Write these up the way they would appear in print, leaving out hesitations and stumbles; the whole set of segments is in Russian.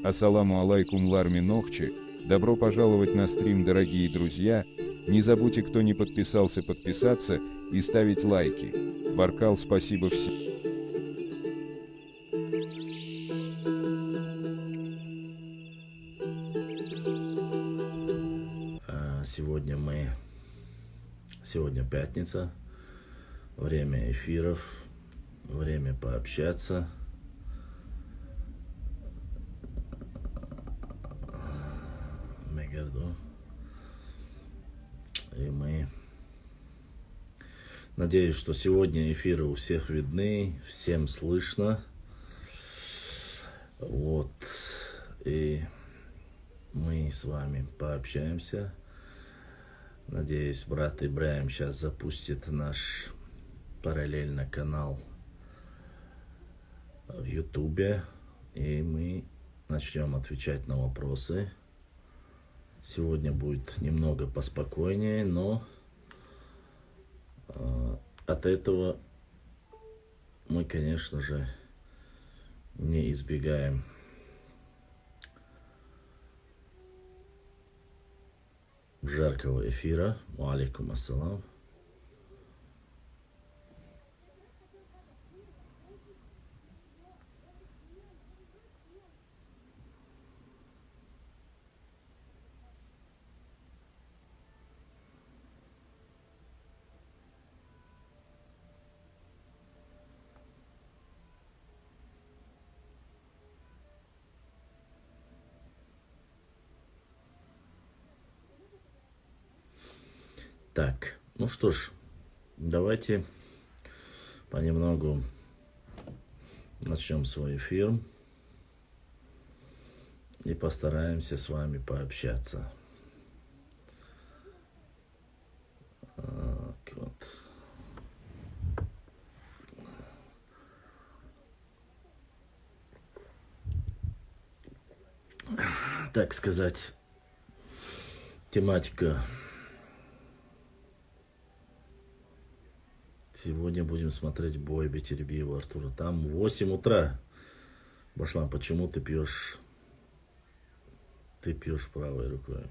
Ассаламу алейкум Ларми Нохчи, добро пожаловать на стрим, дорогие друзья. Не забудьте, кто не подписался, подписаться и ставить лайки. Баркал, спасибо всем. Сегодня пятница, время эфиров, время пообщаться. И мы надеюсь, что сегодня эфиры у всех видны, всем слышно. Вот. И мы с вами пообщаемся. Надеюсь, брат Ибраим сейчас запустит наш параллельно канал в Ютубе, и мы начнем отвечать на вопросы. Сегодня будет немного поспокойнее, но от этого мы, конечно же, не избегаем жаркого эфира. Алейкум ассалам. Так, ну что ж, давайте понемногу начнем свой эфир и постараемся с вами пообщаться. Вот. Так сказать, тематика. Сегодня будем смотреть бой Бетельбиева Артура. Там в 8 утра. Башлам, почему ты пьешь? Ты пьешь правой рукой.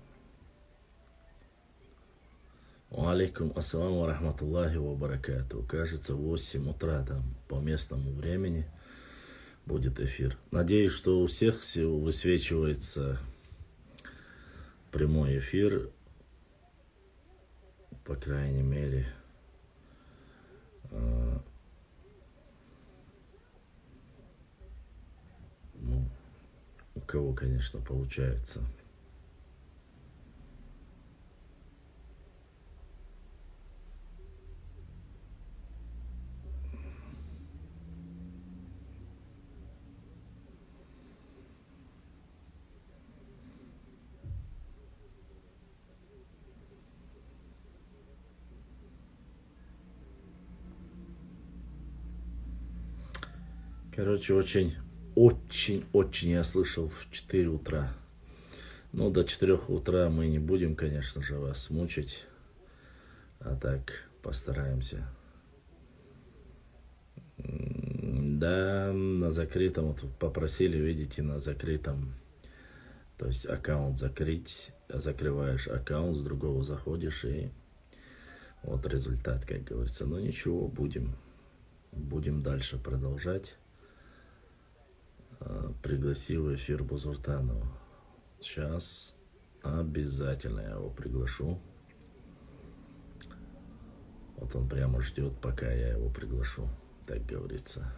Алейкум ассаламу рахматуллахи ва баракату. Кажется, в 8 утра там по местному времени будет эфир. Надеюсь, что у всех высвечивается прямой эфир. По крайней мере. Ну, у кого, конечно, получается. Короче, очень я слышал в 4 утра. Ну, до 4 утра мы не будем, конечно же, вас мучить. А так постараемся. Да, на закрытом, вот попросили, видите, на закрытом, то есть аккаунт закрыть, закрываешь аккаунт, с другого заходишь, и вот результат, как говорится. Но ничего, будем дальше продолжать. Пригласил в эфир Бузуртанова. Сейчас обязательно я его приглашу. Вот он прямо ждет, пока я его приглашу, так говорится.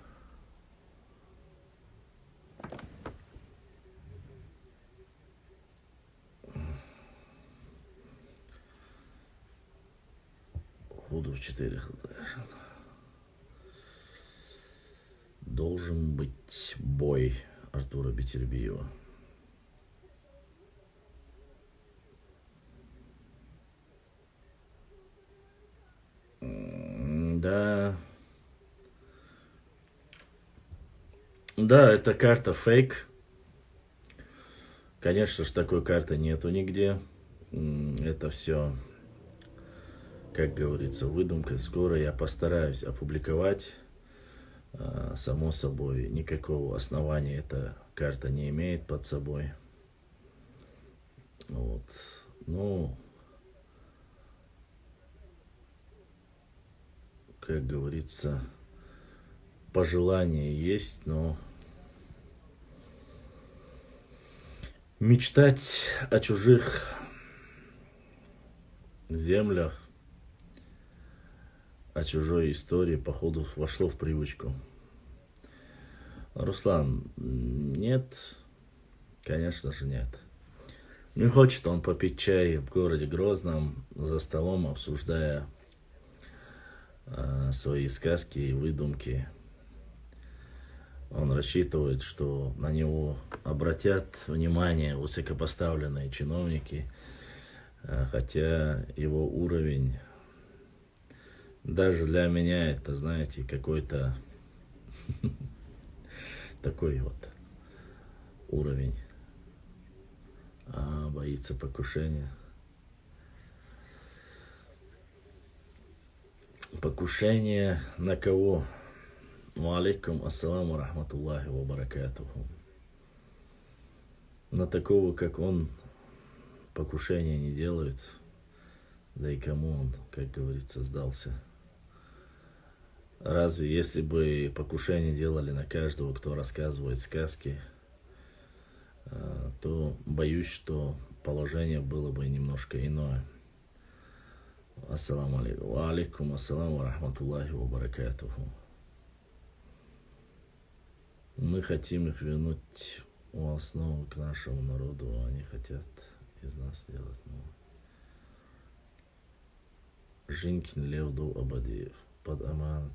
Буду в 4. Должен быть бой Артура Бетельбиева. Да, это карта фейк. Конечно же, такой карты нету нигде. Это все, как говорится, выдумка. Скоро я постараюсь опубликовать Само собой, никакого основания эта карта не имеет под собой. Вот. Ну, как говорится, пожелания есть, но мечтать о чужих землях, о чужой истории, походу, вошло в привычку. Руслан, нет, конечно же нет. Не хочет он попить чай в городе Грозном за столом, обсуждая свои сказки и выдумки. Он рассчитывает, что на него обратят внимание высокопоставленные чиновники, хотя его уровень, даже для меня это, знаете, какой-то такой вот уровень. Боится покушения. Покушение на кого? Алейкум ассаламу рахматуллахи ва баракатуху. На такого, как он, покушения не делают. Да и кому он, как говорится, сдался? Разве если бы покушение делали на каждого, кто рассказывает сказки, то боюсь, что положение было бы немножко иное. Ассаламу алейкум. Ва алейкум ассаламу рахматуллахи ва баракатуху. Мы хотим их вернуть в основу к нашему народу, а они хотят из нас сделать. Жинкин Левду Абадиев. Под аманат.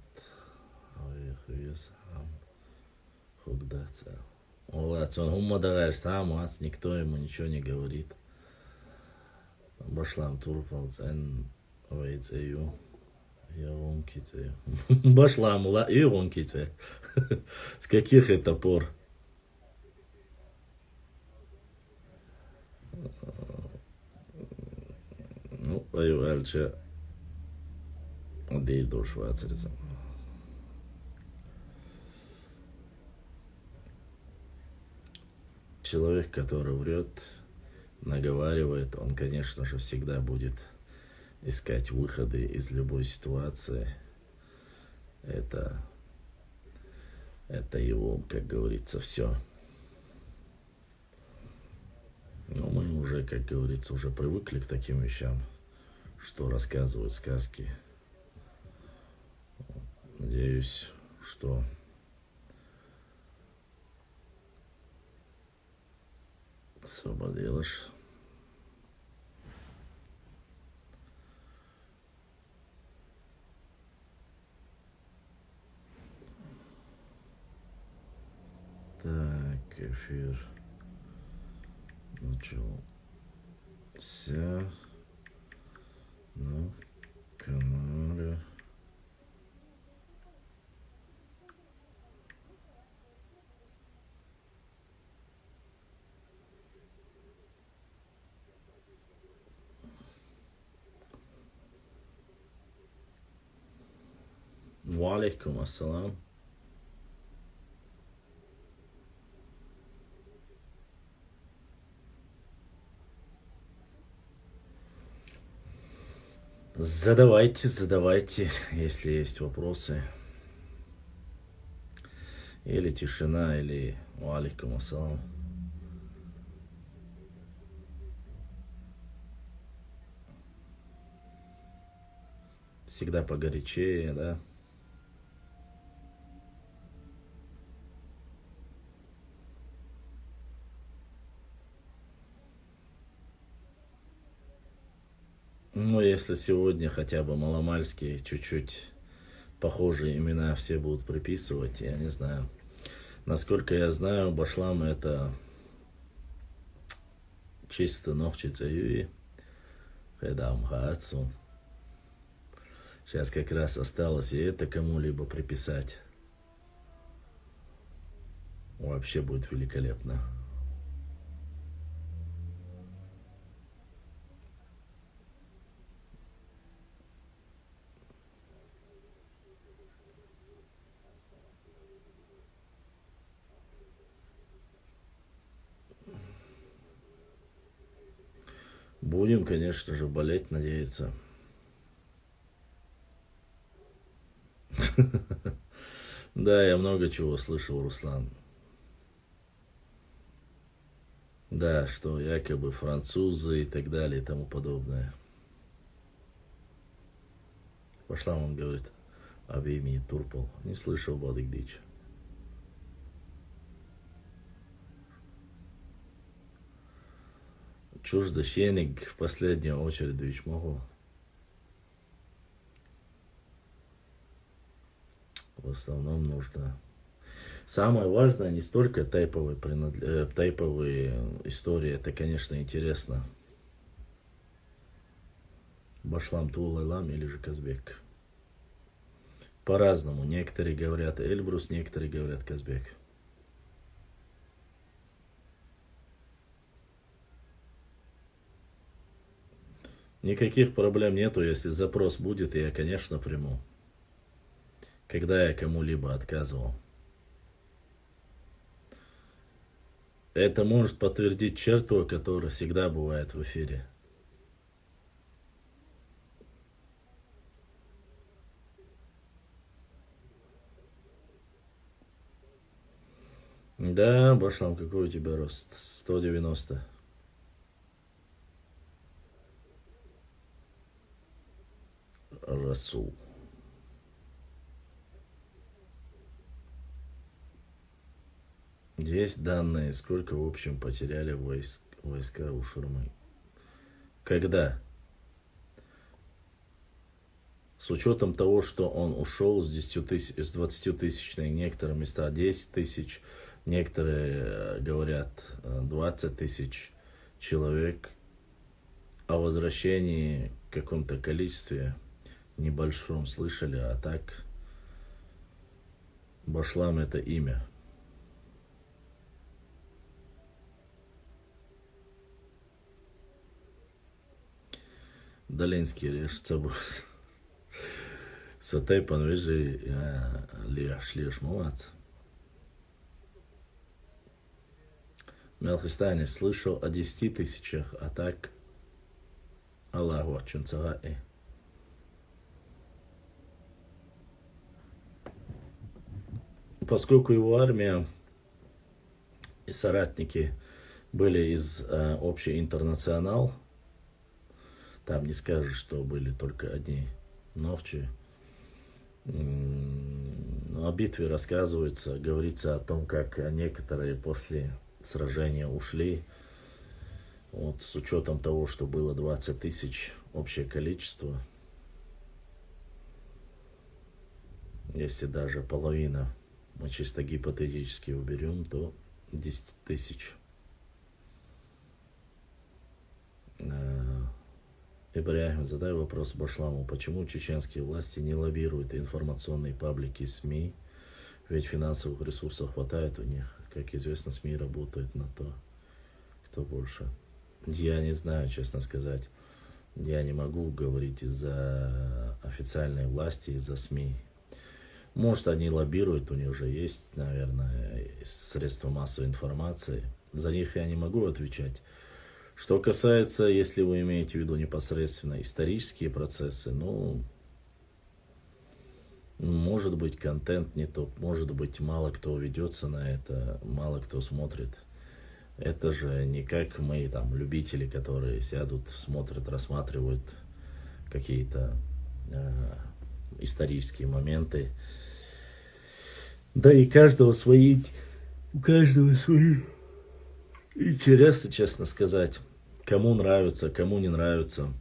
Хугдаца. Он умадараш сам, никто ему ничего не говорит. Башлам турпалцен вейцею. Яронкице. Башлам ла иронкице. С каких это пор? Ну, аюальча. Дейв до швацерица. Человек, который врет, наговаривает, он, конечно же, всегда будет искать выходы из любой ситуации. Это его, как говорится, все. Но мы уже, как говорится, уже привыкли к таким вещам, что рассказывают сказки. Надеюсь, что освободилась. Так, эфир начался на канале. Ва алейкум ассалам. Задавайте, если есть вопросы. Или тишина, или ва алейкум ассалам. Всегда погорячее, да? Ну, если сегодня хотя бы маломальские, чуть-чуть похожие имена все будут приписывать, я не знаю. Насколько я знаю, Башлам это чисто ногчица юи, хедам хаацун. Сейчас как раз осталось и это кому-либо приписать. Вообще будет великолепно. Будем, конечно же, болеть, надеяться. Да, я много чего слышал, Руслан. Да, что якобы французы и так далее и тому подобное. Пошла, он говорит, об имени Турпал. Не слышал Бадык Дич. Чуждощенник в последнюю очередь ведь могу. В основном нужно. Самое важное не столько тайповые истории, это, конечно, интересно. Башлам Тулайлам или же Казбек. По-разному. Некоторые говорят Эльбрус, некоторые говорят Казбек. Никаких проблем нету, если запрос будет, я, конечно, приму. Когда я кому-либо отказывал. Это может подтвердить черту, которая всегда бывает в эфире. Да, Башлам, какой у тебя рост? 190. Расул. Есть данные, сколько в общем потеряли войска у Шурмы. Когда? С учетом того, что он ушел с 20-тысячной, некоторые места 10 тысяч, некоторые говорят 20 тысяч человек, о возвращении в каком-то количестве небольшом слышали, а так Башлам это имя. Долинский режется босс. Сатайпан, вижу, леш молодец. Мелхистане слышал о 10 тысячах, а так Аллаху Чунцагаи. Поскольку его армия и соратники были из общей интернационал, там не скажешь, что были только одни новчи. О битве рассказывается, говорится о том, как некоторые после сражения ушли. Вот с учетом того, что было 20 тысяч общее количество, если даже половина мы чисто гипотетически уберем, то 10 тысяч. Ибрахим, задай вопрос Башламу, почему чеченские власти не лоббируют информационные паблики СМИ, ведь финансовых ресурсов хватает у них. Как известно, СМИ работают на то, кто больше. Я не знаю, честно сказать. Я не могу говорить из-за официальной власти, из-за СМИ. Может, они лоббируют, у них уже есть, наверное, средства массовой информации. За них я не могу отвечать. Что касается, если вы имеете в виду непосредственно исторические процессы, ну, может быть, контент не тот, может быть, мало кто ведется на это, мало кто смотрит. Это же не как мы, там, любители, которые сядут, смотрят, рассматривают какие-то исторические моменты. Да и у каждого свои интересы, честно сказать. Кому нравится, кому не нравится.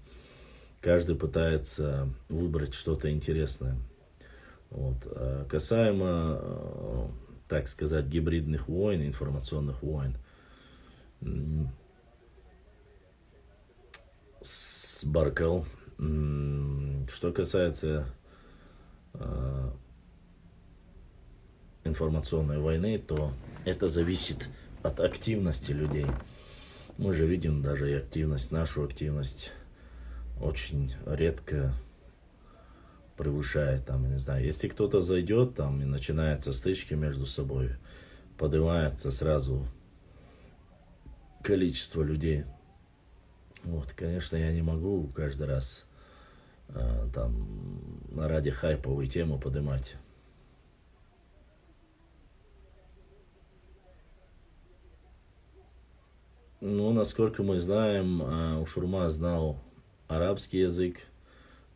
Каждый пытается выбрать что-то интересное. Вот. А касаемо, так сказать, гибридных войн, информационных войн, Баркал. Что касается информационной войны, то это зависит от активности людей. Мы же видим даже и активность, нашу активность очень редко превышает, там, не знаю, если кто-то зайдет там и начинается стычки между собой, поднимается сразу количество людей, Вот, конечно, я не могу каждый раз там ради хайповую тему поднимать. Ну, насколько мы знаем, Шурма знал арабский язык,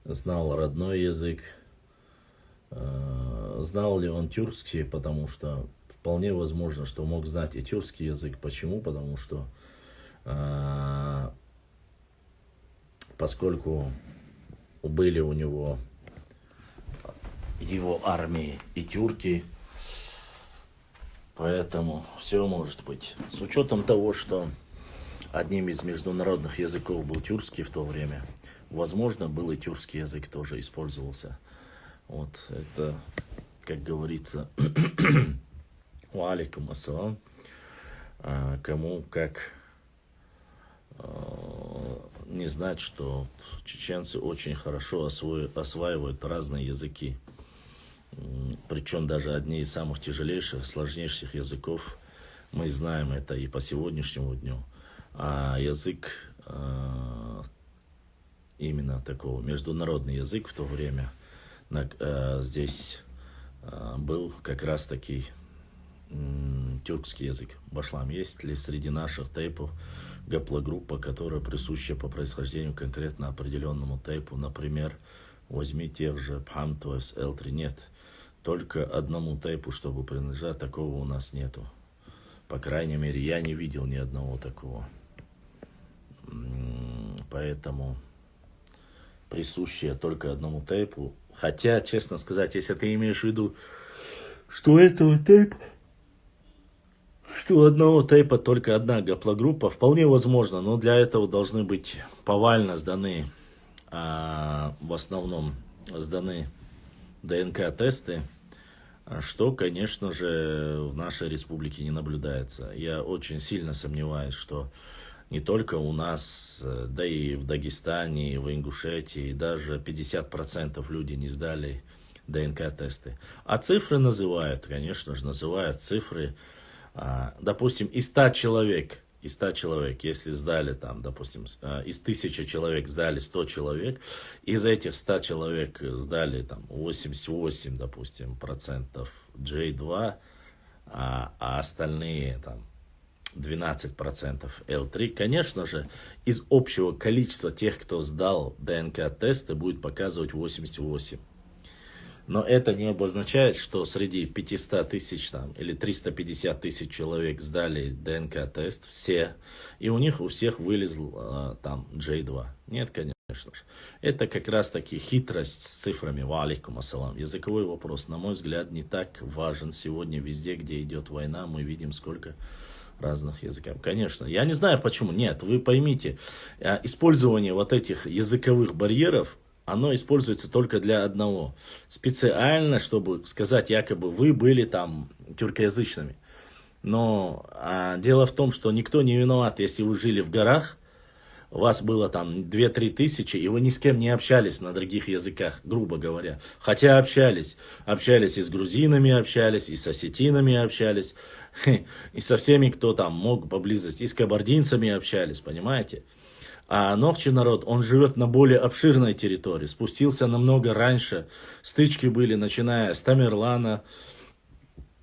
знал родной язык. Знал ли он тюркский, потому что вполне возможно, что мог знать и тюркский язык. Почему? Потому что поскольку были у него его армии и тюрки, поэтому все может быть. С учетом того, что одним из международных языков был тюркский в то время, возможно, был и тюркский язык тоже использовался. Вот это, как говорится, валикум ассалам, кому как не знать, что чеченцы очень хорошо осваивают разные языки. Причем даже одни из самых тяжелейших, сложнейших языков, мы знаем это и по сегодняшнему дню. А язык, именно такого, международный язык в то время, здесь был как раз таки тюркский язык. Башлам, есть ли среди наших тейпов гаплогруппа, которая присуща по происхождению конкретно определенному тейпу? Например, возьми тех же Пхамтуэс, L3. Нет. Только одному тейпу, чтобы принадлежать, такого у нас нету. По крайней мере, я не видел ни одного такого. Поэтому присущее только одному тейпу. Хотя, честно сказать, если ты имеешь в виду, что этого тейпа, что у одного тейпа только одна гаплогруппа, вполне возможно, но для этого должны быть повально сданы, в основном сданы ДНК-тесты, что, конечно же, в нашей республике не наблюдается. Я очень сильно сомневаюсь, что не только у нас, да и в Дагестане, и в Ингушетии, даже 50% людей не сдали ДНК-тесты. А цифры называют, конечно же, называют цифры. Допустим, из 100 человек, если сдали там, допустим, из 1000 человек сдали 100 человек, из этих 100 человек сдали там 88, допустим, процентов J2, а остальные там 12% L3, конечно же, из общего количества тех, кто сдал ДНК-тесты, будет показывать 88. Но это не обозначает, что среди 500 тысяч там, или 350 тысяч человек сдали ДНК-тест, все, и у них у всех вылезл там J2. Нет, конечно же. Это как раз таки хитрость с цифрами. Валикум ассалам. Языковой вопрос, на мой взгляд, не так важен сегодня везде, где идет война. Мы видим, сколько разных языков. Конечно, я не знаю почему. Нет, вы поймите, использование вот этих языковых барьеров, оно используется только для одного. Специально, чтобы сказать, якобы вы были там тюркоязычными. Но дело в том, что никто не виноват, если вы жили в горах, у вас было там 2-3 тысячи, и вы ни с кем не общались на других языках, грубо говоря. Хотя общались. Общались и с грузинами, общались, и с осетинами общались, и со всеми, кто там мог поблизости, и с кабардинцами общались, понимаете? А Нохчи народ, он живет на более обширной территории, спустился намного раньше. Стычки были, начиная с Тамерлана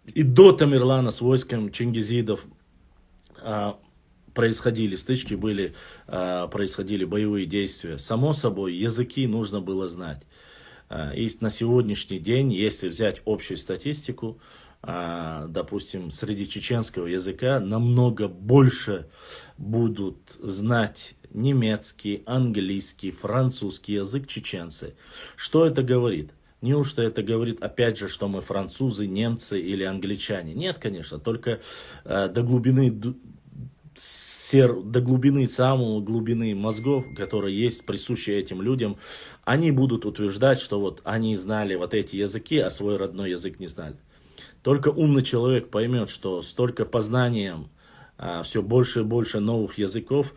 и до Тамерлана с войском чингизидов. Происходили стычки, происходили боевые действия. Само собой, языки нужно было знать. И на сегодняшний день, если взять общую статистику, допустим, среди чеченского языка намного больше будут знать немецкий, английский, французский язык чеченцы. Что это говорит? Неужто это говорит, опять же, что мы французы, немцы или англичане? Нет, конечно, только до глубины самой глубины мозгов, которые есть, присущие этим людям, они будут утверждать, что вот они знали вот эти языки, а свой родной язык не знали. Только умный человек поймет, что столько познанием, все больше и больше новых языков,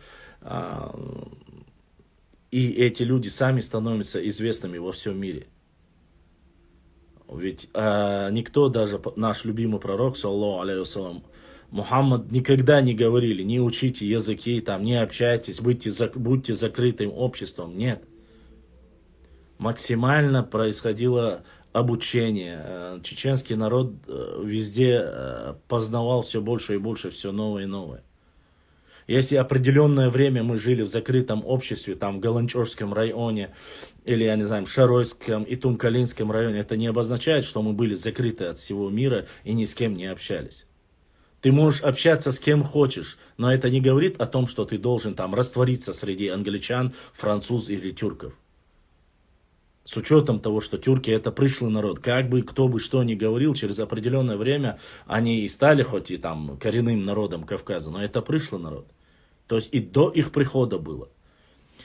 и эти люди сами становятся известными во всем мире. Ведь никто, даже наш любимый пророк, саллаллаху алейхи вассалям, Мухаммад никогда не говорили, не учите языки, там, не общайтесь, будьте закрытым обществом. Нет. Максимально происходило обучение. Чеченский народ везде познавал все больше и больше, все новое и новое. Если определенное время мы жили в закрытом обществе, там в Галанчорском районе, или, я не знаю, в Шаройском и Тумкалинском районе, это не обозначает, что мы были закрыты от всего мира и ни с кем не общались. Ты можешь общаться с кем хочешь, но это не говорит о том, что ты должен там раствориться среди англичан, француз или тюрков. С учетом того, что тюрки это пришлый народ, как бы кто бы что ни говорил, через определенное время они и стали хоть и там коренным народом Кавказа, но это пришлый народ. То есть и до их прихода было.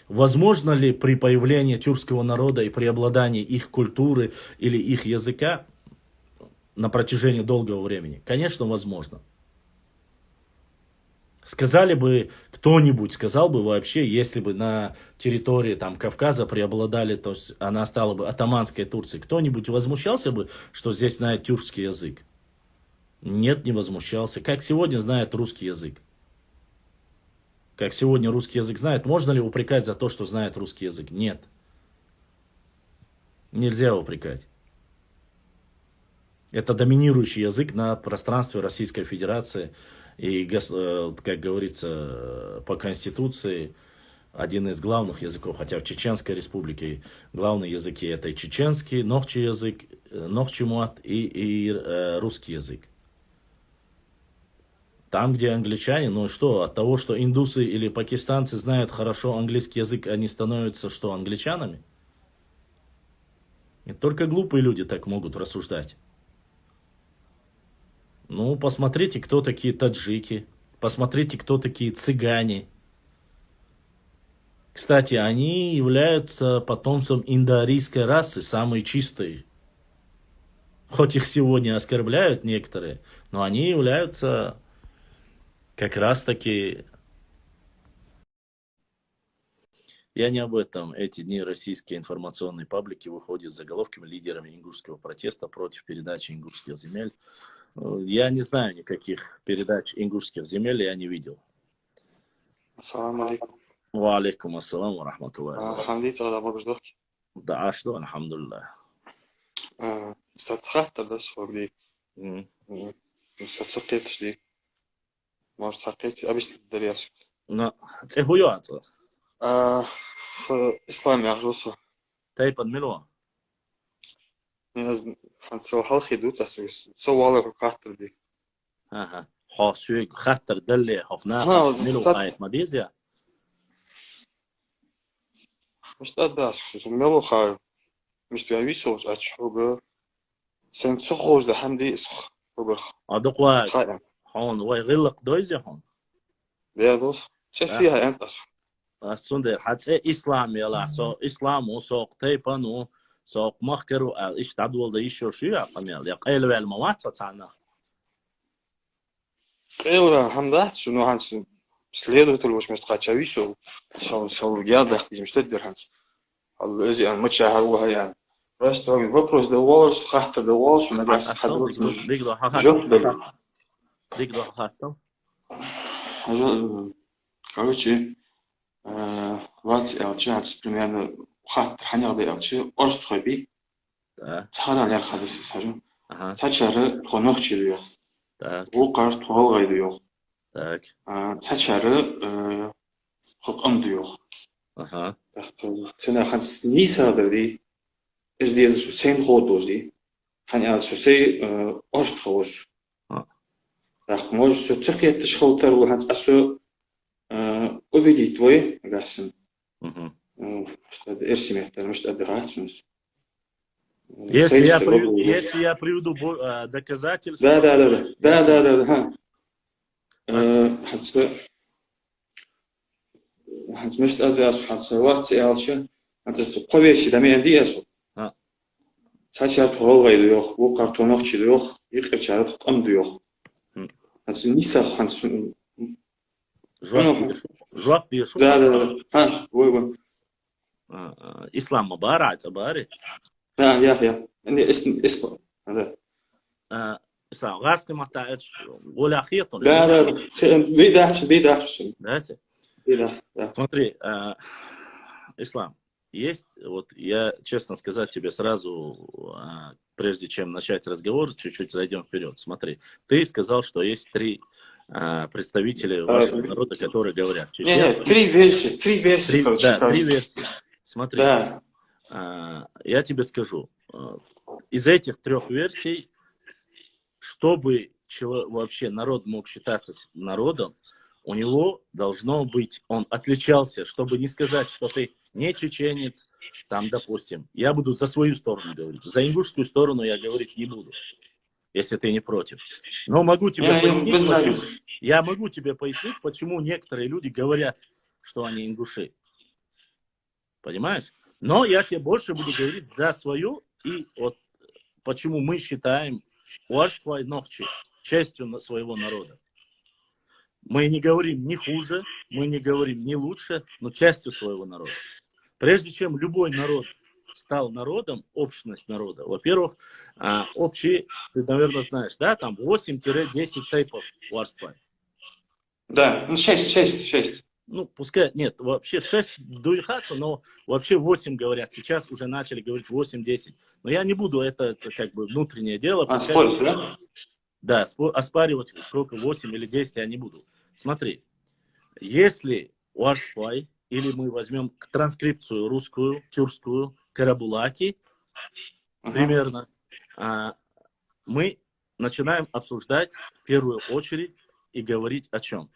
Возможно ли при появлении тюркского народа и преобладании их культуры или их языка на протяжении долгого времени? Конечно, возможно. Сказали бы, кто-нибудь сказал бы вообще, если бы на территории там Кавказа преобладали, то есть она стала бы атаманской Турцией, кто-нибудь возмущался бы, что здесь знает тюркский язык? Нет, не возмущался. Как сегодня знает русский язык? Как сегодня русский язык знает, можно ли упрекать за то, что знает русский язык? Нет. Нельзя упрекать. Это доминирующий язык на пространстве Российской Федерации. И, как говорится, по Конституции, один из главных языков, хотя в Чеченской Республике главные языки это и чеченский, нохчи язык, нохчи муат и русский язык. Там, где англичане, ну что, от того, что индусы или пакистанцы знают хорошо английский язык, они становятся что, англичанами? И только глупые люди так могут рассуждать. Ну, посмотрите, кто такие таджики, посмотрите, кто такие цыгане. Кстати, они являются потомством индоарийской расы, самой чистой. Хоть их сегодня оскорбляют некоторые, но они являются как раз таки... Я не об этом. Эти дни российские информационные паблики выходят с заголовками лидерами ингушского протеста против передачи ингушских земель. Я не знаю никаких передач ингушских земель, я не видел. Ассаламу алейкум. Ва алейкум ассалам ва рахматуллахи. Хамдица да богждох. Да, а что, алхамдулиллах. Сацхата да свободи. Сацотетшди. Может хакет объяснить дарьяс. Но це хуяца. В исламе ахжусу. Тай подмело. Хансо халхи дут асу совалы хатр ди. Ага. Хасуй хатр далли хafna. Мело айт мадезия. Что да, что мело хай. Мишт я висел, а чего сен цохож да хамди исх. Адоква. Хай. Хон вай гылык дойзе хон. Да дос. Чефия انت асу. Асунде хатсе ислам яла со ислам усоқ тайпану سوق مخكر إيش تعدول ده يشوا شو يا قميل يا قيل بالموات تاعنا قيل حمد شنو هانس следователь уж может хачави шо шо я да хотим что теперь ханс аллези ан мача харуха я просто вопрос да волос хахта да волос на газ хадрут дик хахта короче 20 элчанс примерно خاطر حنيغ أوتشي أرست خبي تحرر على الخدس سارم تحشر خنوخ شيليو وقار طول غيريو تحشر خق أمديو سنة خمس نيسا دري إيش دي سين خودوش دي حنيغ سوسي أرست خوش رح موج سو تفيت تشخوتر وهانس أسو أبدي توي أحسن что эрсими, потому что отдыхать. Если я приведу доказательства. Да. Значит, отдыхать, ялча. Это поверьте, да, мне диасу. Сачат ховай дуох, у картонах чидуох, их чарат кам дуох. Это не саханс. Жвак диешу. Да. Ой. إسلام مبارع تباري. يا عندي اسم هذا. Ислам, غاسق ما تعرفش ولا خيط. لا لا بيدعش Знаете? да. Смотри, Ислам, есть, вот я, честно сказать тебе сразу, прежде чем начать разговор, чуть-чуть зайдем вперед. Смотри, ты сказал, что есть 3 представителя вашего народа, которые говорят чеченский. Нет, 3 версии, короче. Да, 3 версии. Смотри, Да. я тебе скажу, из этих 3 версий, чтобы вообще народ мог считаться народом, у него должно быть, он отличался, чтобы не сказать, что ты не чеченец, там, допустим, я буду за свою сторону говорить, за ингушскую сторону я говорить не буду, если ты не против. Но могу тебе я могу тебе пояснить, почему некоторые люди говорят, что они ингуши. Понимаешь? Но я тебе больше буду говорить за свою, и вот почему мы считаем Уаршпай Нохчи частью своего народа. Мы не говорим ни хуже, мы не говорим ни лучше, но частью своего народа. Прежде чем любой народ стал народом, общность народа, во-первых, общий, ты, наверное, знаешь, да, там 8-10 типов Уаршпай. Да, ну 6. Ну, пускай, нет, вообще 6 дуйхаса, но вообще 8 говорят. Сейчас уже начали говорить 8-10. Но я не буду, это как бы внутреннее дело. Спорить, да? Да, оспаривать сколько 8 или 10 я не буду. Смотри, если Уаршпай, или мы возьмем транскрипцию русскую, тюркскую, карабулаки, примерно, мы начинаем обсуждать в первую очередь и говорить о чем?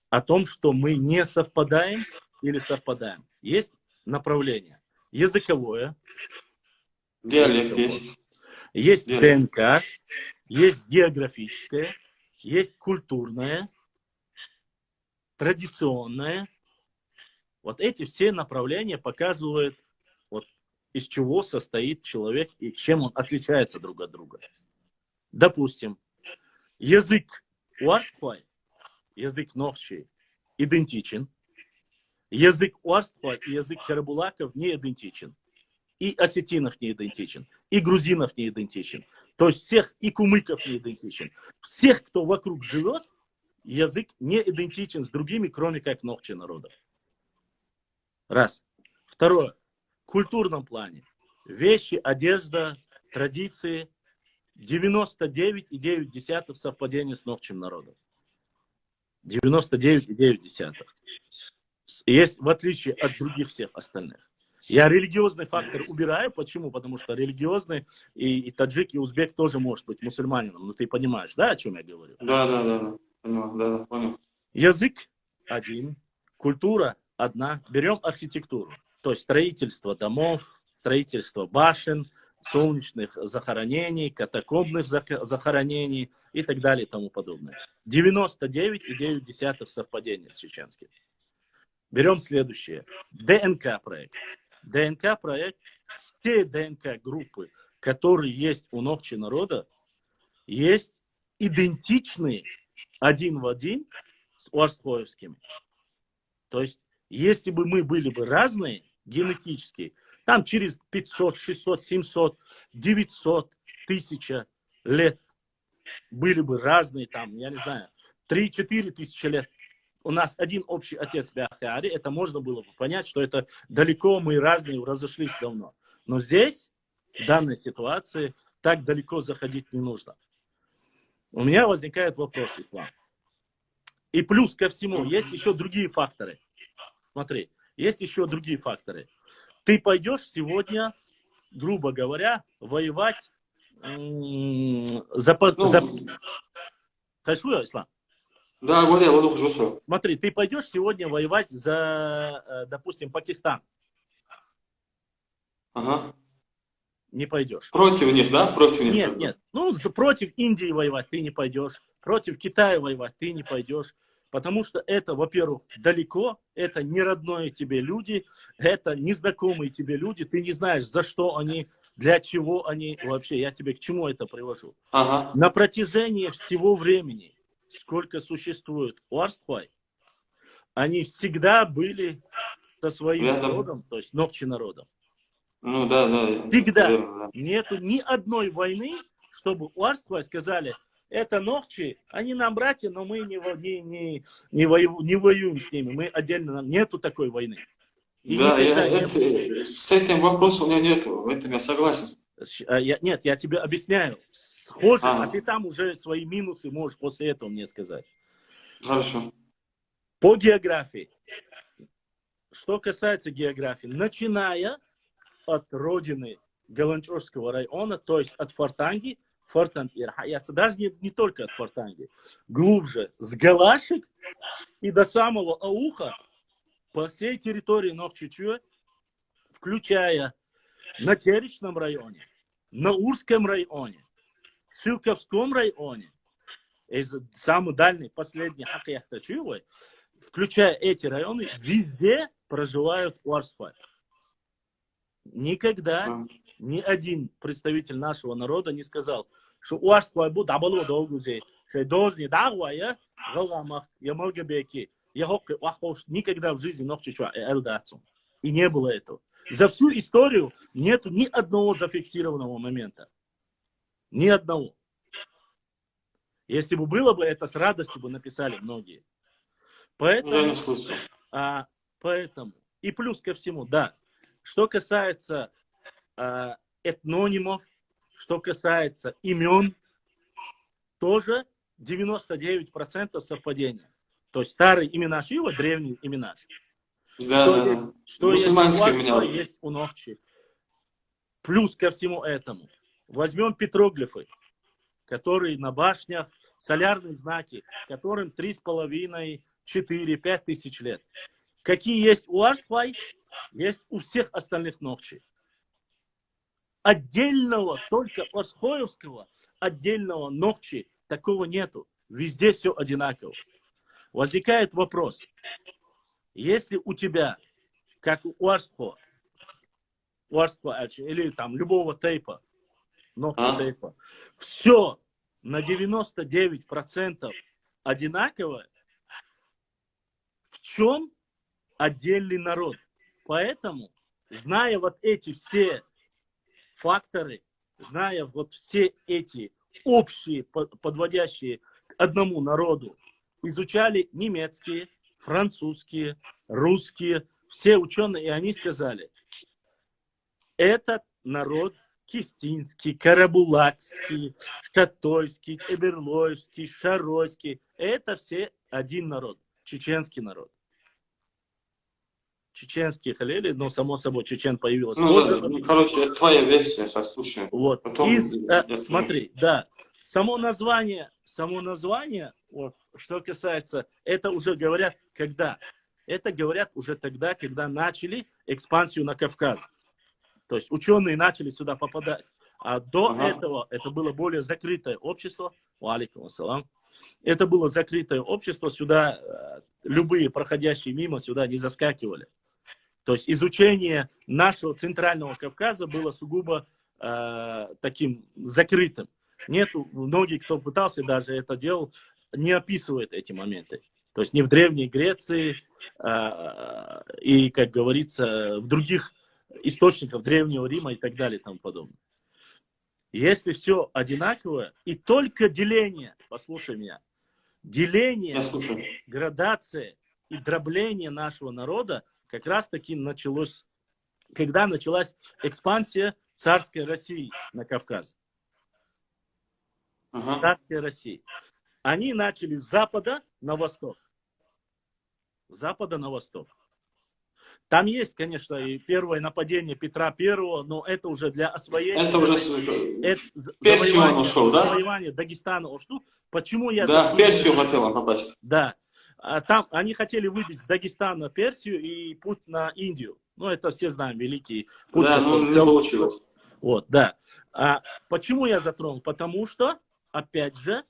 О том, что мы не совпадаем или совпадаем. Есть направление языковое, диалект есть ДНК, есть географическое, есть культурное, традиционное. Вот эти все направления показывают, вот, из чего состоит человек и чем он отличается друг от друга. Допустим, язык Уаршпай, язык Нохчи идентичен, язык Уаршпай и язык карабулаков не идентичен, и осетинов не идентичен, и грузинов не идентичен, то есть всех, и кумыков не идентичен. Всех, кто вокруг живет, язык не идентичен с другими, кроме как Нохчи народа. Раз. Второе. В культурном плане. Вещи, одежда, традиции 99,9 совпадения с Нохчим народом. 99,9. Есть в отличие от других всех остальных. Я религиозный фактор убираю. Почему? Потому что религиозный и таджик, и узбек тоже может быть мусульманином. Ну ты понимаешь, да, о чем я говорю? Да. Понял. Язык один, культура одна. Берем архитектуру. То есть строительство домов, строительство башен, солнечных захоронений, катакомбных захоронений и так далее и тому подобное. 99,9 совпадения с чеченским. Берем следующее. ДНК-проект. ДНК-проект, все ДНК-группы, которые есть у Нохчи народа, есть идентичные один в один с уаршпаевскими. То есть, если бы мы были бы разные генетически, там через 500, 600, 700, 900, 1000 лет были бы разные, там, я не знаю, 3-4 тысячи лет. У нас один общий отец Бяхари, это можно было бы понять, что это далеко мы разные, разошлись давно. Но здесь, в данной ситуации, так далеко заходить не нужно. У меня возникает вопрос, Ислам. И плюс ко всему, есть еще другие факторы. Смотри, есть еще другие факторы. Ты пойдешь сегодня, грубо говоря, воевать Хорошо, Ислам? Да, говорю хорошо. Смотри, ты пойдешь сегодня воевать за, допустим, Пакистан. Ага. Не пойдешь. Против них, да? Против них. Нет. Ну, против Индии воевать ты не пойдешь. Против Китая воевать ты не пойдешь. Потому что это, во-первых, далеко, это не родные тебе люди, это незнакомые тебе люди, ты не знаешь, за что они, для чего они вообще. Я тебе к чему это привожу? Ага. На протяжении всего времени, сколько существует Уаршпай, они всегда были со своим народом, то есть Нохчи народом. Ну да. Всегда. Нету ни одной войны, чтобы Уарсквай сказали, это Нохчи, они нам братья, но мы не воюем с ними, мы отдельно, нету такой войны. И Да, никогда не было. с этим вопросом у меня нету, в этом я согласен. Нет, я тебе объясняю. Схоже, Ага. а ты там уже свои минусы можешь после этого мне сказать. Хорошо. По географии. Что касается географии, начиная от родины Галанчорского района, то есть от Фортанги, даже не только от Фортанги, глубже, с Галашек и до самого Ауха, по всей территории Нохчичуа, включая на Теречном районе, на Урском районе, Шилковском районе, самый дальний, последний Хакаяхтачуевой, включая эти районы, везде проживают Уарспай. Никогда ни один представитель нашего народа не сказал, что Уарспай будет дабало долгузе, что дозни дагвая, галамах, ямалгабеки, яхоки, вахош, никогда в жизни Нохчичуа элдацу. И не было этого. За всю историю нет ни одного зафиксированного момента. Ни одного. Если бы было бы, это с радостью бы написали многие. Поэтому, Я не слышал. поэтому. И плюс ко всему, да. Что касается этнонимов, что касается имен, тоже 99% совпадения. То есть старые имена Шива, древние имена. Да, Что есть у мусульманские вас, меня. есть у Нохчи. Плюс ко всему этому. Возьмем петроглифы, которые на башнях, солярные знаки, которым 3,5, 4, 5 тысяч лет. Какие есть у Уарспай, есть у всех остальных Нохчи. Отдельного, только Орсхоевского, отдельного Нохчи, такого нету. Везде все одинаково. Возникает вопрос. Если у тебя, как у Уарспо, или там любого тейпа, Нохчи тейпа, все на 99% одинаковое, в чем отдельный народ? Поэтому, зная вот эти все факторы, зная вот все эти общие, подводящие к одному народу, изучали немецкие, французские, русские, все ученые, и они сказали, этот народ Кистинский, Карабулакский, Шатойский, Чеберлоевский, Шаройский, это все один народ, чеченский народ. Чеченские халели, но само собой чечен появилась. Короче, это твоя версия, сейчас слушаем. Вот. Потом Смотри, да, само название, вот, что касается, это уже говорят когда? Это говорят уже тогда, когда начали экспансию на Кавказ. То есть ученые начали сюда попадать. А до этого это было более закрытое общество. Алейкум ассалам. Это было закрытое общество, сюда любые проходящие мимо сюда не заскакивали. То есть изучение нашего Центрального Кавказа было сугубо таким закрытым. Нету, многие, кто пытался даже это делал, не описывают эти моменты. То есть не в Древней Греции и, как говорится, в других источниках Древнего Рима и так далее и тому подобное. Если все одинаковое, и только деление, послушай меня, деление, градация и дробление нашего народа как раз таки началось, когда началась экспансия царской России на Кавказ. Царской России. Они начали с запада на восток. С запада на восток. Там есть, конечно, и первое нападение Петра I, но это уже для освоения. Это уже Персию он ушел, да? Завоевание Дагестана ушел. Почему я... Да, в Персию хотел он попасть. Да. Там они хотели выбить с Дагестана Персию и путь на Индию. Ну, это все знаем, великий путь. Да, ну, не получилось. Вот, да. Почему я затронул? Потому что, опять же,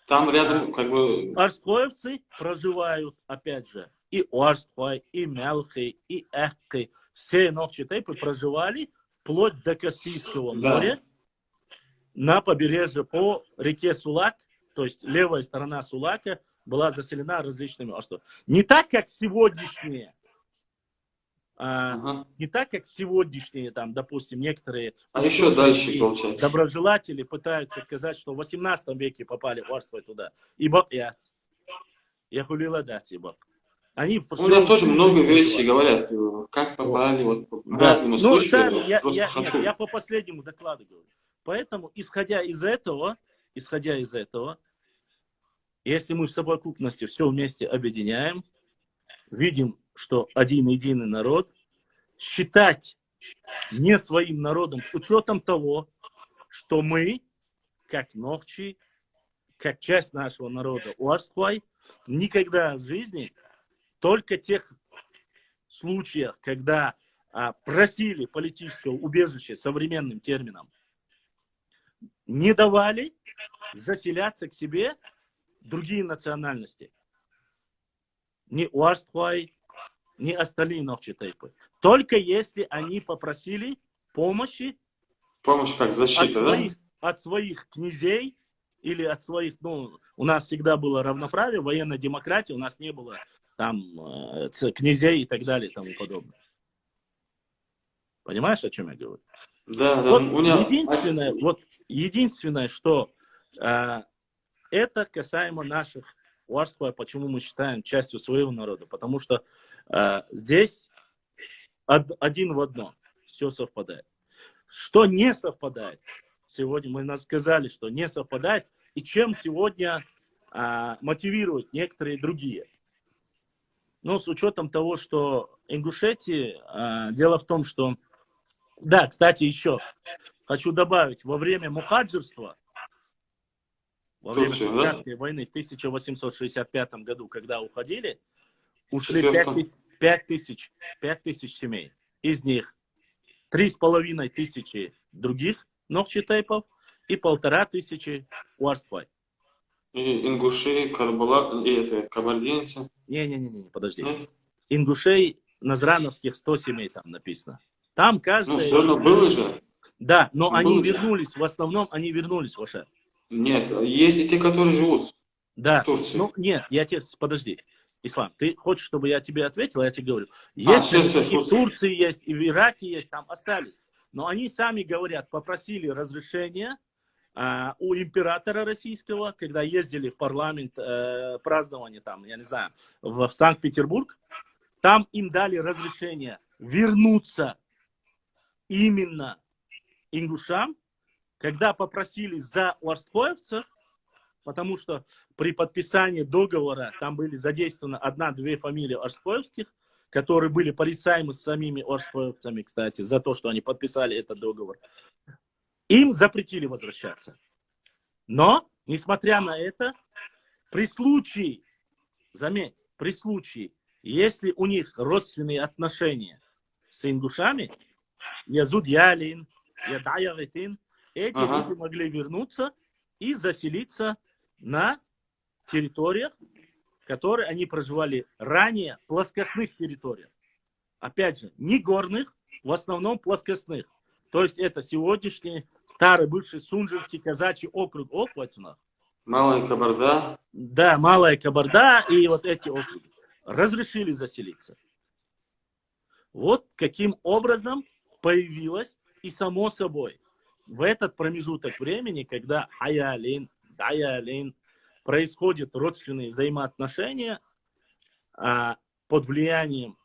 там рядом, как бы... Орскоевцы проживают, опять же, и Орской, и Мелхи, и Эхки. Все Нохчи-тейпы проживали вплоть до Каспийского моря, на побережье по реке Сулак, то есть левая сторона Сулака была заселена различными островами. Не так, как сегодняшние не так, как сегодняшние, там, допустим, некоторые А еще дальше, получается. доброжелатели пытаются сказать, что в 18 веке попали Орской туда. Ибо я хулила дать, ибо. Они У меня тоже много версий говорят, как попали, вот, разными случаями. Я по последнему докладу говорю. Поэтому, исходя из этого, если мы в совокупности все вместе объединяем, видим, что один единый народ, считать не своим народом с учетом того, что мы, как Нохчи, как часть нашего народа Уарсхвай, никогда в жизни, только тех случаях, когда просили политического убежища современным термином, не давали заселяться к себе другие национальности. Ни Уарсхвай, ни остальные Нохчи Тайпы. Только если они попросили помощи Помощь как защита, от своих князей или от своих, у нас всегда было равноправие, военная демократия, у нас не было там князей и так далее и тому подобное. Понимаешь, о чем я говорю? Да, Вот у меня... единственное, что это касаемо наших Уарсхвай, почему мы считаем частью своего народа, потому что здесь один в одно все совпадает. Что не совпадает? Сегодня мы сказали, что не совпадает, и чем сегодня мотивируют некоторые другие. Но с учетом того, что Ингушетии, дело в том, что, да, кстати, еще хочу добавить, во время мухаджирства, во время Турецкой войны в 1865 году, когда уходили, ушли 5 тысяч семей. Из них 3500 других Нохчи Тайпов и 1500 Уарсхвай. И ингуши, Карбала, и это кабардинцы. Не, подожди. Ингушей назрановских 100 семей там написано. Там каждый... все равно было же. Да, но они вернулись, в основном они вернулись в Оша. Нет, есть и те, которые живут в Турции. Нет, подожди. Ислам, ты хочешь, чтобы я тебе ответил, я тебе говорю. Если и в Турции есть, и в Ираке есть, там остались. Но они сами говорят, попросили разрешения у императора российского, когда ездили в парламент празднования, там, я не знаю, в Санкт-Петербург, там им дали разрешение вернуться именно ингушам, когда попросили за уарсхвоевцев, потому что при подписании договора там были задействованы 1-2 фамилии уарсхвоевских, которые были порицаемы самими уарсхвоевцами, кстати, за то, что они подписали этот договор. Им запретили возвращаться. Но, несмотря на это, при случае, заметь, при случае, если у них родственные отношения с ингушами, Язуд Ялин, Ядаявитин, эти люди могли вернуться и заселиться на территориях, которые они проживали ранее, плоскостных территориях. Опять же, не горных, в основном плоскостных. То есть это сегодняшний старый бывший Сунжинский казачий округ Окватина. Малая Кабарда. Да, Малая Кабарда и вот эти округи разрешили заселиться. Вот каким образом появилось и само собой в этот промежуток времени, когда Аялин, Даялин, происходят родственные взаимоотношения под влиянием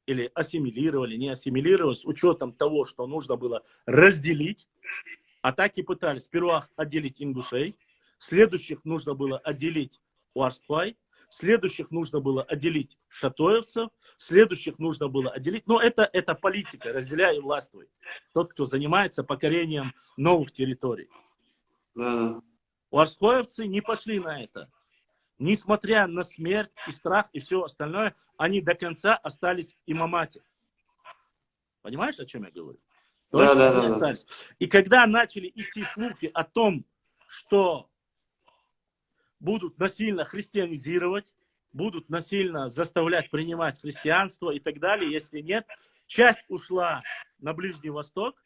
или ассимилировали, не ассимилировали, с учетом того, что нужно было разделить. А так и пытались сперва отделить ингушей, следующих нужно было отделить Уарсхвай, следующих нужно было отделить шатоевцев, следующих нужно было отделить. Но это политика, разделяй и властвуй. Тот, кто занимается покорением новых территорий. Уарсхвоевцы не пошли на это. Несмотря на смерть и страх и все остальное, они до конца остались в имамате. Понимаешь, о чем я говорю? Да. И когда начали идти слухи о том, что будут насильно христианизировать, будут насильно заставлять принимать христианство и так далее, если нет, часть ушла на Ближний Восток,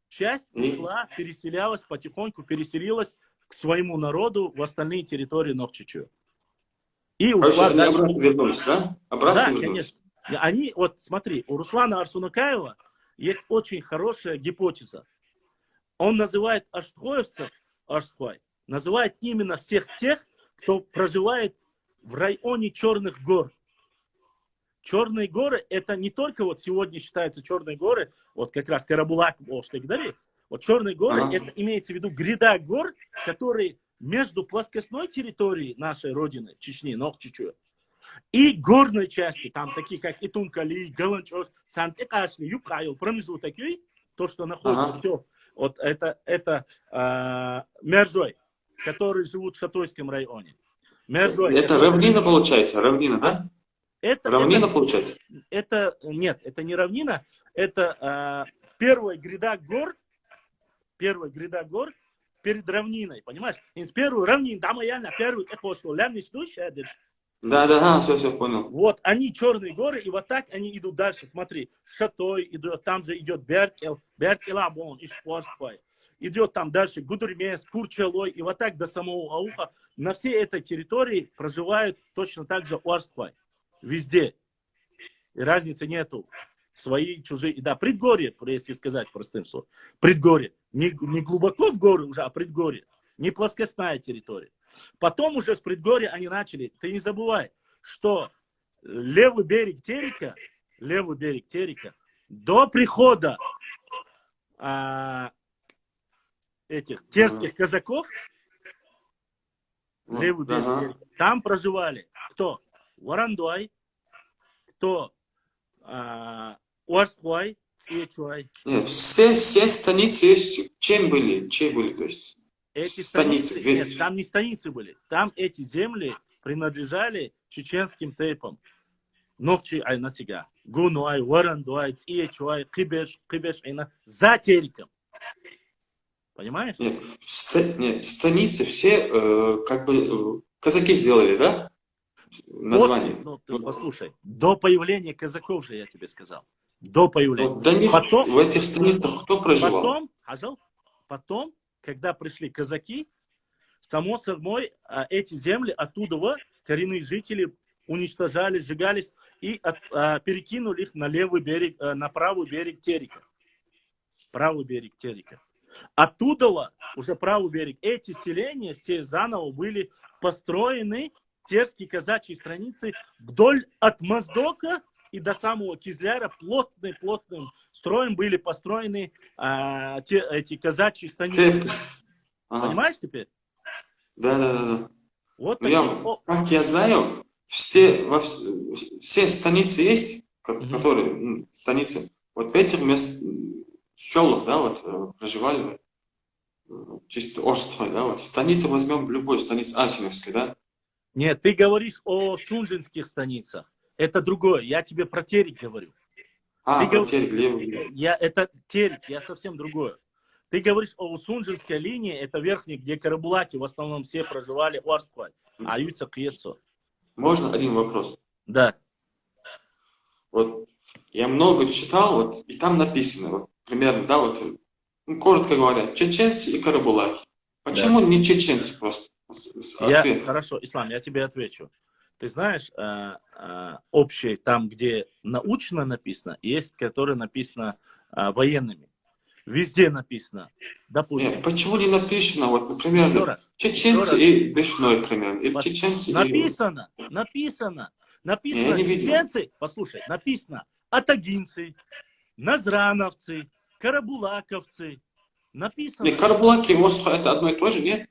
часть ушла, переселялась, потихоньку переселилась к своему народу в остальные территории Нохчичу. И ушла дальше. Они обратно вернулись, да? Да, конечно. И они, вот смотри, у Руслана Арсунакаева есть очень хорошая гипотеза. Он называет аштхоевцев, Аштхой, называет именно всех тех, кто проживает в районе Черных гор. Черные горы, это не только вот сегодня считаются Черные горы, вот как раз Карабулак, Оштегдари. Вот Черные горы, это имеется в виду гряда гор, которые между плоскостной территорией нашей родины, Чечни, Нохчичу, и горной части, там такие как Итункали, Галанчос, Сант-Экашли, Юкайл, промежуток, то, что находится все, вот это Мержой, которые живут в Шатойском районе. Мержой, это равнина получается, равнина, да? Равнина получается? Нет, это не равнина, это первая гряда гор перед равниной, понимаешь? Из первой равнины, там я на первую эпоху, Да, все, понял. Вот они Черные горы, и вот так они идут дальше. Смотри, Шатой идет, там же идет Беркелабон, Ишпорспай. Идет там дальше Гудурмес, Курчалой, и вот так до самого Ауха. На всей этой территории проживают точно так же Орспай. Везде. И разницы нету. Свои, чужие. Да, предгорье, если сказать простым словом. Предгорье. Не глубоко в горы уже, а предгорье. Не плоскостная территория. Потом уже с предгорья они начали. Ты не забывай, что левый берег Терека до прихода этих терских казаков, левый берег Терека, там проживали кто? Варандуай, кто Уарсхуай, Цвечуай. Нет, все станицы есть. Чьи были, то есть? Эти станицы, нет, там не станицы были. Там эти земли принадлежали чеченским тейпам. Нохчи Айнасига, Гунуай, Варандуай, Цвечуай, Кибеш, за Тереком. Понимаешь? Нет, станицы все как бы казаки сделали, да? Название. Ну, ты послушай, до появления казаков же я тебе сказал. До появления. Вот до них потом, в этих станицах кто проживал? Потом, когда пришли казаки, само собой, эти земли оттуда коренные жители уничтожали, сжигались и перекинули их на левый берег, на правый берег Терека. Правый берег Терека. Оттуда уже правый берег. Эти селения все заново были построены, терские казачьи страницы, вдоль от Моздока и до самого Кизляра плотным строем были построены эти казачьи станицы. Понимаешь теперь? Да. Вот как я знаю, все станицы есть, которые станицы. Вот в этих селах, да, вот проживали, чисто Орсхой, да, вот станицы возьмем любой станицы Асиновской, да. Нет, ты говоришь о сунжинских станицах. Это другое. Я тебе про Терек говорю. Терек, левый. Это Терек, я совсем другое. Ты говоришь о Сунжинской линии, это верхний, где карабулаки в основном все проживали в Орсквай, а Юйца Кьецо. Можно один вопрос? Да. Вот я много читал, вот, и там написано, вот, примерно, да, вот, коротко говоря, чеченцы и карабулаки. Почему не чеченцы просто? Хорошо, Ислам, я тебе отвечу. Ты знаешь, общее там, где научно написано, есть, которое написано военными. Везде написано, допустим. Нет, почему не написано, вот, например, чеченцы и Бешной, например, или чеченцы написано, чеченцы, послушай, написано атагинцы, назрановцы, карабулаковцы, написано. Не, карабулаки и Орсхой это одно и то же, нет?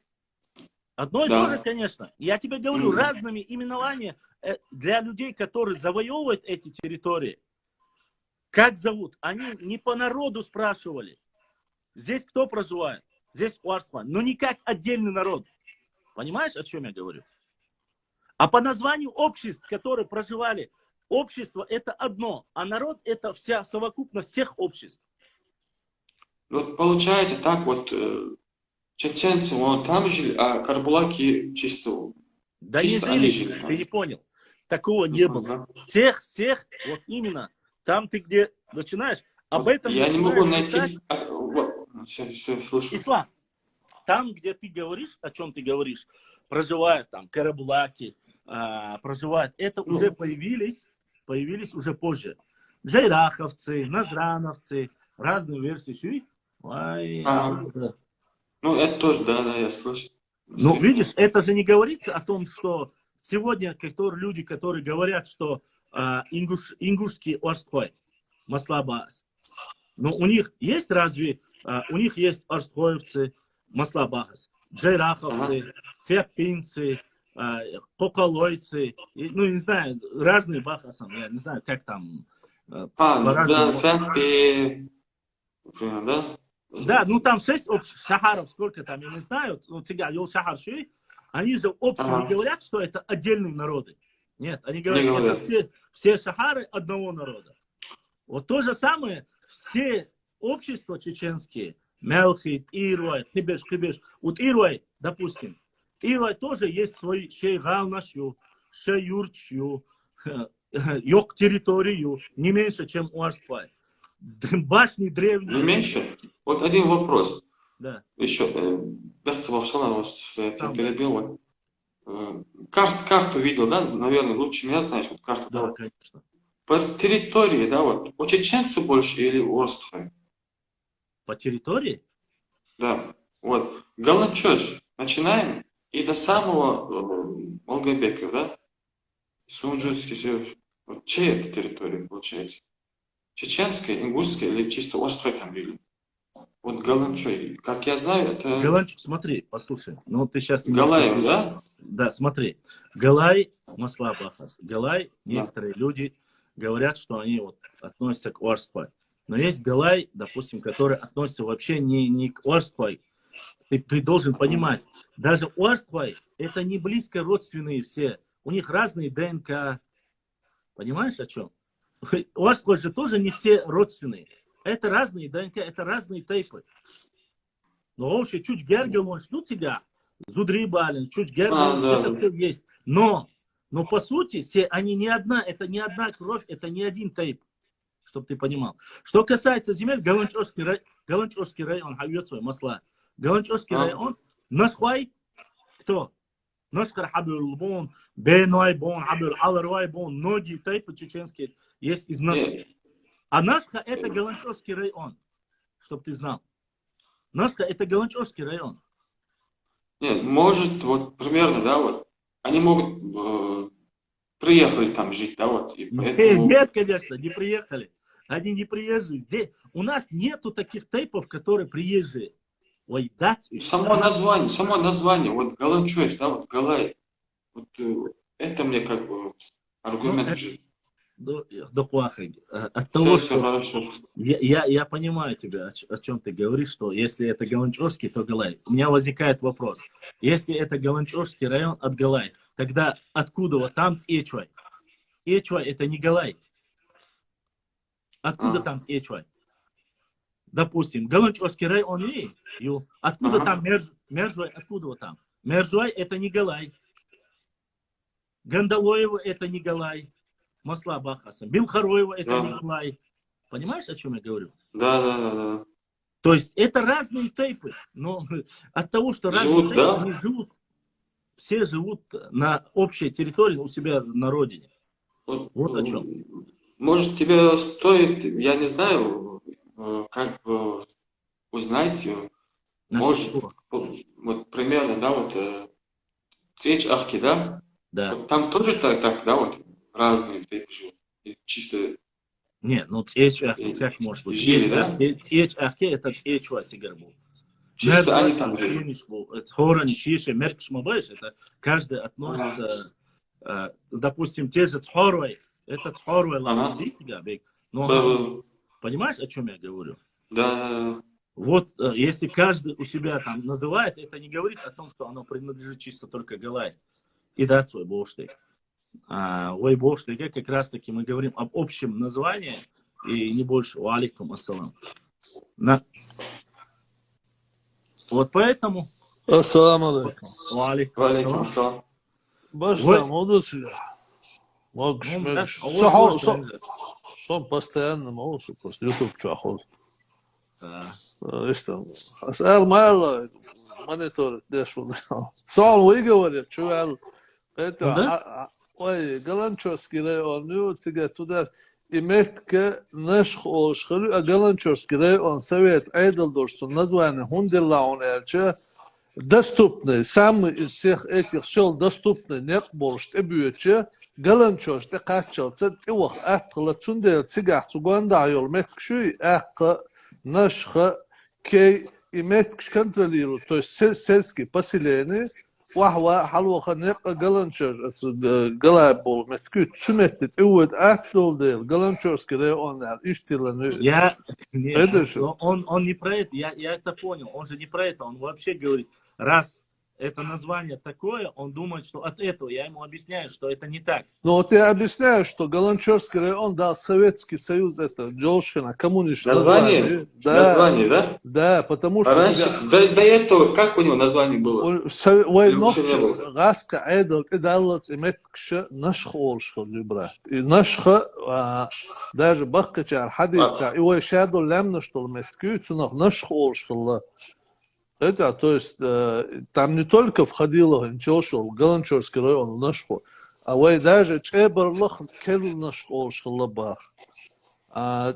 Одно и то же, конечно. Я тебе говорю, разными именованиями для людей, которые завоевывают эти территории. Как зовут? Они не по народу спрашивали. Здесь кто проживает? Здесь Уарсхуай. Но не как отдельный народ. Понимаешь, о чем я говорю? А по названию обществ, которые проживали, общество это одно, а народ это вся совокупность всех обществ. Вот получается так вот, чеченцы вон там жили, а карабулаки чисто... Да чисто не жили, ты не понял. Такого не было. Всех, вот именно. Там ты где начинаешь, об этом... Я не могу найти... Все, слушай. Ислам, там, где ты говоришь, о чем ты говоришь, проживают там карабулаки, проживают, это уже появились появились уже позже. Джайраховцы, назрановцы, разные версии. Ой, да. Ну, это тоже, да, я слышу. Ну, видишь, это же не говорится о том, что сегодня люди, которые говорят, что ингушский орсхой, маслабаас, но у них есть разве, у них есть орсхоевцы, маслабаас, джайраховцы, ферпинцы, коколойцы, ну, не знаю, разные бахасы, я не знаю, как там. Да, ферпи, да? Да, ну там 6 общих шахаров, сколько там, я не знаю, ну, шахар, они же общие не говорят, что это отдельные народы. Нет, они говорят, это все шахары одного народа. Вот то же самое, все общества чеченские, Мелхи, Ирвай, Хибеш, вот Ирвай, допустим, Ирвай тоже есть свой шейгалнашью, шеюрчью, йог территорию, не меньше, чем у Арспай. Башни древние. Не меньше? Вот один вопрос. Да. Еще, что я тебя перебил. Карту видел, да? Наверное, лучше меня знаешь. Вот карту. Да, конечно. По территории, да, вот. У чеченцев больше или у Орстхой? По территории? Да. Вот. Галанчош. Начинаем. И до самого Малгобека, да? Сунджунский все. Вот чья это территория, получается? Чеченская, ингушская или чисто Орсхой там были? Вот Галанчой, как я знаю, это... Галанчой, смотри, послушай. Ну, ты сейчас... Галай, да? Да, смотри. Галай, маслабахас. Галай, некоторые люди говорят, что они вот относятся к Орспай. Но есть Галай, допустим, который относится вообще не к Орспай. Ты должен понимать, даже Орспай это не близко родственные все. У них разные ДНК. Понимаешь, о чем? Орспай же тоже не все родственные. Это разные ДНК, это разные тейпы. Но вообще чуть гергелон, что тебя? Зудрибалин, чуть гергелон, это все есть. Но по сути, все, они не одна, это не одна кровь, это не один тейп. Чтобы ты понимал. Что касается земель, Галанчорский район, хайет свой масла. Галанчорский район, наш хвай, кто? Нашхар Хабюр Бон, Беной Бон, Хабюр Аларвай Бон, многие тейпы чеченские есть из Нашха. А Нашха это Галанчорский район, чтобы ты знал. Нашха это Галанчорский район. Нет, может, вот примерно, да, вот, они могут приехали там жить, да, вот. И поэтому... Нет, конечно, не приехали. Они не приезжие. Здесь у нас нету таких тейпов, которые приезжие. Ой, дать. Само название, вот Галанчош, да, вот Галай. Вот, это мне как бы вот, аргумент. От того, что я понимаю тебя, о чем ты говоришь, что если это Галанчорский, то Галай. У меня возникает вопрос. Если это Галанчорский район от Галай, тогда откуда вот там Цечуай? Цечуай это не Галай. Откуда там Цечуай? Допустим, Галанчорский район есть. Откуда там Мержуай? Откуда вот там? Мержуай это не Галай. Гандалоево это не Галай. Масла Бахаса. Билхароева это не Галай. Понимаешь, о чем я говорю? Да. То есть это разные тейпы. Но от того, что разные тейпы, да? они живут, все живут на общей территории у себя на родине. Вот о чем. Может, тебе стоит, я не знаю, как бы узнать, может, вот примерно, да, вот Цеч Ахки, да? Да. Вот там тоже так, да, вот разные тейпы живут. Чисто... Нет, ну Цеч Ахки как может быть? Жили, да? Цеч Ахки это Цечуа Сигарбу. Чисто они там жили. Хорани, Шиши, Меркшмабэш, это каждый относится, допустим, те же Цхоруай, это Цхоруай Лаври тебя, но понимаешь, о чем я говорю? Да. Вот если каждый у себя там называет, это не говорит о том, что оно принадлежит чисто только Галай. И дать свой боштык. Ой, боштык, как раз таки мы говорим об общем названии и не больше. Ва алейкум ассалам. Вот поэтому... Ассаламу алейкум. Ва алейкум ассалам. Башта, молодцы. Могешь. Сам постоянно молодцы, просто YouTube чахол. Что? Асал мало монитор дешево. Сам вы говорят, чувак. Это ой, Галанчорский район, ну, ты туда иметка наш холшхру, а Галанчорский район совет Эйдлдорсу название Хундерлаун Элча доступный, самый из всех этих сел доступный, нет больше, эбюче, Галанчорс, ты качался, ты вах атла цундел цигах цуганда йол меткшуй, ах нашха кей иметкш контролирует, то есть сельские поселения. وهو حلوة خنيقة قلنشرز قلابول مسكوت سمتت اود اتلول ديل قلنشرز كده он اشتري это что? Он не про это, я это понял, он же не про это, он вообще говорит, раз это название такое, он думает, что от этого, я ему объясняю, что это не так. Ну вот я объясняю, что Галанчорский район дал Советский Союз, это Джолшина, коммунистическое Название? Да, Название, да? Да, потому что... А раньше, до этого, как у него название было? Ой, ночью, Гаска, Эдл, Эдаллац, Иметкша, Нашхол, что ли, брат. И Нашха, даже Бахкачар, Хадица, и ой, Шаду Лямна, что ли, Меткюцу, Нашхол, что ли. Это, то есть, там не только входило Галанчорский район, Нашхол, а ой, даже Чебарлах, Келл Нашхол, что ли, бах.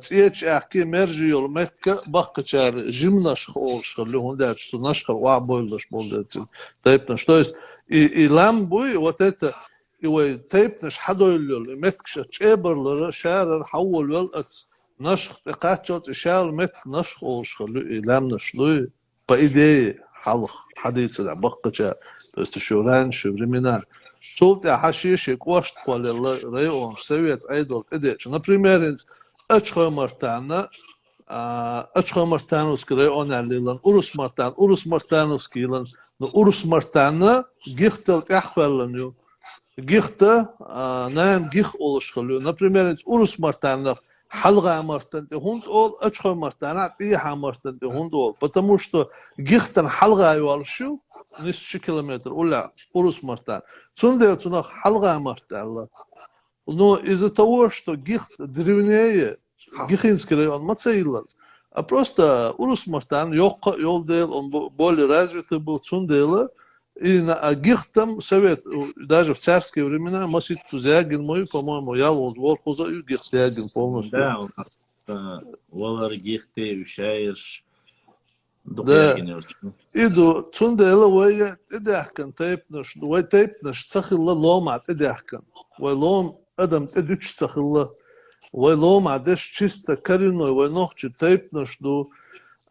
تيجي أحكي مرجي يوم متك بقى شار جمناش خالص خلوه ده شو نشخ وعبولش بولدت تايبنا شو есть и лам بوي وتت يوي تايبنش حدو يلول متك شابر شار حول والأس نشخ تقاتشت شار متك نشخ خالص خلوه لام نشلوه بإيديه حلق حديث ده بقى شار بس شوران شورمينا شولت حشيش يكوشت قال الله ريون سويت أيدول إديش например Açık Martana, Açık Martanovski rayon alilan, Urus Martanovski ilan, Urus Martana gihtel kahvelanıyor. Gihte, nayan gih oluşuyor. Например, Urus Martana halga Martan te hund ol, Açık Martana tiha Martan te hund ol. Потому что gihten halga yoluşuyor, несколько километров, уля, Urus Martan. Sonra tuna halga Martan. Но из-за того, что Гихт древнее, Гихинский район, Мацаилар, а просто Урус Мартан, Йолдейл, он более развитый был, Цундейла, и на Гихтам совет, даже в царские времена, Масит Тузягин мой, по-моему, я вот Волхуза и Гихтягин полностью. Да, у нас Волар Гихте, Ющаеш, Духягин. Иду, Цундейла, вой Эдяхкан, тейпнаш, вой тейпнаш, цахилла ломат, Эдяхкан, вой лом, Адам тедуч цахилла, вой лом, адеш чисто коренной, вой ногчи тейпнаш, ду,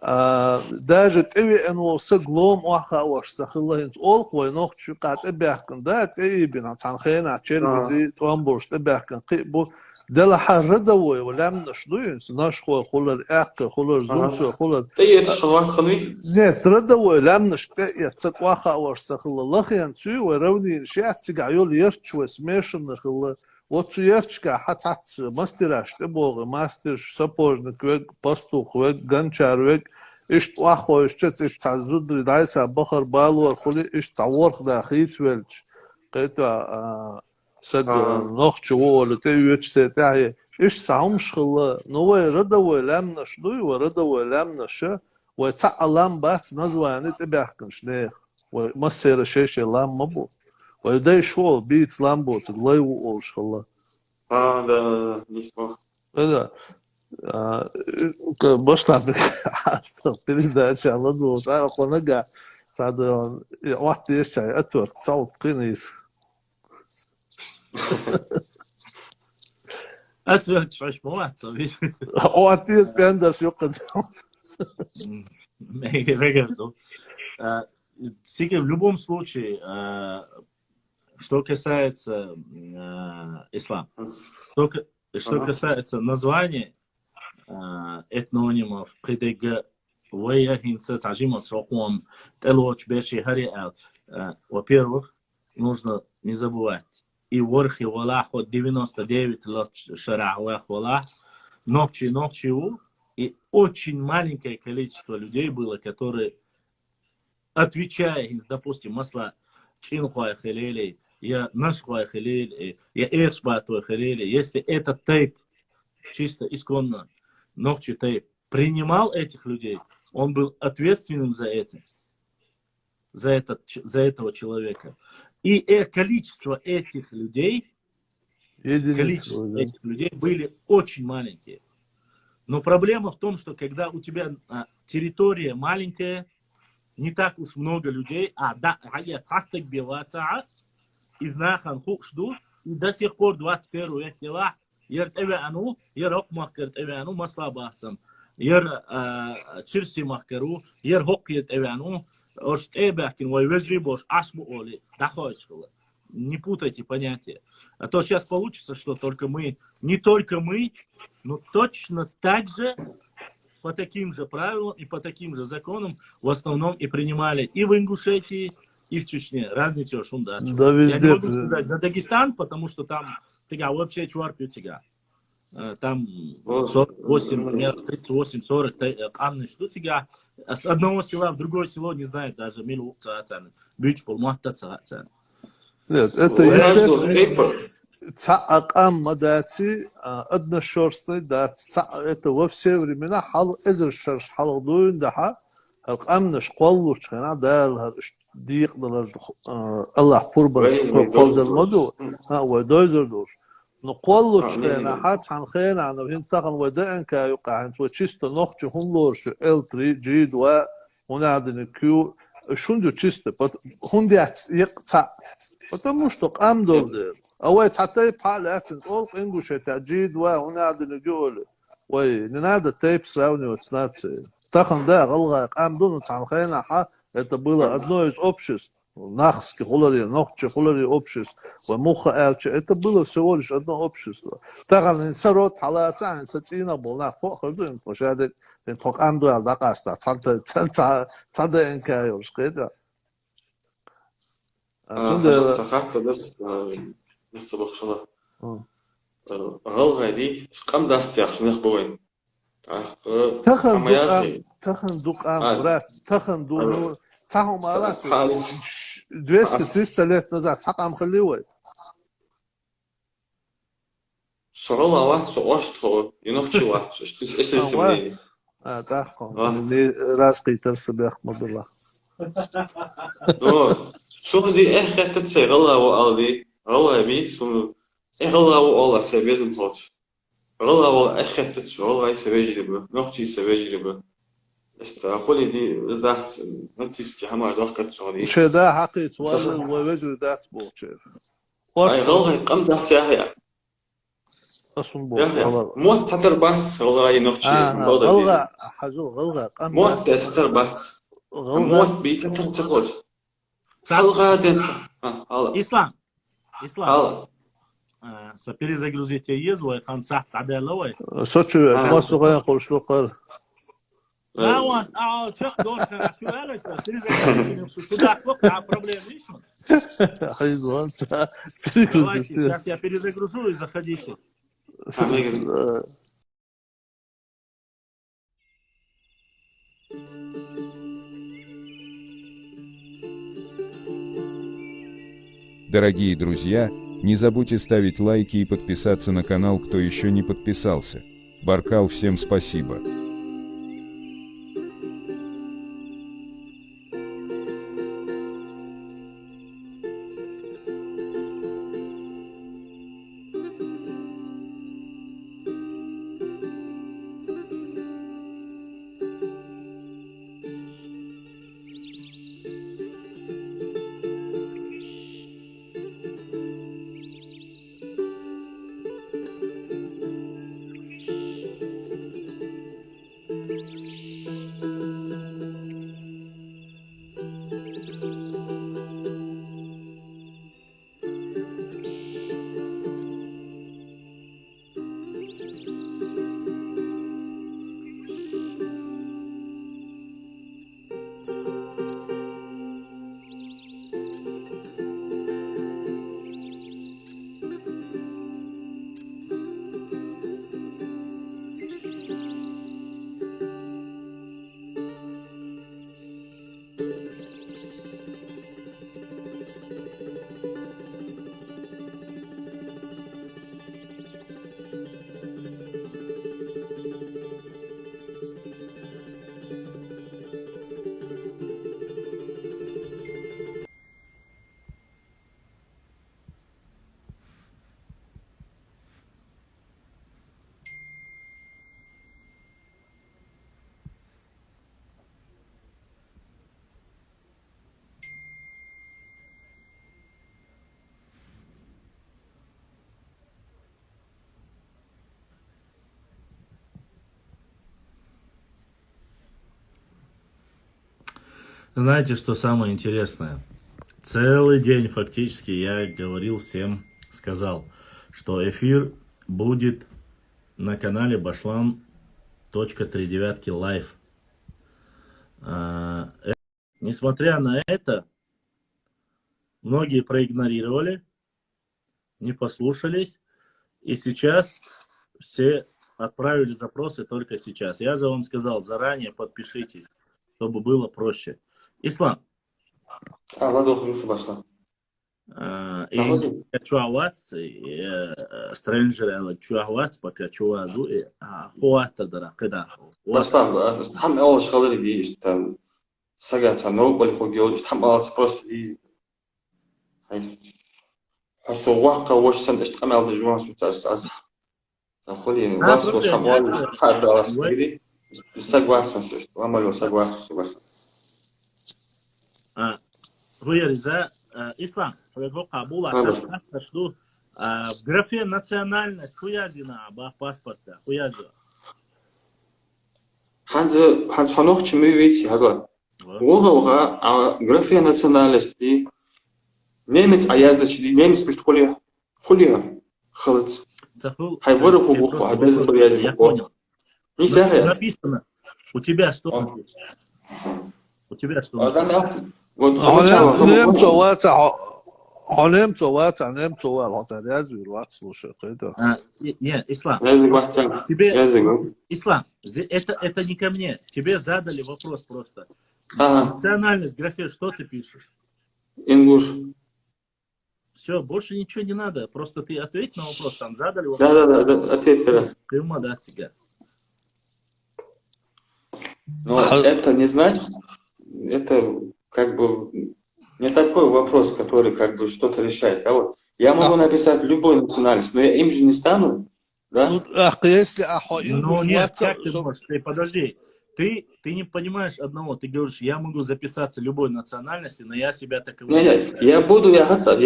даже теви энвол саглом уаха ваш цахилла, инс олк, вой ногчи кат Эбяхкан, да, тейбина, цанхейна, червизи, туамбурш, Эбяхкан, бу, دل حرده ولم نشدوين ناش خلر أك خلر زوج خلر تيجي تشخوان خنوي نت رده ولم نشت يتسقوا خاور سخل الله خيان تي ورودي شيء تجعيول يرتش وسميش نخل وتو يرتش كحت ماستراش تبغى ماستر سبوجنك ويك باستوخ ويك جنشار ويك إيش واخو إيش تعزود ردايس بخر بالو خلي إيش تعور خدا خيت ويلش قيتوا سد نخش ولا تيجي تاعي إيش سامش خلا نوى ردا ولم نشدوي وردا ولم نشة وتعلم بس نزواني تبعكن شنيه وما سير شيء لام مبو وده شو بيت لامبوت الله يوش خلا да, не смог. هذا بشطح حاسة передача على دو صار قنقة صار وقت إيش أتور صوت قنيس Ответ, что ж, молодца, видишь? Отец Пендерс, Сиги, в любом случае, что касается ислама, что касается названий этнонимов, ПДГ, во-первых, нужно не забывать, и ворхи валах от 99 лет шара Аллах валах, ногчи, и очень маленькое количество людей было, которые, отвечая, допустим, масла чинхуа хилели, я нашхуа хилели, я эршбатуа хилели, если этот тейп чисто исконно, ногчи тейп, принимал этих людей, он был ответственным за это, за этого человека. И количество этих людей Единицы. количество Да. этих людей были очень маленькие. Но проблема в том, что когда у тебя территория маленькая, не так уж много людей, я цастак белаца, из нахан хукшду, и до сих пор 21 век дела, ер эвеану, ер окмакер эвеану маслабасам, ер чирси макеру, ер хоккет эвеану, ош эбекин, вой везри бош, ашму оли, дахойчкула. Не путайте понятия. А то сейчас получится, что только мы, не только мы, но точно так же, по таким же правилам и по таким же законам в основном и принимали и в Ингушетии, и в Чечне. Разница шунда. Да, Я не везде. могу сказать за Дагестан, потому что там цыга вообще чувар пьют цыга. Там 48, 38, 40, Анны что цыга. С одного села в другое село не знают даже милу цацаны. Бич полматта цацаны. Нет, это естественно. Цаакам мадати одношерстный, да, это во все времена хал эзер шерш халдуин да алкам наш коллу чхана да дик да Аллах пурбан колдер моду ودوزر دوش نقول چخنا حت عن خير عن وين ساقن ودان كايقع عن وتشست نخش هم لورش التري جيد وهنا عندنا كيو شوندو чисто хундят يقطع потому что قام دول أول حتى بالأسن أول إنجوشة تجيد ونادي نقول وننادى تيب سراوني وتنادي تاخن ده غلغة قام دون تعمقينا حا это было одно из обществ нахски хулари нохче хулари обществ ومخ أرче это было всего лишь одно общество تاخن سرот حالاتان ساتينا بولنا فوق خردين فشادك إن توك قام دول دقاستا تانتا إنكايوس كده سخرت بس نحسب خشنا غلغة دي قام ده سياق نخبوين تخن دقام брат تخن دونو تاهم على 200-300 лет назад сакам хлевой شغل واحد سواشت هو ينخشي واحد اسمه تاخن لي راسقي ترسب احمد الله شو دي اخر تتسي غلا وقالي غلا بي سو غلا وقال سبيزم هوش غلا واخر تتسي غلا سبيجي لب نخشي سبيجي لب استقولي دي ازدحت نتيسكي همار ضحكت شغلي شي ده حقي توال ووجه ده سبوتش اي غلا قام تحت يحيى اصلا بو موت تحتر بحث غلا ينخشي غلغة حجو غلغة موت تحتر بحث موت بي تحتر تخرج غلغة تنسى Ислам. Перезагрузите езу, и хан сахт аделовой. سوتشو ما سوغا يقولش له قال Чек дошка на кюэлэ, перезагрузите, что да, пока проблем решен. حيزوان Давайте, сейчас я перезагружу и заходите. Дорогие друзья, не забудьте ставить лайки и подписаться на канал, кто еще не подписался. Баркал, всем спасибо. Знаете, что самое интересное? Целый день фактически я говорил всем, сказал, что эфир будет на канале Bashlan.39 лайв. Несмотря на это, многие проигнорировали, не послушались, и сейчас все отправили запросы только сейчас. Я же вам сказал, заранее подпишитесь, чтобы было проще. Ислам. И чуавац, стрэнджер, чуавац, пока чуазу, хуата дара, когда. Бастан, там all школы есть, там сагата, но полихогио, там алс просто и حسوا وش سنت اشتغل بالجوان سوتاس أز أخلي واس وشمال حد على سيدي سجوا سنت وعملوا سجوا سوتاس غير за ислам его قبول а что в графе национальность хуязина ба паспорта хуяза ханз ханох чмивити хаза وغا графе национальности немец аяздачи немец пишет хули халц хайвары хубуху обязан был я понял не сяга написано у тебя что написано у тебя что написано вот Нет, Ислам. Ислам, это не ко мне. Тебе задали вопрос просто. Национальность в графе, что ты пишешь? English. Все, больше ничего не надо. Просто ты ответь на вопрос. Там задали вопрос. Да, ответь, да. Прямо да, тебя. Но это не значит, это как бы не такой вопрос, который как бы что-то решает. А вот я могу написать любой национальность, но я им же не стану, да? Ну нет, как ты можешь? Ты подожди. Ты не понимаешь одного. Ты говоришь, я могу записаться любой национальности, но я себя таковым... Нет, я буду, я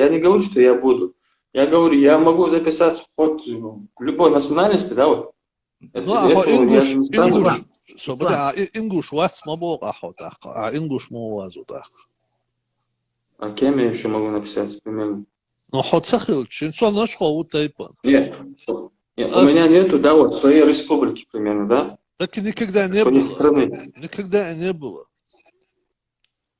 не говорю, что я буду. Я говорю, я могу записаться хоть любой национальности, да, вот. А кем я еще могу написать примерно? Ну, хоть сахилч, инсон наш хоут тайпан. Нет, у меня нету, да, вот, своей республики примерно, да? Так и никогда не было. Никогда не было.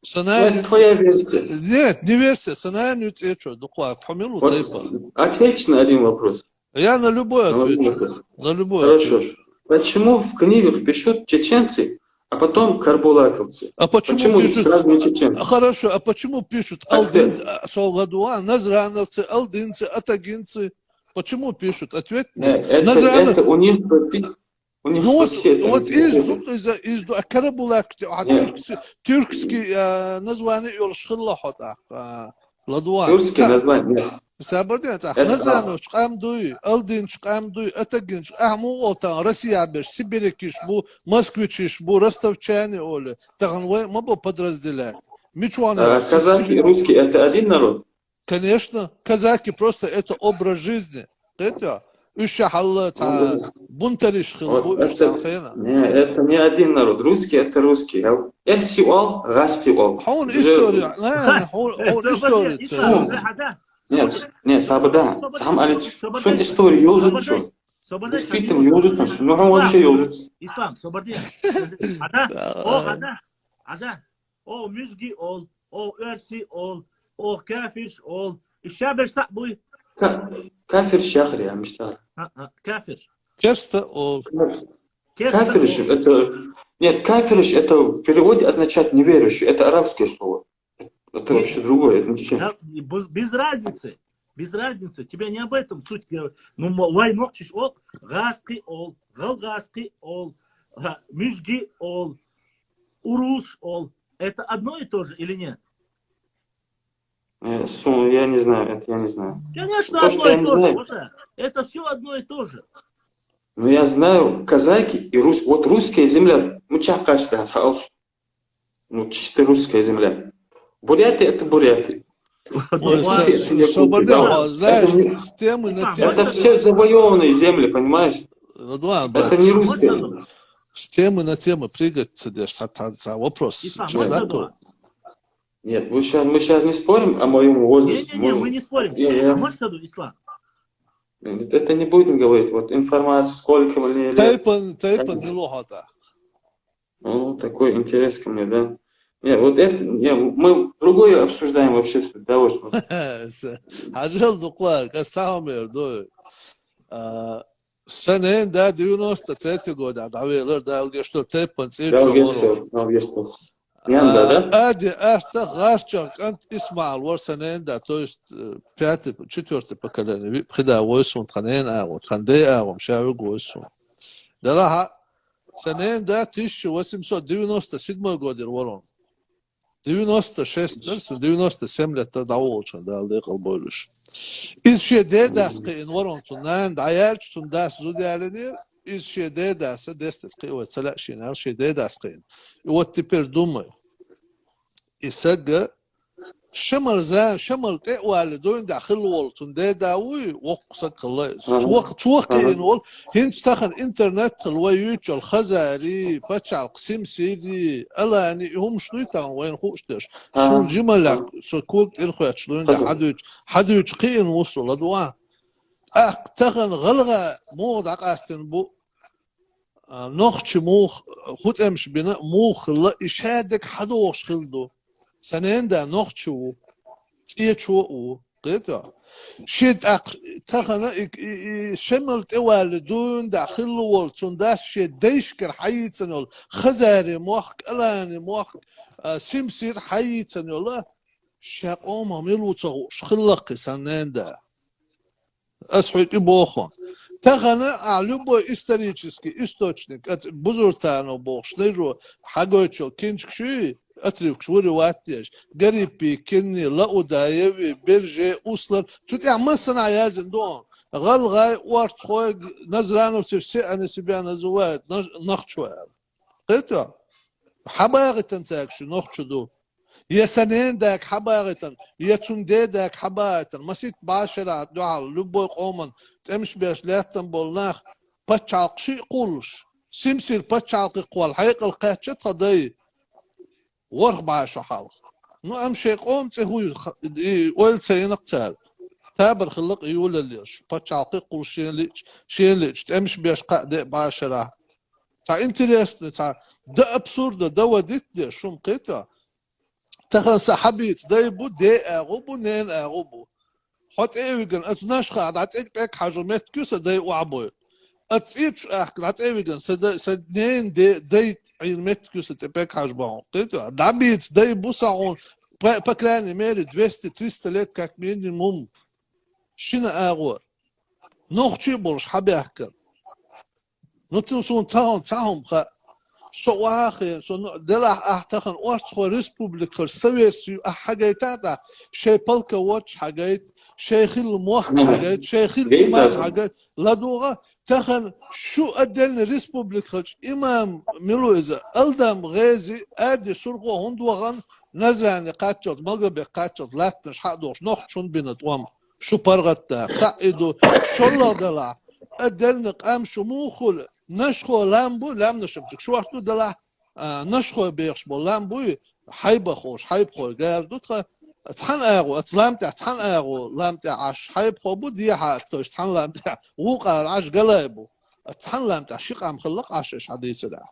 Это твоя версия. Нет, не версия. Санаанию тебе что? Доклад. Помилу тайпан. Ответь на один вопрос. Я на любой отвечу. На любой Хорошо. Почему в книгах пишут чеченцы, а потом карбулаковцы? А почему пишут сразу не чеченцы? Хорошо, а почему пишут алдинцы, солгадуа, назрановцы, алдинцы, атагинцы? Почему пишут? Ответь мне. Это у них ну вот изду карбулак, тюркский название юршхиллахот ладуан. Тюркский название. Сабардин так. Назрановч амдуй, алдинч амдуй, атагинч амуота, Россия беш, сибирякиш бу, москвичиш бу, ростовчане оле. Таганвай мабо подразделять. Казахи и русские это один народ? Конечно, казаки просто это образ жизни. Это бунтариш это не один народ. Русский это русский. Эссиол, гаспиол. Он история. Нет, сабада. Сам алич. Сон история юзут чё? Действительно юзут, но он вообще юзут. Ислам, собордин. Ада. О, мюзги ол, о, эрси ол, о, кафирш ол. Ишабер сабуй. Кафир шахри, я мечтаю. Кафир. Кефста ол. Кафириш это... Нет, кафириш это в переводе означает неверующий. Это арабское слово. Это вообще другое. Это не без разницы. Без разницы. Тебя не об этом суть говорит. Ну, вайнокчиш ол, гаски ол, галгаски ол, мюзги ол, уруш ол. Это одно и то же или нет? Я не знаю, это я не знаю. Конечно, одно и то же. Уже. Это все одно и то же. Но я знаю казаки и русские. Вот русская земля, мучакашта, ну чисто русская земля. Буряты это буряты. Знаешь, с темы на тему. Это все завоеванные земли, понимаешь? Это не русские. С темы на тему прыгать сидишь, вопрос человеку. Нет, мы сейчас не спорим о моем возрасте. Не-не-не, мы не спорим. Я- Амашаду ислам. Это не будем говорить. Вот информация, сколько мне лет. تايبن نلوحة. Ну, такой интерес ко мне, да. Нет, вот это, мы другое обсуждаем вообще с удовольствием. عجل دقوارك استعمل يردوي سنين دا ديونوس تتريتي قود عدويلر دا الجشتو تايبن Да, Авгестов. Нянда, да? ادي ارتا غارشك انت اسمع الور سنين دا توست بياتي четвертый поколение بخدا ويسون تخنين اغو تخندي اغو مشاوي ويسون دا لها سنين دا 1897 год ورون 96 97 لتا دعوة دا ليق البولش إذ شيء داس قين ورون تنان دعيالش تنداس زودي علنير إذ شيء داس قين وتسلق شينار شيء داس قين وتبير دومي يسجى شمر زان شمر تقوى لدوين داخل والتون داوي وقصك الله وقت إنول هين تستخن إنترنت الويوتش الخزاري بتشع القسم سيدي ألا يعني هم شنو يتعن وين خوش تش سون جملك سكوت الخوات شلون دا حدوش قين وصل لدوان تخن غلغة موضع قاستن بو نخش موخ خود امش بنا موخ لا إشادك حدوش خلدو سنين دا نخشو تيشو قيتا شيت تخنا شمل توالدون داخل والتون داس شيت ديشكر حيتنول خزاري موخ الاني موخ سمسير حيتنول شاقوما ميلوتو شخلق سنين دا اسحيت بوخون تخنا علوبو исторический источник от бузуртано бохшнеру حاجوچو кинчкши أتريك شو رواتيش قريبي كني لا أدايوي برجي أصلا تتع مصنع يا زندون غلغاي وارت خوي نزرانو تفسي أنا سبيان زواد نخشوا قلتوا حباغتن تاكشو نخشو دو يا سنين داك حباغتن يا تندي داك حباغتن مسيت باشرة دعال لبوي قومن تمش بيش لاتن بولناخ بتشعق شي قولش سمسير بتشعق قوال حيق القاتشة تضي ورق بعشو حالق نو امشي قوم تهوي ويل سينق تال تابر خلق يقول ليش بتشعقي قول شين ليش تمش بيش قاعدة بعشرة تا انتريست تا ده ابسورد ده وديت ده شو مقيتها تخن سحبيت دايبو دي اغوبو نين اغوبو حط ايه ويجن اتناش قاعد عتيك بيك حاجة متكوسة داي وعبوي اتسيتش احكي عتيك ويجن سدنين دايت عين متكوسة تبيك حاجة باون قيتو دعبيت دايبو ساعون بكراني ميري 200 300 ليت كاك مينيموم شنا اغور نوخشي بولش حبي احكي نتنسون تاهم خا سو واخي سو دلا احتخن اوستخو ريسبوبليكر سويسيو حاجيتاتا شي بالكا واتش حاجيت شيخ الموخ حاجيت شيخ الامام حاجيت لدوغا تخن شو ادلن ريسبوبليكر امام ميلويزا الدم غازي ادي سرقو هندوغن نزراني قاتشوت مغربي قاتشوت لاتنش حقدوش نوخشون بينت وام شو برغتا سعيدو شو دلا ادلن قام شموخل نشخو لامبو لام نشمتك شو وقتو دلا نشخو بيخش بو لامبو حيبة خوش حيب خو قاردو تخا تحن اغو اتلامتع تحن اغو لامتع عش حيب خو بو دي حاتوش تحن لامتع وقع العش قلايبو تحن لامتع شيق عم خلق عشش حديث دا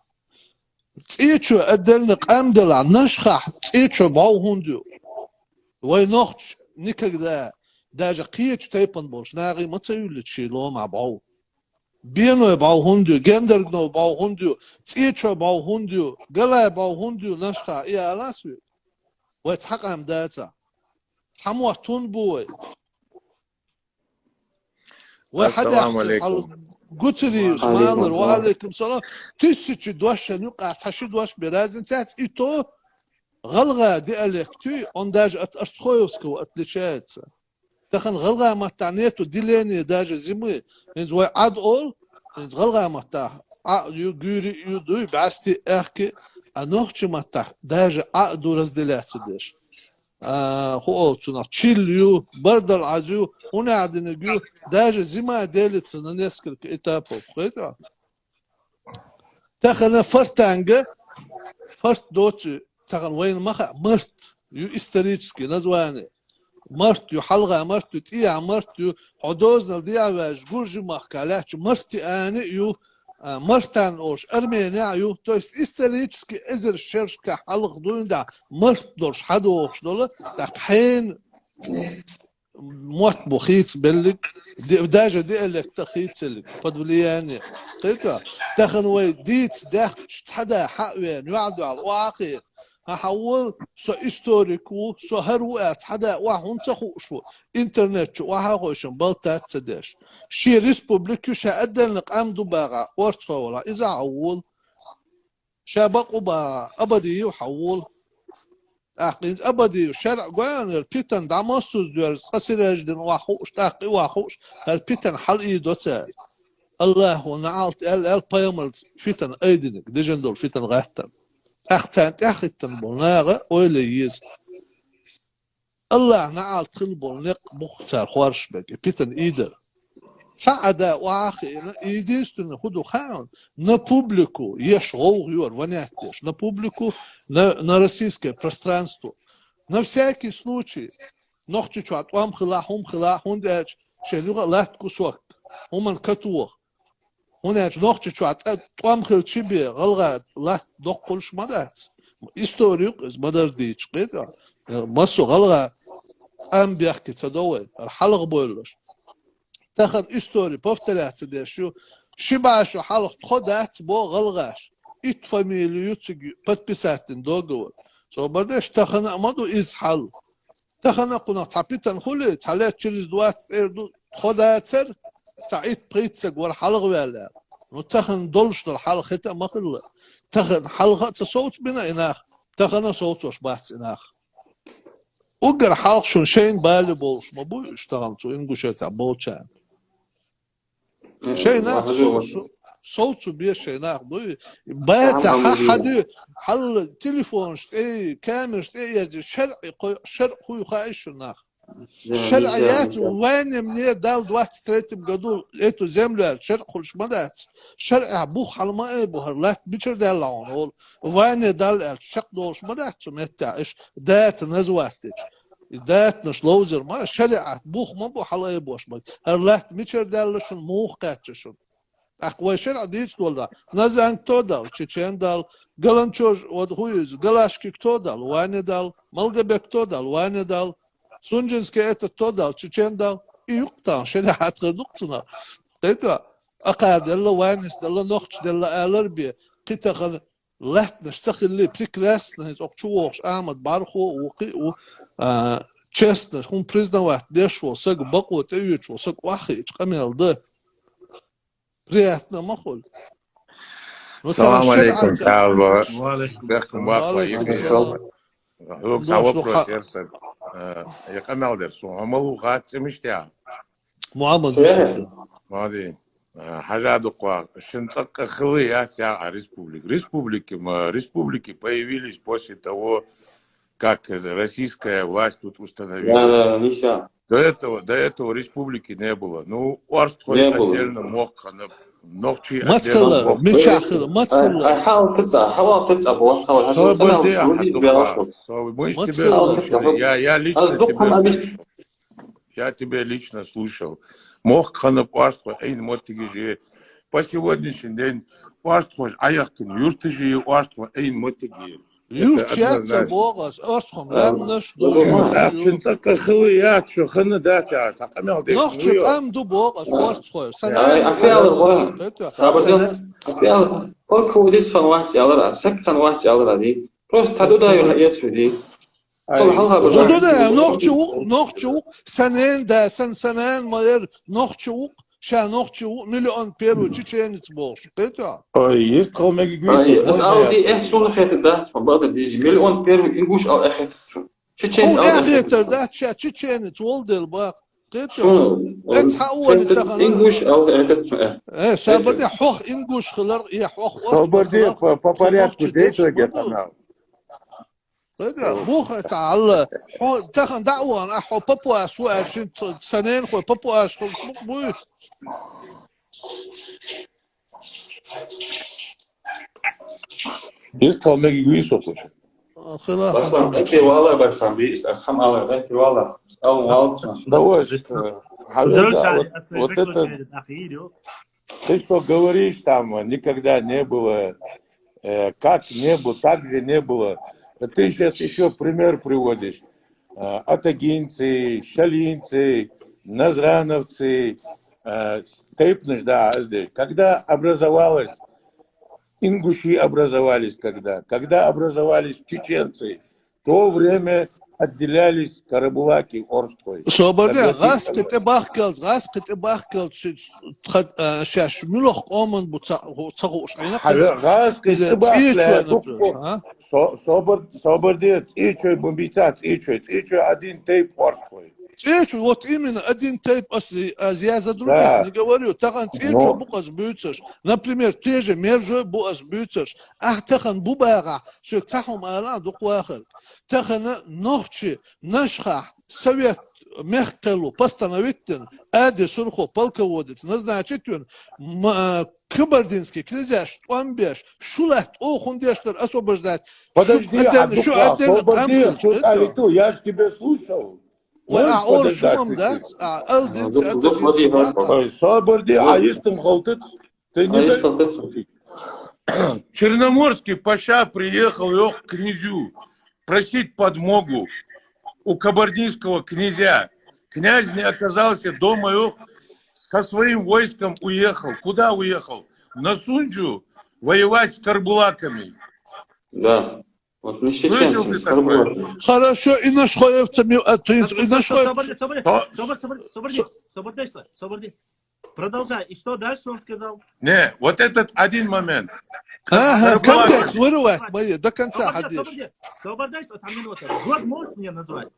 تيتشو ادلن قام دلا نشخح تيتشو باو هندو وينوخش نيكك دا داجا قيتش تيبن بولش ناغي ما تسيولي تشيلو مع باو بينو باو هندو جندرنو باو هندو تيتشو باو هندو قلا باو هندو نشخا يا لاسوي ويتحق ام داتا تحمو تون بوي واحد السلام عليكم. قلت لي اسماعيل وعليكم السلام تسيتش دوش نقع تحشي دوش برازن تاعت ايتو غلغا دي الكتي اونداج اتخويوسكو اتليشات تخن غلغا ما تعنيتو ديليني داجا زيمي نزوي عاد اول غلغا ما تاع يغيري يدوي باستي احكي انوخش ما تاع داجا عقدو رزدلات ديش هو تنا تشيليو بردل عزيو هنا عدنا جو داجا زيما ديلت سننسكر كتابو خيتا تخن فرتانجا فرت دوتي تخن وين مخا مرت исторические названия. مرتو حلقة مرتو تيع مرتو عدوزنا ديعواج جورجي مخكالاتش مرتي آني يو مرتان أوش أرمينيا يو то есть исторически إزر شرشكا حلق دون دا مرت دورش حدوش دولا تحين موت بخيت بلك داجة دي لك تخيت لك بدولياني قيتا تخنوي ديت داخ حدا حقوين يعدوا على الواقع هحول سو استوريكو سو هروات حدا واحد سخو شو انترنت شو وحاقوشن بلتات سداش شي ريسبوبليكو شا ادن لقام دباغا ورصولا اذا عول شابقوا با ابدي وحول اقيد ابدي شرع قوان البيتن داموسوس دور قصير جدن واحوش تاقي واحوش البيتن حل ايدوتا الله ونعالت ال بايمرز فيتن ايدنك ديجن دول فيتن غاهتن أختن بولناغة ويليز الله نعال تخلبول مختار خوارشبك بيتن إيدر سعدا واخي إيديستن خدو خاون نبوبليكو يشغو يور وناتش نبوبليكو نرسيسكي пространство на всякий случай нохчу чат вам хла хундеч шелуга ласт кусок уман катух هناك نقطة شوات طعم خل شبيه غلغات لا دقلش مدات استوريق از مدار ديش قيدا ماسو غلغة ام بيحكي تدوي الحلق بولش تاخد استوري بفتلات ديشو شباشو حلق خدات بو غلغاش ات فاميليو تسجي подписатен договор سو بدش تخنا مدو из حل تخنا قنا تعبيتن خلي تعليت через 20 خداتر تعيد بريتسك والحلق ولا وتخن دولش الحلق حتى ما خلا تخن حلقة صوت بنا إناخ تخن صوت وش بحث إناخ وقر حلق شون شين بالي بولش ما بو اشتغلتو إنجوشة عبوتشان شيناخ صوت بيش شيناخ دوي بات حد حل تليفون شتي كاميرا شتي يجي شرق خوي خايش ناخ شرعيات وين مني دال 23 году эту землю شرق خلش مدات شرع بوخ على ما بهرلات بيشر دال لون وين دال شق دولش مدات متى ايش دات نزواتش دات نش لوزر ما شرع بوخ ما بو على بوش ما هرلات بيشر دال شن موخ قاتشن اقوى شرع ديت ولا نزان تودال تشين دال قلنچوج ودخويز قلاشكي تودال وين دال ملقبك تودال وين دال Сунжинский это то дал, чечен дал, и юктан, шелихат гырдуктуна. Это акад, элла вайнис, элла нохч, элла аларби, китахан лахтнаш, цахилли, прекраснность, окчуош, амад, барху, уки, честность, он признавать, дешево, саг баку, тевичу, саг вахич, камел, да. Приятно, махоль. Салам алейкум, Чалва. يا كمال درسون عملوا غات مشتاع محمد ماضي حاجة دقوا شنطق خليات يا республики появились после того, как российская власть тут установила. До этого республики не было. Ну, Орск отдельно мог نوختي ماتكلا ميشاخر ماتكلا حاول تطلع بوا حاول я тебя лично слушал. Мог ханапарство, эй, мотиги. По сегодняшний день парство, аяхтин, юртижи, парство, эй, мотиги. Юрчатся богас, орсхом, лемнаш, Акшин так хлыят, что хана дача, такамел дек. Нохчик ам ду богас, орсхой. أفعل أكو ديس خنوات يالر سك خنوات يالر دي بس تدودا يحيات شدي تدودا نوخشوق سنين دا سنين ماير نوخشوق شا نوخشوق مليون بيرو تشين تبوش قيتا есть холмеги гуи بس أودي إيه سون خيط ده فبعض دي مليون بيرو إنجوش أو أخي تشين أو أخي ده تشين تولد الباق قيتا تحول التقنية إنجوش أو إيه سابردي حوخ إنجوش خلر إيه حوخ سابردي по порядку действия канал قيتا بوخ تعال تخن دعوة أنا حو بابوا أسوأ عشان سنين خو بابوا أشخل سمك بوي есть холмеги гуи соплачу Бархан, это вала, Бархан, видишь, Асхам Ала, это вала. Давай, Друзья, вот это, ты что говоришь там, никогда не было, как не было, так же не было. Ты сейчас еще пример приводишь. Атагинцы, шалинцы, назрановцы, тейпныш, да, здесь. Когда образовалась, ингуши образовались когда образовались чеченцы, в то время отделялись карабулаки Орской. Собордя, газ кете бахкел, шаш мулох оман буцахуш. Газ кете бахкел, собордя, цичой бомбица, цичой один тейп Орской. Цечу, вот именно один тейп, я за других не говорю. Тахан цечу буказ бюцеш. Например, те же мержу буказ бюцеш. Ах, тахан бубага, что цахум ала дуквахер. Тахан нохчи, нашха, совет мехкалу, постановитель, ади сурхо, полководец, назначитель, Кабардинский, князяш, Туамбеш, Шулат, хундештер освобождать. Подожди, освободи, я ж тебя слушал. Соборди, аистым халтыц. Ты не Черноморский паша приехал к князю просить подмогу у кабардинского князя. Князь не оказался дома, со своим войском уехал. Куда уехал? На Сунджу воевать с карбулаками. Да. Вот мы с чеченцами, с карбулаками. Хорошо, и наш хоевцами... Соборди. Продолжай. И что дальше он сказал? Не, вот этот один момент. Ага, контекст, вырывай, до конца ходишь. Год можешь мне назвать?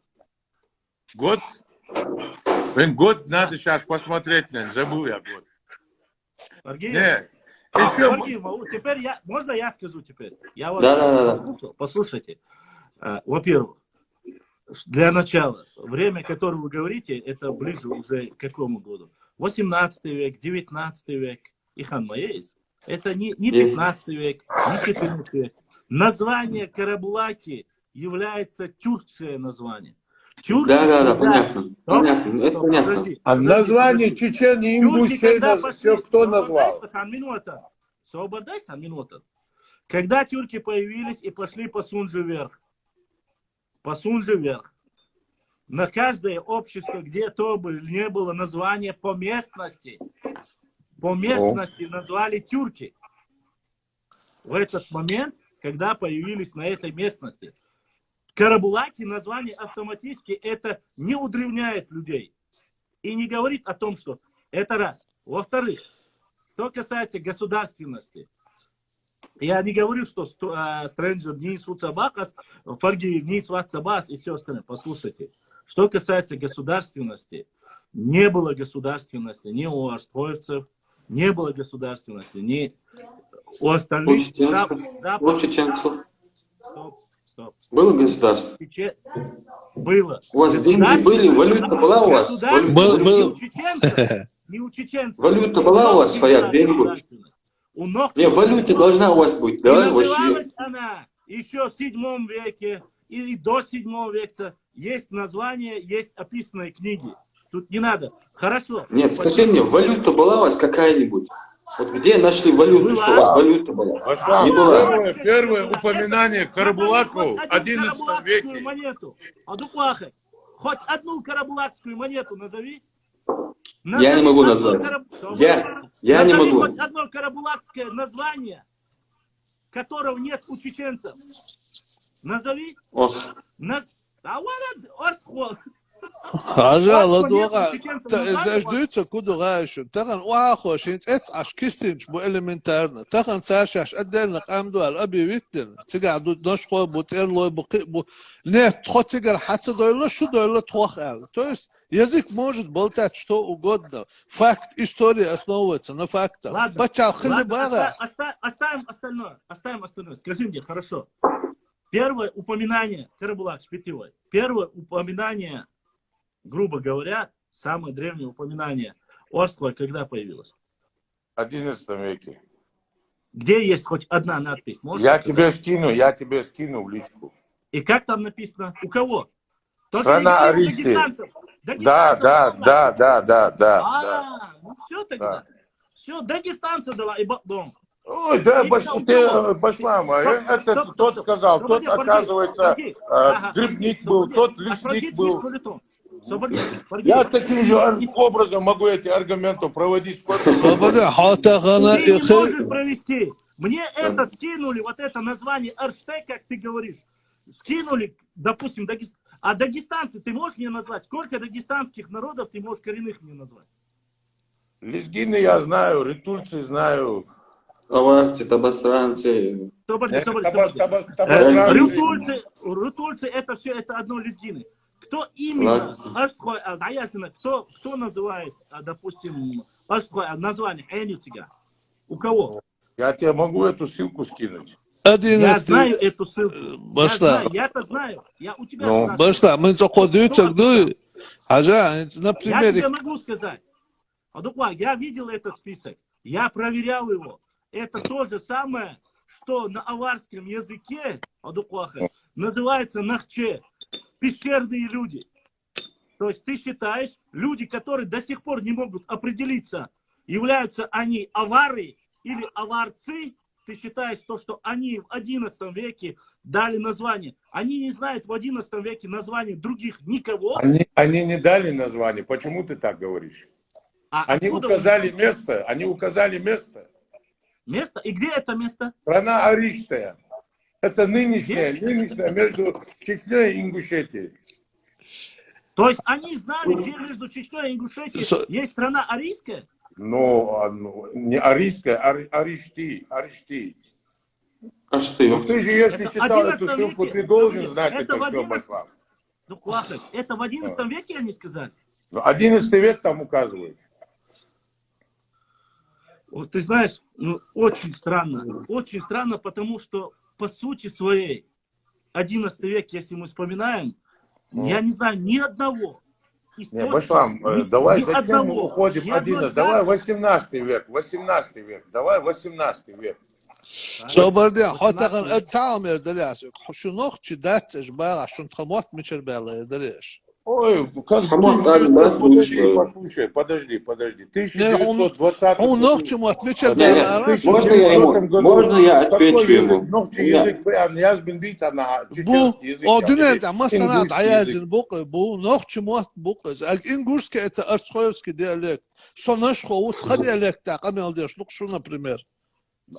Год? Год надо сейчас посмотреть, забыл я год. Теперь можно я скажу теперь? Я вас послушал. Послушайте. Во-первых, для начала, время, которое вы говорите, это ближе уже к какому году? 18 век, 19 век. Ихан Маейс. Это не 15 век, не 14 век. Название Карабулаки является тюркское название. Да, понятно. Это понятно. Подожди. название Чечени, Ингушей, кто назвал? Минута. Когда тюрки появились и пошли по Сунджу вверх, на каждое общество, где то бы не было названия по местности назвали тюрки. В этот момент, когда появились на этой местности. Карабулаки название автоматически это не удревняет людей. И не говорит о том, что это раз. Во-вторых, что касается государственности. Я не говорю, что Стрэнджер не Суцабакас, Фарги не Сватсабас и все остальное. Послушайте. Что касается государственности, не было государственности ни у астроевцев, не было государственности ни у остальных. У чеченцев. Стоп. Было государство? Было. У вас деньги были, валюта была у вас? Не у чеченцев. Валюта была у вас своя где-нибудь? Не, валюта должна у вас быть, да? И называлась она еще в 7 веке и до 7 века. Есть название, есть описанные книги. Тут не надо. Хорошо. Нет, скажи мне, валюта была у вас какая-нибудь? Вот где нашли валюту, что у вас валюта была? Не была. Первое упоминание Карабулаков в 11 веке. Монету. Хоть одну карабулакскую монету назови. Я не могу назвать. Я не могу. Хоть одно карабулакское название, которого нет у чеченцев. Назови. Ажала дуга, заждется куда еще. Тахан уахош, это аж кистинч бо элементарно. Тахан сашаш отдельно камду ал объявитель. Тигадут ношко бутерло бу. Нет, хоть тигар хатса дойло, что дойло твахал. То есть язык может болтать что угодно. Факт, история основывается на фактах. Ладно, оставим остальное. Скажи мне, хорошо. Первое упоминание, Карабулак, Шпитевой, первое упоминание, грубо говоря, самое древнее упоминание Орского, когда появилось? В 11 веке. Где есть хоть одна надпись? Я тебе скину в личку. И как там написано? У кого? Только Страна у Аристи. дагестанцев. Да. Ну все тогда. Все, дагестанцев дала и дом. Ой, да, Башлама, это тот сказал, тот, оказывается, грибник был, тот лесник был. Я таким же образом могу эти аргументы проводить. Свобода, хатагана Ты не можешь провести. Мне это скинули, вот это название Эрштей, как ты говоришь. Скинули, допустим, А дагестанцы ты можешь мне назвать? Сколько дагестанских народов ты можешь коренных мне назвать? Лезгины я знаю, ритульцы знаю. Аварцы, табасранцы. Рутульцы, это все, это одно лезгины. Кто именно, кто называет, допустим, название Энитига? У кого? Я тебе могу эту ссылку скинуть. Я знаю эту ссылку. Я-то знаю. Я у тебя спрашиваю. Башла, мы заходимся, например... Я тебе могу сказать. Я видел этот список. Я проверял его. Это то же самое, что на аварском языке называется нахче. Пещерные люди. То есть ты считаешь, люди, которые до сих пор не могут определиться, являются они авары или аварцы, ты считаешь, что они в 11 веке дали название. Они не знают в 11 веке название других никого. Они не дали название. Почему ты так говоришь? Они указали место. Они указали место. Место? И где это место? Страна Ариштая. Это нынешняя между Чечней и Ингушетией. То есть они знали, где между Чечней и Ингушетией есть страна арийская? Ну, не арийская, Аришти. Ну, ты же, если читал эту ссылку, ты должен знать это все, Башлам. Ну, классно. Это в 11 веке они сказали? 11 век там указывают. Вот ты знаешь, ну, очень странно, потому что по сути своей 11 век, если мы вспоминаем, я не знаю ни одного. Не, Башлам, давай зачем мы уходим 11, давай 18 век, давай 18 век. Собордя, хатаган отцамер даляс. Шунох чидат жбара, шунтхамот мичер бела, даляш. Ой, как послушай, подожди. 1920 Можно я отвечу ему? Дунеда, масанат аязин букы, нохчмот букыз. Ингушский это артхоевский диалект. Сонашхо, вот диалект, камел деш, ну что, например.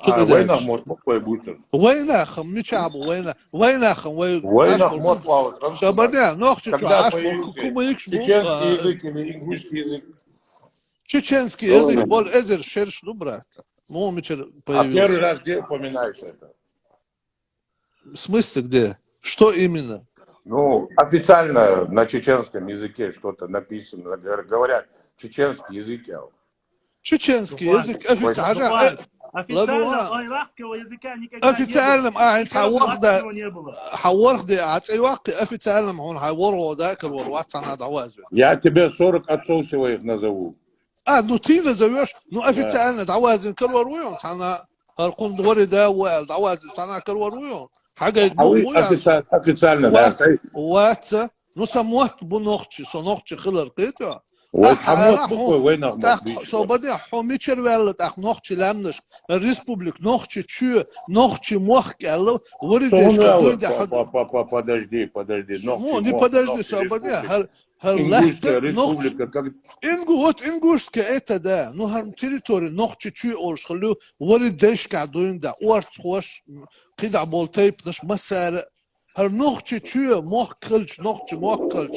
Войнах мот моквай бутер. Войнахом, мечабу, войнахом, Войнах мот лаваш. Собордя, нохчи, Когда появился чеченский язык или ингушский язык? Чеченский язык, бол эзер шерш, ну, брат. А первый раз где упоминается это? В смысле где? Что именно? Ну, официально на чеченском языке что-то написано, говорят, чеченский язык. Чеченский язык официально. Официально айрахского языка никогда официально не было. официально он хавор ذاك الوروات انا دوازن. Я тебе 40 отцов своих назову. Ну ты назовешь, ну официально دوازن كل ورويون انا هالقوم دوري ده دوازن انا كل ورويون حاجه официально да. وات ну самот бунохчи сонохчи хылыркыта. Собади хомичер велт ах нохчи лемнеш республик нохчи чу нохчи мохкело воридеш подожди ну не подожди собади республика как ингушская это да ну хам территория нохчи чу оршхлу воридеш кадуинда орсхош кида болтайп наш масар هر نخچه چوه مخ کلچ نخچه مخ کلچ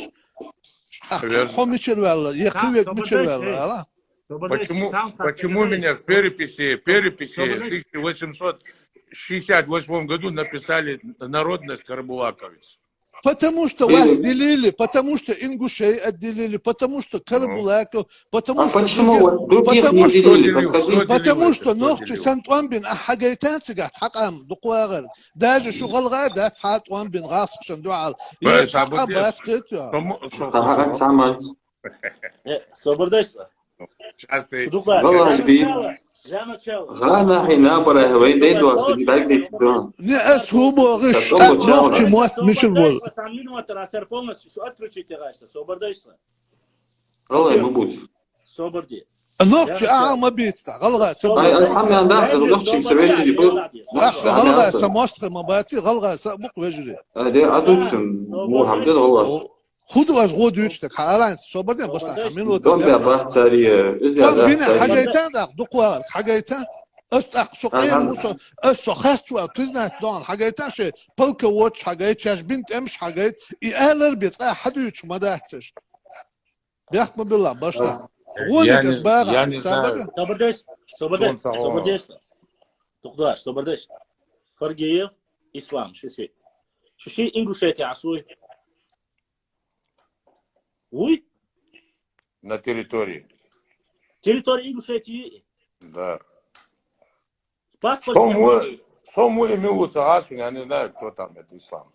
خو میچر والا یقیوک میچر والا Почему меня в переписи 1868 году написали народность Карабулаковец? Потому что вас делили, потому что ингушей отделили, потому что Карабулаков, потому что... почему других не делили? Потому что нохчи сантуан бин ахагайтан цигат хакам дукуагар. Даже шугалга да сантуан бин гаск шандуал. Я цака баскетя. Собордешься. Сейчас ты... Для начала. غانا حين برا هواي ديدو أصلي بالك ديتو. نأس هو غش Потом نوختي موت مش الول Там минута, а полностью что отключите раньше, собордайся. والله ما بوش. Соборди. نوختي ما بيتستا غلغة أي أصحابي عن داخل نقطة سبعين اللي بقول. غلغة سموست ما باتي غلغة سبق وجري هذا أتوسم مو حمد والله. خدوا از غود يشتك حالان صوبدين بس عملوا دون بيا ساري كم بين حاجتين دقوا حاجتين استق سقين موسى السخاستوا تزنات دون حاجتين شيء بلك واتش حاجات بنت امش حاجات يالر بيصح حد يش ما داحتش بيحكم بالله باشا غولك اسباغ يعني собордайся. تقدرش собордайся. Фаргиев, ислам, шуши. Шуши Ингушетия асуй. Уй? на территории. Территория Ингушетии. Да. Паспорт. Что мы имеются асу, я не знаю, кто там это ислам.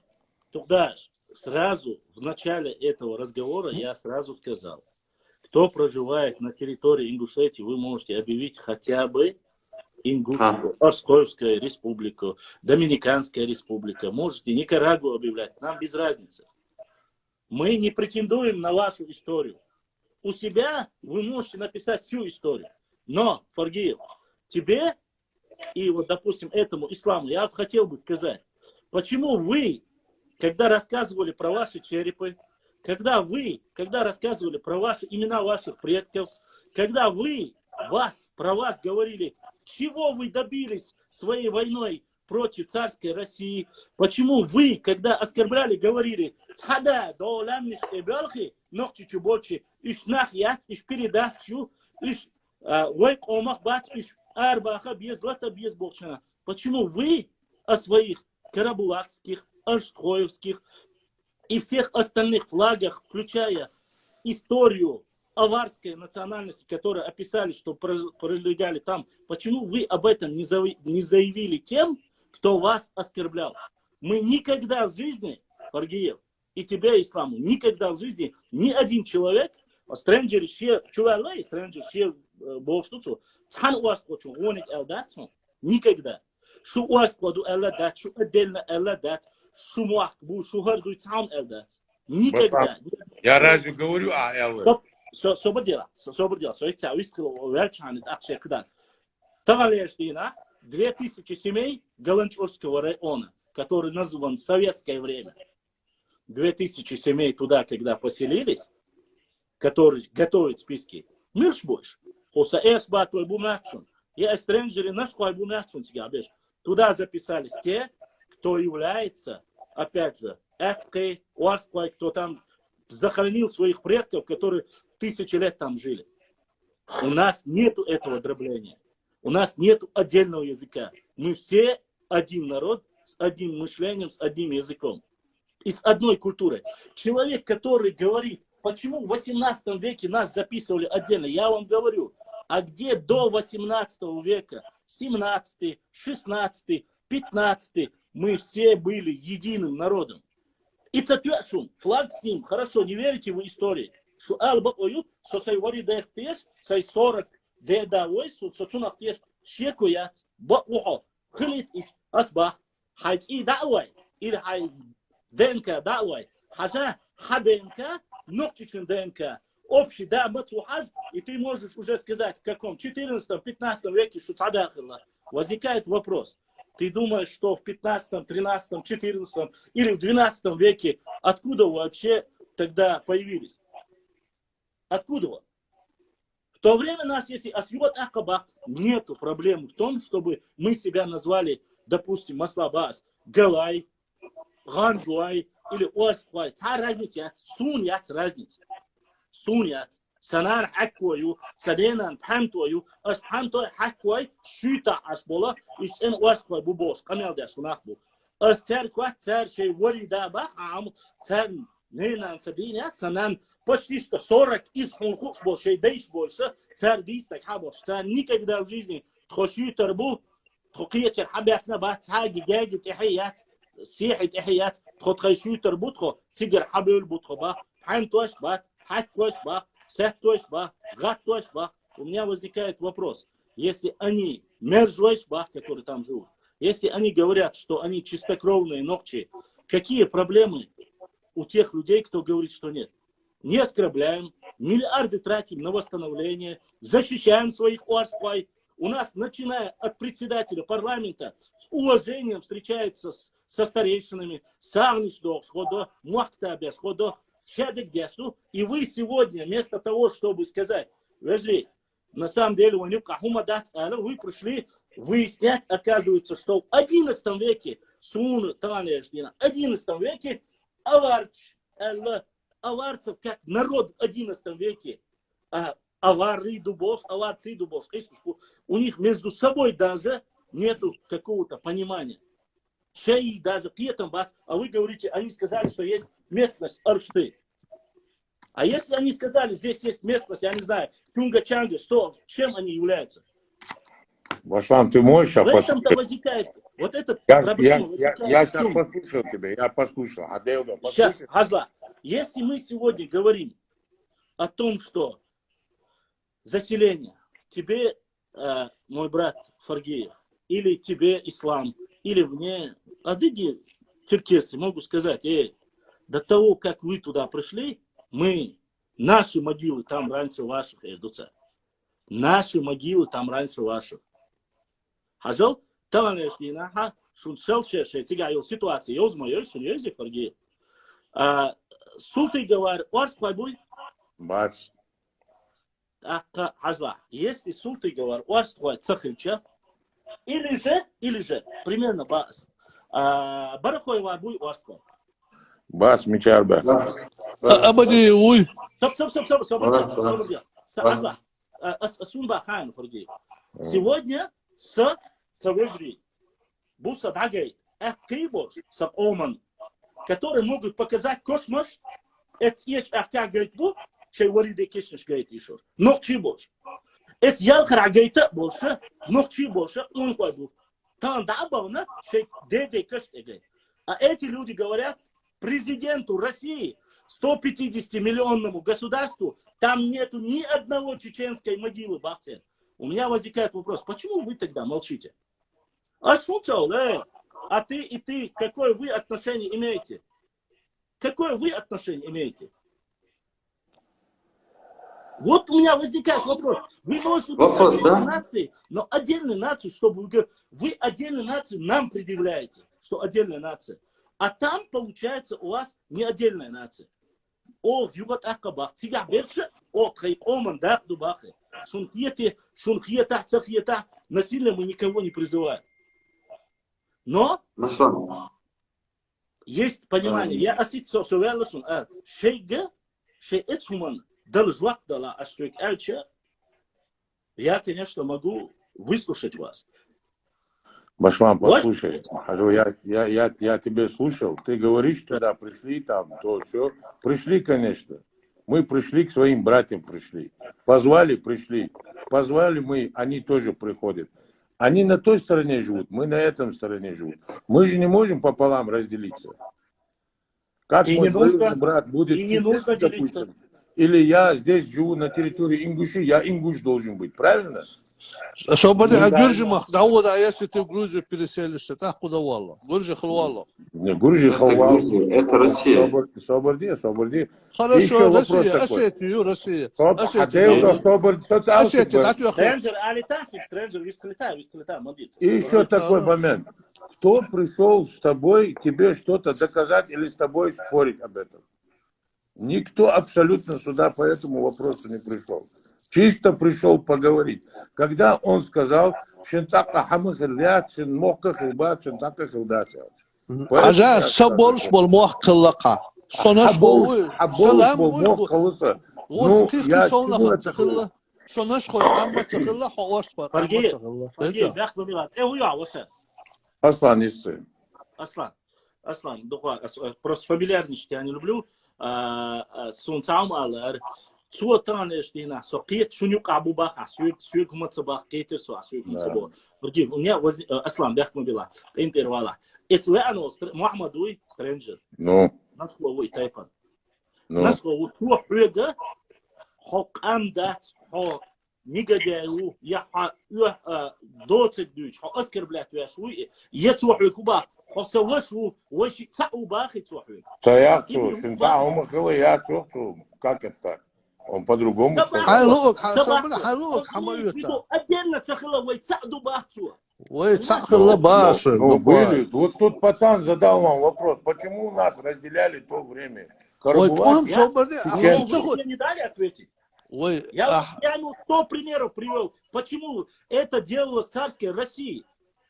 Тугдаш, сразу в начале этого разговора я сразу сказал, кто проживает на территории Ингушетии, вы можете объявить хотя бы Ингушетию, Орскоевская республика, Доминиканская республика, можете Никарагуа объявлять, нам без разницы. Мы не претендуем на вашу историю. У себя вы можете написать всю историю. Но, Фаргиев, тебе и вот, допустим, этому исламу я хотел бы сказать, почему вы, когда рассказывали про ваши черепы, когда рассказывали про ваши имена ваших предков, когда про вас говорили, чего вы добились своей войной против царской России, почему вы, когда оскорбляли, говорили, «Цхада, доолямниш эбелхи, нохчи чубочи, иш нахьят, иш передачу, иш войк омах бат, иш арбаха, без лата, без бокшана». Почему вы о своих карабулакских, арштхоевских и всех остальных флагах, включая историю аварской национальности, которые описали, что пролегали там, почему вы об этом не заявили тем, кто вас оскорблял? Мы никогда в жизни, Фаргиев, и тебя, исламу, никогда в жизни ни один человек, стрэнджер, чувалай, стрэнджер, богштуцу, цхан уас хочу, гоник элдатсу, никогда. Шу уас кладу элдат, шу отдельно элдат, шу муах бу, шу харду цхан элдат. Никогда. Я разве говорю о элдат? Сободела, сойтя, вискал, велчанит, акшекдан. Тавалештина, 2000 семей Галанчурского района, который назван в советское время. 2000 семей туда, когда поселились, которые готовят списки. Мирш больше. Хоса эсба твой бумачун. Я стрэнджери наш твой бумачун тебя бежь. Туда записались те, кто является, опять же, эхкой, уарской, кто там захоронил своих предков, которые 1000 лет там жили. У нас нету этого дробления. У нас нет отдельного языка. Мы все один народ с одним мышлением, с одним языком. И с одной культурой. Человек, который говорит, почему в 18 веке нас записывали отдельно, я вам говорю, а где до 18 века, 17, 16, 15, мы все были единым народом. И цатюашум, флаг с ним, хорошо, не верите в истории. Шу алба оют, сосайвари дехтеш, сай 40 дедавой, сосунахтеш, шекуят, баухо, хилит иш, асбах, хайти давай, или хай ДНК давай, хажа ХДНК, ногтичен ДНК, общий да, мацухаж, и ты можешь уже сказать, в каком 14-15 веке шуцадахилла. Возникает вопрос. Ты думаешь, что в 15, 13, 14 или в 12 веке откуда вообще тогда появились? Откуда? В то время нас, если асьюат акаба, нету проблем в том, чтобы мы себя назвали, допустим, Маслабас, Галай, Гангуай или Уасхуай. Та разница, сунят разница. Сунят. Санар хакваю, саденан пхамтваю, ас пхамтой хаквай, шута асбола, и сен Уасхуай бубос, камелда сунахбу. Ас теркват цер шей варида бахам, цер ненан саденят, санан почти что 40 из хунхуш больше, дейш больше, царь дистак хабош, царь никогда в жизни тхошью тарбу, тхокиячер хабяхна ба, царь гигаги тихият, сихи тихият, тхотхайшью тарбу, тхо, цигар хабюль бутхо ба, хайн тош ба, хак тош ба, сет тош ба, гат тош ба. У меня возникает вопрос. если они, Мержуэшбах, которые там живут, если они говорят, что они чистокровные ногчи, какие проблемы у тех людей, кто говорит, что нет? Не оскорбляем, миллиарды тратим на восстановление, защищаем своих уарспай. У нас, начиная от председателя парламента, с уважением встречаются со старейшинами, савнишдо, муахтабес, шедегдесу. И вы сегодня, вместо того, чтобы сказать, подожди, на самом деле, вы пришли выяснять, оказывается, что в 11 веке, в 11 веке, аварцев, как народ в 11 веке, авары дубов, аварцы дубов, у них между собой даже нету какого-то понимания. Шеи даже пьетом вас, а вы говорите, они сказали, что есть местность Аршты. А если они сказали, здесь есть местность, я не знаю, Чунга-Чанга, что, чем они являются? Башлам, ты можешь В этом-то возникает вот этот проблема. Я сейчас послушал тебя, я послушал. Сейчас, Хазла, если мы сегодня говорим о том, что заселение, тебе, мой брат Фаргиев, или тебе ислам, или мне, адыги, черкесы, могу сказать, до того, как вы туда пришли, наши могилы там раньше ваших идутся. Наши могилы там раньше ваших. Хазал, таланешнина, шуншел шеше, тигайол ситуация, ёзмайол, шуньёзи Фаргиев. Султы говорит, орс пойбуй. Бац. Хазла, если султы говорит, орс пойбуй цахильча, или же, примерно бас, барахой варбуй орс пойбуй. Бас, мечарба. Абади, уй. Стоп. Сунба хан, Фаргиев. Сегодня с Савежри, Буса Дагай, Эхкибош, Сап Оман, которые могут показать космос, это есть Ахка Гайтбу, чей вариде кишнеш Гайт еще. Но чибош. Это Ялхара Гайта больше, но чибоша, он пойду. Там дабавна, чей деде каште Гайт. А эти люди говорят, президенту России, 150-миллионному государству, там нету ни одного чеченской могилы, Бахтин. У меня возникает вопрос, почему вы тогда молчите? А шутал, а ты и ты, какое вы отношение имеете? Какое вы отношение имеете? Вот у меня возникает вопрос. Вы можете быть отдельной нацией, но отдельной нацией, чтобы вы отдельной нацией нам предъявляете, что отдельная нация. А там, получается, у вас не отдельная нация. О, югат акабах, тига берше, о, хайкоман, да, дубахе. Шунхиета, цахиета, насильно мы никого не призываем. Но есть понимание. Я осит совелашун, шейга, шейэцуман, должвак дала, аштуик альча. Я, конечно, могу выслушать вас. Башлам, послушай, я тебя слушал, ты говоришь, туда пришли, там, то все. Пришли, конечно. Мы пришли к своим братьям, пришли. Позвали, пришли. Позвали мы, они тоже приходят. Они на той стороне живут, мы на этом стороне живут. Мы же не можем пополам разделиться. Как мой брат будет здесь, допустим, или я здесь живу на территории Ингуши, я ингуш должен быть, правильно? Собади, а Гюржимах, да, если ты в Грузию переселишься, так куда валла? Гуржи хлвалла. Не, Гуржи хлвалла. Это Россия. Соборди. Хорошо, Россия, Осетию, Россия. Стрэнджер, алитатик, стрэнджер, вискалита, молодец. И еще такой момент. Кто пришел с тобой, тебе что-то доказать или с тобой спорить об этом? Никто абсолютно сюда по этому вопросу не пришел. Чисто пришел поговорить. Когда он сказал, Ажа саборш бол мохкалака. Сонаш бол вот ты сонах цахилла. Сонаш хой амма цахилла хаваш па. Аслан исы. Аслан, просто фамильярничать я не люблю. Сунцам алар. Цуатанешдина, сокет шунюк абубах, сюк мацабах, кетер су, сюк мацабо. Фаргиев, у меня Аслан бяхмабила, интервала. Это леано Мухаммадуй, стрэнджер. Ну. Наш словой тайпан. Наш словой цуахуега, хок амдат, хок негодяю, я доцик дюч, оскорблять вашу, я цоху куба, хосовашу, ваши цау бахи цоху. Цаяцу, шинца умахила, я цоху. Как это так? Он по-другому сказал. حلوك حسبنا حلوك حمايوتا Отдельно цахила, вай цаду бахцу. ويتسخر لباشر Ну, были. Вот тут пацан задал вам вопрос, почему нас разделяли в то время? ويتقوم Карабулак, صوبني Вы мне не дали ответить. وي Я 100 примеров привел, почему это делалось в царской России.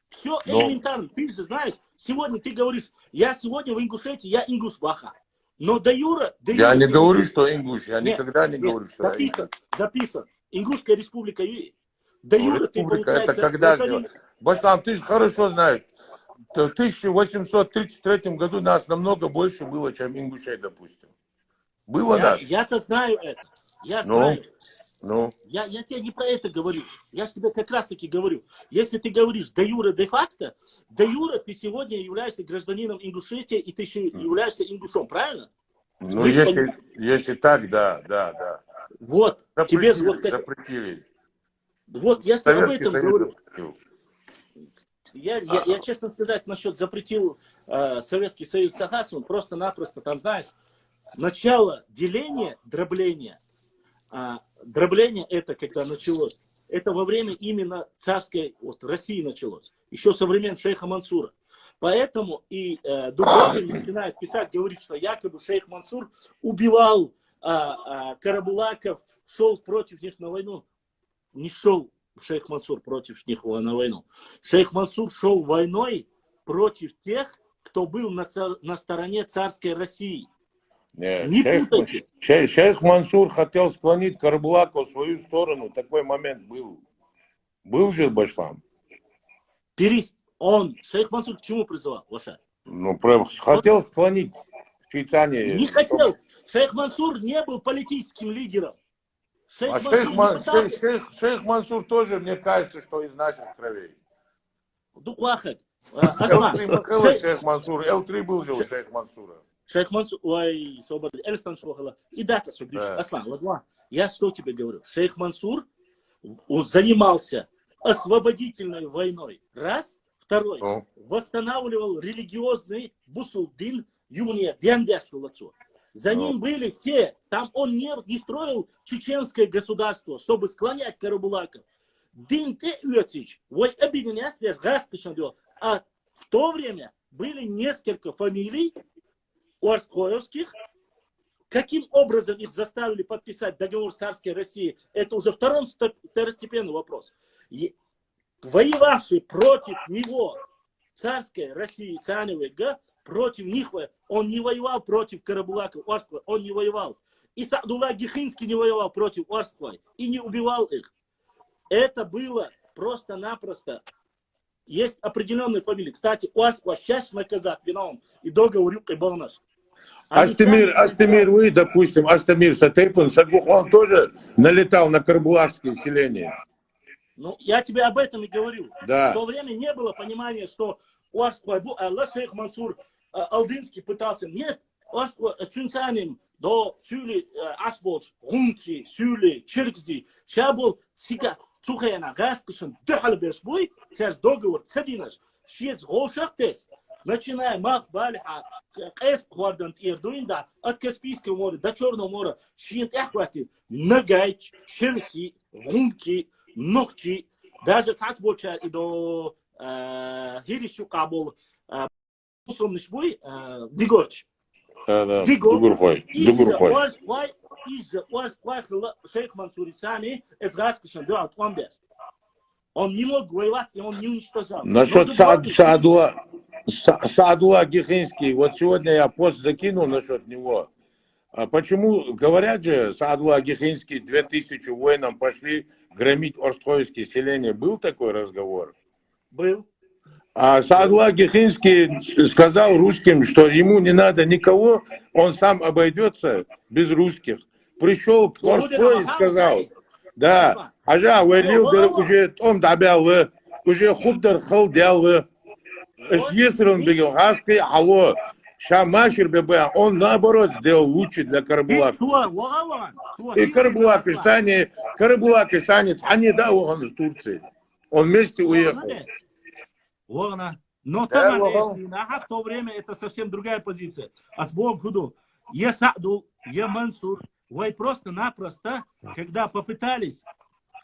Все элементарно. Ты же знаешь, сегодня ты говоришь, я сегодня в Ингушетии, я ингушбаха. Но до Юра... я не говорю, что ингуш, я никогда не говорю, что я ингуш. Записан. Ингушская республика. До Юра ты, Республика, получается... это когда сделали? Башлам, ты же хорошо знаешь, в 1833 году нас намного больше было, чем ингушей, допустим. Было нас? Я-то знаю это. Я Ну, знаю. ну. Я тебе не про это говорю. Я же тебе как раз таки говорю. Если ты говоришь де юре, де факто, де юре ты сегодня являешься гражданином Ингушетии, и ты еще являешься ингушом, правильно? Ну, если так, да. Вот. Тебе запретили. Вот я об этом говорю. Запретил. Я, честно сказать, насчет запретил Советский Союз Сахасу, просто-напросто, там, знаешь, начало деления, дробления, дробление это когда началось, это во время именно царской России началось, еще со времен шейха Мансура. Поэтому и Дубровин начинает писать, говорит, что якобы шейх Мансур убивал карабулаков, шел против них на войну. Не шел шейх Мансур против них на войну. Шейх Мансур шел войной против тех, кто был на стороне царской России. Не шейх Мансур хотел склонить Карабулака в свою сторону. Такой момент был. Был же Башлам? Шейх Мансур к чему призывал, Ваша? Ну, хотел склонить Чайтанье. Не хотел. Шейх Мансур не был политическим лидером. Шейх Мансур тоже, мне кажется, что из наших кровей. Дуквахак. Шейх Мансур. Л3 был же у шейх Мансура. Шейх Мансур, ой, свобода. Эльстан Шохала. И дата Судиш. Аслан, ладно. Я что тебе говорю? Шейх Мансур занимался освободительной войной. Раз. Второй. Восстанавливал религиозный бусулдин юния диандяшулацу. За ним были все. Там он не строил чеченское государство, чтобы склонять карабулаков. Динте Уетич, вой объединяться а в то время были несколько фамилий Орскоевских. Каким образом их заставили подписать договор царской России, это уже второстепенный вопрос. Воевавший против него царской России, Цаневега, против них, он не воевал против Карабулаков, он не воевал. И Саадулла Гихинский не воевал против Орского и не убивал их. Это было просто-напросто. Есть определенные фамилии. Кстати, Орского сейчас наказать виновен и договор и Балнаш. Астемир, вы, допустим, Астемир Сатейпан, он тоже налетал на карабулакские селения. Ну, я тебе об этом и говорю. Да. В то время не было понимания, что шейх Мансур Алдинский пытался. Нет, Цюнцаним до Сюли Ашболч, Гунки, Сюли, Черкзи. Сейчас был Сигат, Цухаяна, Гаскишин, Дехальбешбуй, сейчас договор, Цадинаш, Шец Голшахтес, начиная Мах Балиха, Эсп Хвардант Ирдуинда, от Каспийского моря до Черного моря, Шиет Ахвати, Нагайч, Черси, Гунки, Ногчи, даже Цацболча и до Хиришу Кабул, Условнишбуй, Дигорч. Дигурхой. Из-за Орсквай шейх Мансурицани, это Гаскишин, да, от Ламбер. Он не мог воевать, и он не уничтожал. Насчет Саадулла Гихинский, вот сегодня я пост закинул насчет него. А почему, говорят же, Саадулла Гихинский 2000 воинам пошли громить орское селение. Был такой разговор? Был. А Саадулла Гихинский сказал русским, что ему не надо никого, он сам обойдется без русских. Пришел к Орской и сказал, да, Ажа, Уэлилдер уже том добавил, уже Хубдер Халдел, если он бегал, Хаски, алло, Шамашир ББ, он наоборот сделал лучше для Карабулака. И Карабулак станет, а не да, он из Турции. Он вместе уехал. Но там в то время это совсем другая позиция. А с Богом худу. Я Саду, я Мансур. Вы просто-напросто, когда попытались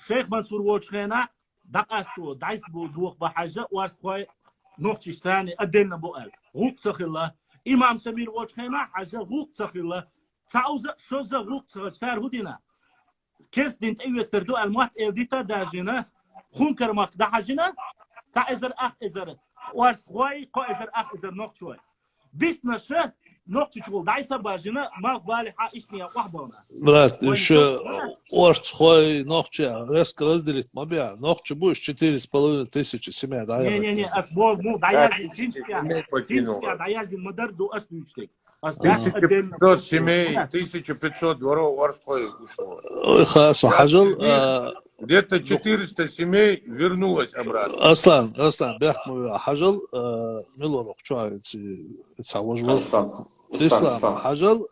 шейх Мансур Вочхена, дакасту, дайсбу, дух бахажа, уасквай, нохчистани, отдельно буэл. Гук цахилла. Имам Самир Вочхена, ажа гук цахилла. Тауза, что за гук цахилла, худина. Керс бинт эйвестерду, алмат элдита дажина, хункар мак дажина, таэзер ах эзер. وارسخوي قائزر أخذر نقشوي بس نشأ نقش شغل دايسة باجنا ما بالي حقيقني وحبونا брат, еще وارسخوي نقش رزق разделить ما بيع نقش بوش 4,5 тысячи семей да не أسبوع مو دايزين تنشيا دايزين مدردو أسنوشتك 1500 семей, 1500 дворов Варсхой ушло. Хорошо, Хажил. Где-то 400 семей вернулось обратно. Аслан, бяхт мой Хажил, милорок, что это возможно? Ислам, Хажил,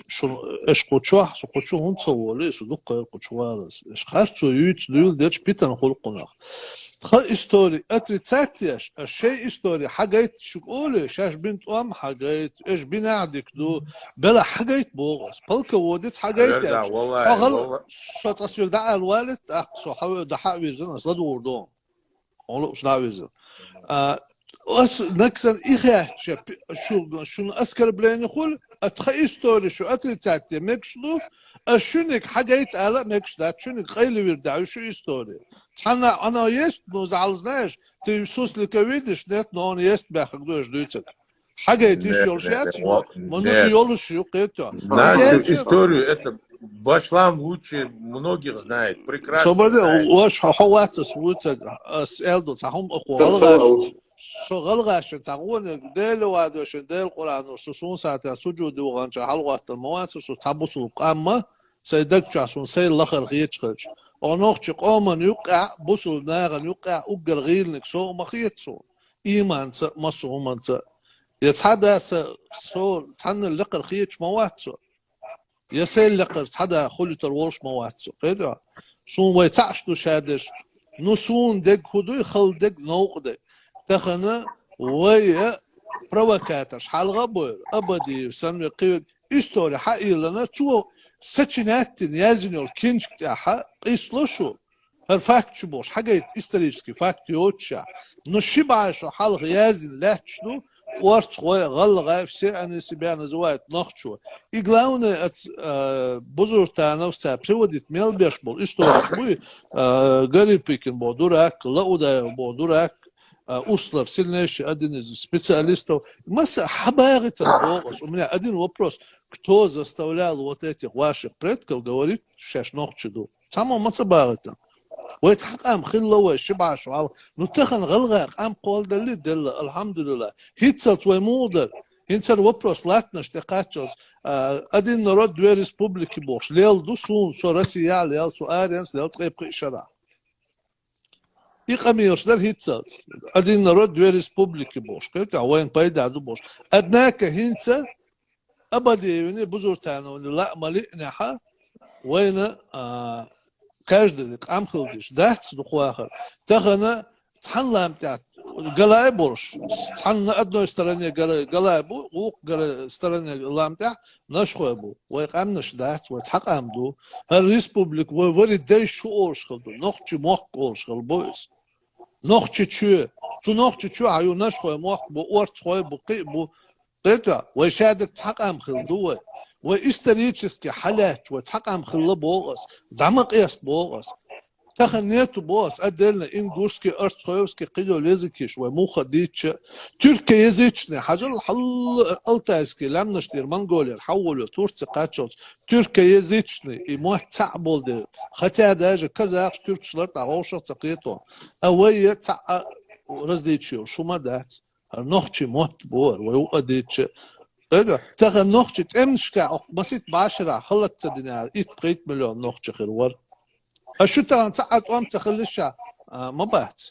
что эшкучу, сукучу он цовали, судук кучуарас. Эшхарцу юц дюл дечь питан холкунах. история отрицательная, а шей история حاجات شغله شاش بنت حاجات ايش بنعدك دو بلا حاجات بوغس بالك وديت حاجات والله شو تصير دع الوالد اقصى حاول دحاء ويزن اصلا وردون والله مش دعوه ويزن بس نكسر إخاء شو أسكر بلين يقول أتخي إستوري شو أتريتاتي مكشلو أشونك حاجات على مكشلات شونك خيلي ويردعو شو إستوري تحنا أنا يست نوزعلزناش تيسوس لكويدش نت نون يست بأخدوش دويتك حاجات إيش يولشات منو يولش يقيتوا нашу историю это Башлам лучше многих знает прекрасно собственно وش حوات سويتك أسألدو تحهم أخوة غلغاش تقول ديل وادوش ديل قرآن وسوسون ساعة سجود وغنش حلقة المواسس وتبصوا قامة سيدك جاسون سيل لخر خيتش ونوخش قوما يقع بصوا ناغن يقع أقل غير نكسو مخيتسو إيمان مصو منسا يتحدى سو تحن اللقر خيتش مواتسو يسيل لقر تحدى خلي ترورش مواتسو قيدوا سون ويتعشتو شادش نسون دق خدو يخل دق نوق دق تخنا ويا بروكاتش حلقة بول أبدي سمي قيود إستوري حقيقي لنا تو سچنات نيازني الكنش تاعها قيسلو شو هالفاكت شو بوش حاجة إستريسكي فاكت يوتشا نشبع شو حلقة يازن لحشلو وارت خويا غلغة في أنا سبيان زوايت نخشوا إقلاونا بزرگ تانا وستاب سوديت ميل بيشبول إستوري شوي قريب بيكن بودوراك لأودا بودوراك أصلر سلناش أدين специалистов مسا حباغت البوغس у меня один вопрос кто заставлял вот этих ваших предков говорить шаш нохчду само масабагата ويتحقام خلوا شبع شوال نتخن غلغا قام قول دل دل الحمد لله هيتسات ويمودر هينسر вопрос латнаш текачос أدين نرد دوي республики بوش ليل دوسون سو رسيا ليل سو آريانس ليل تغيب قيشرا إقاميرش در هيتسات أدين نرد دوي республики بوش كيف وين بايدا دو بوش أدناك هينسا أبدي يعني بزرتانا لا ملئنا وين каждый قام خلدش دهت دخواخر تخنا تحنا متاع قلاي بورش تحنا أدنى استرانية قلاي بو وقلاي استرانية لا متاع نشخو بو ويقامنش دهت وتحق أمدو هالريسبوبليك وورد داي شو أورش خلدو نخشي موق أورش خل بويس نخشي شو تو نخشي شو عيو نشخو موق بو أورت خوي بو قي بو قيتا ويشادك تحق أم خلدوه وإستراتيجيسكي حالات وتحقق مخلة بوغس دعمق إيست بوغس تخنيتو بوغس أدلنا إنجورسكي أرستخويوسكي قيدو ليزيكيش وموخا ديتش تركيا يزيتشني حاجة الحل ألتايسكي لامنشتير منغوليا حولوا تورسي قاتشوز تركيا يزيتشني إموه تعبول دي خطيا داجة كذا أخش تركشلر تعوشة تقيتو أوية تعا رزديتشيو شو ما دات نوخشي موت بور ويوقا ديتش تاخذ نوخش تمشكا بسيط بعشرة خلت دينار بقيت مليون نوخش خير ور شو تاخذ ساعات وام تخليشها ما بات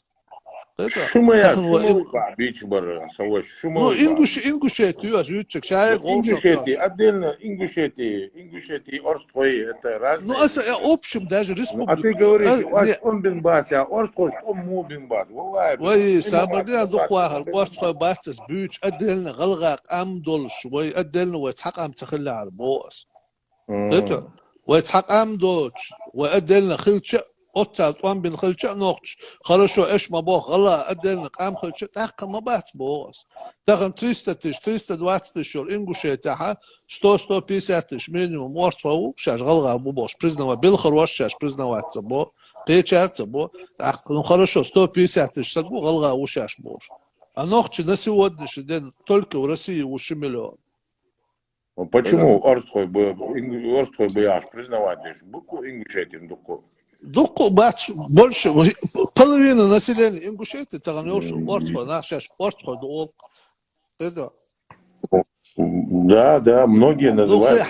شو ما يا شو ما يطلع بيش برا سوى شو ما نو إنجوشيتي يا زوجك شايك إنجوشيتي أدينا إنجوشيتي أرستوي راس نو أسا أوبشم داج ريسبوبليك أتي جوري واش أم بن باس يا أرستوش أم مو بن باس والله وي سابردين دوق واهر أرستوي باستس بيوش أدلنا غلغاق أم دولش وي أدلنا ويتحق أم تخلي على بوس قلت ويتحق أم دوش وأدلنا خلش أوتال طوان بين خلش نوقش خرشو إيش ما بوخ غلا أدلنا قام خلش تحق ما بات بوس تاخن 320 شهور إنجوشي تاعها 150 مينيموم ورثو شاش غلغا بو بوش بريزنا بالخر واش شاش بريزنا واتسابو قيتشار تبو تاخن خرشو 150 سقو غلغا وشاش بوش أنوخش نسي ودش دين تلك ورسي وشملون Почему Орской бояж признавать буку Ингушетию дуку? Дуку бац больше половина населения Ингушетии таганёш Орской наш Орской дол. Это Да, многие называют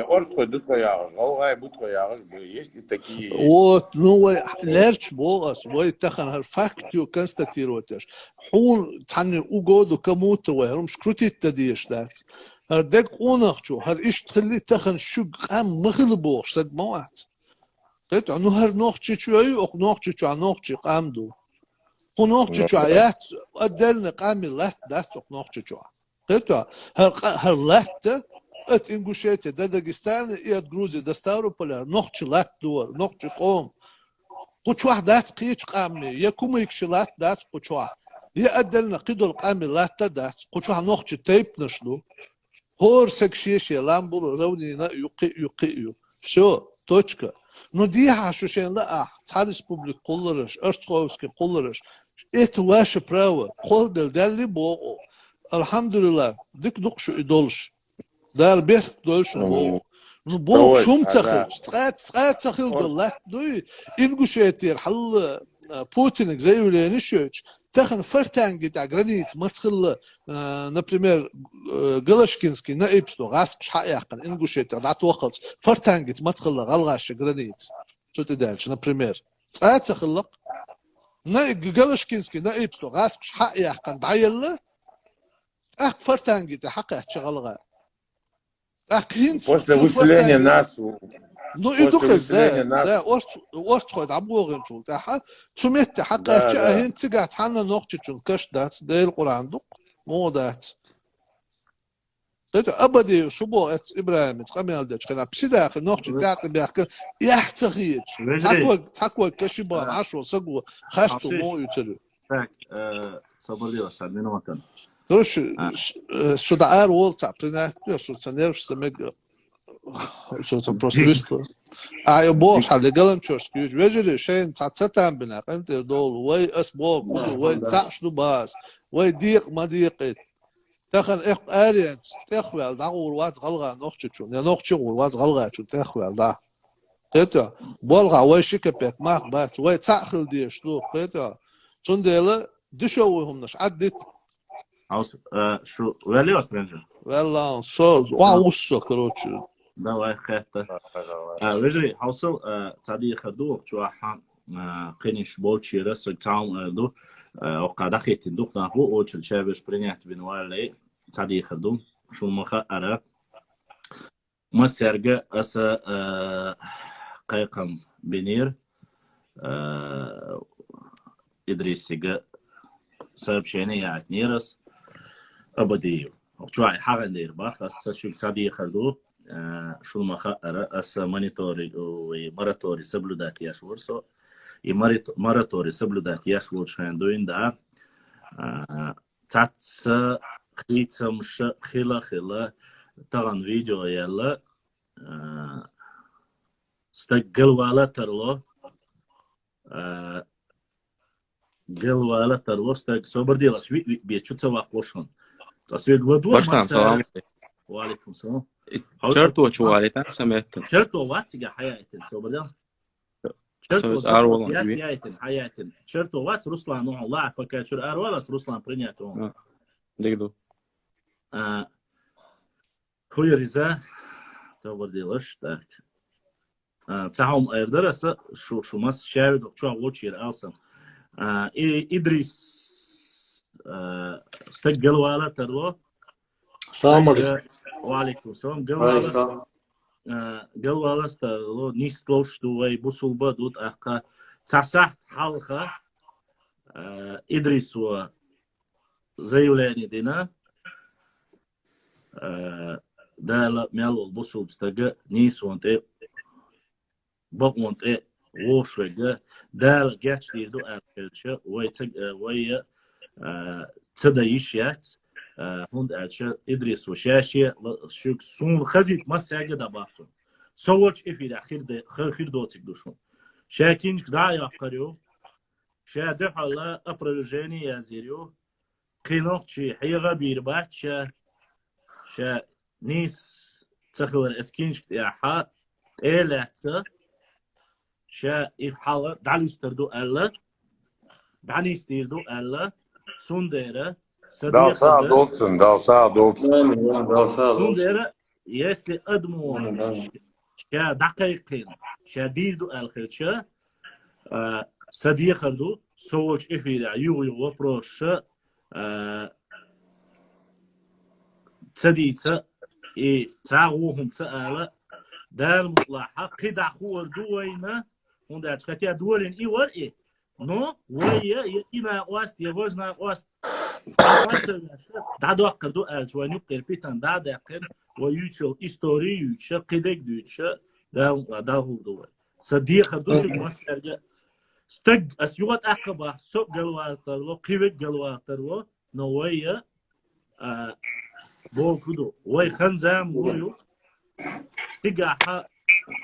Орской дутая, голая бутая, есть и такие. Вот, ну, лерч богас, вой тахан фактю констатировать. Хун тани угоду кому-то вайрум шкрутит тадиеш дат. هردك قونخشو هر إيش تخلي تخن شو قام مغلبوش صد موات قلت عنو هر نوخشي شوي أو نوخشي شو نوخشي قام دو نوخشي شو عيات أدلنا قامي لات دات أو نوخشي شو قلت هر لات ات إنجوشيتي دادقستان إياد جروزي دستارو بلا نوخشي لات دور نوخشي قوم قوش واحد دات قيش قامي يكوم يكشي لات دات قوش واحد يأدلنا قيدو القامي لات دات قوش واحد نوخشي تيب نشلو هور سكشيشي لامبور رونينا يقيو شو توچكا نو ديها شو شين لا تاع ريسبوبليك كولرش ارتقوسكي كولرش ات واش براو قول دل بو الحمد لله ديك دوق شو يدولش دار بيت دولش بو بو شوم تخل تخات تخل والله دوي انغوشيتير حل بوتين زي ولينشوش تخن фертанги таа границ мацхыл например Галашкинский на эпсто гаск шаяхкан ингушетер датвахалс фертанги мацхыл галгаш границ что ты дальше например цацхылк на Галашкинский на эпсто гаск шаяхкан дайылла ах фертанги та хаках чгалга ах хин после выселения нас Ну и духс да орст خود عبوغن شو تاع تمت حقا شاهين تقع حنا نقطه كاش دات دير القران دق مو دات ابدي شبو ابراهيم تقمل دات كان بسيدا نقطه تاع بيحكي يحتخيج تاكو كشبا 10 سقو خاشتو مو يتر так صبري وسلمنا مكان دوش سودار وولتا برينات سوتنير سمك شو просто выступил. А я бош حال قلم شوشكيج وجري شين تعتتم بنا انت دول وي اسبوع وي تعش باس وي ديق ما ديقت تخن اق اريان تخوال داور وات غلغا نوخچو يا نوخچو وات غلغا تخوال دا قيتا بولغا وي شيكبك ما بات وي تاخل دي شلو قيتا تندل دشوهم نش عدت شو ولي استرنجر والله صوت واو كروتش давай хата вежи хаусал цади хадук чуаха qinish bolchira султан ду وقاعد خيت دوق نحو اوچل شابش принять винвалей цади хадум шумаха ара масерга аса qayqam бенир идрисига сообщение от нирас абадию чуай хагандир бах аса шул цади хаду شو المخاطر أس مونيتوري وماراتوري سبلودات ياشورسو ماراتوري سبلودات ياشور شاندوين دا تاتس خيتم خلا طبعا فيديو يلا استقل ولا ترلو قل ولا ترلو استق صبر ديلاش بيتشو تواقوشون تصوير ودوا سلام وعليكم السلام شرطو شوالي سمعت شرطو واتسيجا حياتي صوبدان حياتي شرطو واتس رسلان نوع الله فكاتشر اروالاس رسلان برينياتو ديكدو خوي رزا تبرديلش تاك تاعهم ايردرس شو مس شاود شو ووتشير السن И Идрис стеггалвала тарло. السلام عليكم. وعليكم السلام. قالوا استغلوا نيستلوش دوي بوصل بدوت أخا تصح حلقة إدريس و زيولاني دينا دالا ميالو بوصل بستجا نيس وانت بقونت ووشوجا دال جاتش ديردو أكلش وي تدايشيات هند أشياء إدريس وشاشة شوك سون خزيت ما ساجد أباسون سوتش إفيد خير دوتك دوشون شاكينش دايا قريو شادح على أبرجاني يا زيريو قينوقشي حيغا بيربات شا نيس تخلر اسكينش يا حا إيلاتسا شا إفحالة دعلي استردو ألا دعني استردو ألا سونديرا Dal sağ dolsun, dal sağ dolsun. سونديرا يسلي أدمو شا دقيقين شا ديردو ألخير شا صديق دو سووش إفيدا يو وبروش تسديتsa تعوهم سألا دال مطلعها قدع خور دوينا هندا تخاتيا دولين إيور نو ويا ينا واست يوزنا واست دادو أقردو ألجوانيو قربيتان داد أقر ويوشل إستوري يوشل قدق دوشل داهو دوي صديق دوشل مسرجة استق أسيوات أقبا سوق جلواترلو قيبك جلواترلو نويا بوكدو وي خنزام ويو تقاحا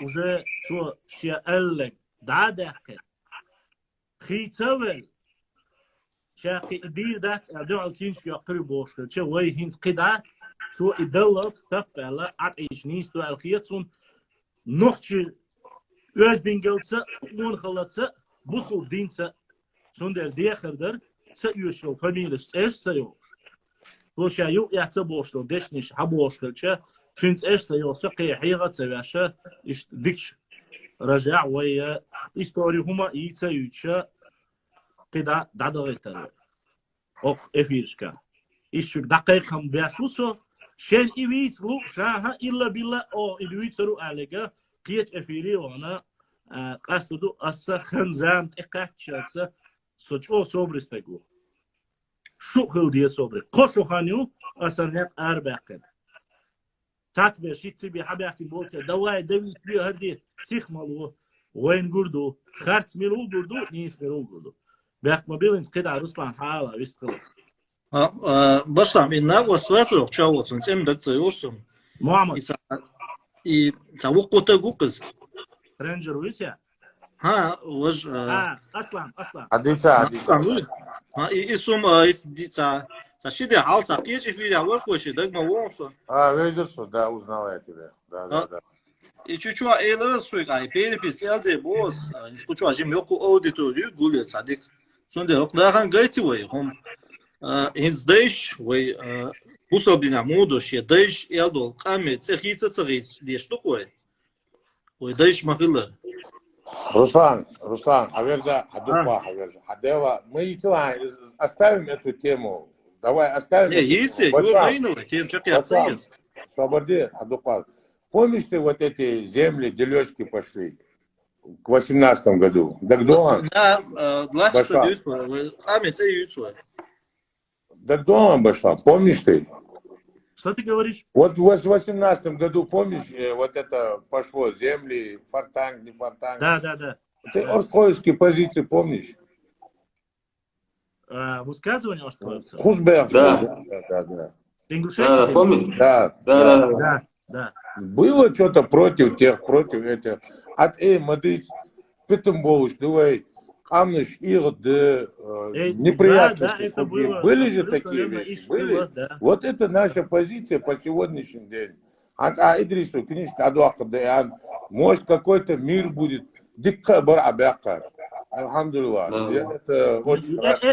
وزا تو شيالك دادك خيتاول شاقي دير دات ادو الكينش يقرب بوشك تشا وي هينز قدا تو ادلت تقبل عطيش نيستو الخيتون نوختي öz dingiltsa on khalatsa busul dinsa sonder diakhrdar sa yusho familis ersa yo وشا يو يعتبوشلو دشنيش حبوشلشا فينت إرسا يو سقي حيغة تباشا إش ديكش رجع ويا إستوري هما إيتا يوتشا قدا دادغيتر أوك إفيرشكا إشوك دقيقهم بياسوسو شين إيويت لو شاها إلا بالله أو إدويترو أليغا قيت إفيري وانا قصدو أسا خنزام تقاتشاتسا سوچو صبرستگو شو خل دي صبري قشو خانيو أسرنات أربعين تاتبه شيتسي بي حباكي بوچه دواي دويت بي هردي سيخ مالو وين قردو خارت ميلو قردو نيس ميلو قردو بيخ مبيلنس كده رسلان حالا ويستقل Başlam, inna waswasro chawotsun semda tsayosum. محمد И цавукота гукыз. رينجر ويسيا ها وج أصلا Hadisa. ها isum is дица. Сашиде алса кечи филя воркоши дагма вонсо. Везерсу, да, узнал я тебя. Да. И чучуа эйлера суйгай перепис элде бос. Чучуа жим yoku аудиторию гулет садик. Сонде окдахан гайтивой хом. Инздейш вой бусобдина модош едейш элдол каме цехица цехис дештукой. Ой дейш махилла. Руслан, Аверза, Хадупа, Хадева, мы оставим эту тему. Давай оставим. Если, Юрдайнова, тем чакия. Свободе, Хадупа. Помнишь ты вот эти земли, дележки пошли к 18 году? Дагдуан. Да, 20 каме цехица. Дагдуан пошла, помнишь ты? Что ты говоришь? Вот в 18 году, помнишь, вот это пошло, земли, фартанг, не фартанг. Да. Ты Орскоевские позиции помнишь? Высказывание остается? Хузберг. Да. Ингушетия? Да, помнишь? Да. Было что-то против этих. От Мадрид, Петемболуш, давай, Амныш, Ирод, неприятности. это было. Были же такие вещи? Были? Да. Вот это наша позиция по сегодняшний день. Идрису, конечно, может какой-то мир будет. Дикка бар абяка. Альхамдулилла. Да. Я это очень рад.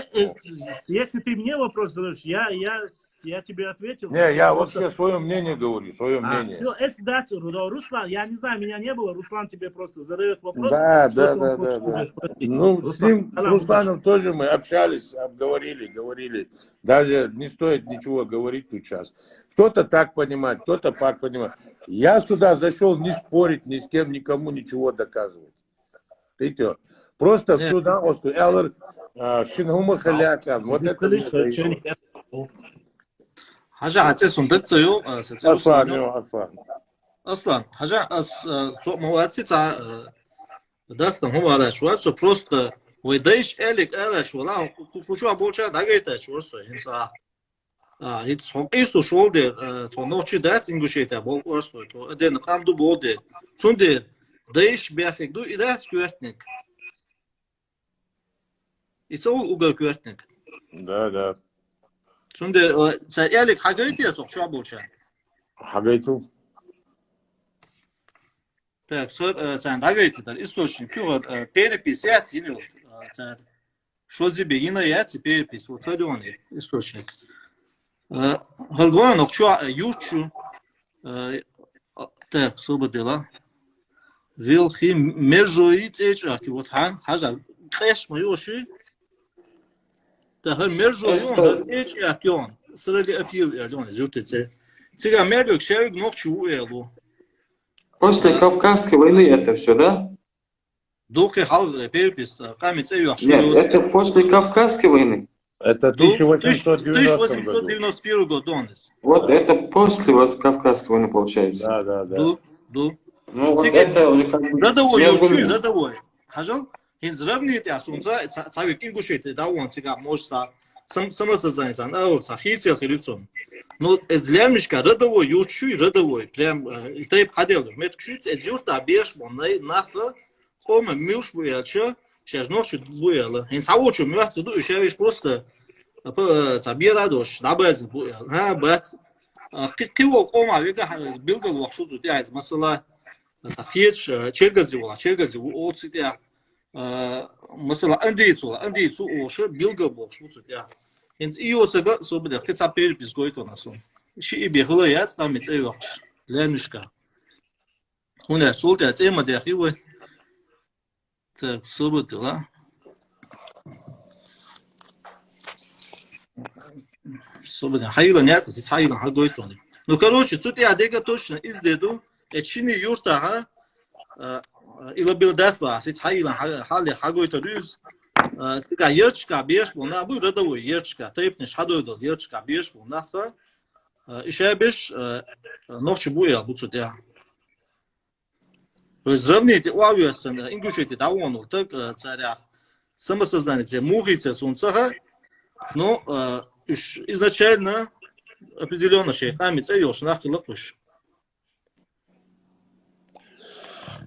Если ты мне вопрос задаешь, я тебе ответил. Не, я Просто- вообще свое мнение говорю, свое мнение. Все, это да, Руслан, я не знаю, меня не было, Руслан тебе просто задает вопрос. Да, что да, он да, хочет да, да. тебе спросить. Ну, Руслан, с Русланом тоже мы общались, говорили. Даже не стоит ничего говорить тут сейчас. Кто-то так понимает, кто-то так понимает. Я сюда зашел не спорить ни с кем, никому ничего доказывать. Видите? Просто Нет. сюда, Эллер, Шингума Халятян. Вот это мне дает. Хажа, отец он децаю, Аслан. Аслан, хажа, молодцы, дастам хумара, что просто вы даешь элик, что на хочу обучать, да это что инса. Это что шел де, то ночи дать ингушета, бол орство, то один камду боде. Сунде даешь бяхик, ду и да сквертник. It's all угол квертник. Да. Сунде, элик хагайте, что обучать. Хагайту. Так, нагайте, источник, перепись, я ценил. Что тебе иная перепись, вот это он источник. Харгон, что ючу, так, свободила. Вилхи межуит эчаки, вот хажа, кэш моёши. Так, межуит эчаки он, среди афил, он, жутице. Сега медик шерик ночью уэлу. После Кавказской войны это все, да? Духе хал перепись, камец эвяш. Нет, это после Кавказской войны. Это 1890 году. 1891 год, Донес. Вот это после Кавказской войны получается. Да. Ду. Ну вот это уже как бы... Радовой, между учу, ними. радовой. Хажал, инзравни те асунца, цавик ингушет, да он сега может самосознание, хитил хилицом. Ну, злямишка радовой, учу, радовой. Прям, ты ходил, меткшут, зюрта беш, он нахо, хома милш буяча, сейчас ночью буяла. Инсаучу мёртв, ду, еще просто забира дош, набез буял. Бац. Кивол ома, века билгал вахшузу, тяйз, масала, хич, чергази, оцитя. Масала андейцу, оше, билгал вахшузу, тя. Иосага, собеда, хотя перепись гоит у нас. Ши и бегала яц, память эвакш, лямишка. У нас солтя, цема дяхивы. Так, сободила. Собеда, хайла нет, это хайла хагоит он. Ну, короче, суть я дега точно из деду, чини юрта, ила билдасба, это хайла хали хагоит рюз. Тика ерчка беш, вона будет родовой ерчка, тайпнеш хадойдол ерчка беш, вона ха. Еще беш, ночью будет, будет я. То есть равните уавиасын, ингушети давонул, так царя самосознание, мухица сунцага, но изначально определенно шейхами царёшь, нахи лапыш.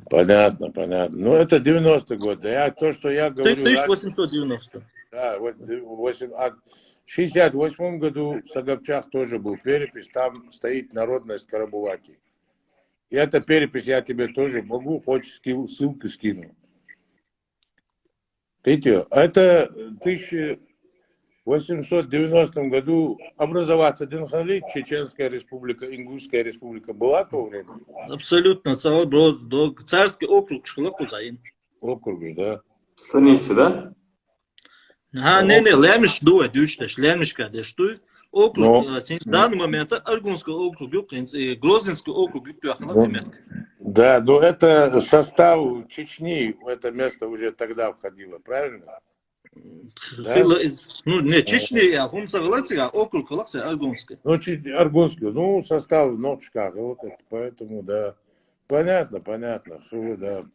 Понятно. Ну, это 90-й год. Да, то, что я говорю... 1890. Да, вот в 68 году в Сагапчах тоже был перепись, там стоит народность Карабулаки. И эта перепись я тебе тоже могу, хочешь ссылку скину. Видите, это в 1890 году образоваться Динхали, Чеченская республика, Ингушская республика была в то время? Абсолютно, царский округ Шхлакузаин. Округ, да. Станицы, да? Не, лямиш дуэ, дючтеш, лямишка, дештуй. Округ, в данный момент Аргунский округ, Грозненский округ, да, но это состав Чечни, это место уже тогда входило, правильно? Ну, не, Чечни, а Хумсагалатика, округ Калакса, Аргунский. Ну, Аргунский, ну, состав Ночка, вот это, поэтому, да. Понятно, да.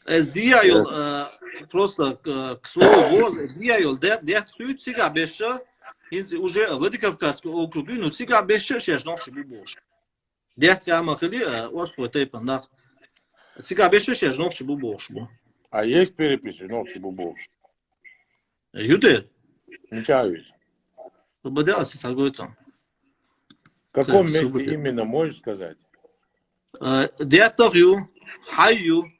Сдиял, просто к слову воз, сдиял, дят суть сега беша, уже Владикавказский округ, ну, сега беша, сейчас ночи бубош. Дят я махали, острова тайпандах. Сега беша, сейчас ночи бубош. А есть переписи ночи бубош? Юде? Ничего есть. Пободял, си сагойтом. В каком месте именно, можешь сказать? Дят торю, хайю.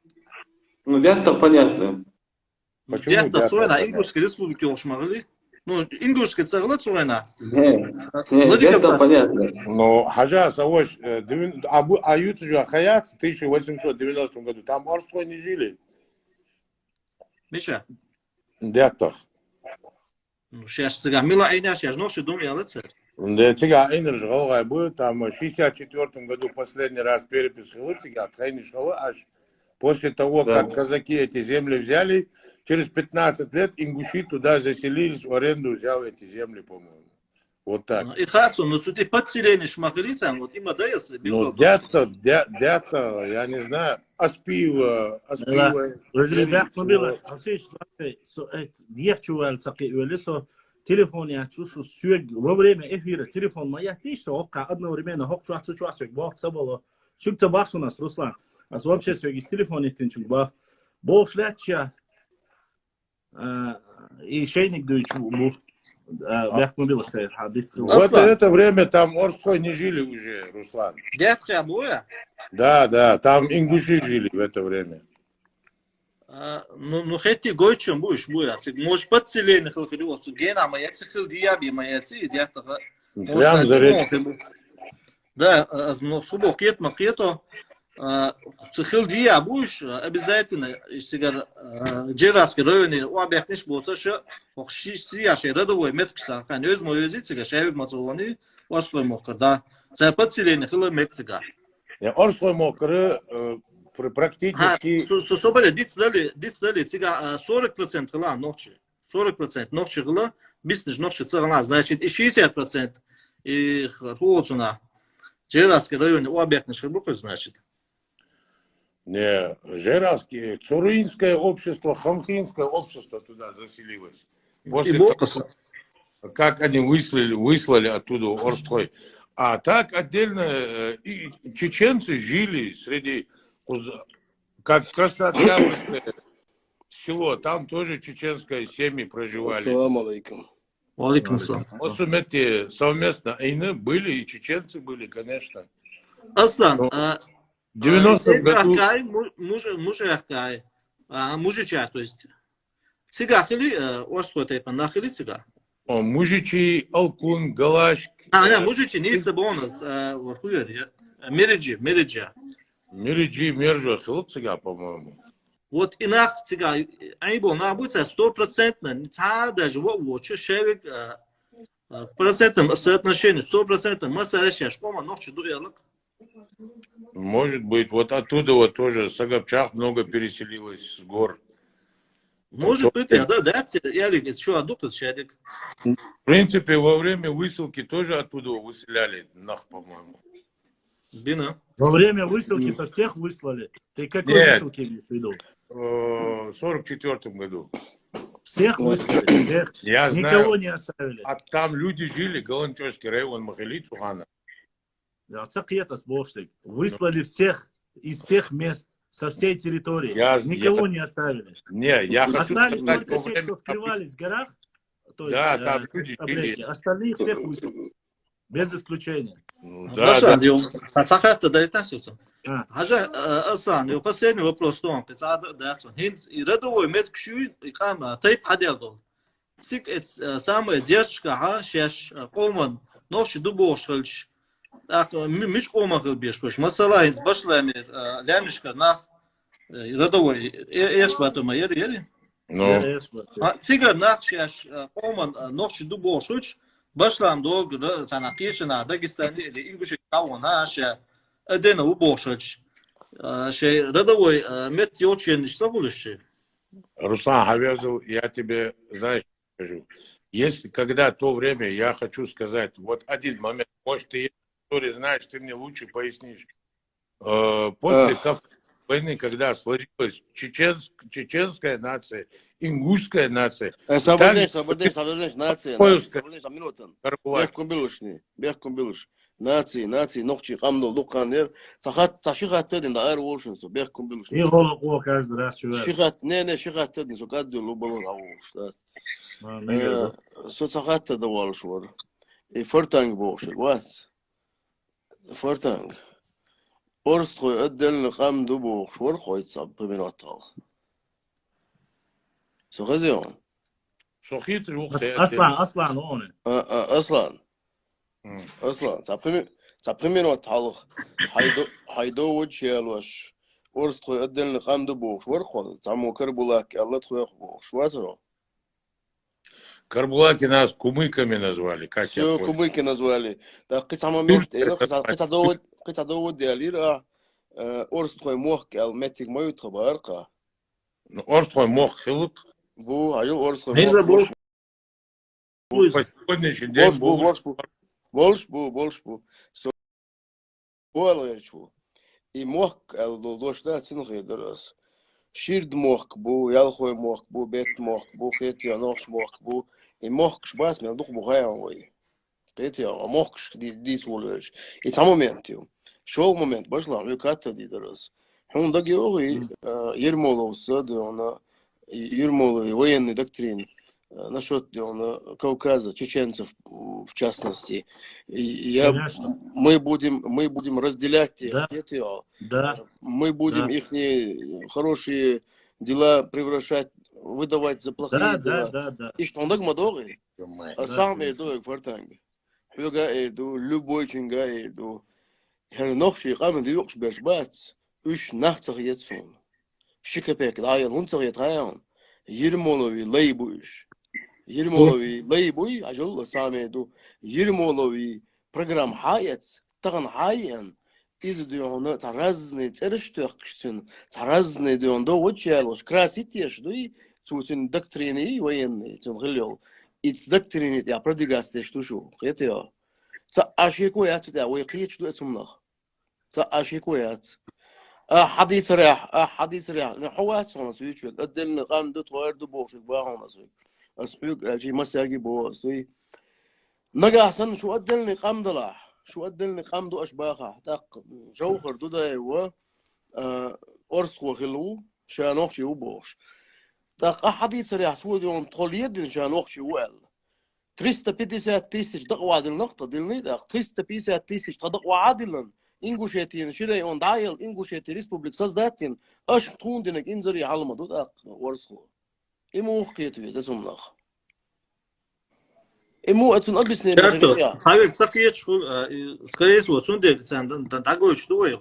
Ну, дят-то понятно. Почему Дятта Дятта Цойна, понятно? Ингушская республика Ошмагали. Ну, Ингушская царла Цойна. Это понятно. Но Хаджа Савош, Ают же Хаят в 1890 году, там Орстой не жили. Миша. Дятта. Ну, сейчас цыган. Мила Айня, сейчас ночью думаю, але царь. Да, тига Айнер Жгалгай был, там в 64 году последний раз перепись Хилы, тига Хайни Шалы, аж после того, как казаки эти земли взяли, через 15 лет ингуши туда заселились, в аренду взял эти земли, по-моему. Вот так. И хасу, ну, сюда подселение шмахалица, вот им отдается. Ну, дята, я не знаю, Аспива. Ребят, телефон я чушу сюг во время эфира телефон моя ты что опка одновременно хоп чуа бог соболо шук табакс у нас Руслан а вообще сюг с телефона тинчук бах бог шляча и шейник дуйчу бу бях мобила стоит хадис. В это время там Орстой не жили уже, Руслан. Дядька моя? Да, там ингуши жили в это время. Ну, хэти гойчем будешь, может подселение хилхилио, гена моя цихил диаби моя ци, дядька. Прям за речку. Да, ну, субо кет макето, цихил диа будешь, обязательно, сигар, джераски районе, у объяснишь, вот что, сияший родовой меткса, хан, öz мой язык, шайб мацулани, Орстой мокр, да, царь подселение хило Мексика. Орстой мокр, практически... Соболя, дits дали, цига 40% хила ночи, 40% ночи хила, бизнес ночи царна, значит, и 60% и хуоцуна, Джераский район, у объектных шербуков, значит. Не, Жераски, Цуруинское общество, Хамхинское общество туда заселилось. После того, как они выслали оттуда Орстой. А так отдельно и чеченцы жили среди, как Краснооктябрьское село, там тоже чеченское семьи проживали. Ассаламу алейкум. Алейкум ассалам. Эти совместно айны были, и чеченцы были, конечно. Аслан, 90-м году... мужахкай, мужича, то есть. Цига хили, Орстой тайпа, нахили цига? Мужичи, Алкун, Галаш. Не, мужичи, не сабонас, Мериджи. Мериджи, Мержо, цига, по-моему. Вот инах цига, айбо, на будет 100%, ца даже вот шевик, в процентном соотношении 100% масса школа ночью дуэлок. Может быть, вот оттуда вот тоже Сагапчах много переселилось с гор. Может быть, да, я еще адуктор чадик. В принципе, во время высылки тоже оттуда выселяли, по-моему. Бина. Во время высылки-то всех выслали. Ты какой высылки имеешь в виду? В 44-м году. Всех выслали? Я Никого знаю, не оставили. а там люди жили, Галанчевский район, Махали, Цухана. Да, выслали всех из всех мест, со всей территории. Никого не оставили. Не, я хочу остались сказать, только те, кто скрывались в горах. То есть, да, там люди жили. Остальных всех выслали. Без исключения. Да, Сахарта да это все. Хажа, Асан, последний вопрос, что он Хинц и родовой медкшуй, и кама, тайп хадягл. Сик самая зерчка, сейчас коман, ночь дубошельч. Миш комахл бешпош. Масала из башлами, лямишка на родовой. Эшбату ери. Сигар нах сейчас коман, ночь дубошельч. Башлам долг, sana кичена, Дагестан или ингуши кауна, ше Эдена убошельч. Ше родовой мед очень что будешь? Руслан Хавязов, я тебе, знаешь, скажу. Если, когда то время, я хочу сказать, вот один момент, может, ты историю знаешь, ты мне лучше пояснишь. После войны, когда сложилась чеченская нация, ингушская нация. Sabırlaş, nация, minuten. Berkum biluş. Nации, ночи, камдол, дукканер. Шихат тедин да айр волшин, со берkum biluş. И голубо каждый раз чувак. Шихат тедин, со каддил лубалон аволш. Со шихат тедин волш вор. И фортанг волш, вас. Фортанг. Орстрой отдельно камду волш вор, хойт саб приминатал. سخزيون سخيتر وقت اصلا هون اصلا تابخمين وتحلق حيدو وجهالوش ورست خوي ادل قام دبوش ورخل تعمو كربلاك الله تخوي بوش واترو Карбулаки нас кумыками назвали, как я все понял. кумыки назвали. Да قطع момент قطع داود دياليرا ورست خوي موخ المتيك ما يتخبارقا Орст твой мог хилык. بو هايو ورست خوي Нельзя موخ По сегодняшний день Больше бу. Суал я И мох дошта цинхи дорос. Ширд мох бу, ялхой мох бу, бет мох бу, хетя нож мох бу. И мох шбас мен дух бугаyan ой. Хетя, а мох ди цулеш. И сам момент ю. Шо момент башла, вы катта ди дорос. Он да георгий Ермолов садона Ермолов военный доктрин. Насчет Кавказа, чеченцев в частности, мы будем разделять их, мы будем их хорошие дела превращать, выдавать за плохие дела. И что он так мадорый, а сам иду в Фортанге, любой чинга иду. Ночи камен дюкш бешбац, уж нахцах етсон, шикапек дайен, унцах етраен, Ермолови лейбуш. Ермолови лейбуй, ажал самеду. Ермолови программ хаяц, таган хаян. Из дуона разные церштёхкшин, разные дуон до учалош, краситеш, дуи, цусин доктрины военные, цум хлёл. И доктрины я продвигаться что шу. Это я. Ца ашикояц да, вы кич ду цумнах. Ца ашикояц. حديث ريح نحوات صون سويتشوك أدلنا قام دوت وارد بوشك باهون أسوي أسحوك أجي مساقي بوس توي نجا حسن شو أدلني قام دلع شو أدلني قام دو أشباخه تاق جوهر دو ده هو أرسخ وخلو شان أخشي وبوش تاق حديث ريح شو ديون طوليد شان أخشي وال 350,000 دقوا عادل نقطة دلني تاق 350,000 تدقوا عادلا Ингушетин, ширей он дайл, Ингушетин республик создатель, аж тундинек инзари халма тут ворсло. Ему ухкет вез, это умнах. Ему это он объяснил. Совет сакет, скорее всего, сунде, такой что вы,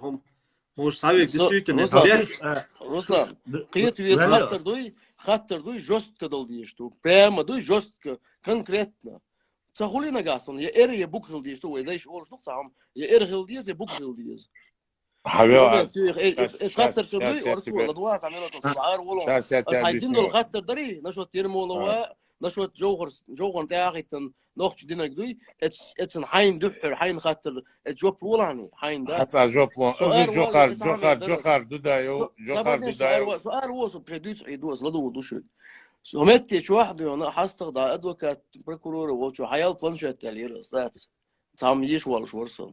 может совет действительно. Руслан, кет вез хаттер дуй жестко дал что, прямо дуй жестко, конкретно. Сахулина гасан, я я букрил ди что, да еще орж сам, я гилдиз, я букрил диз. Es خطر شبي أرسل الأضواء تعملوا تصوير ولا بس هيدين دول خطر دري نشوت يرموا نشوت جوهر تاعيتن نوخش دينك دوي اتس حين دحر حين خطر جوب ولاني حين ده حتى جوخر دودايو سؤال وصل بريدوس عيدوس لدو دوشو سمعت شو واحد أنا حاستخ دا أدوكات بروكورور وشو حياة بلانشات تالير استات تعم يش ولا شو ورسم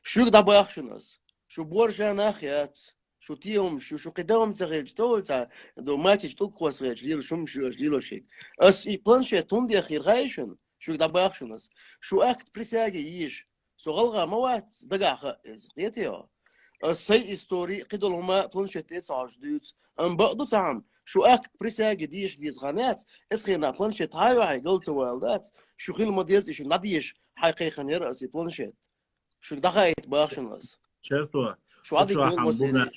شو ده بيخشناس شو بورجانا أخيات شو تيهم شو قدام تغيج تول تا دو ماتش تول قوس غيج ليلو شو ليلو شيء أس بلانشات توندي أخير غايشن شو ده بيخشناس شو أكت بريساجي يش سو غلغة موات دقاقة إز قيتيها السي إستوري قدروا ما بلانشات يتصعج دوت أم بقدو تعم شو أكت بريساجي ديش ديز غانات إسخينا بلانشات هاي قلت والدات شو خيل مديز شو نديش حقيقة نرأسي بلانشات شو دقايت بيخشناس شرطوا شو هذه كل مسألة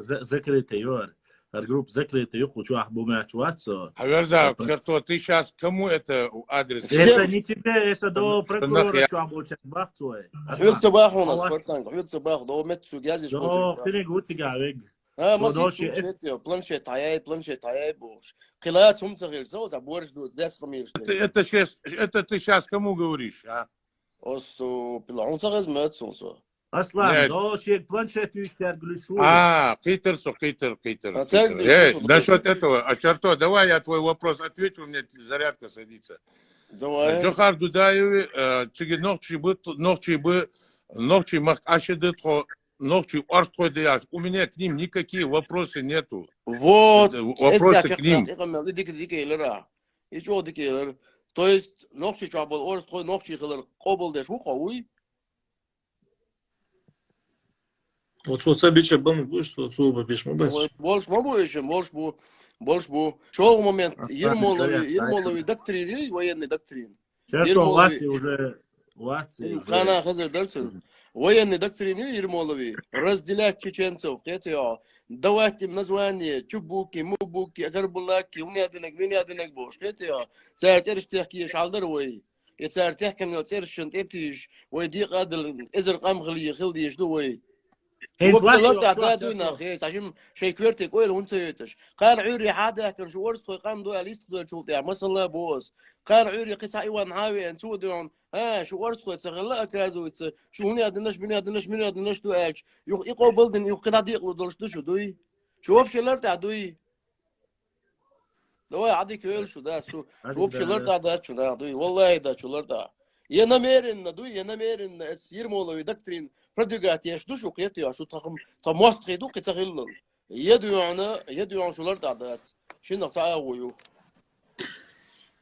ذكرت يور الجروب ذكرت يقول شو أحبو ماتشواتسو Хаверза, кто ты сейчас кому это адрес? Это не тебе, это до прокурора, что أحبو تشبахтوي. حيوك صباح هنا سبورتانك حيوك صباح ده متسو جازي شو ده خليني قلت قاعد بلانشيت هاي بوش قلايات هم صغير زود عبورش دوت داس خمير Это ты сейчас кому говоришь, а? أستو بلعون صغير متسو أصلاً ده شيء بلانشيت يترجل شو Китер. Насчет этого, Черто, давай я твой вопрос отвечу, у меня зарядка садится. Давай. Джохар Дудаеви, чиги ночи мах ашедетро, ночи арстходеяж. У меня к ним никакие вопросы нету. Вот. Вопросы к ним. То есть ночи чабал арстход ночи хилер кобл деш ухауй. Вот собича бам будешь, что суба пишем, бач. Больше могу еще, больше бу. больше был. Шел момент, Ермоловый доктрины, военный доктрин. Сейчас в Латвии уже... Хана Хазар Дальцин. Военные доктрины Ермоловой разделять чеченцев, давать им название чубуки, мубуки, агарбулаки, унядинек бош, царь шалдер и царь тяхкам цершент этиш, дي قادل إزر قام خلي خلدي يشدوي. شوف شلون تعتادونا أخي عشان شيء كبرتك وين وانت يتش قال عوري حدا كان شو ورث قام دو أليست دو شو تيا مثلا بوس قال عوري قصة إيوان عاوي أن شو دون شو ورث تغلق كازو شو هني أدناش بني أدناش دو ألش يقو بلدن يقطع ديق دولش شو دوي شوف شلون تعدوي давай عادي كيل شو ده شوف شلون تعدات شو ده دوي والله ده شلون ده я намеренно Ермоловый доктрин продвигать, я жду, что клетки, а что там мост иду, que цагиллал. يدعو عن شو لرد عدات. شنو تعاويو.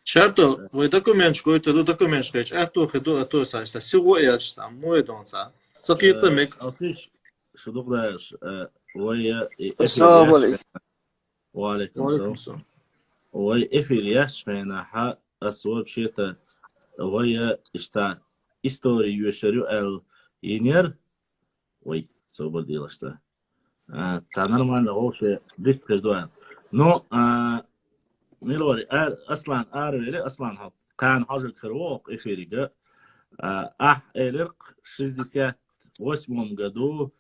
Чарто, вы документ, что это документ, что это хеду, это сам. Сегодня я сам, мой донца. Цакита мек. Алсиш, что думаешь? Вая. السلام عليكم. وعليكم السلام. وای افریش فینها اسواب شیتا وای اشتا историю шерю эл инер ой свободила что это нормально вообще дискредуан но милори аслан арвели аслан хат كان حاجة كروق افريقيا элерк 68 году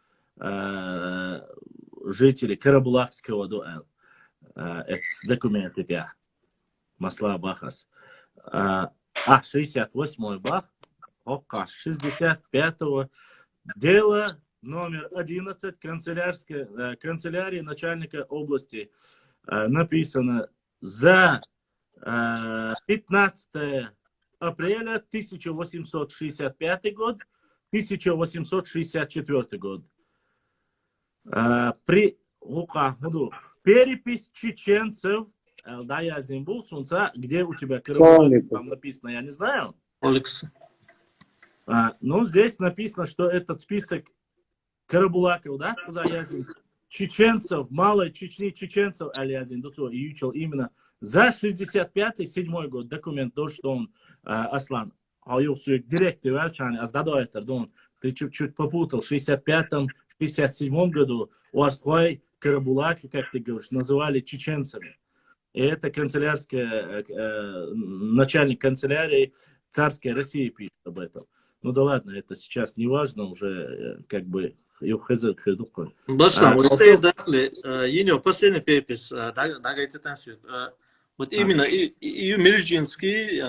жители Карабулакского дуэл это документы я масла бахас 68 бах окка 65-го дело номер 11 канцелярии начальника области написано за 15 апреля 1865 год 1864 год при перепись чеченцев, да, я Зимбул, Сунца, где у тебя там написано, я не знаю. Алекс. Но здесь написано, что этот список Карабулаков, да, сказал Язин, чеченцев, малой Чечни чеченцев, Алязин, и учил именно за 65-7 год документ, то, что он, Аслан, директор Вальчани, ты чуть-чуть попутал, в 65-м, 67 году у Астхой Карабулаки, как ты говоришь, называли чеченцами. И это начальник канцелярии царской России пишет об этом. Ну да ладно, это сейчас не важно, уже как бы Башла, вот это дали, ее последний перепись, дагайте танцуют. Вот именно и Мирджинский,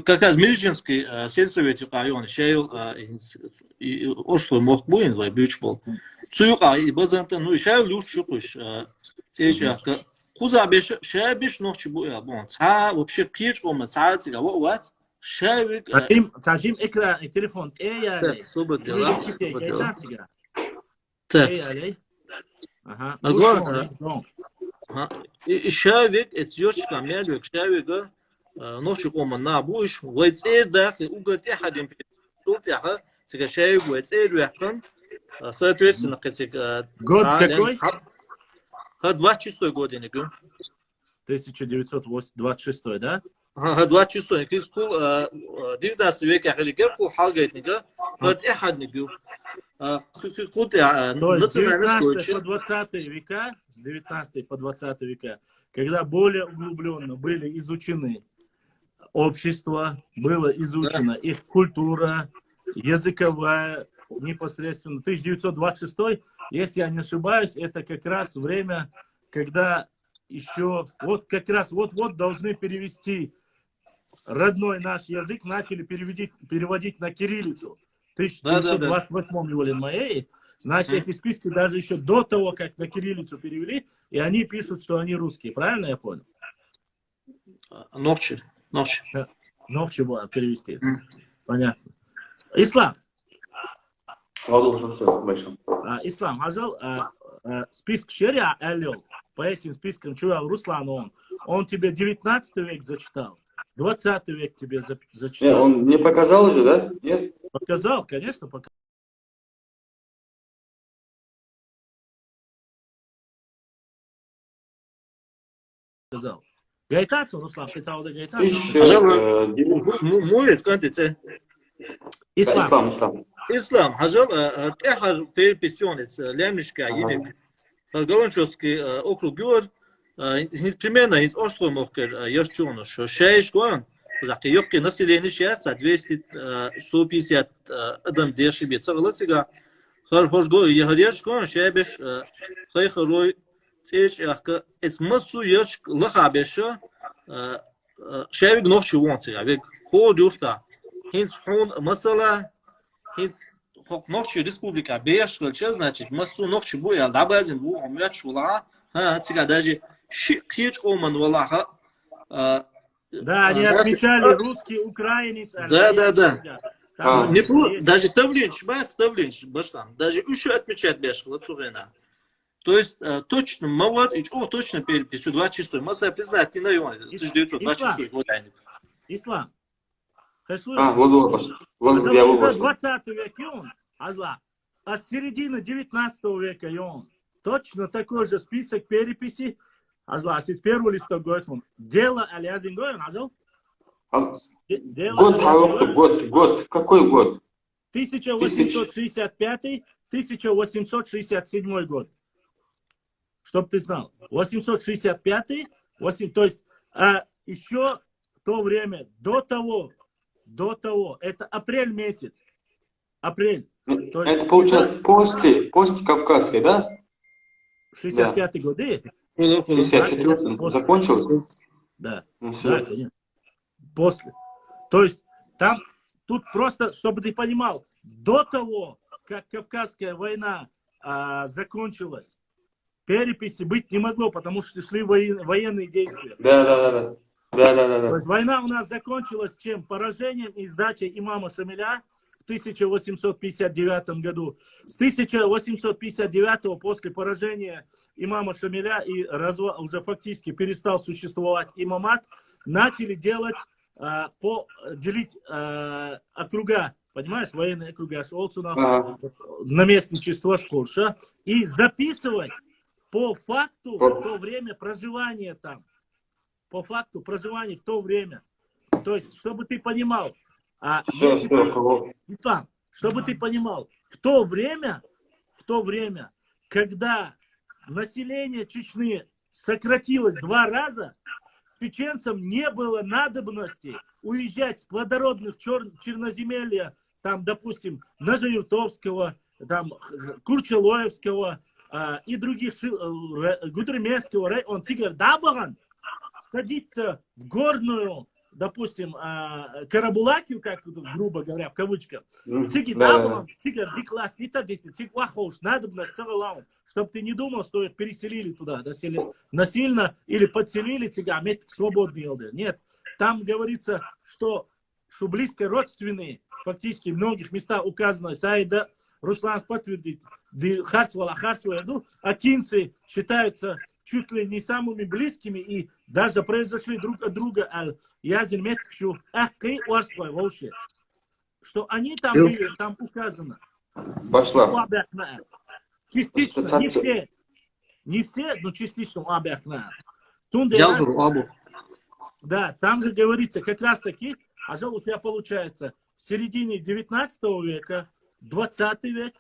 как раз Мирджинский сельсовет район, шейл, ошлый мог будет, свой бюч был. Цуюка и базанта, ну и шейл люш чукуш, сейчас куза беш, шейл беш ночь будет, бон, ца вообще пьешь, он ца цыга, вот. Шевик. Цажим экран и телефон. Так, суббота, да? Так. Ага. И шевик, это ёчка, медвек, шевика, ночью кома на буш, войце да, угол техадим, тут я, цыга шевик, войце векан, соответственно, год какой? 26 год, я не говорю. 1926, да? 26 19 век я хотел говорить, حاجة نيجا قد أحد نيجو قلت по 20 века, с 19 по 20 века, когда более углубленно были изучены общество, была изучена их культура, языковая, непосредственно. 1926, если я не ошибаюсь, это как раз время, когда еще, вот как раз вот должны перевести родной наш язык, начали переводить на кириллицу. В 1928 Юлин моей, значит, эти списки даже еще до того, как на кириллицу перевели, и они пишут, что они русские. Правильно я понял? Ночью было перевести. Понятно. Ислам. Ислам, ажал, список шерия алел. По этим спискам чувал Руслан, он тебе 19 век зачитал, 20 век тебе зачитал. Нет, он не показал же, да? Нет? Показал, конечно, показал. сказал. Гайтацию, Руслан, специально за гайтацию. Муец, кантице. Ислам. Хажал, техар переписионец, лямнишка, ине. Голландский округ Гюр, примерно из Осло мохкер, ярчуно, что шесть гон, за йоки население шеятся 200-150 адам деши бит. Согласига, хорош го, ягеряч гон, шебеш, хайхарой, цеч, ахка, эс массу яч лахабеша, шевик ночи вонцега, век ходюрта, хинц хон масала, хинц ночи республика беш, что значит массу ночи буя, дабазин бу, умяч ула, цега даже шик оман валаха. Да, они отмечали русский, украинец. Да. Даже Тавлинч, баштан, даже еще отмечает бешкала цурена. То есть точно мавар, точно переписью 26 масса признать не на 1926 год. Ислам. Вот я выпал. 20 веке он, а с середины 19 века он. Точно такой же список переписи. Азла, с первого листа он. Дело Алиадин Гойн, Азл? Год. Какой год? 1865-1867 год. Чтоб ты знал. 865, то есть еще в то время, до того, это апрель месяц. Апрель. То есть, это получается после Кавказской, да? 65-й годы. 64-м закончилось? Да, конечно. После. То есть тут просто, чтобы ты понимал, до того, как Кавказская война закончилась, переписи быть не могло, потому что шли военные действия. Да. То есть война у нас закончилась чем? Поражением и сдачей имама Шамиля в 1859 году. С 1859 после поражения имама Шамиля и уже фактически перестал существовать имамат, начали делить округа, понимаешь, военные округа Шолцуна, наместничество Шкурша, и записывать по факту в то время проживания там. По факту проживания в то время. То есть, чтобы ты понимал, Ислам, чтобы ты понимал, в то время, когда население Чечни сократилось 2 раза, чеченцам не было надобности уезжать с плодородных черноземелья, там, допустим, Нажаевтовского, там, Курчелоевского и других, Гудремесского района, Цигар-Дабаган, садиться в горную, допустим, Карабулакию, как грубо говоря, в кавычках, чтобы ты не думал, что их переселили туда насильно или подселили тебя, свободные. Нет, там говорится, что близко родственные, фактически в многих местах указано, Саида Руслан подтвердит, акинцы считаются чуть ли не самыми близкими и даже произошли друг от друга, что они там были, там указано. Пошла. Частично, не все, но частично да, там же говорится, как раз таки, у тебя получается в середине 19 века, 20 век,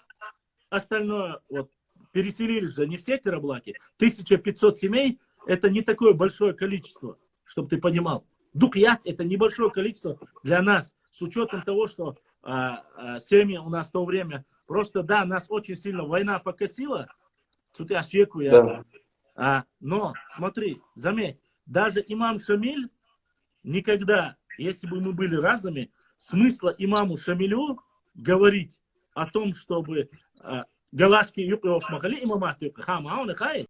остальное, переселились же не все караблаки. 1500 семей – это не такое большое количество, чтобы ты понимал. Духьят – это небольшое количество для нас, с учетом того, что семьи у нас в то время, просто, да, нас очень сильно война покосила, но, смотри, заметь, даже имам Шамиль никогда, если бы мы были разными, смысла имаму Шамилю говорить о том, чтобы Галашки юпиошмахали имаматы хамауны хай.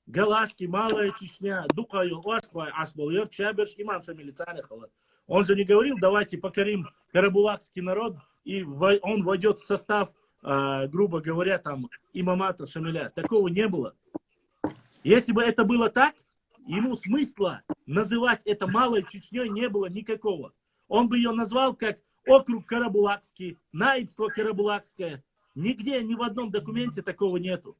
Галашки, Малая Чечня, Дукаю, Орспай, Ашбалер, Чаберш, имам Шамилицанихала. Он же не говорил, давайте покорим карабулакский народ, и он войдет в состав, грубо говоря, там, имамата Шамиля. Такого не было. Если бы это было так, ему смысла называть это Малой Чечней не было никакого. Он бы ее назвал как округ Карабулакский, наибство Карабулакское. Нигде, ни в одном документе такого нету.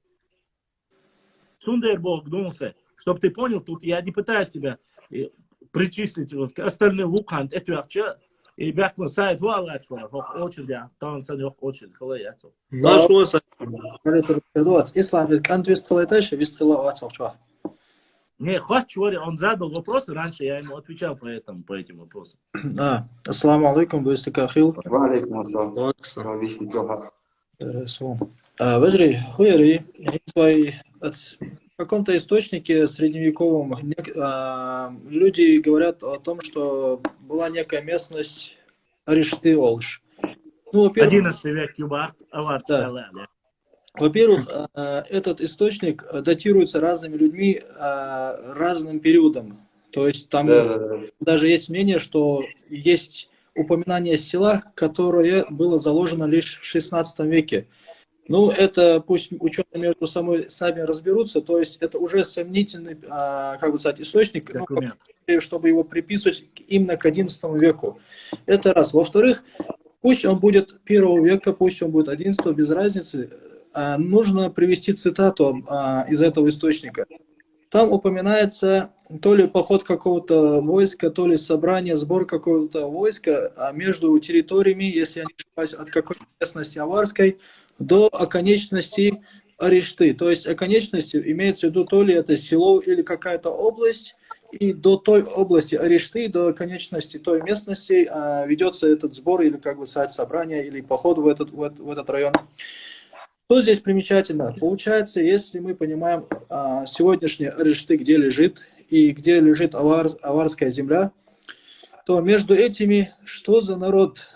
Сундербог думался. чтобы ты понял, тут я не пытаюсь себя причислить вот к остальным лукам, это вообще, и бяхма сайт валач, очередь, я, там санёк очередь, халаятов. Наш уос, ислам, контвист халайтайша, вист халаватов, Не, хочу, он задал вопросы раньше, я ему отвечал по этим вопросам. Ассаламу алейкум, бюсты кахил. Ва алейкум ассалам. Висни тоха. Вежри, хуяри, в каком-то источнике средневековом люди говорят о том, что была некая местность Ариштыолш. Ну, во-первых, 11 век Кюбах, во-первых, этот источник датируется разными людьми разным периодом. То есть там даже есть мнение, что есть упоминание села, которое было заложено лишь в 16 веке. Ну, это пусть ученые между собой сами разберутся, то есть это уже сомнительный, как бы сказать, источник, чтобы его приписывать именно к 11 веку. Это раз. Во-вторых, пусть он будет 1 века, пусть он будет 11, без разницы, нужно привести цитату из этого источника. Там упоминается то ли поход какого-то войска, то ли собрание, сбор какого-то войска между территориями, если я не ошибаюсь, от какой-то местности аварской до оконечности Аришты. То есть оконечностью имеется в виду то ли это село или какая-то область, и до той области Аришты, до оконечности той местности ведется этот сбор или, как бы сказать, собрание или поход в этот район. Что здесь примечательно? Получается, если мы понимаем сегодняшний Аришты, где лежит, и где лежит аварская земля, то между этими, что за народ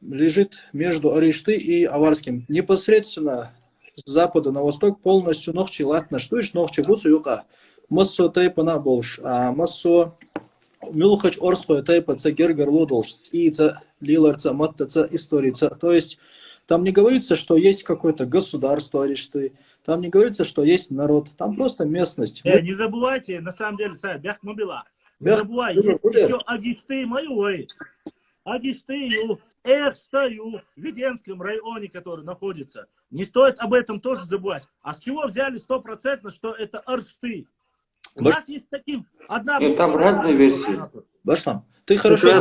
лежит между Аришты и Аварским? Непосредственно с запада на восток полностью нохчи латна, что иш нохчи бусу юка. Массо тайпа на больш, а массо мюлхач орспо тайпа цагергар лодолш, сица, лиларца, маттаца, историца. То есть там не говорится, что есть какое-то государство Аришты, там не говорится, что есть народ, там просто местность. Не забывайте, на самом деле, бях мобила. Не забывай, есть еще Агишты мои, Агиштыю, Эрстаю, в Веденском районе, который находится. Не стоит об этом тоже забывать. А с чего взяли 100%, что это Аршты? У нас есть такие одна... Нет, там разные версии. Башлам, ты хорошо...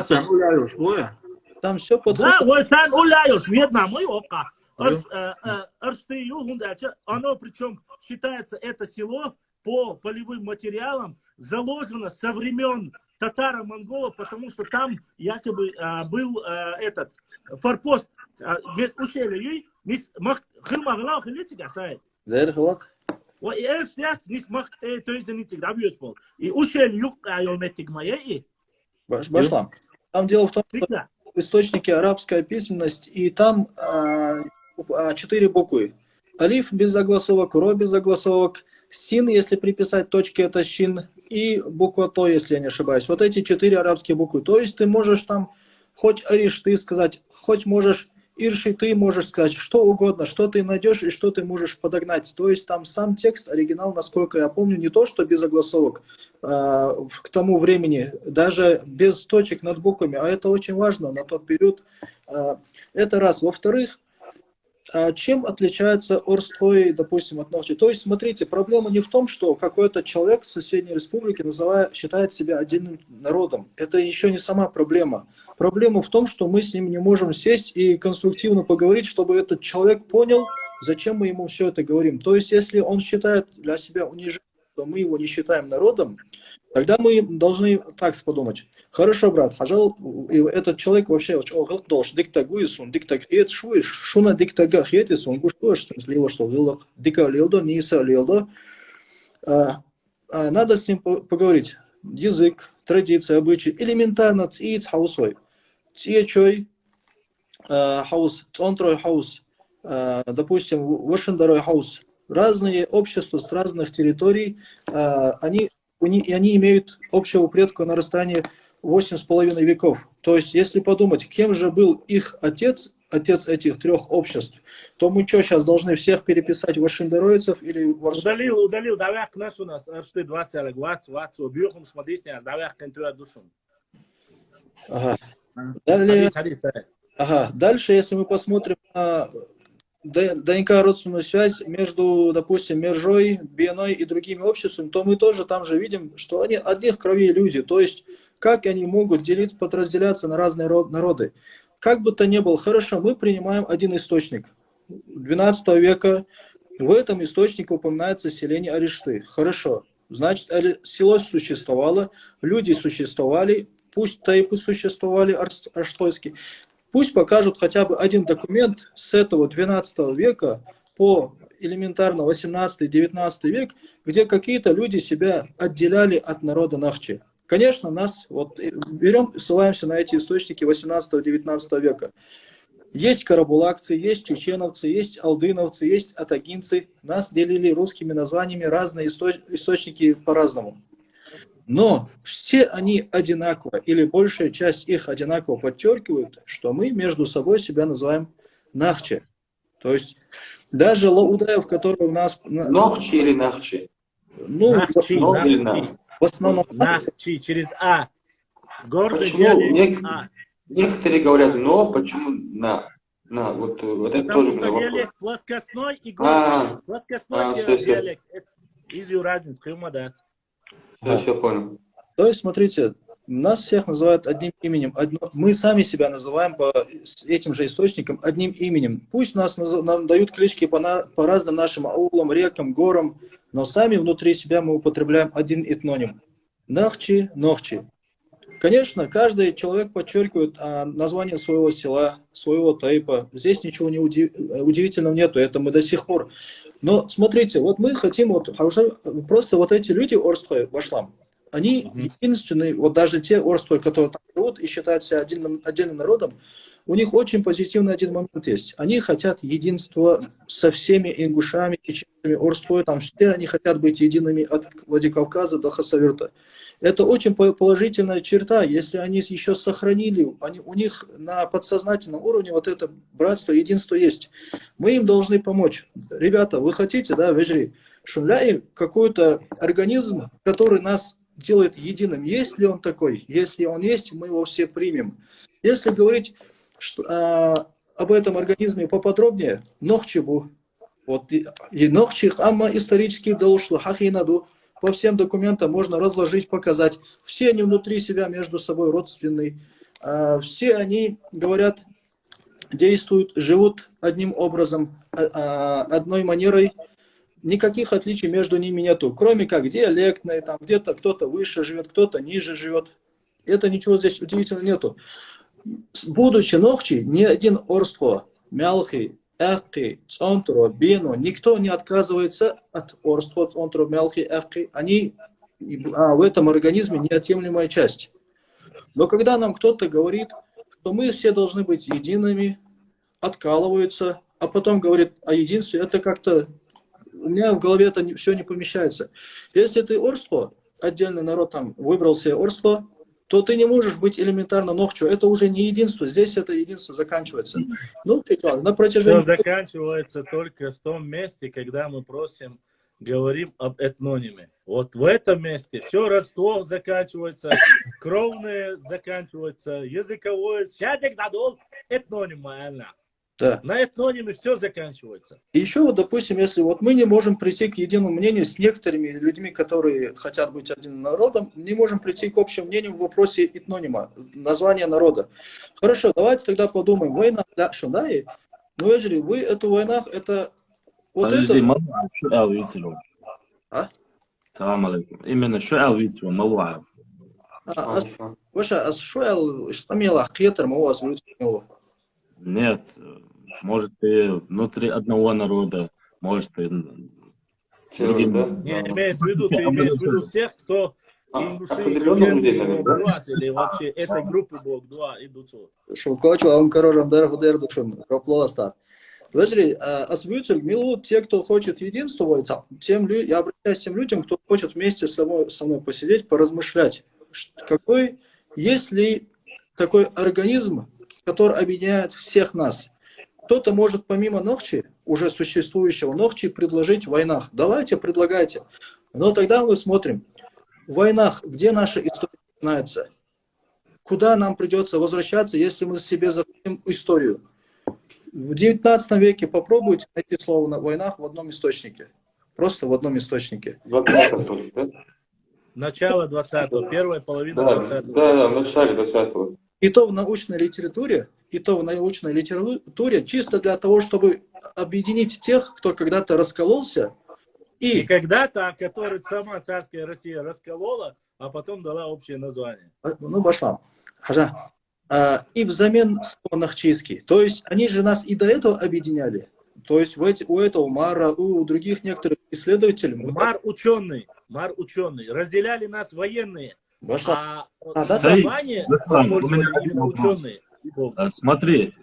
Там все под... Да, вот сан уляешь, Вьетнам, мой ока. Арштыю, оно причем считается, это село по полевым материалам заложено со времен татаро-монголов, потому что там якобы был этот форпост без ущелья. И ущелье Башлам. Там дело в том, что источники арабская письменность, и там 4 буквы. Алиф без загласовок, ро без загласовок, син, если приписать точки, это щин, и буква то, если я не ошибаюсь. Вот эти 4 арабские буквы. То есть ты можешь там хоть Аришты сказать, хоть можешь Ирши, ты можешь сказать что угодно, что ты найдешь и что ты можешь подогнать. То есть там сам текст, оригинал, насколько я помню, не то, что без загласовок к тому времени, даже без точек над буквами, а это очень важно на тот период. Это раз. Во-вторых, чем отличается Орстой, допустим, от Нохчи? То есть, смотрите, проблема не в том, что какой-то человек в соседней республике считает себя отдельным народом. Это еще не сама проблема. Проблема в том, что мы с ним не можем сесть и конструктивно поговорить, чтобы этот человек понял, зачем мы ему все это говорим. То есть, если он считает для себя унижением, что мы его не считаем народом, тогда мы должны так подумать. Хорошо, брат, хажал, этот человек вообще должен диктагуисун, диктагхет, шуна диктагахетисун, гуштуешь, слило, что лило, дика лилдо, ниса лилдо. Надо с ним поговорить. Язык, традиции, обычаи, элементарно циц хаусой. Циечой хаус, цонтрой хаус, допустим, вашендарой хаус. Разные общества с разных территорий, они имеют общего предка на расстоянии 8,5 веков. То есть, если подумать, кем же был их отец этих 3 обществ, то мы что, сейчас должны всех переписать вашиндероидцев или... Удалил, давай к нас у нас, что 20, бюрхум смотрите, давай к контролю душом. Ага. Дальше, если мы посмотрим на ДНК-родственную связь между, допустим, Мержой, Беной и другими обществами, то мы тоже там же видим, что они одних кровей люди. То есть, как они могут делиться, подразделяться на разные народы. Как бы то ни было, хорошо, мы принимаем один источник. 12 века в этом источнике упоминается селение Арешты. Хорошо. Значит, село существовало, люди существовали, пусть тайпы существовали аштойские. Пусть покажут хотя бы один документ с этого 12 века по элементарно 18-19 век, где какие-то люди себя отделяли от народа Нахчи. Конечно, нас вот берем, ссылаемся на эти источники 18-19 века. Есть карабулакцы, есть чеченовцы, есть алдыновцы, есть атагинцы. Нас делили русскими названиями разные источники по-разному. Но все они одинаково, или большая часть их одинаково подчеркивают, что мы между собой себя называем Нахчи. То есть даже Лаудаев, который у нас... Нохчи или Нахчи? Ну, Нахчи, в основном... Нахчи, через А. Гордый Почему диалект А. некоторые говорят «но», почему «на»? Вот это Потому тоже что у меня вопрос. диалект плоскостной и гордый. Плоскостной все. диалект. Изю разницу, кому дать. Все понял. То есть, смотрите, нас всех называют одним именем. Мы сами себя называем по этим же источникам одним именем. Пусть нам дают клички по разным нашим аулам, рекам, горам, но сами внутри себя мы употребляем один этноним. Нахчи, Нохчи. Конечно, каждый человек подчеркивает название своего села, своего тайпа. Здесь ничего удивительного нету, это мы до сих пор. Но смотрите, вот мы хотим, просто вот эти люди, Орстой, Башлам, они единственные, вот даже те Орстой, которые там живут и считают себя отдельным народом, у них очень позитивный один момент есть. Они хотят единства со всеми ингушами, чеченцами, Орстой, там все они хотят быть едиными от Владикавказа до Хасавюрта. Это очень положительная черта, если они еще сохранили, у них на подсознательном уровне вот это братство, единство есть. Мы им должны помочь. Ребята, вы хотите, да, вежри, шунляй какой-то организм, который нас делает единым. Есть ли он такой? Если он есть, мы его все примем. Если говорить об этом организме поподробнее, Нохчибу, вот и Нохчих, амма исторически дошло, хахинаду, по всем документам можно разложить, показать. Все они внутри себя между собой родственные. Все они говорят, действуют, живут одним образом, одной манерой. Никаких отличий между ними нету. Кроме как диалектные, там где-то кто-то выше живет, кто-то ниже живет. Это ничего здесь удивительного нету. Будучи Нохчи, ни один Орство, Мялхи, Эхки, Цонтро, Бену, никто не отказывается от Орства, Цонтро, Мялхи, Эхки. Они в этом организме неотъемлемая часть. Но когда нам кто-то говорит, что мы все должны быть едиными, откалываются, а потом говорит о единстве, это как-то... У меня в голове это все не помещается. Если ты Орство, отдельный народ там выбрал себе Орство, то ты не можешь быть элементарно Нохчу. Это уже не единство. Здесь это единство заканчивается. Ну, на протяжении... Все заканчивается только в том месте, когда мы говорим об этнониме. Вот в этом месте все родство заканчивается, кровное заканчивается, языковое. Щадик дадул этнонимально. Да. На этнониме все заканчивается. И еще, вот, допустим, если вот мы не можем прийти к единому мнению с некоторыми людьми, которые хотят быть одним народом, не можем прийти к общему мнению в вопросе этнонима, названия народа. Хорошо, давайте тогда подумаем. Война, шундай, ну, ежели вы эту война, это... Вот подожди, это... А? Салам алейкум. Именно шуэл витсу, малуа. Ваша, а шуэл, что мела, хетер, мы у вас витсу. Нет, может ты внутри одного народа, может ты с другим. Не, имеет в виду, ты имеешь в виду всех, кто ингуши, или вообще этой группы Бог, два идут. Шукочу, а он корором дердушен, роплоста. Подожди, освютель, милу, те, кто хочет единствовать, я обращаюсь к тем людям, кто хочет вместе со мной посидеть, поразмышлять. Есть ли такой организм, который объединяет всех нас? Кто-то может помимо Нохчи, уже существующего Нохчи, предложить в войнах. Давайте, предлагайте. Но тогда мы смотрим. В войнах, где наша история начинается? Куда нам придется возвращаться, если мы себе захватим историю? в 19 веке попробуйте найти слово на войнах в одном источнике. Просто в одном источнике. 20-м, да? Начало 20-го, первая половина Да, 20-го. да, в начале 20-го. И то в научной литературе, чисто для того, чтобы объединить тех, кто когда-то раскололся. И когда-то, который сама царская Россия расколола, а потом дала общее название. Ну, Башлам. Хажа. И взамен слово нахчийский. То есть они же нас и до этого объединяли. То есть у этого Мара, у других некоторых исследователей. Мар ученый. Разделяли нас военные. Башлам. Название ученые. Смотри,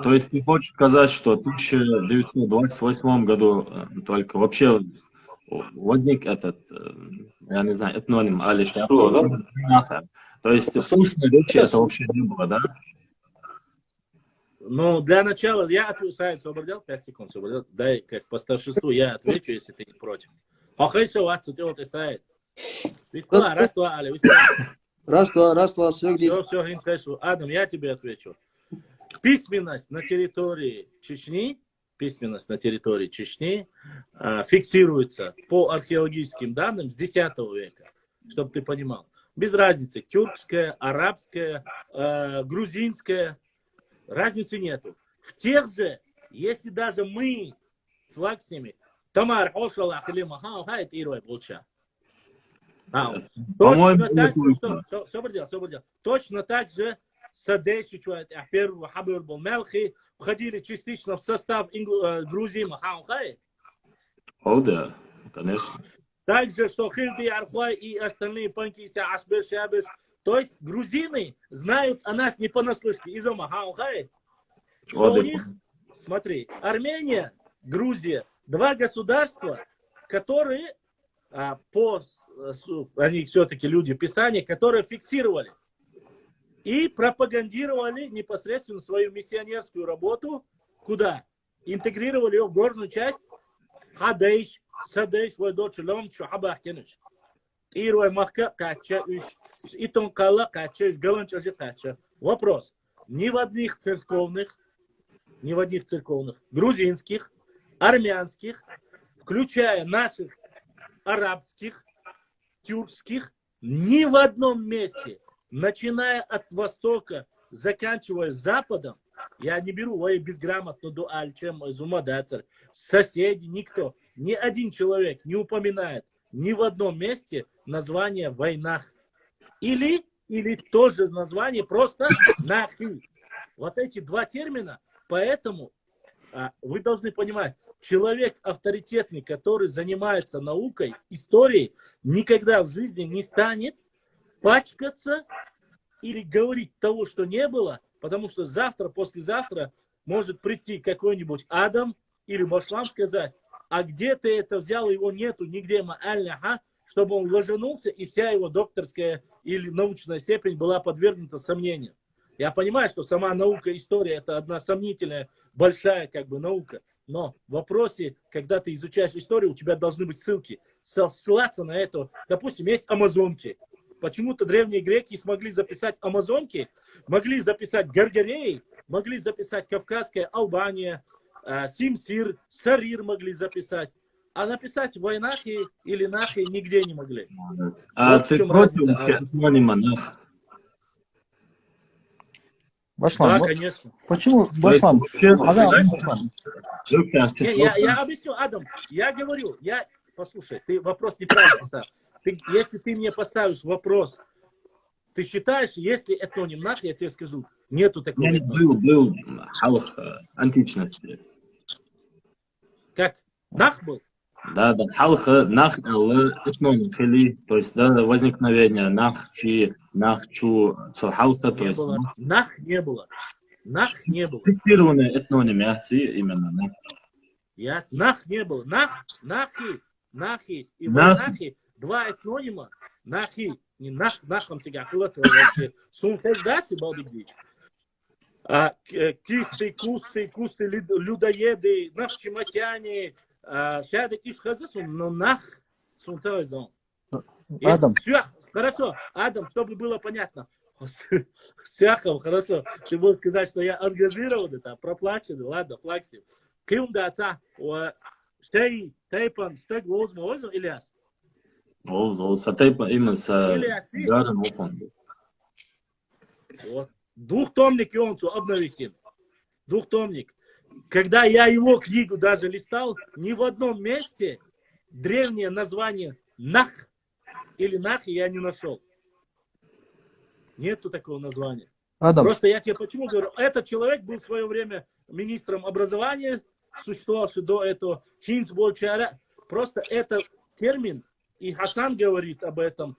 то есть ты хочешь сказать, что в 1928 году только вообще возник этот, я не знаю, этноним Алиш. То есть устной речи это вообще не было, да? Ну, для начала я отвечу, Сайд освободил, 5 секунд освободил. Дай, как по старшинству, я отвечу, если ты не против. Раз, два, все, Адам, я тебе отвечу. Письменность на территории Чечни фиксируется по археологическим данным с X века, чтобы ты понимал. Без разницы, тюркская, арабская, грузинская, разницы нету. В тех же, если даже мы флаг с ними, Тамар, Ошала, Халима, Хает Ирвай, Булча. Точно так же Садеши, Ахпер, Хабир, Булмелхи входили частично в состав Грузии, Махаухай. О, да, конечно. Также, что Хильди, Архуай и остальные Панкися, Ашбеш, Шабеш, то есть грузины знают о нас не понаслышке, из Махаухай. Что у них, смотри, Армения, Грузия, два государства, которые, они все-таки люди Писания, которые фиксировали и пропагандировали непосредственно свою миссионерскую работу. Куда? Интегрировали ее в горную часть. Хадейш, Садейш, Вайдочелом, Шухабахкенеш. Ирвай Махка, Кача, Итонкала, Кача, Галанчажи, Кача. Вопрос. Ни в одних церковных, грузинских, армянских, включая наших арабских, тюркских, ни в одном месте, начиная от Востока, заканчивая Западом, я не беру безграмотно дуаль, чем зумадацер, соседи, никто, ни один человек не упоминает ни в одном месте название «войнах». Или тоже название просто «нахи». Вот эти два термина, поэтому вы должны понимать, человек авторитетный, который занимается наукой, историей, никогда в жизни не станет пачкаться или говорить того, что не было, потому что завтра, послезавтра может прийти какой-нибудь Адам или Башлам сказать, а где ты это взял, его нету нигде, чтобы он ложанулся, и вся его докторская или научная степень была подвергнута сомнению. Я понимаю, что сама наука, история, это одна сомнительная, большая наука. Но в вопросе, когда ты изучаешь историю, у тебя должны быть ссылки. Ссылаться на это. Допустим, есть амазонки. Почему-то древние греки смогли записать амазонки, могли записать Гаргареи, могли записать Кавказская Албания, Симсир, Сарир могли записать. А написать войнахи или нахи нигде не могли. А вот ты против этнонима нах? Башлам, да, конечно. Почему? Башлам. Я объясню, Адам. Я говорю, послушай, ты вопрос неправильно поставил. Если ты мне поставишь вопрос, ты считаешь, если этноним нах, я тебе скажу, нету такого. Был халх античности. Как? Нах был? Да, халх нах этноним хили, то есть возникновение нах чи, нах чу, халха, то есть. Нах не было. Нах не было. Фиксированные этнонимы, именно нах. Нах не было. Нахи и войнахи. Два этнонима, нахи, не нахом сега хлоца вообще, сунхеждаци балдигдич. Кисты, кусты, людоеды, нахчиматяне, шадек ишхазасун, но нах сунцевый зон. Адам. Все, хорошо, Адам, чтобы было понятно. Всяком, хорошо. Ты можешь сказать, что я ангажирован, это проплаченный, ладно, флаг с ним. Кем даца, штей, тейпан, стег, возьму, Ильяс? Тейпан именно с гарен офон. Двухтомник Йонцу обновить. Двухтомник. Когда я его книгу даже листал, ни в одном месте древнее название Нах или Нахи я не нашел. Нету такого названия. Адам. Просто я тебе почему говорю, этот человек был в свое время министром образования, существовавший до этого Хинцбольчара. Просто это термин, и Хасан говорит об этом,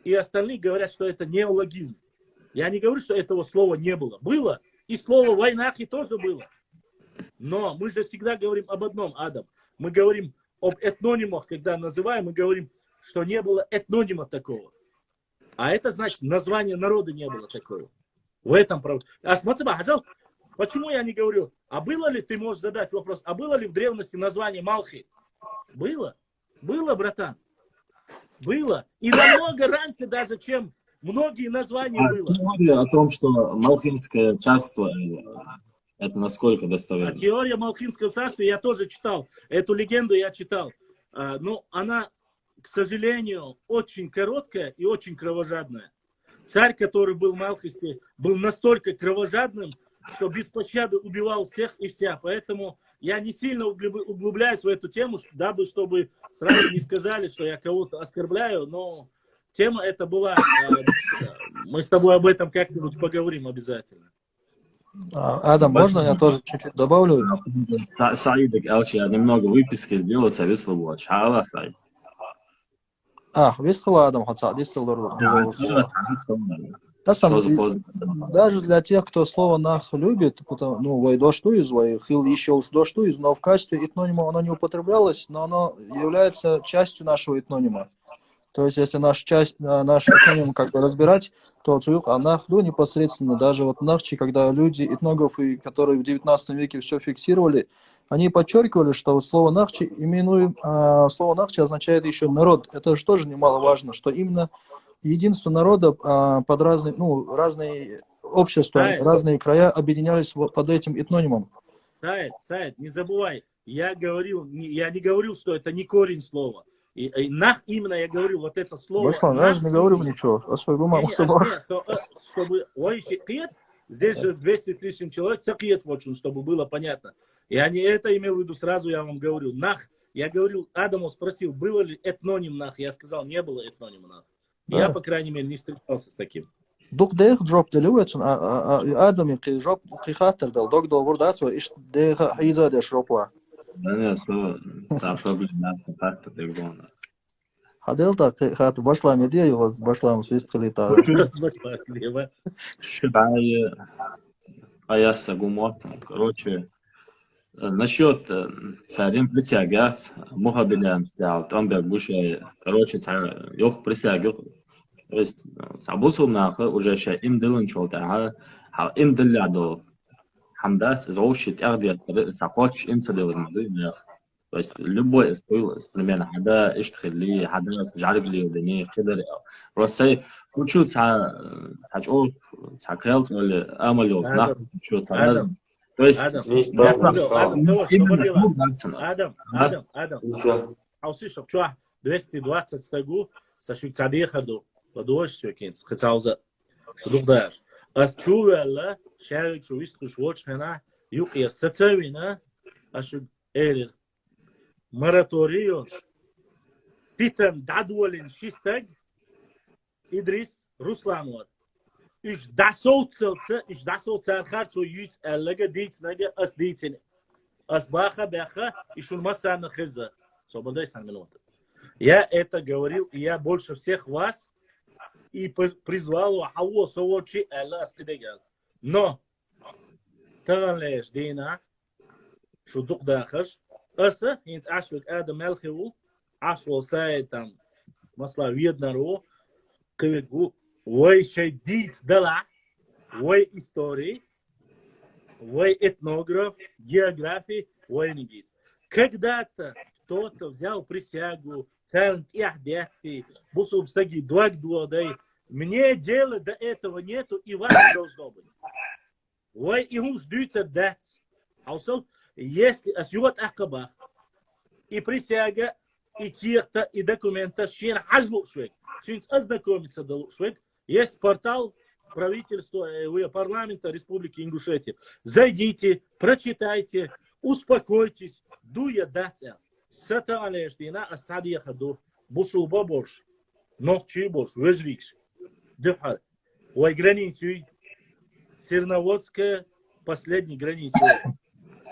и остальные говорят, что это неологизм. Я не говорю, что этого слова не было. Было, и слово войнахи тоже было. Но мы же всегда говорим об одном, Адам. Мы говорим об этнонимах, когда называем, мы говорим, что не было этнонима такого. А это значит, название народа не было такого. В этом правда. А смотри, почему я не говорю, а было ли, ты можешь задать вопрос, а было ли в древности название Малхи? Было. Было, братан. Было. И намного раньше даже, чем многие названия было. Теория о том, что Малхинское царство, это насколько достоверно? Теория Малхинского царства я тоже читал. Эту легенду я читал. Но она, к сожалению, очень короткая и очень кровожадная. Царь, который был в Малхисте, был настолько кровожадным, что без пощады убивал всех и вся. Поэтому я не сильно углубляюсь в эту тему, дабы, чтобы сразу не сказали, что я кого-то оскорбляю, но тема эта была. Мы с тобой об этом как-нибудь поговорим обязательно. Адам, можно я тоже чуть-чуть добавлю? Саидик Элчи, я немного выписки сделал, советовал бы. Весело, Адам, хотя весело. Даже для тех, кто слово нах любит, хил еще но в качестве этнонима оно не употреблялось, но оно является частью нашего этнонима. То есть, если наш этноним как бы разбирать, то нахду непосредственно, даже вот нахчи, когда люди, этнографы, которые в 19 веке все фиксировали, они подчеркивали, что слово нахчи слово нахчи означает еще народ. Это же тоже немаловажно, что именно единство народа под разные общества, разные края объединялись под этим этнонимом. Саид, не забывай, я не говорил, что это не корень слова. И нах именно я говорю вот это слово. Башлан, я же не говорю ничего. Чтобы здесь же 200 с лишним человек, чтобы было понятно. И они это имел в виду, сразу я вам говорю. Нах, я говорил, Адаму спросил, было ли этноним нах. Я сказал, не было этнонима нах. Я, по крайней мере, не встречался с таким. Дух дех дроп делюется, Адам и дроп хихатер дал, док дал вурдацва, и деха хиза деш ропа. Да нет, что так-то ты гона. Ходил так, хат башлам идея его, башлам свистали так. Считай, аяса гумортом. Короче, насчет царем присягать, мухабилям стоял, там бег буше, короче, царь, ёх присягил. То есть, сабусу нахуй уже ща им дылын чолта, а им дылядо. Хамдас заучит ардиат, сахоч им цадил мадуй. То есть любой примерно хада иштхили, хада жаргли удани, кидали. Просто кучу цачо, цакел, или амалё, нахуй кучу цараз. То есть Адам. А услышал, что 220 стагу, сашук цадехаду, подуешь все кинц, хотел за шудугдар. Аз чувала, шарик шувистку швочхана, юкия сацавина, ашук эрир. Мораториош. Питан дадуалин шистаг, Идрис Руслануат. Иш дасоуцелца архарцу юц эллага дицнага ас дицин. Ас баха бяха и шурмаса на хиза. Свободай сан минуты. Я это говорил, и я больше всех вас и призвал Хауа Совочи Элла Аскидегал. Но Таганлеш Дина Шудук Дахаш Аса инц Ашвик Адам Элхиу Ашвал Сай там масла Виднару Кывигу Вой Шайдиц Дала Вой истории Вой этнограф географии Вой нигиц. Когда-то кто-то взял присягу, царь Яхдяхти, бусубстаги, дуак дуадай, мне дела до этого нету, и вас не должно быть. Ой, и он ждет дать. Если осьет акабах, и присяга, и кирта, и документа, щен хазлу швек, чуть ознакомиться до швек, есть портал правительства, парламента Республики Ингушетия. Зайдите, прочитайте, успокойтесь, дуя дать. Сатанештина остадия ходу, бусулба борш, ногчи борш, вежрикш, дыхар. Ой, границу, Серноводская, последняя граница.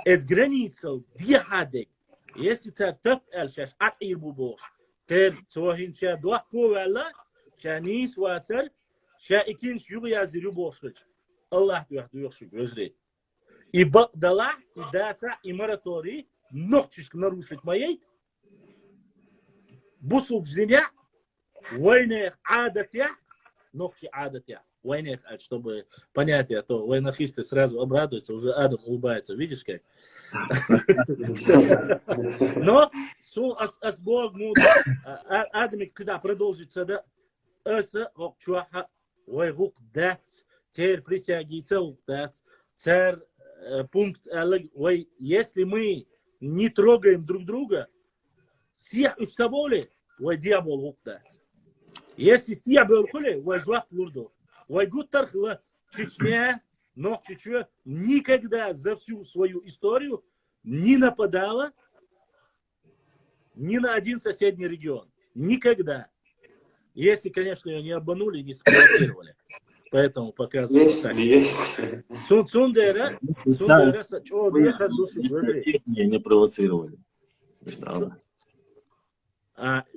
Это граница, дьядек. Если царь топ эльшаш, ат ирбу борш. Царь цохин ша дуахковала, ша нис вацар, ша икинш юбия зирю боршич. Аллах дуяхдуяшик, вежри. И дала, и дата, и мораторий, ногчишь нарушить моей, бусул жденя, войнах адатя, ногчи адатя, войнах, чтобы понятие, то войнахисты сразу обрадуются, уже Адам улыбается, видишь как? Но, с Богом, Адам, когда продолжится, да, эса, окчуаха, войгук дать, теперь присягится, дать, царь, пункт, если мы не трогаем друг друга, всех уставоли, ой, дьявол уктать. Если всех белхули, ой, жвак лурду. Ой, гуттархла, Чечня, но Чечня никогда за всю свою историю не нападала ни на один соседний регион. Никогда. Если, конечно, ее не обманули, не спровоцировали. Поэтому показываю. Есть. Цундера, не провоцировали.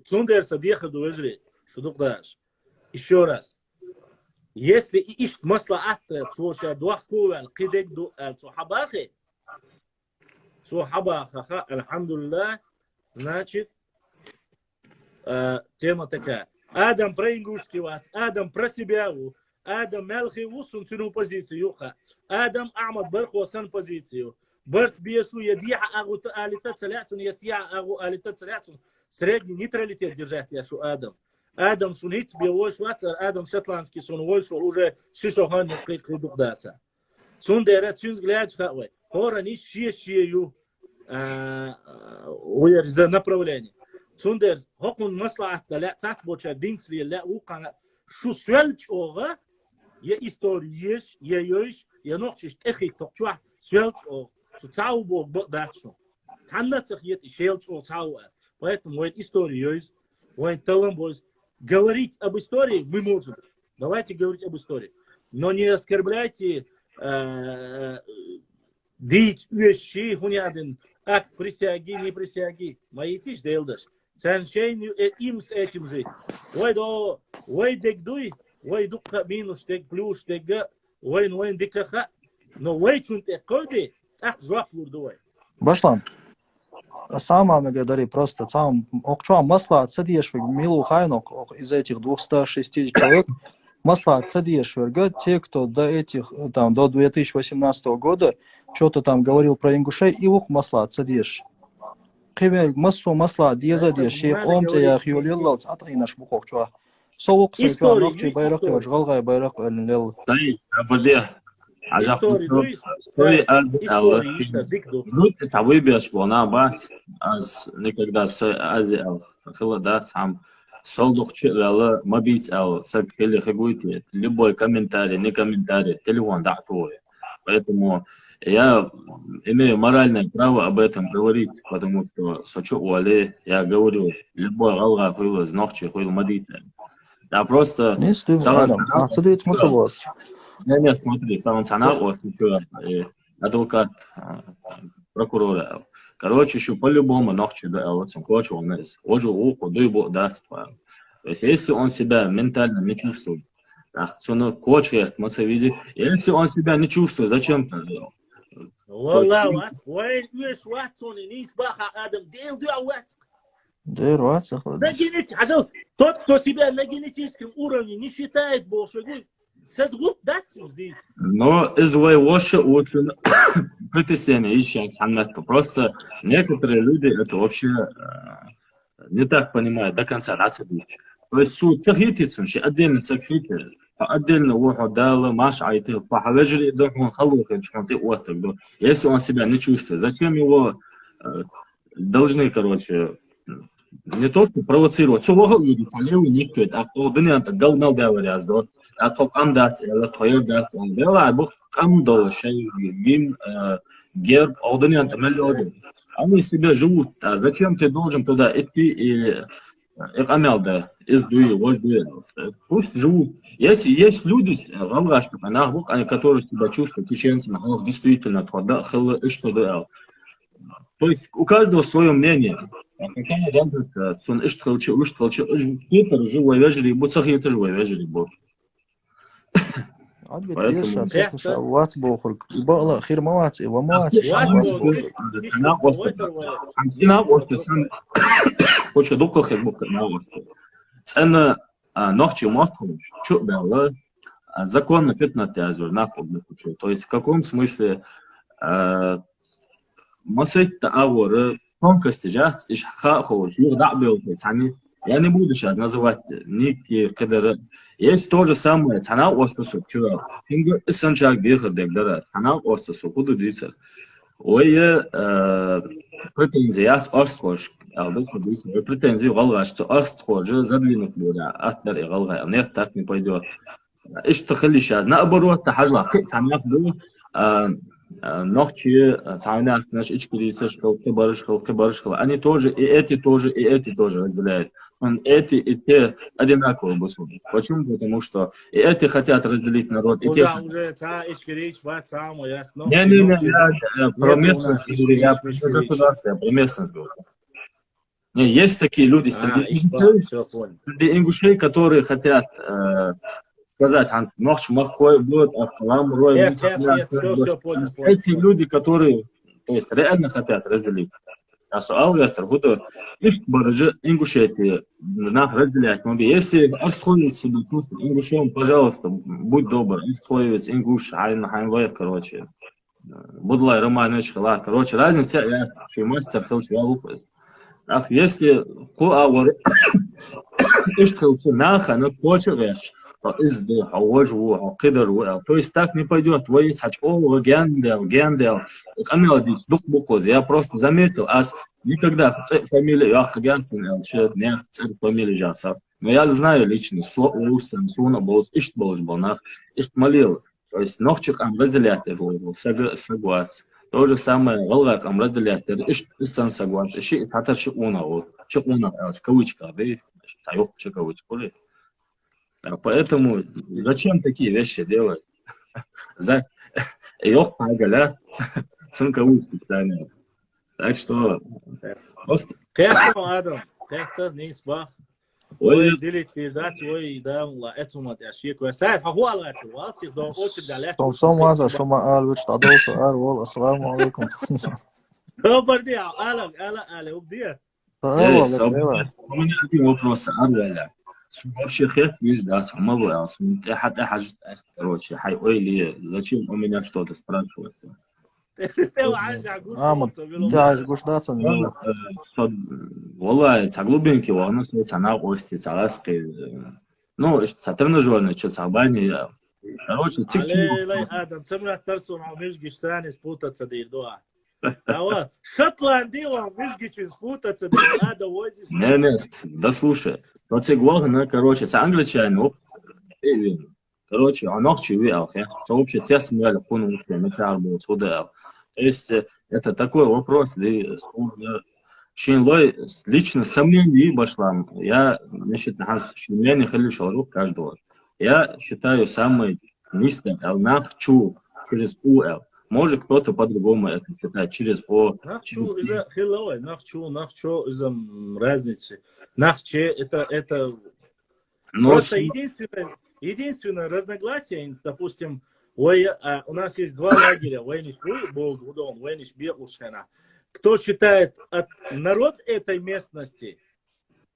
Цундер сабьеха дуэжри, что дукдаш. Еще раз. Если ишт маслаатта цоша дуахкувал кидек ду цохабахи, цохабаха, альхамдулилlah, значит, тема такая. Адам про ингушский вац, Адам про себя, Адам мелхи уsun сину позицию, Адам Ахмад барху сан позицию. Барт бешу ядиха агу алита цалятун, ясия агу алита цалятун. Средний нейтралитет держать яшу Адам. Адам сунит белой швацар, Адам шотландский сун вышел уже шишохан придукдаться. Сундера цюн взгляд шхавай. Хора не щещею за направление. Сундер хокун маслаат ля цат боча динцли ля укана шу свелч ога я историеш я ёш я нохчиш техи токчва свелч ог шу цау бог бдачно. Таннацх ет шелч ог цау. Поэтому вот история есть, вот талант будет. Говорить об истории мы можем. Давайте говорить об истории. Но не оскорбляйте дить вещи, хунядин, ак присяги, не присяги. Мои тиш делдаш. Цаншейню им с этим жить. Ой дегдуй, ой дукка минус тег плюс тега, ой дикаха. Но ой чунте коди, ак жвак лурдуй. Башлам. Самое говори просто сам окчуа масла цадиеш милу хайнок из этих 260 человек масла цадиеш те, кто до этих там до 2018 года что-то там говорил про ингушей и ух масла цадиеш. Кемел массу масла диезадеш и омте я хиолилалц атайнаш бухокчуа. Соук сойка нохчи байрак жгалгай байрак лел. Стоит, ободе. История аз ну ты выберешь вона бас аз никогда аз хилада сам солдухчи ала мобить ал сакели хагуйте любой комментарий не комментарий телефон да твой. Поэтому я имею моральное право об этом говорить, потому что сочу уали я говорю любой алга хил из нохчи хил мобить. Я просто не стою отсюда смысл. Не, смотри, там цанагос, ничего, адвокат, прокурора. Короче, еще по-любому ногчи, да, вот он хочет, он из, ожил уху, дойбо даст. То есть, если он себя ментально не чувствует, так, он хочет, видит, если он себя не чувствует, зачем это делал? Тот, кто себя на генетическом уровне не считает большой, но из воевоша очень притеснение еще просто некоторые люди это вообще не так понимают до конца. То есть суд сахитицун, ши отдельно сахиты, отдельно ухо дало, маш айты, похавежили, да, он халухин, шманты отак, да. Если он себя не чувствует, зачем его должны, короче, не то, что провоцировать, все лого видеть, а левый никто, а кто дынянта галнал говорят, да, а то кандас, а твоя дас, он дела, а бог кандал, шей, гим, герб, а дынянта миллион. Они себе живут, а зачем ты должен туда идти и амелда, издуи, вождуи, пусть живут. Если есть люди, которые себя чувствуют чеченцами, действительно, то есть у каждого свое мнение. Какая разница, сон ишь толчу, хитр, живой вежливый, будь сахит живой вежливый. Поэтому... Ватс бохурк. Ибала хирмавац, и вамавац. Антина остасан. Хоча дука хирбука на осте. Цена ночью мостович, чу бела, законно фитна тязур, нахуй. То есть в каком смысле масыть таавор, тонкости жахт, иш хахош, юрда белкец, я не буду сейчас называть ники, кадр. Есть то же самое, цена остасу, чего? Фингер иссанчак дихар дегдара, цена остасу, куда дится. Ой, претензии, я арстхош, претензии галгаш, что арстхош, задвинуть будет, астер и галгай, нет, так не пойдет. Иш тахали сейчас, наоборот, тахажла, цена был, ночи, цена наш ичкирица, кабарышкал, они тоже, и эти тоже разделяют. Эти и те одинаково бусуды. Почему? Потому что и эти хотят разделить народ, и те... Уже ясно. Не, про местность, я про государство, я про местность говорю. Не, есть такие люди среди ингушей, которые хотят сказать, Ханс, ночь махкой будет, автолам, рой, эти люди, которые, то есть, реально хотят разделить. А суал вертер, буду ишт барыжи ингушети нах разделять. Но если арстхоевец себе чувствует ингушем, пожалуйста, будь добр, арстхоевец, ингуш, хайнлоев, короче. Будлай, роман, короче, разница, я мастер, хелч, я луфес. Ах, если куауэр ишт хелчи наха, на коче веш, изды, ауажу, кидару, то есть так не пойдет. Твои сачкова, гендел, камеладич, дух букоз. Я просто заметил, никогда фамилия Яхагянсен, не фамилия Жаса. Но я знаю лично, Суна был, ишт болнах, ишт молил. То есть ногчик разделять соглас. То же самое, волгак разделять, ишт истан соглас, ишт хатар шикуна, кавычка, да, тайох кавычку. Поэтому зачем такие вещи делать? За ёх пагаля цинковые станет. Так что просто. Как-то Адам, как-то не избах. Ой, делить передачу, ой, да, это умат я шик. Я сай, хахуала, чувал, сих до очередь далеко. Том сомаза, шома алвич, тадоса, арвол, ассаламу алейкум. Добрый день, Аля, убдия. У меня один вопрос, Арваля. Вообще хест есть, да, самого, короче, ой, ли, зачем у меня что-то спрашивать? Да, гуждаться не надо. Валай, глубинки, он цена ости, цараски, ну, тренажерный, что сабани, короче, Адам, цемра персон, а межги страны спутаться дирдуа. А Шотландия, межги спутаться дирдуа, возишь. Не, да слушай. Вот сегодня, короче, с англичанин, короче, он ночью видел, что вообще те смели, понял, что начал был сюда. То есть это такой вопрос, лично сомнений пошло. Я не считаю, что я не хочу каждого. Я считаю самый низкий, нахчу через УЛ. Может кто-то по-другому это считает, через О. Нахчу из-за хиловой, нахчу из-за разницы. Нахче это просто единственное разногласие, допустим, у нас есть два лагеря, кто считает народ этой местности,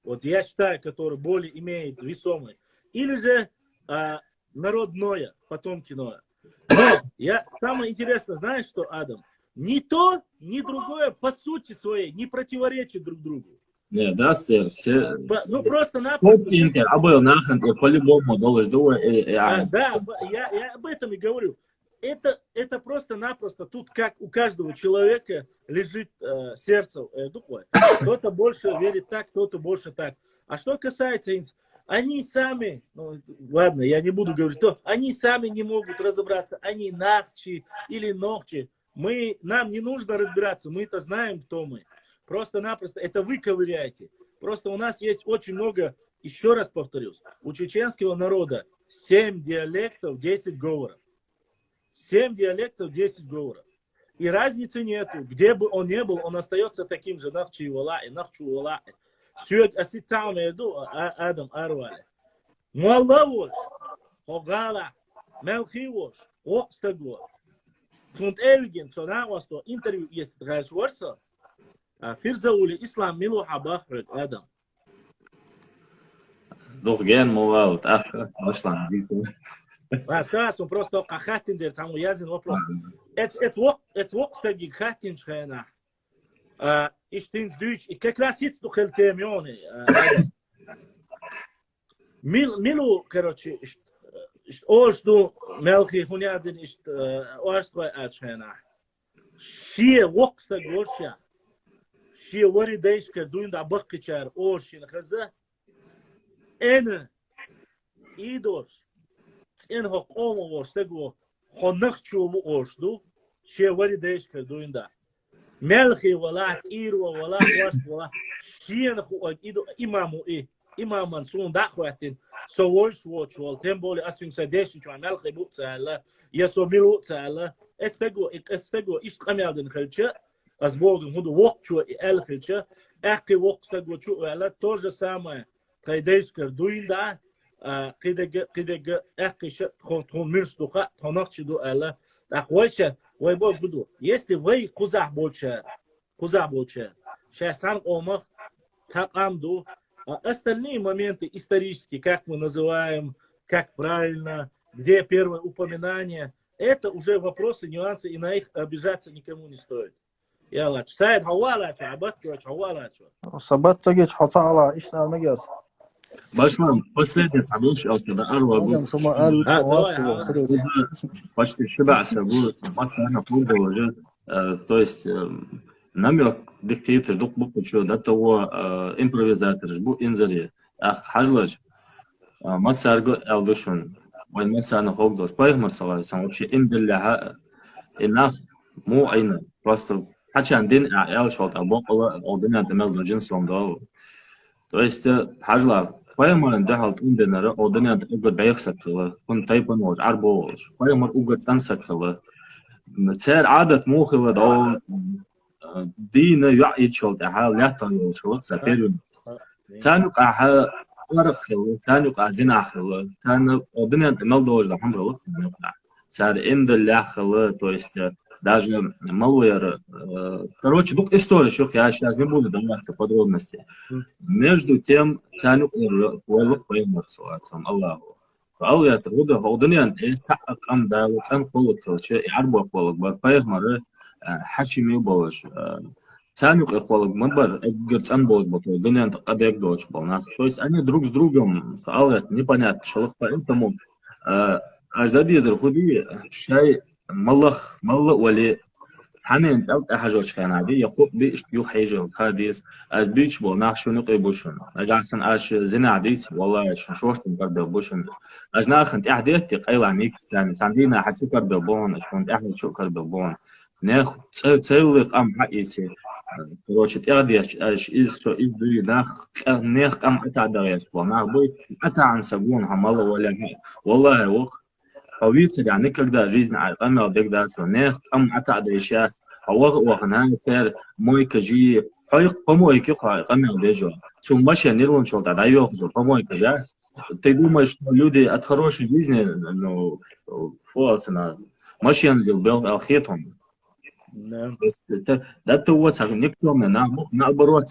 вот я считаю, который более имеет весомый, или же народ Ноя, потомки Ноя. Но самое интересное, знаешь что, Адам? Ни то, ни другое по сути своей не противоречит друг другу. Не, да, сэр, все... Ну, просто-напросто... А был нахрен, и по-любому должен думать, Да, я об этом и говорю. Это просто-напросто тут, как у каждого человека лежит сердце духовое. Кто-то больше верит так, кто-то больше так. А что касается они сами, ну, ладно, я не буду говорить, то они сами не могут разобраться, они нахчи или ногчи. Нам не нужно разбираться, мы-то знаем, кто мы. Просто-напросто это вы ковыряете. Просто у нас есть очень много, еще раз повторюсь, у чеченского народа 7 диалектов, 10 говоров. 7 диалектов, 10 говоров. И разницы нету. Где бы он ни был, он остается таким же. Нахчи валаи, нахчу валаи. Сюек асицам еду, адам арвали. Муалла вош, огала, мелхи вош, окстагор. Sunt evgen sådär var stå intervju i ett rättsvårsa. Firzauli islam milu habahred adam. Doch gern mal Deutschland diese. Сейчас он просто хатин дер саму язин вопрос. Это вокстаги хатин шхена. Ich bin Deutsch. Ich как раз jetzt doch эльтемионы. Милу, короче, Oorstu melki hunjadin is oorstwa uitschena. Shie woksta gorsha. Shie wari deiska doen da bakkichar oorshin khaza. En idos. En ho komo worstego khonakchu oorstu. Shie wari deiska doen da. Melki wala irwa wala wastwa. Shie khu ido imamu imam mansun da khwatin. So watch wall tembole asung sadesh chu amal khibut sala yaso milu sala estego ish qamalden khalcha azbogum hudu waqchu el khalcha aqi waqstego chu ala то же самое кайдешкер дуинда qidega aqi khon mirstuqa tonaqchidu ala aqwasha way bo budu если вы quzah bolcha shasan omah taqamdu. Остальные моменты исторические, как мы называем, как правильно, где первое упоминание, это уже вопросы, нюансы, и на их обижаться никому не стоит. Ялач, сайд хавалач, абаткивач хавалач. Сабат тагич хацала, ишна магас. Башман, последний событие, да, арвагу. Почти шибаса будет, маслана флуда уже, то есть намек диктатор дух букву что до того импровизатор жбу инзари хажлаж масарго алдушун вайн масана хогдос пайгмар салайсан вообще индилляха инах му айна просто хачан дин ал шот абоқла одина демел джин сондал то есть хажла пайгмар дахалт индинара одина угад байхсакла кун тайпан воз арбо пайгмар угад сансакла цер адат мухила дал دينا يعيد شغل حال لا تغير شغل سافر ثاني قاعد ورق خل ثاني قاعد زنا خل ثاني ودنا نمل دوج ده حمر وقت صار إن بالله خل تويست даже малвер короче дух история что я сейчас не буду даваться подробности между тем ثاني والله поймет сам Аллаху قال يا ترود ودنا سحق أم ده وثان قوة شيء يعربوا قولك بقى حشمي بولش ثاني خلق منبر герцан болж бото дуньян кадек доч болна то есть они друг с другом саалат непонятно шалах поэтому аждадизер худи шай маллах вали ثاني حاجه كان عادي يقوم بيشتيو حاجه خاديس از بيش بولنا شنو قيبوشن اجاسن اش زنا عديت والله شورت مقرب بوشن اجنا خنت احديتي قيل عنيك يعني عندنا حتى كرب بون شلون احنا شو كرب بون ناخ целый قام حقيسي короче تقديش اش из دوي ناخ قام اتعدايش وانا بوي اتعن سبون همال ولا والله وق قويت يعني когда жизнь قام بيقدر ناخ قام اتعدايش هو هنا فير مويك جي حيق помойки قام بيجوا ثم ماشي нервон что да ёхзу помойка жас ты думаешь что люди от хорошей жизни ну фуалсна машин сделал алхетом ده هو никто на мог наоборот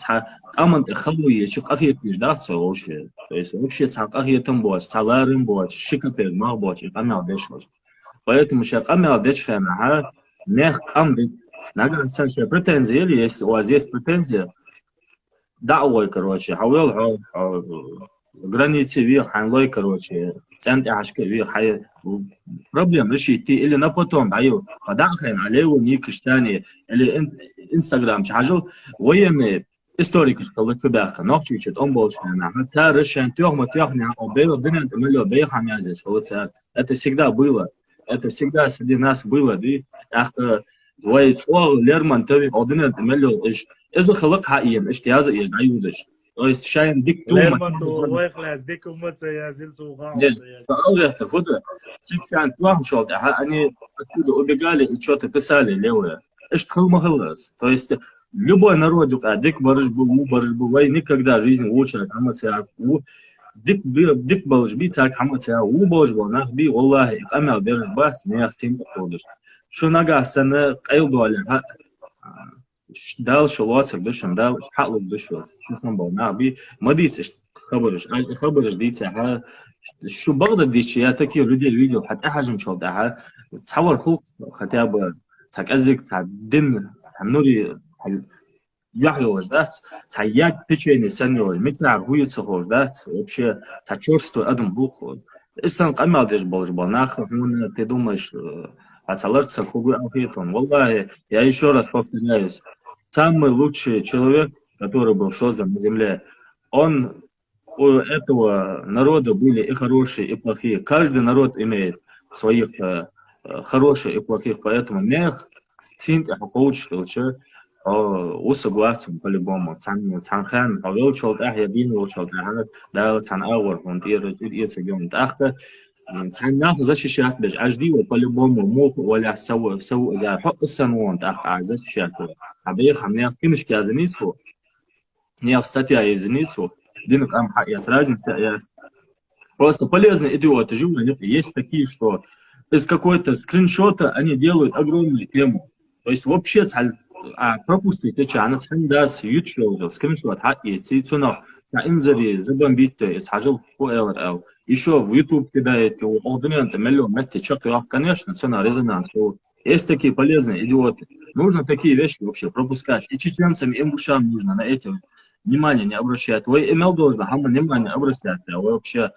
амант хавуе чи қахетиш да вообще то есть вообще қахетом бош саларим бош шикапер ма бош қамал дешлош поэтому сейчас қамал дешхана нех қамдит наган санше претензии или если у вас есть претензия دعوة короче حاول границы вверх ханлой короче центр ашка вверх хай проблем решить или на потом даю подахен алеу никштани или инстаграм чажил военные историк что тебя ночью чит он был на хотя решен тёхня обел днен мело бехамязеш вот это всегда было это всегда среди нас было и ахта ويتقول ليرمان تبي عودنا تملوا إيش إذا خلق حقيقي إيش تيازة إيش عيودش إيش شاين ديك توما ليرمان تو ويخلص ديك ومت يازل سوغان فأول يختفوده سيكشان توهم شغلت أني أكيد أبيجالي إتشوت بسالي ليه إيش تخل مخلص то есть любой народ дик барыш был вой никогда жизнь лучше хаматься дик балыш би цак хаматься у балыш был нахби والله قمع берж бас не астин тходыш شناقة سنة قيل عليها دال شلوات بدشن دال حقل بدشوا شو اسمه نابي ما ديش خبرش ديتها شو بغض ديش يا تكي ردي الفيديو حتى حجم شو ده تصور خوف ختاب تكأزك تعدن حنوري يحيو ده تعياد بيجيني سنة مثل عروية صخور ده вообще تشورستو أدم بوخ استن قمة ديش بالج بالناخ هون تدومش Ацаларца хугу афетон. Валлахи, я еще раз повторяюсь, самый лучший человек, который был создан на земле, он у этого народа были и хорошие, и плохие. Каждый народ имеет своих хороших и плохих, поэтому мех цинт ахоучил че согласен по-любому. Цанхан, авелчол ахя бинвелчол аханат, да цан аур, он ирцегион тахта. ناخذ защищать без ажди по-любому мог ولا سو إذا حق السنوات أخ защищать حبيخ هم ناخذ كنش كازنيسو ناخذ статья изницу динок ам хаяс разница просто полезно идиоты живут есть такие что из какой-то скриншота они делают огромную тему то есть вообще пропустить эти она цендас YouTube скриншот хаяси цунах инзари забомбите из хажил хуэлэр еще в YouTube кидает аудиенты миллион метти чертов, конечно, цена резонанс. Есть такие полезные идиоты. Нужно такие вещи вообще пропускать. И чеченцам, и ингушам нужно на эти внимание не обращать. Вы имел должно, а мы внимание обращать. А вы вообще,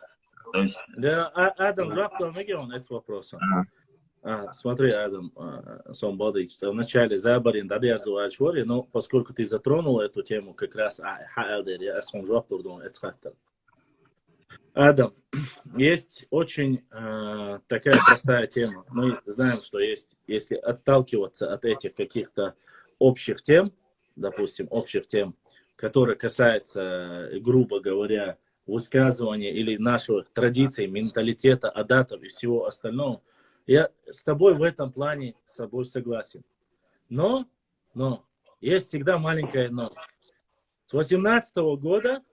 то есть... Да, Адам, жаптал он этот вопрос. Смотри, Адам, Сомбодыч, вначале Забарин, да, я звучу, но поскольку ты затронул эту тему, как раз я сам жаптал, это Адам, есть очень такая простая тема. Мы знаем, что есть, если отталкиваться от этих каких-то общих тем, допустим, общих тем, которые касаются, грубо говоря, высказывания или наших традиций, менталитета, адатов и всего остального, я с тобой в этом плане с собой согласен. Но есть всегда маленькое но. С 18 года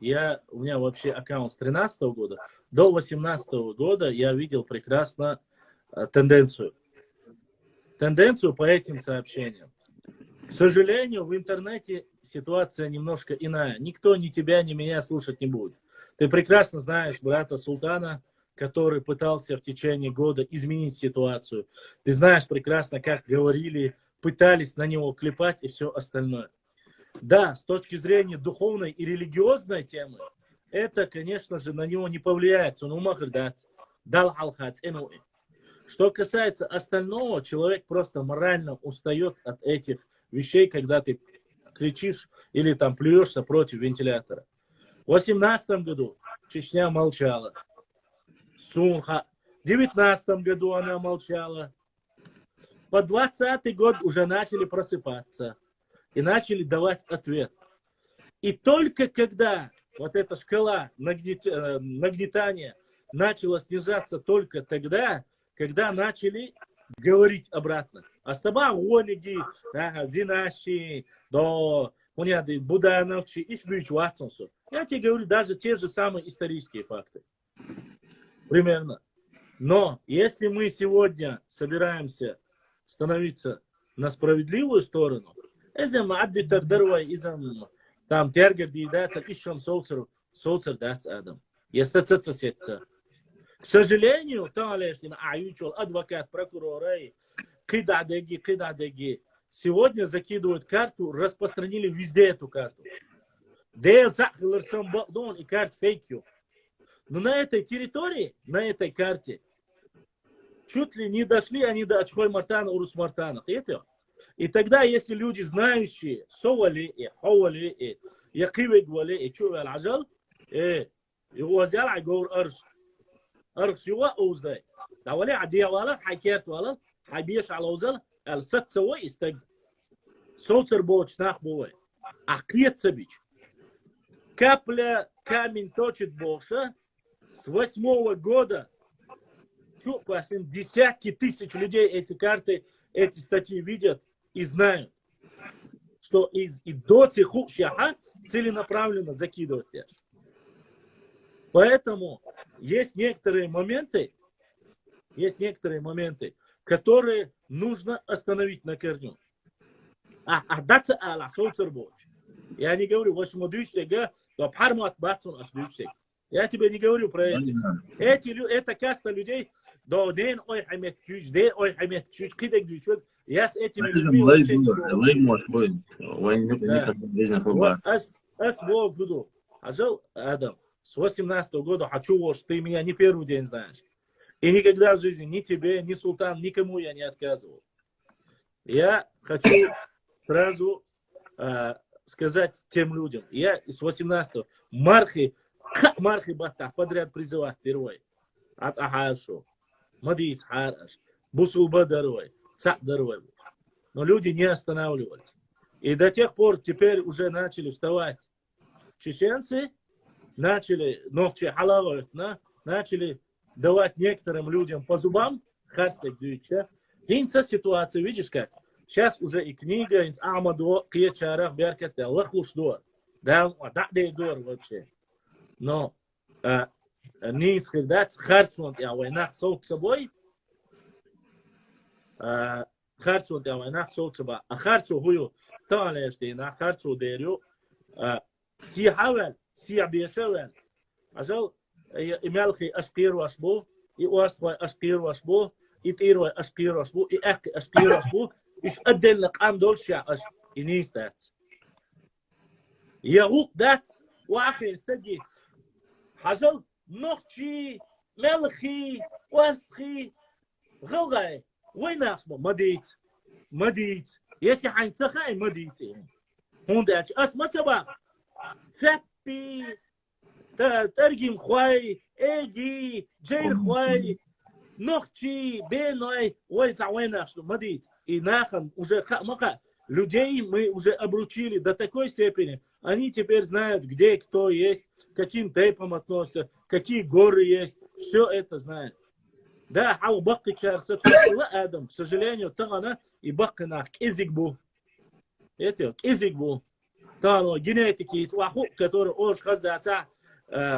у меня вообще аккаунт с 13 года, до 18 года я видел прекрасно тенденцию по этим сообщениям. К сожалению, в интернете ситуация немножко иная. Никто ни тебя, ни меня слушать не будет. Ты прекрасно знаешь брата Султана, который пытался в течение года изменить ситуацию. Ты знаешь прекрасно, как говорили, пытались на него клепать и все остальное. Да, с точки зрения духовной и религиозной темы, это, конечно же, на него не повлияет. Что касается остального, человек просто морально устает от этих вещей, когда ты кричишь или там плюешься против вентилятора. В 2018 году Чечня молчала. Сунха. В 2019 году она молчала. По 2020 год уже начали просыпаться. И начали давать ответ. И только когда вот эта шкала нагнетания начала снижаться, только тогда, когда начали говорить обратно. А сама Олеги, Зинаши, Будановчи, Ишбич Ватсонсу. Я тебе говорю, даже те же самые исторические факты. Примерно. Но если мы сегодня собираемся становиться на справедливую сторону, إذا ما عاد بتقدروا إذا там тергер дидаться ищем соцер дац Адам. К сожалению, там лишь аючул адвокат, прокуроры, кидадеги. сегодня закидывают карту, распространили везде эту карту. И карт фейкью. Но на этой территории, на этой карте, чуть ли не дошли они до Ачхой Мартана, Урус Мартана. И тогда, если люди знающие, совали и ховали и якивегвали и чувал ажал, يوزع عجور أرش يوا أوزداي دولي عديه ولا حكيت ولا حبيش على وزل الست سوي استج صوتر بوش ناخ بوي عقيت سبيج капля камень точит больше. С 8-го года десятки тысяч людей эти карты, эти статьи видят и знают, что и до тиху шиаха целенаправленно закидывать. Поэтому есть некоторые моменты, которые нужно остановить на корню. Я не говорю, я тебе не говорю про эти. Это каста людей, я с этими людьми вообще с 18-го года хочу, что ты меня не первый день знаешь. И никогда в жизни ни тебе, ни султан, никому я не отказывал. Я хочу сразу сказать тем людям. Я с 18-го Мархи Бата подряд призывать впервые. От Ахашу, Мадис Хараш, Бусулба Дарой, Цак Дарой. Но люди не останавливались. И до тех пор теперь уже начали вставать чеченцы, начали ногчи халавают, начали давать некоторым людям по зубам, харстек дюча. Инца ситуация, видишь как? Сейчас уже и книга, инц Амадо, Киечарах, Беркет, Лахлушдор. Да, дор вообще. Но не исходить харцунт я войнах солк собой. Харцунт я войнах солк собой. А харцу хую талештина, харцу дерю. Сихавел. سيابيشوان عشان يملخي أشقير واشبو يواسطوا أشقير واشبو يطيروا أشقير واشبو يأكل أشقير واشبو إيش أدل لقام دول شيء أش إنيستات يهوق ذات وآخر استجي حصل نخشي ملخي واسخي غلغي وين أسمه مديت يسي حين سخاي مديت هون داتش أسمه سبا فات ترجم خوي اجي جير خوي نخчи беной ой завойнаш мадит и нахам уже людей мы уже обручили до такой степени, они теперь знают, где кто есть, каким тейпом относятся, какие горы есть, все это знают. Да, хау бакки чарсат Адам, к сожалению, там она и бакки нах кизик бу. Это кизик бу. طبعا جينيتيكي سواحو كتور اوش خزدا سا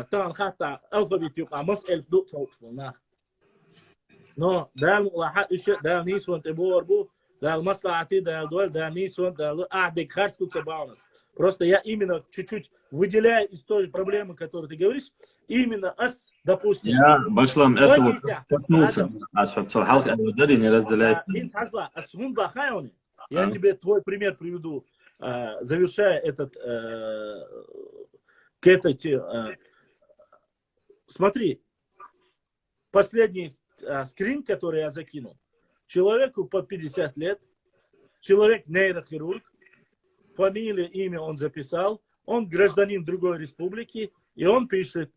طبعا حتى الفابيت يبقى مسألة دوق صوت والله نو دال واحد ايش دال نيسون تبور بو دال مصلحتي دال дол дал нисон дал адик харц тут собаунас. Просто я именно чуть-чуть выделяю из той проблемы, которую ты говоришь, именно допустим. Я Башлам этого коснулся. Не разделяет. Я тебе твой пример приведу. Завершая этот смотри, последний скрин, который я закинул, человеку под 50 лет, человек нейрохирург, фамилия, имя он записал, он гражданин другой республики, и он пишет,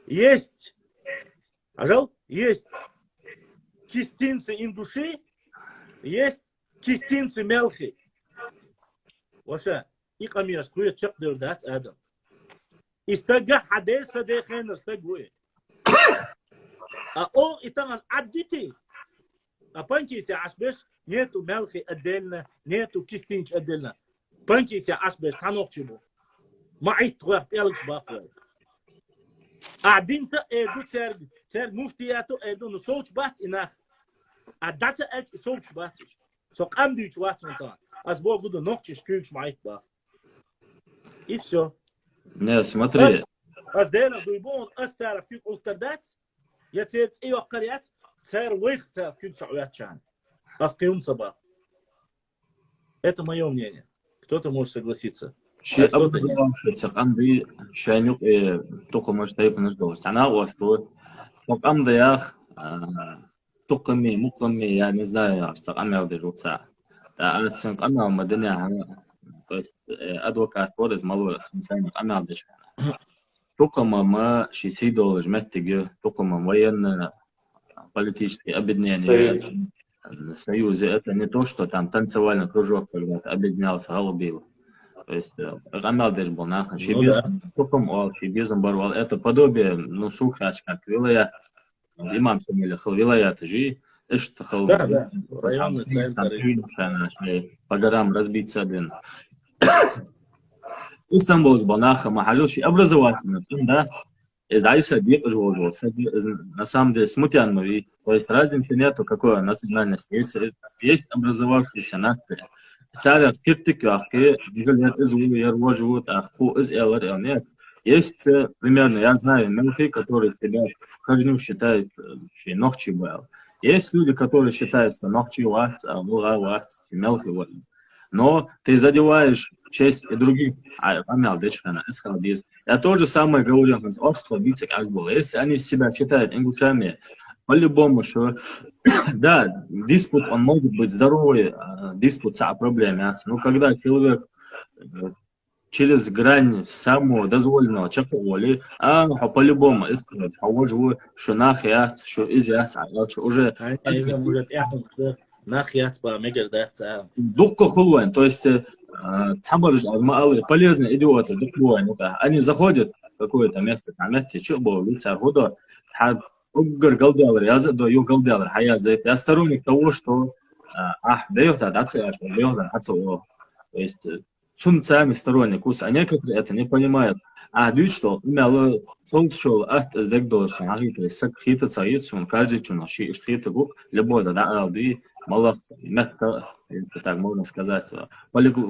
есть кистинцы индуши, есть кистинцы мелхи. وشا يقامي أشكوية تقدر داس آدم استجا حديث داخل استجوي أو إتمن عدتي أبانكي سي عشبش نيتو ملخي أدلنا نيتو كيستينش أدلنا بانكي سي عشبش حنوخشبو ما عيد تغير بيالكش باقوي قاعدين تأردو ترد مفتياتو أردو نصوش بات إناخ أداتا أج صوش باتش سوق أمديش واتش مطان аз Бог буду ногти шкюч майкба. И все. Не, смотри. Аз дена дуйбон, аз тарaf тюк ултардат, я цец и вакариат, цер вихта кюк сауят чан. Аз кюм саба. Это мое мнение. Кто-то может согласиться. شيء кто-то أبرز нет. شق أمضي شانيق تقوم مش تايب نجدوش أنا واسطو شق أمضي يا أخ تقمي مقمي يعني نزايا شق أمي أودي جو ساعة أنا شق أمي ومدنيا то есть адвокат порез мало смысла أمي أودي شو تقوم ما شيء سيدو جمتي تقوم وين политически объединение союзы это не то что там танцевальный кружок когда-то объединялся голубил. То есть Рамалдеш был нахуй, Шибизм, Тухам, Шибизм Барвал, это подобие, ну, сухач, как вилаят, имам Шамиля, вилаят жи, что хал, районный центр, по горам разбиться один. Истанбул был нахуй, махалюши, образовательный, да, из Айса Дик живой, на самом деле смутян мои, то есть разницы нету, какой национальность, есть образовавшаяся нация. Саря киртик ахки, дизелят из улиер вожут, ахфу из элэр нет. Есть примерно, я знаю, мелхи, которые себя в корню считают, что нохчи был. Есть люди, которые считают, что нохчи вас, а мула вас, мелхи вот. Но ты задеваешь честь и других, я то же самое говорю, если они себя считают ингушами, по-любому, что да, диспут, он может быть здоровый, диспут о проблеме, но когда человек через грань самого дозволенного чафоли, по-любому искать, что нахер, что изяс, что уже... Духка хулуэн, то есть полезные идиоты, они заходят в какое-то место, что было, лица года, Угар Галдалар, я за даю Галдалар, я сторонник того, что бьёхта, то есть сами сторонник, а некоторые это не понимают. Люди, что имело солнцшел, сдек должен, хита цариц, он каждый чунаши, хита гук, любой да, малах, метта, если так можно сказать,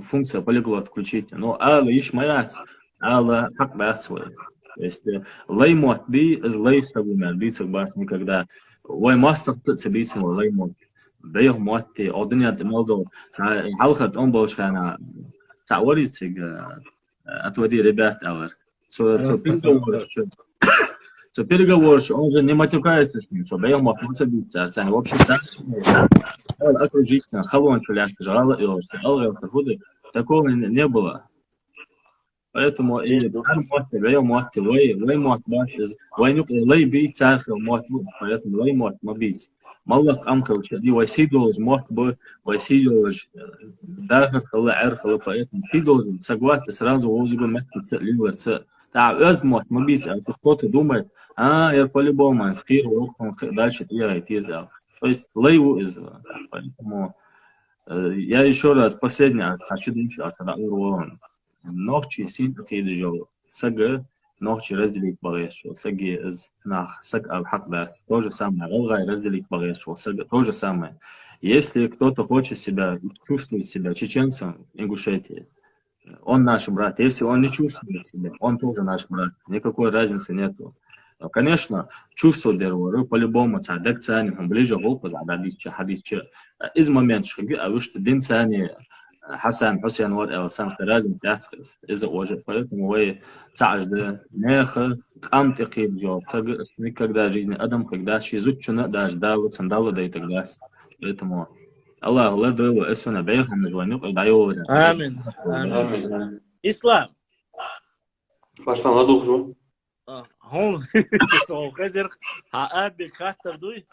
функция полиглот включить, но иш маяц, хак бяц свой. То есть лаймот би из лейстагумер бицак бас никогда. Ой мастер тца бицак лаймот. Бейх мотти одня демалдо. Халхат он болшана. Таворицик отводи ребят авар. Переговор, он же не матюкается с ним, что бейх мот тца бицак. В общем, окружить халон чуляк жала и такого не было. Поэтому и поэтому Маллах амкал, и Васидолж мог бы Васидолж даже поэтому Сидолж согласен сразу возле места ливерца. Да, возможно, мобить, а кто-то думает, я по-любому скину, дальше я идти за. То есть лейву из, поэтому я еще раз последний раз хочу думать, Нохчи син хиджо сага нохчи разделить багешо саги из нах саг аль-хакдас то же самое алгай разделить багешо сага то же самое. Если кто-то хочет себя чувствует себя чеченцем Ингушетии, он наш брат. Если он не чувствует себя, он тоже наш брат. Никакой разницы нету. Конечно, чувство дервора по-любому цадек цани он ближе волку зададича хадича из момента что что дин цани Хасан Хусейн вот Элсан разница ясхис из-за уже, поэтому вы цажды неха камты киджо никогда в жизни адам когда шизучуна даже давут сандала да и так далее. Поэтому Аллах ладу эсуна бейхан жванюк и даю. Амин. Амин. Ислам. Пошла на дух же. Хон. Хазер хаабик хаттар дуй.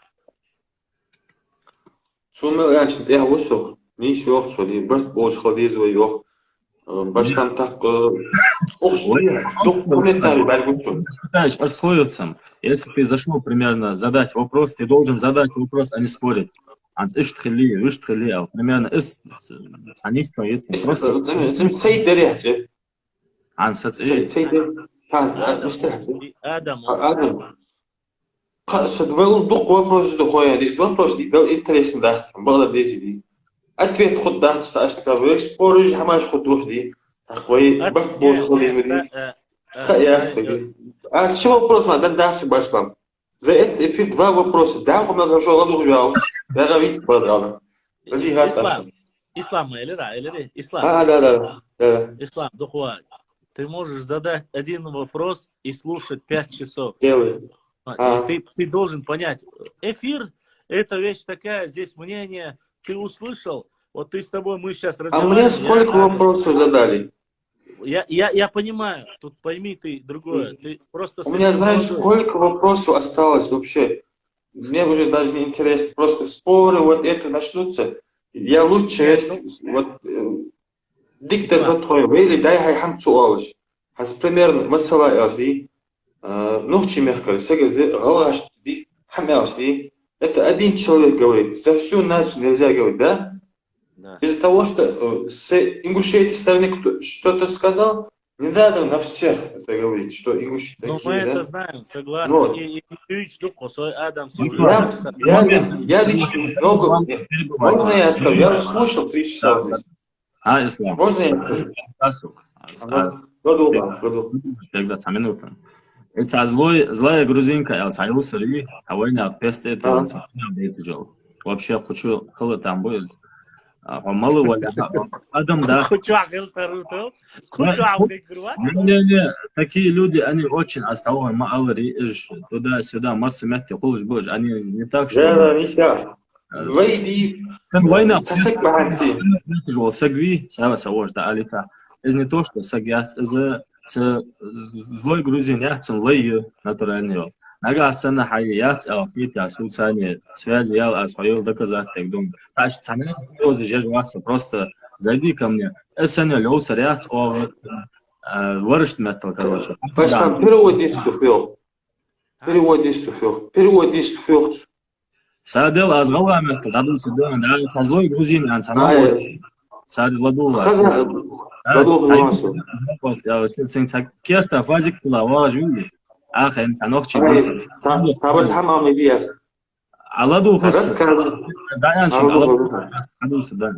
Что мы раньше я вышел. Ниш yok şöyle bir boş halıyız ve yok. Başkan tak комментарий большой. Пытаюсь освоиться. Если ты зашел примерно задать вопрос, ты должен задать вопрос, а не спорить. Примерно из анистого есть вопрос. Адам. Был дух вопрос что ходит. Вопрос был интересный да. Было безидей. Ответ ход да, что вы споришь, хамаш ход духди. Ахвей, бахбош холимри. А с чего вопрос надо дальше башлам? За этот эфир два вопроса. Да, у меня даже ладу взял. Я говорить продал. Ислам, или Ислам. Да. Ислам, духуа. Ты можешь задать один вопрос и слушать 5 часов. Делай. И ты должен понять. Эфир – это вещь такая, здесь мнение. Ты услышал, вот ты с тобой, мы сейчас разговариваем. Мне сколько вопросов задали? Я понимаю, тут пойми ты другое. Ты просто У меня, знаешь, сколько вопросов осталось вообще? Мне уже даже не интересно. Просто споры вот это начнутся. Я лучше, вот, диктор твой, или дай хайхам цуалыш. Хас примерно, масала ялшди, нухчи мягкали, сегазди, галашди, хамялшди. Это один человек говорит. За всю нацию нельзя говорить, да? Из-за того, что с ингушетской стороны что-то сказал, не надо на всех это говорить, что ингуши такие, ну, мы это знаем, согласны. Вот. И Адам, я лично много... Можно я скажу? Я уже слушал 3 часа здесь. Ислам. Можно я скажу? Тогда 100 минут. Это злая грузинка, я союзли, а война песте это вообще хочу, кто там будет. Мало воля. Адам, да. Не, такие люди, они очень оставлены, мало туда-сюда, масса мягких, хулж бож, они не так, что... Да, не вся. Война, сагви, саваш, да, алика. Это не то, что сагят, это злой грузин, я лей натуральный. Нага сана хаят, алфита, суцани, связи, я освоил доказать, так думаю. Так что цена тоже жаждется, просто зайди ко мне. Сана лёс ряд, вырышт метал, короче. Пошла, переводись суфил. Переводись суфил. Садел азгала метал, даду сюда, да, со злой грузин, он сама садил ладула. Ладула. Керта, фазик, плава, живись. Ах, инсан охчи. Сабас хамам идеяс. Аладу рассказывай. Даяншин аладу да.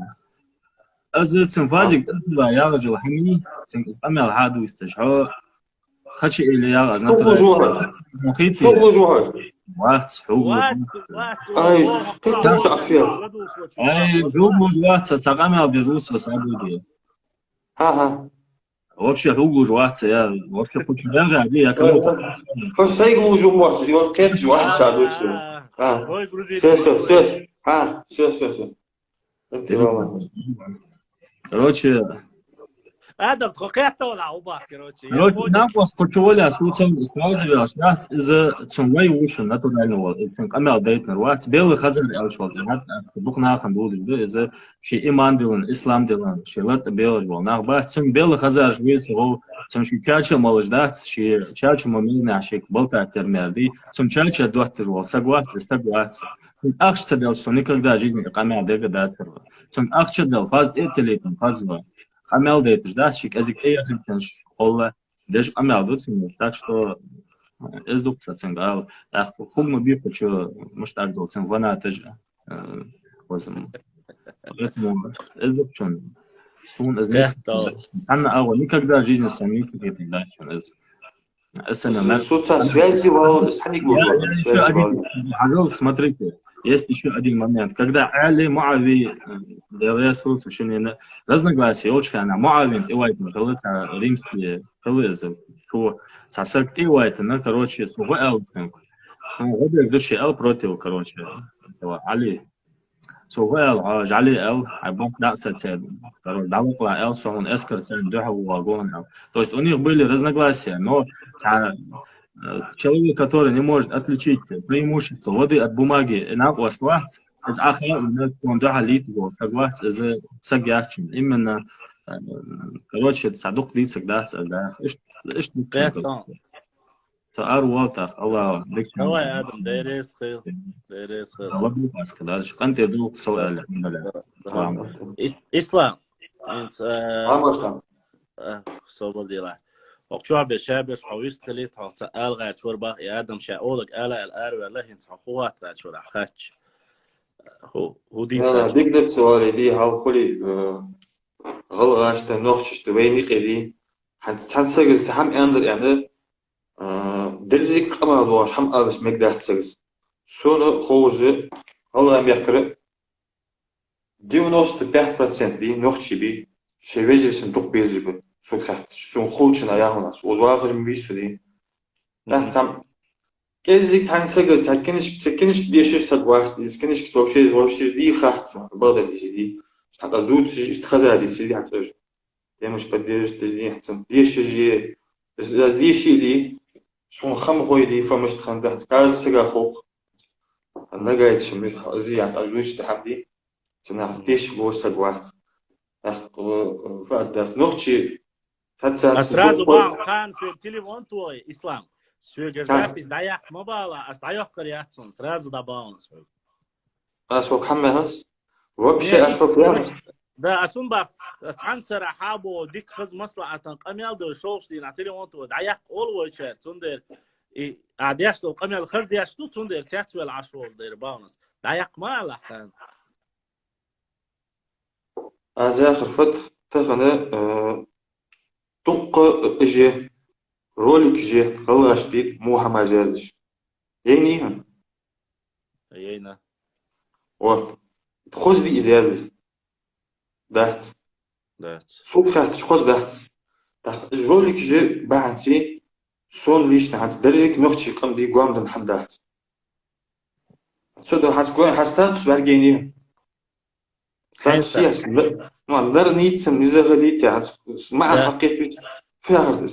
Азцин фазик да я рajul хами, син амал хаду исташо. Хачи или я мухити. Суглужуха. Вахт. Ай, ты шафир. Ай, глужуха, сагамал бежуса сабуди. Ага. Вообще глужуха, я вообще хочу даже, я кому-то. Фасай глужуха, я кэт жуха саду치. Все. Короче, Адам, какая-то лауба, короче. нам поспочували, а случайно сразу велось, нас из цумвей уши натурального, из камел дейтнер, вас белый хазар элчвал, бухнахан будешь, да, из ши иман дилан, ислам дилан, ши ларта белый жвал, нахба, цум белый хазар жвец, цум ши чача малыш, да, ши чача мамина, ши болта термерди, цум чача дуахтер жвал, согласен. Ах, цадел, что никогда в жизни камел дегадаться. Цум ах, цадел, фаз этилитн, фазва. Камел дейтер, да, шик азик эяхинтенш, холла, даже камел дуцинес, так что эздукца ценгал, ах, хугма бифта, что муштак дол, ценгвана тоже, возьму. Поэтому эздукчон, сун эзнес, санна агу, никогда в жизни сам не сидит, да, что эз. Связи вал, сани глубоко. Пожалуйста, смотрите. Есть еще один момент, когда Али Муави, разногласия, очень она Муавин и Уайтен, римские коллизы, что сосед и Уайтен, короче, сухой Элсинг, души Эл против, короче, Али. Сухой Эл, Жали Эл, Айбон Даксацед, короче, Далукла Эл, Сохун Эскарцен, Духаву Вагон. То есть у них были разногласия, но человек, который не может отличить преимущество воды от бумаги, из ахра, он согласен, из сагячин. Именно, короче, садук лицах, да, Арватах, Аллах. Давай, Адам, дайрес хил. Канте дух солаля. Ислам. Сободила. وقتها بشابش حويست لي تحت ألغى توربا يا آدم شاولك ألا الأروى الله ينصح خوات لا شو راحتش هو دي ديك سؤالي دي هاو كلي غلغاش تنوخش تويني قلي حنسجل سهم أنزل يعني دلك قمر دواش هم أرش مقدار سجل شو خوج الله يميكر 95% دي نوختي بي شيء صندوق بيجيب سو خاطر سو خوتشنا يا هنا والواقع مبيش دي لا تام كيزيك تنسجل تكنش ديش سدواش تكنش вообще دي خاطر بعد دي حتى زود تخزا دي سيدي حتى я مش بديش تجي حسن ديش جي ديش دي شو خم خوي دي فمش تخندع كاز سجا خوك أنا قاعد شميت زي عالوش تحدي تناس ديش بوش سدواش فأدرس نوختي А сразу вам хан свой телефон твой, Ислам. Свой запись даяк мобала, остаёк коряцун, сразу добавил свой. أسوق حماس вообще أسوق يعني Да, асун бак, сан сарахабо дик хыз маслахатан камял до шоушти на телефон твой даяк олвочер, цундер и адяш то камял хыз дяш то цундер тяцвел ашол дер баунас. Даяк мала хан. آخر فت تغنى طق إجي رولك إجي غلغش بيت مو حما جازش يعني هم Ейна. вот خوز دي إزازي دهت Да. سوق خاطش خوز دهت تحت رولك إجي بعتي سون ليش نحت دريك نختي قم دي قوام دم حمدات سودو حس كوين حستات سبرجيني كان سياس ما نرنيتسم نزغديت يعني مع حقيقة فيها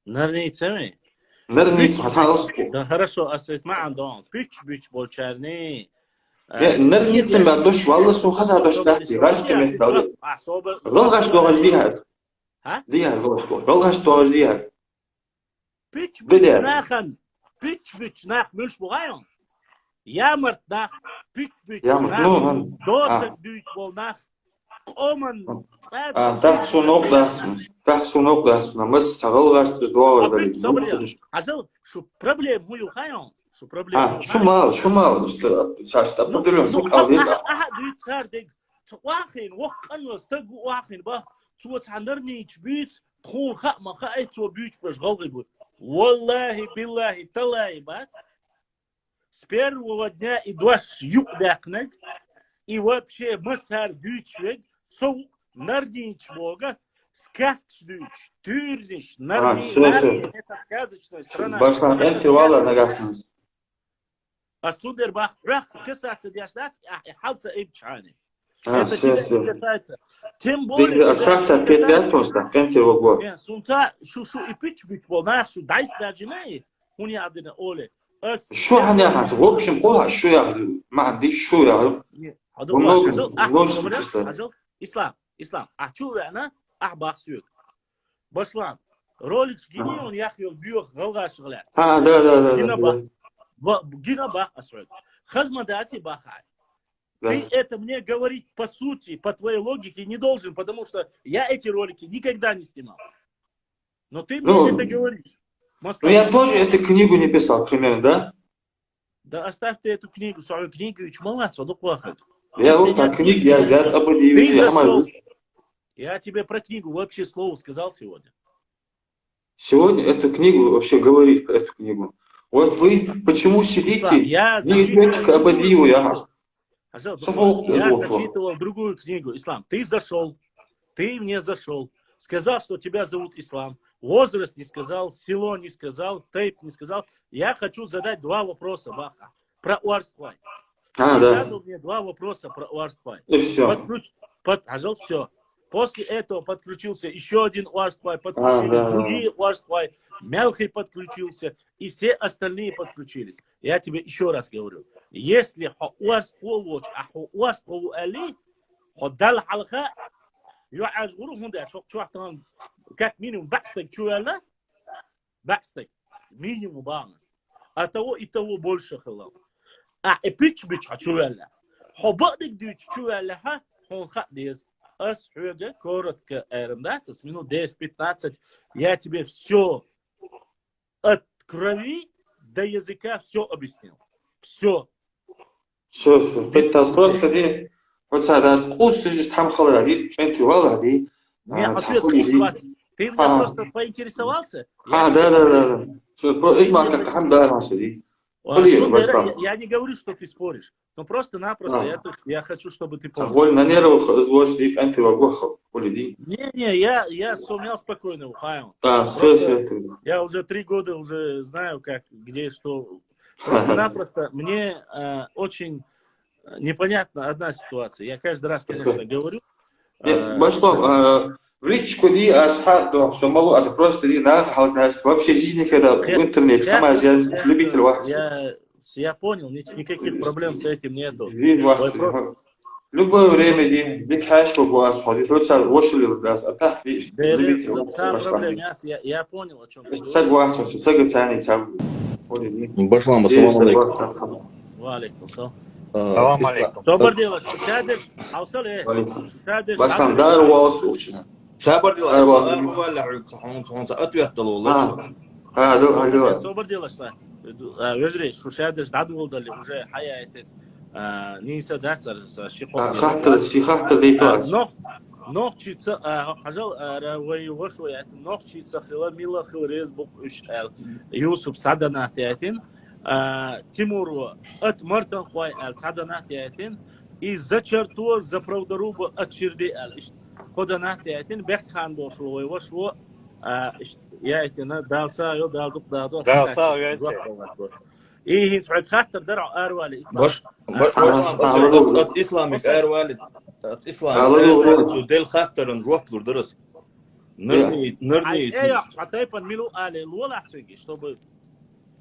Нарницами. نرنيتسم حتعرف Да хорошо, асет ما عندهم بيتش بولشارني. نرنيتسم بعدوش والله سو خسر باش تحتي راس كمه دولة غلغش دوغش ديها ها؟ ديها غلغش دوغش ديها بيتش بدأ. ناخن بيتش ناخ مش بغايون. يا مرت ناخ بيتش يا مرت نوهن. دوتك بيتش بول ناخ قومن. تحسو نوق دهسون بس غلغش دوغش دولة عزو شو проблем мою хаyon. شو проблем. شو مال شاشت أبدلون سوق أو ديها دوت خاردك واخين وقن واستق واخين با توت عندرني بيت تخون خا ما خا تو بيت باش غلغي والله بالله تلاي بات с первого дня и дваш юкдакнак и вообще масар дючвек со нарнич бога сказкш дюч тюрниш нарнич это сказочная страна башла интервала нагасыныз а судер бах рах касаться дяшдат халса ибчани это тебя касается тем более астракция 5 просто интервал сунца шу и пич бол нашу дайс даджинай хуни адина оле شو هنعمل؟ в общем قولها شو يعني ما عنديش شو يعني إسلام أحشو أنا أحباق سوق بسلام رولك جيني ون يأخذ بيوخ غلغاش غلات да جينا باق أسعود خزمة дати бахай ты это мне говорить по сути по твоей логике не должен потому что я эти ролики никогда не снимал но ты мне это говоришь. Ну я тоже эту книгу не писал, примерно, да? Да оставь ты эту книгу, свою книгу и чмалась, садок вахад. Я вот так книги, я взгляд об Я тебе про книгу вообще слово сказал сегодня. Сегодня эту книгу вообще говорит, эту книгу. Вот вы почему сидите, не идете об Адиеву, я зачитывал другую книгу, Ислам. Ты мне зашел, сказал, что тебя зовут Ислам. Возраст не сказал, село не сказал, тейп не сказал. Я хочу задать два вопроса, Баха, про Уарспай. Задал мне два вопроса про Уарспай. И все. Все. После этого подключился еще один Уарспай, подключились другие Уарспай, Мелхий подключился, и все остальные подключились. Я тебе еще раз говорю, если Уарспай, Уарспай Али, Ходал Халха, يعج غروهم ده شو احتمال كات مينيموم باكستك شو ولا باكستك مينيموم بانس اتو больше خلاص بيتش شو ولا حبادك ديش شو ولا ها هون خد ديز اس حاجه коротко эрмдаться с минут 10-15 я тебе все от крови до языка все объяснил все 15 просто вот садас кусыш там холоди энти валади ты меня просто поинтересовался да Что, اسمع как хамда насади Я не говорю, что ты споришь, но просто-напросто я хочу, чтобы ты понял. Не, я сумел спокойно ухаю. Я уже 3 года уже знаю, как, где, что. Просто-напросто мне очень непонятна одна ситуация. Я каждый раз, конечно, говорю. В личку ди асхат сумалу, это просто ди вообще жизни когда в интернете, я любитель вахты. Я понял, никаких проблем с этим нету. Любое время ди, бикхашку буас, ходи, хоть вошли нас, а так я понял, о чем ты говоришь. Башлам, ассаламу алейкум. Валейкум салам. Салам алейкум. Добрый день, сядешь, а устали? Башлам, дар уас учина. Sabır diyorlar. Ötüyat dalı olur. Sabır diyorlar. Özre, şu şeyde dadı oldu уже hayatı. Neyse dersler, şihahtır deytiler. Nohçiца, ажал равай вошвай, nohçiца хила мила хилрез бук үш ал. Юсуп саданат ятин. Тимур от мартан хвай ал саданат ятин. И зачерту заправдару от чирди ал. Kodanat yatin bekhan boşluğu var şu yatina dalsa yo dalduk dağdo dalsa yatin iyi hiç hatta dar arvali islam baş İslamik arvali İslam şu del hatların ruhtur ders nırni hatta yapan milu ale lola çeki чтобы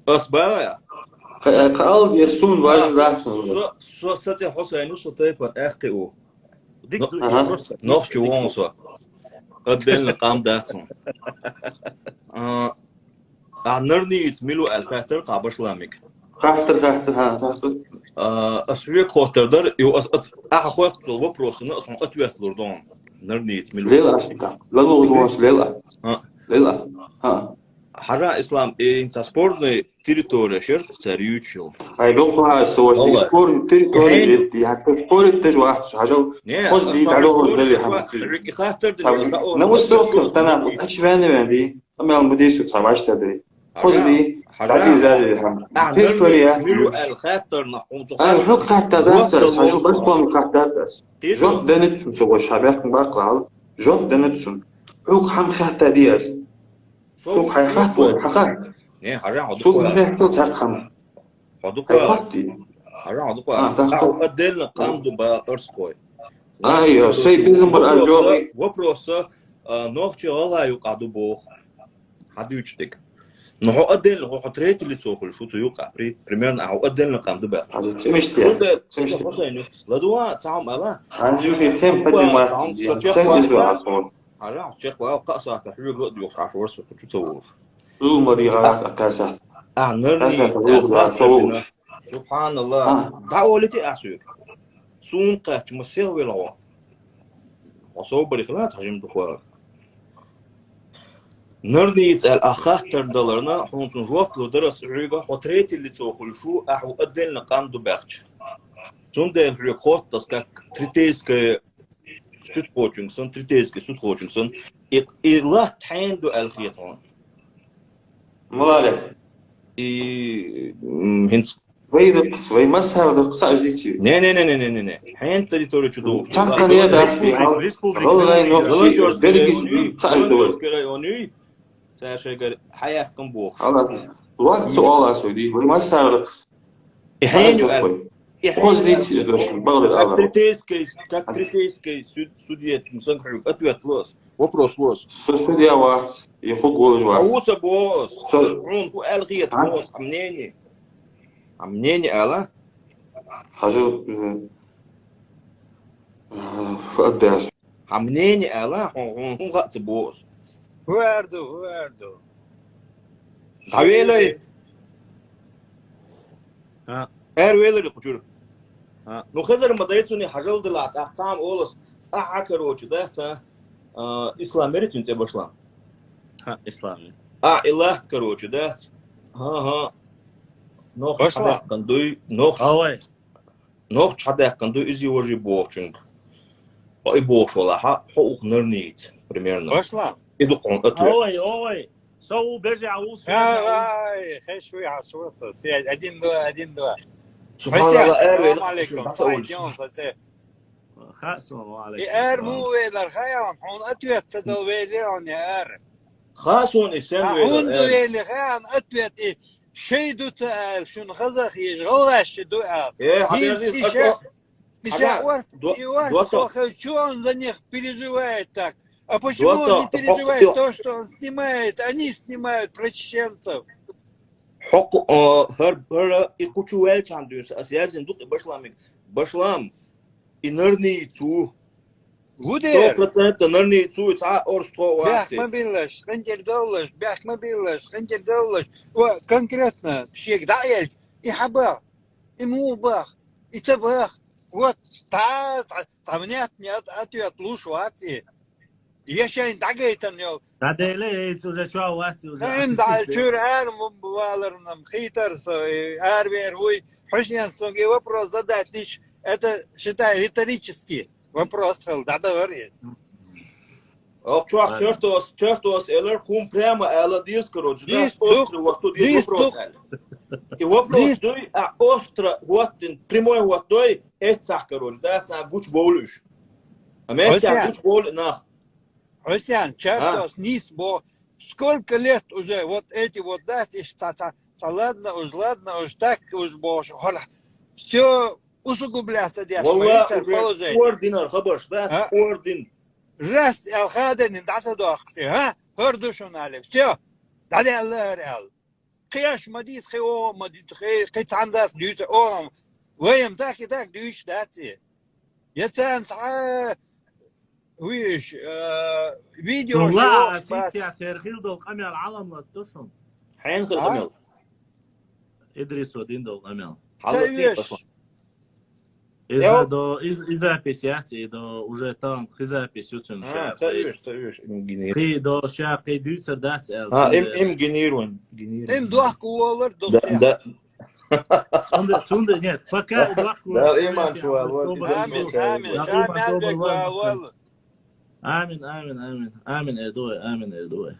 asbaya قال يرسون واجد راسون سو ستي حسين سو تايبر اخيو Dik nog gewoon zo. Het ben قام داتون. Nerede iets milu alfater qabashlamik. Qahtır ha. Asbiye qotarlar yo at axoq вопросını asın atvetlurdan. Nerede iets milu. Lela uzwas lela. Lela. Hara islam in спорной территории шерх царючил. Айдоха соости спор территории дي حتى спорит даже واحد حاجه خذ دي تعالوا دلي خاطر نوصل تمام ايش بندي اما المدير صباش تدري خذ دي تعالي زاد تريتوريا الخاطر نحوم حق تحت ذات حاجه بس طون تحت ذات جوب دنت شو سوى شباب باقال جوب دنت شو حق هم خاطر دياس سوق حيخاطر حقا نه هرا سوق مهتو تاقم هدوقا هرا هدوقا دل قامدو با ارسكوي ايوه سي بيزمبر ازجوغي وبروسا نوختي والله يقعدو بوخ هدوچتك نحو ادل هو حتريت اللي سوخل شو تيوقع примерно هو ادل قامدو با تمشتي لدوا تعم الا عنجوغي تم بدي ما سنجز بها هرا تشيخ واو قصا تحوي قد يخرج ورسو تشوف المريغات أكاسات سبحان الله دعوتي أسوق سونقة مسير ولا وصوب الخلاط حجم دخول نرنيت الأخطر دلارنا حنتون جوات لو درس عيقة حتريت اللي تأكل شو أحو أدلنا قام دبختش تون ده الريقات تسكك تريتيسك سود كوتشنسون تريتيسك سود كوتشنسون إلا تحين دو الخيطان مالك هنس وي مسار دو قصا جديتي نه حين تريتوري تشدو تاكن يا داسبي والله نوخشي درجي صعدو كرايوني ساشغر حياه قنبوخ خلاص الوقت سؤال اسودي وي مسار دو حين خذ ديتي دوش بغض الامر تريتيسكي سوديت مسنخ ответ лос вопрос лос судья вас يفوق قول вас اوت بوس عون هو الغيت بوس امنيني الا حاجه فقداش امنيني الا هون غت بوس واردو حويلي ويلر قجور نو خزر مدايتوني حجل دلات احتام اولس احكروچ دهتا اسلاميرتون تبشلام اسلامي إلهت كروچ دهت ها نوخ حدا قندوي نوخ حدا قندوي ازي ورجي بوخچنگ اي بوخ ولا حقوق نرنيت примерно باشلا يدقون اتو اوي سو برجع وصل خي شوي على شو ادين دوا سبحان الله السلام عليكم صايد يوم خاصم عليكم مو ويلر خيام حون اتويت تدل ويلر يا خاصون السن حون دويلي خيام اتويت شي دو تقال شون خزخ يشغلش دو قال Что он за них переживает так? А почему он не переживает то, что он снимает? Они снимают про чеченцев. حق هر يكوتشوال چاندوس اساسا دوق باشلام انرني تو Гудер. 100% انرني تو ساعه орсто Бях мобилаш, хендердолаш, бях мобилаш, хендердолаш. Конкретно, пшек даэль, и хабах, и мубах, и табах. Вот, там нет ответ лучше вати. Еще не дагайтан йол. Тадели уже чего вати уже. Им дал чур мубалерным хитерс, арвер хуй. Хошнянский вопрос задать лишь, это считай риторический вопрос, да говорит. чертос элер хум прямо эла дискородж. И вопрос той остро вот прямой вот той это короче, да, это гуч болюш. А мы гуч бол на. Росян, чертос низ бо сколько лет уже вот эти вот да, ладно уж так уж бо все усугубляться положение. Орден, хабаш, да, орден. Раз الخادن دعسدوخ ها هردوشون عليه все دادي الله رال قياش مديس خيو مديت خي قيت عنداس ديوت اورم ويم تاكي تاك ديوش داتسي يتسان صح ويش فيديو والله سيتي ترخيل دول قمي العالم لا تصم حين القمل ادريس ودين دول قمل из записи, до уже там запись очень до сейчас идут дать. Им генерируем. Им дуахку олар до да. Цунда нет, пока дуахку. Да, иман шуал. Амин, Эрдой.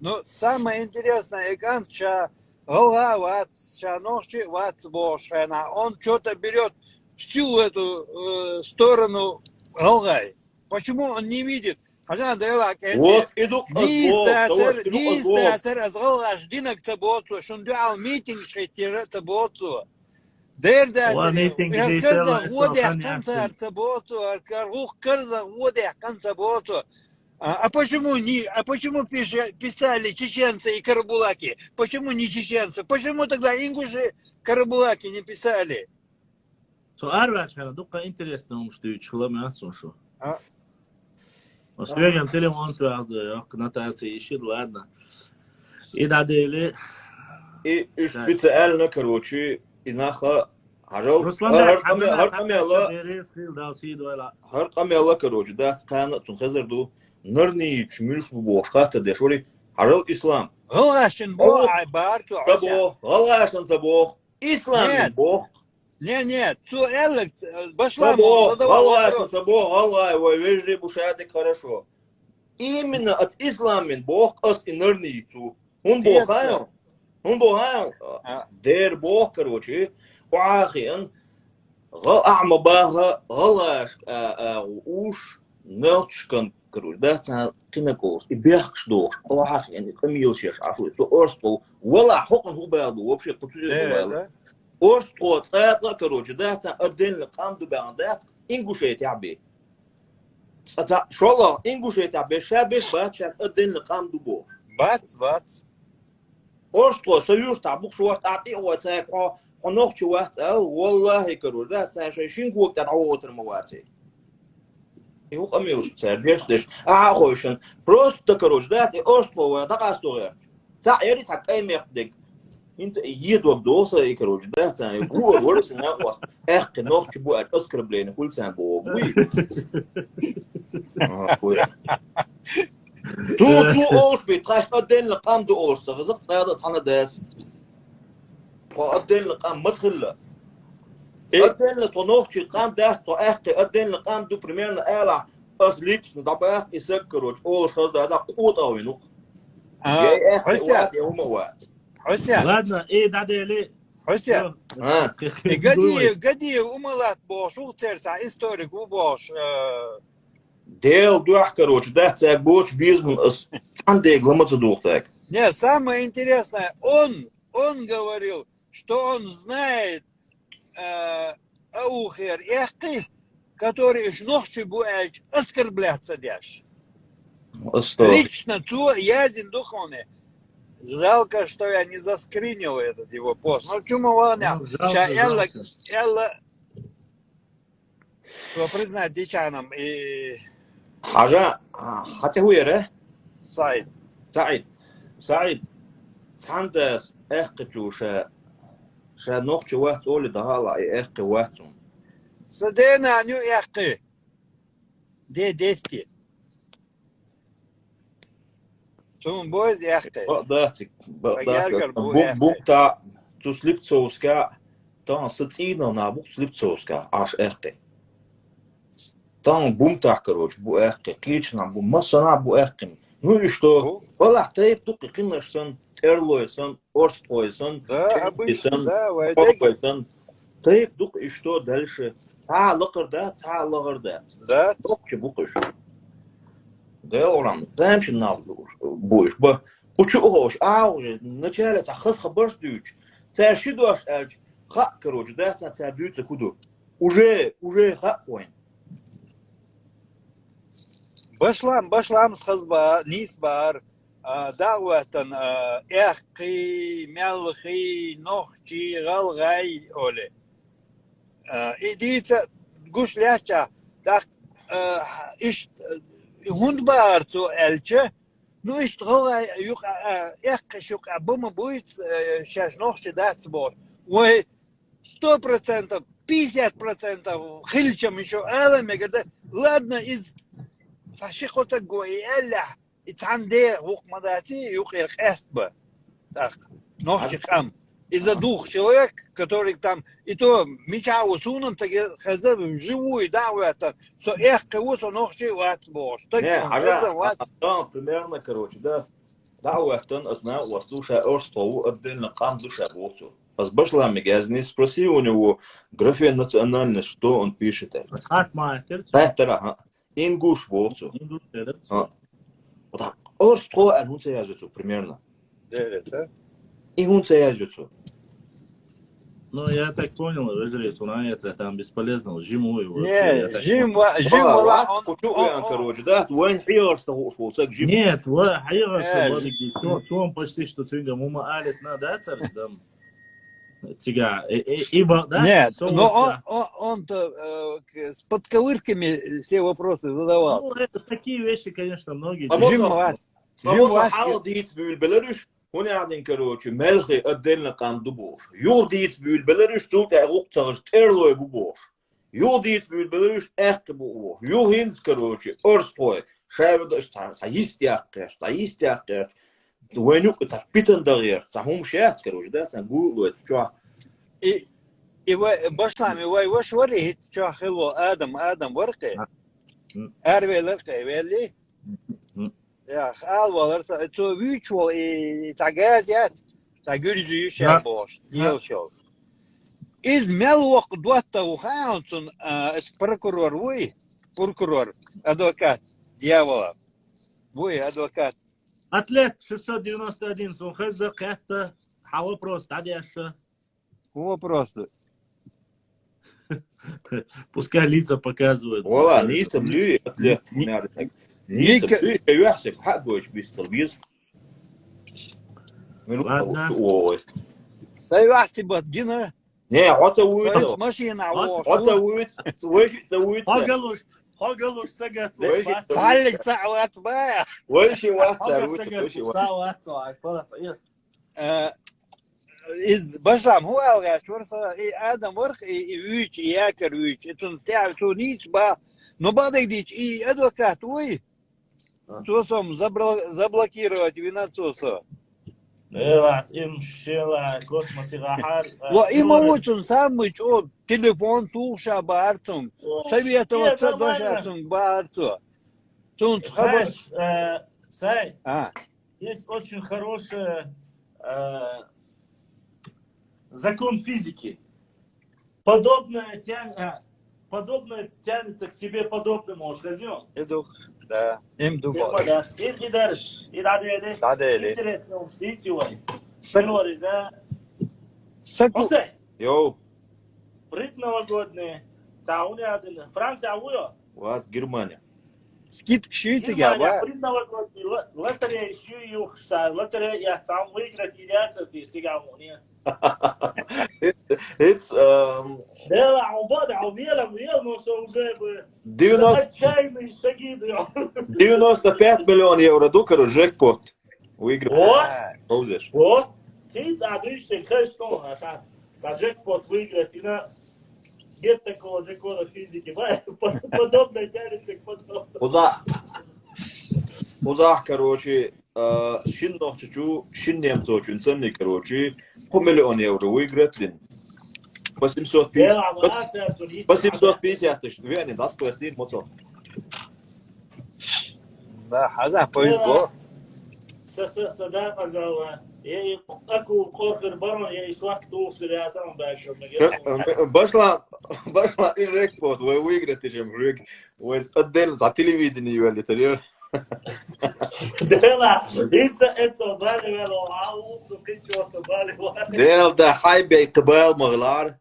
Ну, самое интересное, Иган, что голова вот, что ночи вот бошена, он что-то берет всю эту сторону Алгай. Почему он не видит? Хажан дайлак нистасер азгалаш динак таботу шундуал митинг шейтира таботу дерда карза водя канцар таботу каргух карза водя канцаботу. А почему писали чеченцы и карабулаки? Почему не чеченцы? Почему тогда ингуши карабулаки не писали? Арвач, дукка интересно, что чхлама шо. Освегам телефон твард, коннотации ищет, ладно. И дадели. И специально, короче, и наха хажал. Харкамела, короче, да, скана, цунхазерду, норни, чмюш, бошхата, дешоли, хажал ислам. Галашин бог, айбарку. Галашин забог, ислам бог. Нет, цу элек башла Аллах, Аллах, ой, вежди бушадик хорошо. Именно от ислама Бог ас инерницу. Он богаю. Дер Бог, короче, уахин, гал бага, галаш, уж нелчкан, короче, да, це кинакос, и бехш дох, уахин, камилшеш, ашу, то орспол, вала хокон хубалду, вообще, кутузил. Орсто, это, короче, да, это отдельно камду бандат, ингушет яби. Это шола, ингушет яби, шабиш бачат отдельно камду бо. Бац. Орсто, союз табук шуат ати, вот это, онох чуат, والله, короче, да, это шингук так аутер мовати. И у камилш, это бештеш, хойшен, просто, короче, да, и орсто, такая история. Це я такая мехдик. انت يدوب دوسه اي كروج ده ثاني هو ورس ناقص اخ نوخ بو اسكرب لين كل سنه بو وي تو اوش بيتراش قدين لقام دو اوش غزق صياده حنا داس قدين لقام مدخل قدين لطنوخ شي قام ده تو اخ قدين لقام دو بريمير الا اسليك دبا يسكروج اوش ده قوت اوينو حسين يا وات حسين Ладно, дады ли. حسين قدي умалат бош уцерца историк убош ديل دوح короче да цак боч бизнес сандей гламаца духтак. Не, самое интересное, он говорил, что он знает аухер эхты, который ночью будет оскорбляться дальше. Лично то язин духовный. Жалко, что я не заскринил этот его пост. Ну, чему волня? Сейчас Элла, кто признать дичаном и... حاجة حتى هو يرى سعيد سعيد تاندس اخجوشا شا نوخ وقت اولي دهالا اي اخ وقتهم صدقنا نيو اخ دي ديستي شون بوز اخ بقداتك بوكتا تسليبتسوسكا تان ستينا نا بوك تسليبتسوسكا اش اخ там бумтах, короче, буэхки, клична, масана буэхки. Ну и что? Валах, ты тук кинешсон, терлойсон, орстойсон, чекисон, попойсон. Ты тук и что дальше? Та лакарда. Да? Топки букаш. Да, урам, дэмшин нав буш, ба. Учу хош, уже вначале та хас хабарш дюч. Та шидуаш элч, ха, короче, да, та дюца куду. Уже ха коин. بشلام سخزبا نيسبار دعوة اخقي ملخي نوخشي غلغاي اولي ايديتا قوش لاشا داخ ايش هند بارتو الچه نو ايش غلغاي يوق اخقي شوق ابوما بويت شاش نوخشي دات بوش و 100%, 50% خلشم еще алами, когда ладно из صحيح جو يلا يتعندي وق مداتي يقير قاستبا так نوخش خام إذا دوخ человек который там и то мечау сунам так хазаб вживую дعوة со эх кого-то нохши ват бош так да примерно короче да дعوة أثناء وصلوشة أرسطو أبدلنا قام دوشة بوتو أصبحنا مجازني سبرسي у него графия национальность что он пишет это Ингуш волцу. Орско анунца яжицу примерно. И гунца яжицу. Ну, я так понял, разрез, он это там бесполезно, жиму его. Не, жим, он короче, да? Вайн хиорста ушволсак жим. Нет, хиорста, он почти что цинга, мума алит надо, там. Тига, ибо, да? Нет, но он-то с подковырками все вопросы задавал. Ну, это такие вещи, конечно, многие. هنا قاعدين كروتشي ملخي أدلنا قام دبوش يوديت بيل بلرش تلت عقوق تغش تيرلو يبوش يوديت بيل بلرش أخ بوش يوهينز كروتشي أرسطوي شايف ده تعيست ياقش وينو تبيتن دغير تهم شات كروتشي ده تقول له تشوا и башлами وش وريه تشوا خلو آدم ورقة أروي لرقة ويلي Ja, alwaar to virtual tagaziat tagurju shabosh yelcho is melwaq dwatta waxaansun прокурор адвокат дьявола адвокат атлет 691 сунхаза катта вопрос тадяша вопрос пускай лица показывают вала лица блю атлет Ника يحسب حقه ايش بيستلبيز ладно سيحسب بدينا не واتسويت ماشينا واتسويت هاجلوش سجت تعلق ساعات بقى وش из башлам هو алгаш ورثة آدم ورق ويش ياكر ويش انتم تعرفوا نيش با но бадик дич и адвокат ой Цосом заблокировать винацоса. Им шела космос и рахар. Има очень самый что телефон туша барцом. Советоваться даже барцу. Тут хабар. Сай. есть очень хороший закон физики. Подобное тянется к себе подобному. Возьмем. Да. Им думал. И дальше. И далее. Интересно, видите, Саку. Йоу. Брит новогодние. Франция, авуя. Вот Германия. Скидка шьете, я ба. Брит новогодние. Лотерея шью, лотерея я сам выиграть и яйца сега мония. It's Да, عباد عويلة но что уже бы. 95 миллионов евро дукару джекпот. Выиграл. Получишь. Вот. Ты задышишь, что на джекпот выиграть и на нет такого закона физики. Подобное тянется к подобному. Узах, короче, шиннох чучу, шиннем точу, ценник, короче, по миллион евро выиграть, блин. 850 тысяч, верно, да, спустить мотор. Да, хаза повезло. Сада казала, я аку корхер барон, я ишла кто ширятам дальше. Башла и джекпот, вы выиграете, чем жек, вы отдельно за телевидение вели, ты Дела, это бали вело, ну причем собали. Дел да хайбей тбал мглар.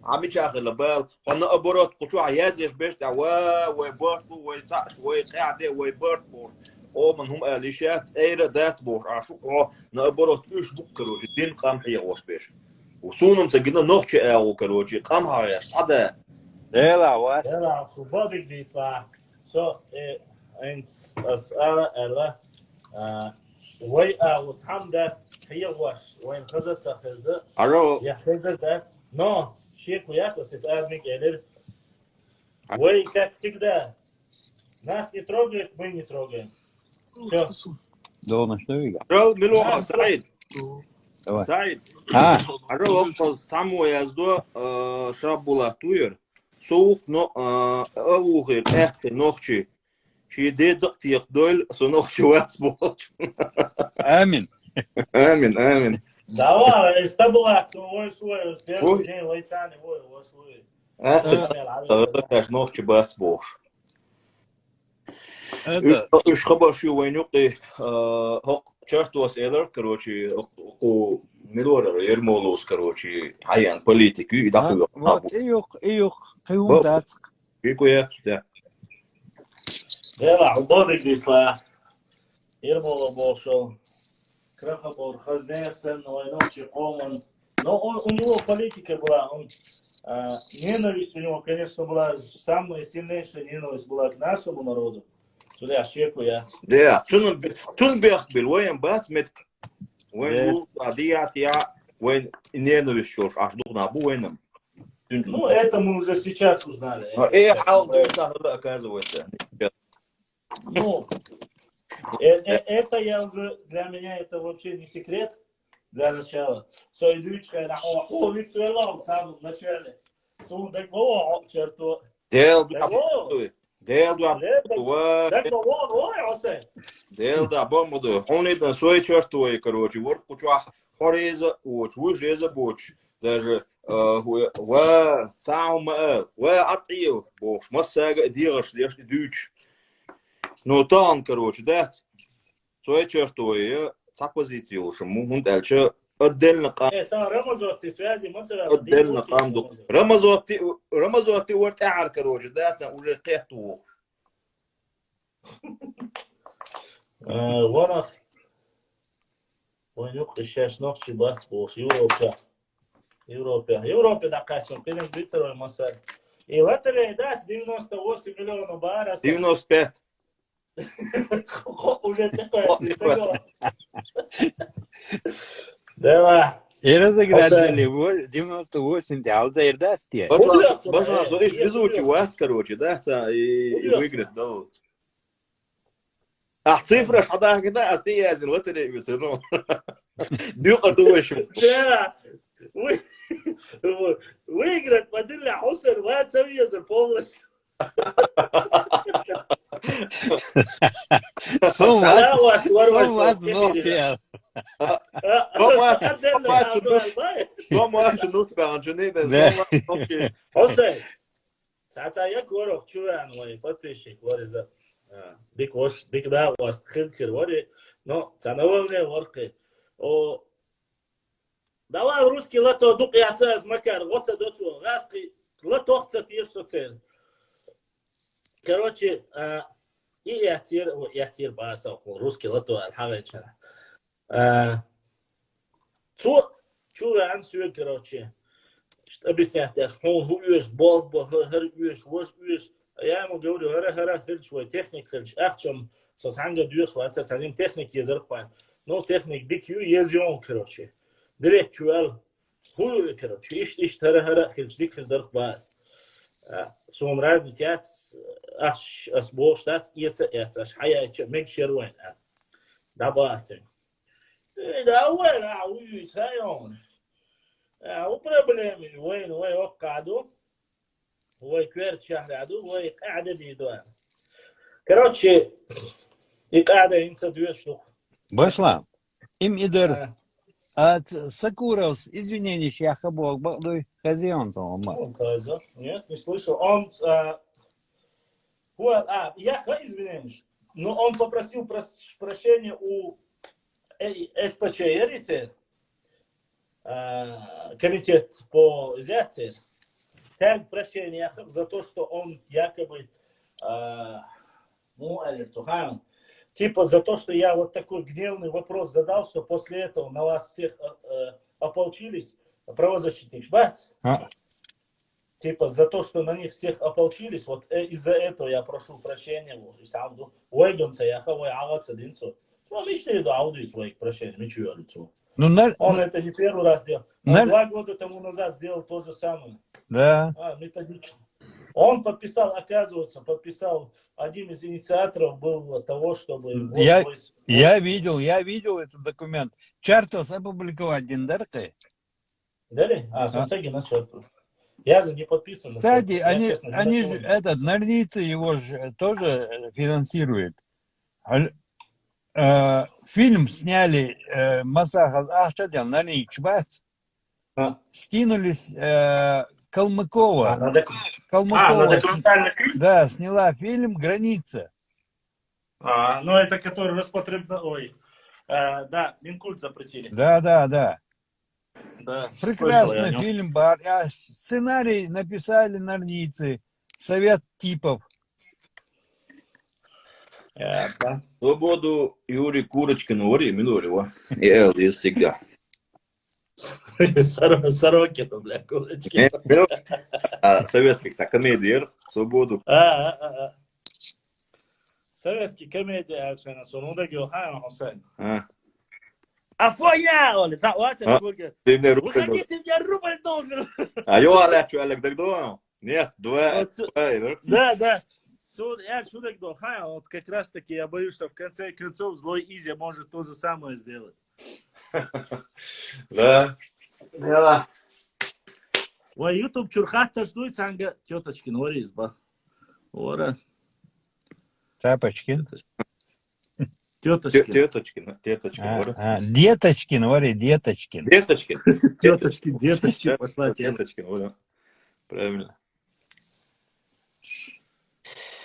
عم يشغل البال قلنا أبورات قطوع يازيش بيش توا ويبرتو ويتعش ويقعدة ويبرتو أو من هم آليشات أيرا دات بور عشوقها نأبورات إيش بكرو الدين قام حيغوش بيش وصونم تجينا نوخش أو كروجي قام هاي صعدة ديلا وات ديلا خبابك ديسلا سو أنت أسأل الله وي وتحمدس حيغوش وين خزت سخزة أرو يا خزت دات نو شيء куяться, социальный гелер. Вы, как всегда, нас не трогают, мы не трогаем. Все. دون شنو يقع؟ رول ملوحة سعيد давай. سعيد رول أقصد سامو يزدو شرب بولا توير سوق نو أوغير أخت نوخشي شي دي دقت يقدول سو نوخشي واس بوش آمين آمين Давай, استبلغ свой первый день лайцани, свой. أخت نوخشي باس بوش هذا إيش خبر شو وين يقي هق شرطوس إيلر كروشي هق ملورر يرمولوس كروشي حيان بوليتيكي يدخل вот ايوك قيوم داسق بيكو يا ده يلا عبادك ديسلا يرمولو بوشو Крахобор, Хазнесен, Войночи, Оман. Но у него политика была, ненависть у него, конечно, была самая сильнейшая ненависть была к нашему народу. Сюда щеку я. Да, тун бехбил, وين بات متك وين قضيات يا وين ненависть شوش аж духна бу وينم. Ну, это мы уже сейчас узнали. حاول оказывается. Ну, это я уже, для меня это вообще не секрет для начала. Сойдучка, Виктор в самом начале. Сундак, черту. Дел да бомбу. Он это свой чертой, короче, вот куча хореза, вот выжеза боч. Даже сам атил, бош, массага делаешь лишь дюч. Но там, короче, да, свой чертой, та позиция лучше, он дальше отдельно кам. Это Рамазот, связи, отдельно кам. Рамазот, ты вот ар, короче, да, это уже кехту. Вон Войнук сейчас ночи басбош, Европе докачал, перед Виктором Масар. И лотерея даст 98 миллионов баров. 95. Уже такое. Давай. И разыграли 98 дял за ирдастия. Важно, что ишь безучий вас, короче, да, и выиграть, да. А цифра шада когда остается лотерея ведь, ну. Дюка думаешь. Да. Выиграть модельный усер, вот завезер полностью. So much noch hier. So much nutzbar, Junida. Hosej, sada ja gorok čuvan moj potpišnik, vore za big da was khilkir vore, no, цановные ворки. О, давай русский лото дукяца с макар, вот это доцу, раски лотохца тир соцел. Короче, и я тир баса, русский лото алхагача. Чуван сюэ, короче. Объяснять, что он уешь, бол, уешь, уешь. Я ему говорю, хара, хильчвой, техник, хильч, ахчем, сосанга дюш, ватер, цаним техник езерпан. Ну, техник бикю езион, короче. Директ чуал, хуй, короче, иш, хара, хильч, дик, хильдерх бас. Сом радит, яц, аш, асбо, штат, яца, аш, хая, мег шеруэн, да басен. Да, уй, хайон. O problema وين وقعدوا وكوير شهرادو وقاعدة بيدوان короче قاعدة انت دوشتو Башла, им идер от Сакуровс, извинения, шяха бог, багдуй, хозяин там. Нет, не слышал. Он, я извиняюсь, но он попросил прощения у СПЧ Эрице, комитет по взятию, так прощения за то, что он якобы, типа за то, что я вот такой гневный вопрос задал, что после этого на вас всех ополчились, правозащитник, бац. Типа за то, что на них всех ополчились, вот из-за этого я прошу прощения. Уйдемся, я хавай агаться динцу. Ну, лично иду аудить своих прощений, ничего лицо. Он это не первый раз делал. Он 2 года тому назад сделал то же самое. Да. Методично. Он подписал, оказывается, один из инициаторов был того, чтобы... Я видел этот документ. Чартос опубликовать Диндеркой. Да ли? Сумцаги начал. Я же не подписан. Кстати, они же, Норницы его же тоже финансируют. Фильм сняли Масаха Ахчадян, Норник Чбац. Скинулись Калмыкова. Калмыкова да, сняла фильм «Граница». Ну это который да, Минкульт запретили. Да. Да, прекрасный фильм. Сценарий написали норницы. Совет типов. Ясно. Свободу Юрий Курочкину, Ори Минулева. И Элдис всегда. Сорокину, бля, Курочкин. Советских комедиер. Свободу. Советский комедия, сонunda Геохана Хусейн. Афоя, Оля, заплатил бургер. Выходи, ты мне рубль должен. А я орачу, Олег, так думал? Нет, 2. Да. Я чудак дохаю, вот как раз таки я боюсь, что в конце концов злой Изя может то же самое сделать. Да. Ой, YouTube чурхата ждует, санга теточкин, ори изба. Ора. Тапочкин. Деточкин. Деточкин, Ори, Деточкин. Деточкин, пошла Деточкин, Оля. Правильно.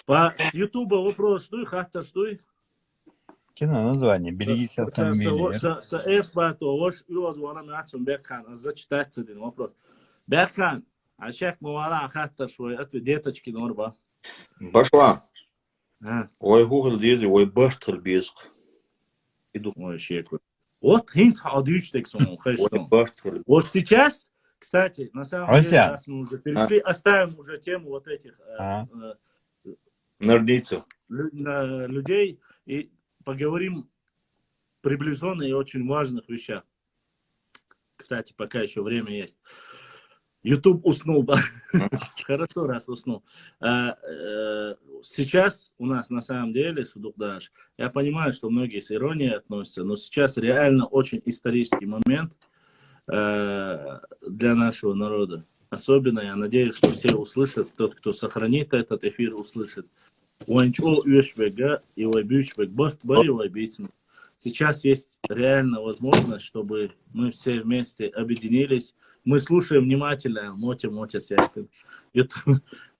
По Ютуба вопрос, что и хата, что и? Кино название, берегись автомобиля. Зачитать один вопрос. Берхан, а чек мувала хата, что это деточки норба. Пошла. Ой, Google дизи, ой, баштрл биск. Иду. Ой, щеку. Вот хинц хаудичтек сон, вот сейчас, кстати, на самом деле, раз мы уже перешли, оставим уже тему вот этих нордийцев, людей, и поговорим приближенно и очень важных вещах. Кстати, пока еще время есть. YouTube уснул. Хорошо, раз уснул. Сейчас у нас на самом деле, Судукдаш, я понимаю, что многие с иронией относятся, но сейчас реально очень исторический момент для нашего народа. особенно я надеюсь, что все услышат, тот, кто сохранит этот эфир, услышит. Сейчас есть реально возможность, чтобы мы все вместе объединились. Мы слушаем внимательно,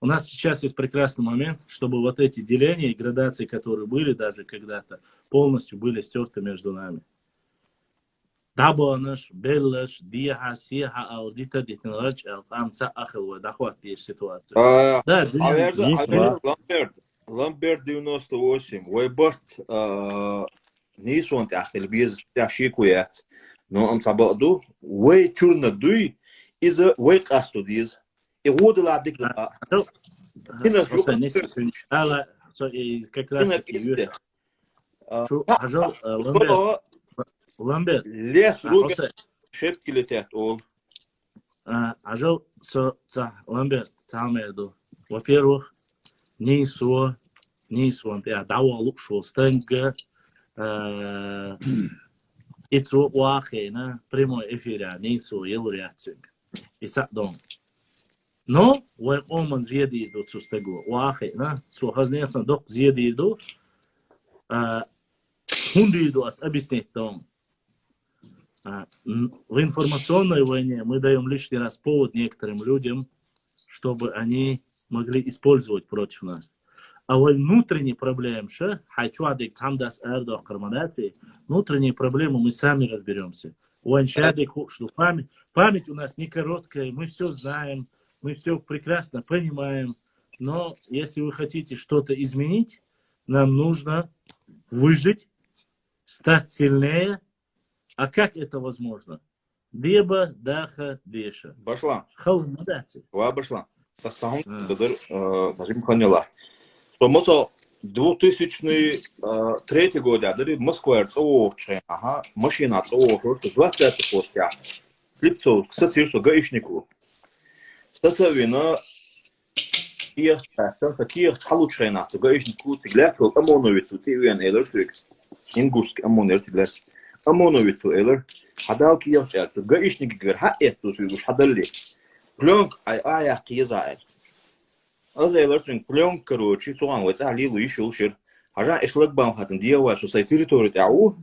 у нас сейчас есть прекрасный момент, чтобы вот эти деления и градации, которые были даже когда-то, полностью были стерты между нами. Дабанаш, Беллаш, Диха, Сиха, Аудита, Дитинрач, Алфамса, Ахилва, Дахват, есть ситуация. Да, Ламберт 98, Уэйберт, Нисуант, Ахилбиз, Тяшикуят, но он сабаду, Уэй Чурна Дуй, из Уэйк Астудиз, и Водила Дикла. Как раз таки, Ламберт. Лес, Ругер, Шепки летят, ол. Ажал, Ламберт, Тамерду. Во-первых, Нисуан, я давал лучшего стенга, Ицу Уахена, прямой эфир, Нису, Елуриацинг. Исакдом. Но, вы оман зъедиду цу стегу, Уахена, цу хазнесан док зъедиду, хундиду ас объяснить дом. В информационной войне мы даем лишний раз повод некоторым людям, чтобы они могли использовать против нас. А вот внутренние проблемы, внутренние проблемы мы сами разберемся. Память у нас не короткая, мы все знаем, мы все прекрасно понимаем, но если вы хотите что-то изменить, нам нужно выжить, стать сильнее. А как это возможно? Деба, даха, деша. Башла. Халмадати. Башла. Сахам, бедер, нажим ханяла. Что 2003 год, да, Москва, ага, машина, что 20 постя. Слепцов, кстати, что гаишнику. Стасовина, Киев, халучайна, то гаишнику, ты глядь, ОМОНовицу, ты уян, элерсвик, ингушский ОМОН, ты глядь. ОМОНовицу, элер, хадал Киев, то гаишники говорят, это свигуш, хадали. Пленк, ай, киезай. Az elértünk plön körülcsi, szóval hogy állíló is jólsir. Ha rá és legban hát diawa so sai territóriut au.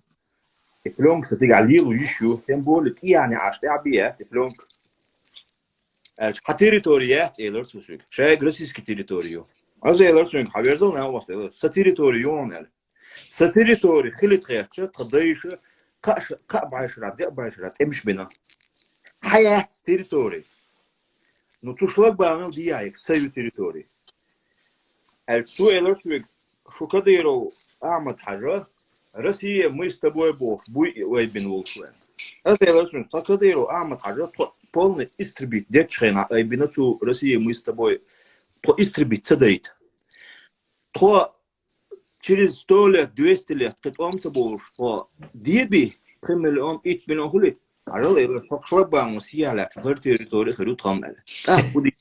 E plön se tiga állíló is jó, tembol tiani áste abie, e plön. El ha territóriát elértünk. Se grösszki territórió. Az elértünk, ha verzol nem volt el. Sa territórión el. Sa territóri khilit khayrcha tadaysh ka baishrat emsh bina. Hayat territóri. Ну, тушлаг банал диаек, саю территории. Эльцу элертвик, шукадыру амат хажа, Россия, мы с тобой бог, буй вайбин волшвен. Это элертвик, шукадыру амат хажа, полный истребит, детчхена, айбинацу Россия, мы с тобой, то истребит, цедает. То через 100 лет, 200 лет, ты там соболш, то деби, 3 миллион, 8 миллион хули. Ажал элер шоқшлаг бааму сиялак хыр территория хыру тамал. Худи.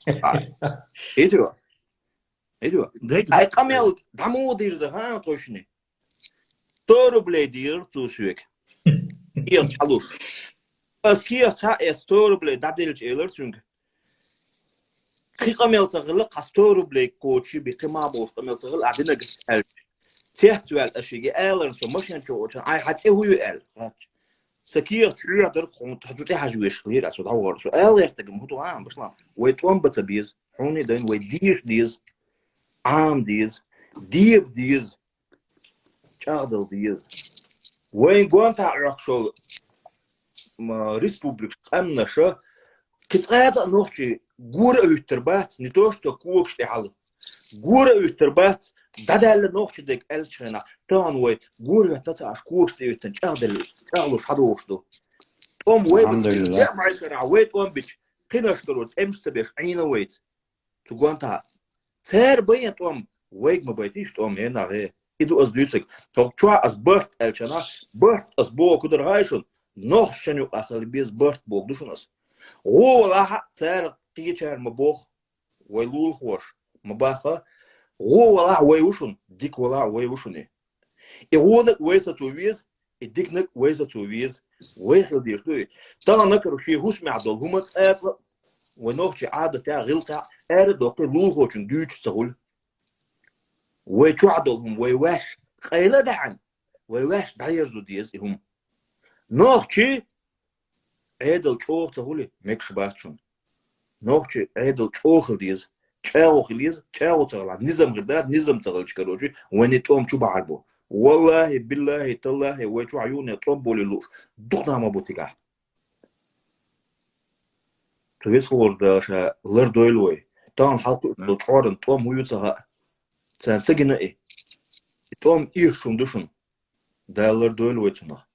Эдо. Ай камел даму дирзе ха тошни. 100 рублей дир тусуек. Ир чалуш. Аския ца 100 рублей дадилж элер чунг. Хикамел тагыл 100 рублей коочи би қима бош камел тагыл адинаг эл. Техтуал ашиги элер со машин чоочан ай хати хуй эл. سكير تشير در خون تحطي حاجويش غير اسود هور سو ال يختم هو عام بسلا ويتوم بتبيز هوني دين ويديش ديز عام ديز ديب ديز چادل ديز وين قوان تعرق شو ما ريسبوبليك امنشا كتقاعد نوخشي غور اوتربات نتوشتو كوكش تعال غور اوتربات دادال نوخشي ديك الشنا تان وي غور تتاش كوكش تيتن چادل تعالوش حدوشتو توم ويت يا معسكر ويت وان بيتش قيناشتروت امسبيش عينا ويت تقوانتا تير بين توم ويك ما بيتيش توم هنا غير يدو از دوسك تو تشوا از برت الشنا برت از بو كدر هايشون نوخ شنو اخل بيز برت بوك دوشناس هو لا تير تيجر مبوخ ويلول خوش مباخه هو لا ويوشون ديك ولا ويوشوني يغونك ويساتو ويز الديكنك ويزا توفيز ويخل ديشتوي طبعا نكرو شيء هوش معدل هما تقاتل ونوخش عادة غلطة أرد وقت لولغوشن دوش سهول ويشعدهم ويواش خيلا دعن ويواش داير زو ديز هم نوخشي عيدل شوخ سهولي مكش باتشون نوخشي عيدل شوخ ديز شاوخ ديز شاو تغلع نظام غداد نظام تغلش كروجي وين توم شو بعربو والله بالله تالله ويشو عيوني طبوا للوش دخنا ما بوتيكا تويس خورد شا لر دويلوي تان حق لطورن توم ويوتها سان سجنا ايه توم إيرشون دوشون دا لر دويلوي تنا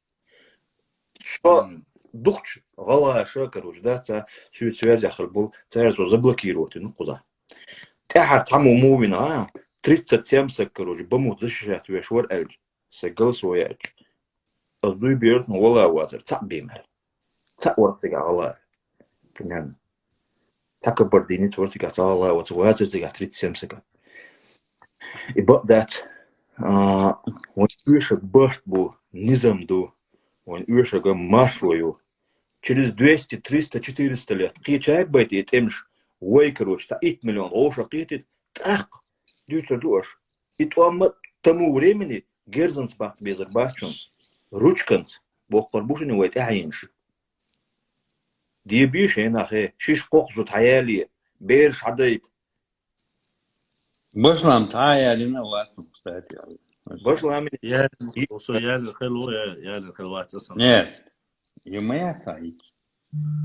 شو دخش غلا شاكروج دا تا شو سوازي خربول تايرزو заблокировать نقطة تحت تعمو موينا 37 سكروج بموت زشات ويشور ألج سجلس وياج أصدوي بيرت ولا وازر تعبيمها تعورتك على كمان تكبر ديني تورتك على الله وتوازر تك 37 سكر يبقى that وين برت بو نظام دو وين машую через 200 300 400 лет قيتشاك بيت يتمش ويكروج تا 8 مليون اوش قيتت تاق дюйтердуаш. И то тому времени Герзенсбах без арбачун, ручканс, бог карбушин уайт аинш. Диебиш нахе, шиш кокзут хаяли, берш адайт. Башлам таяли на вату, кстати. Башлам. Я الحلو يا الحلوات اصلا. Нет, يوميا تايك.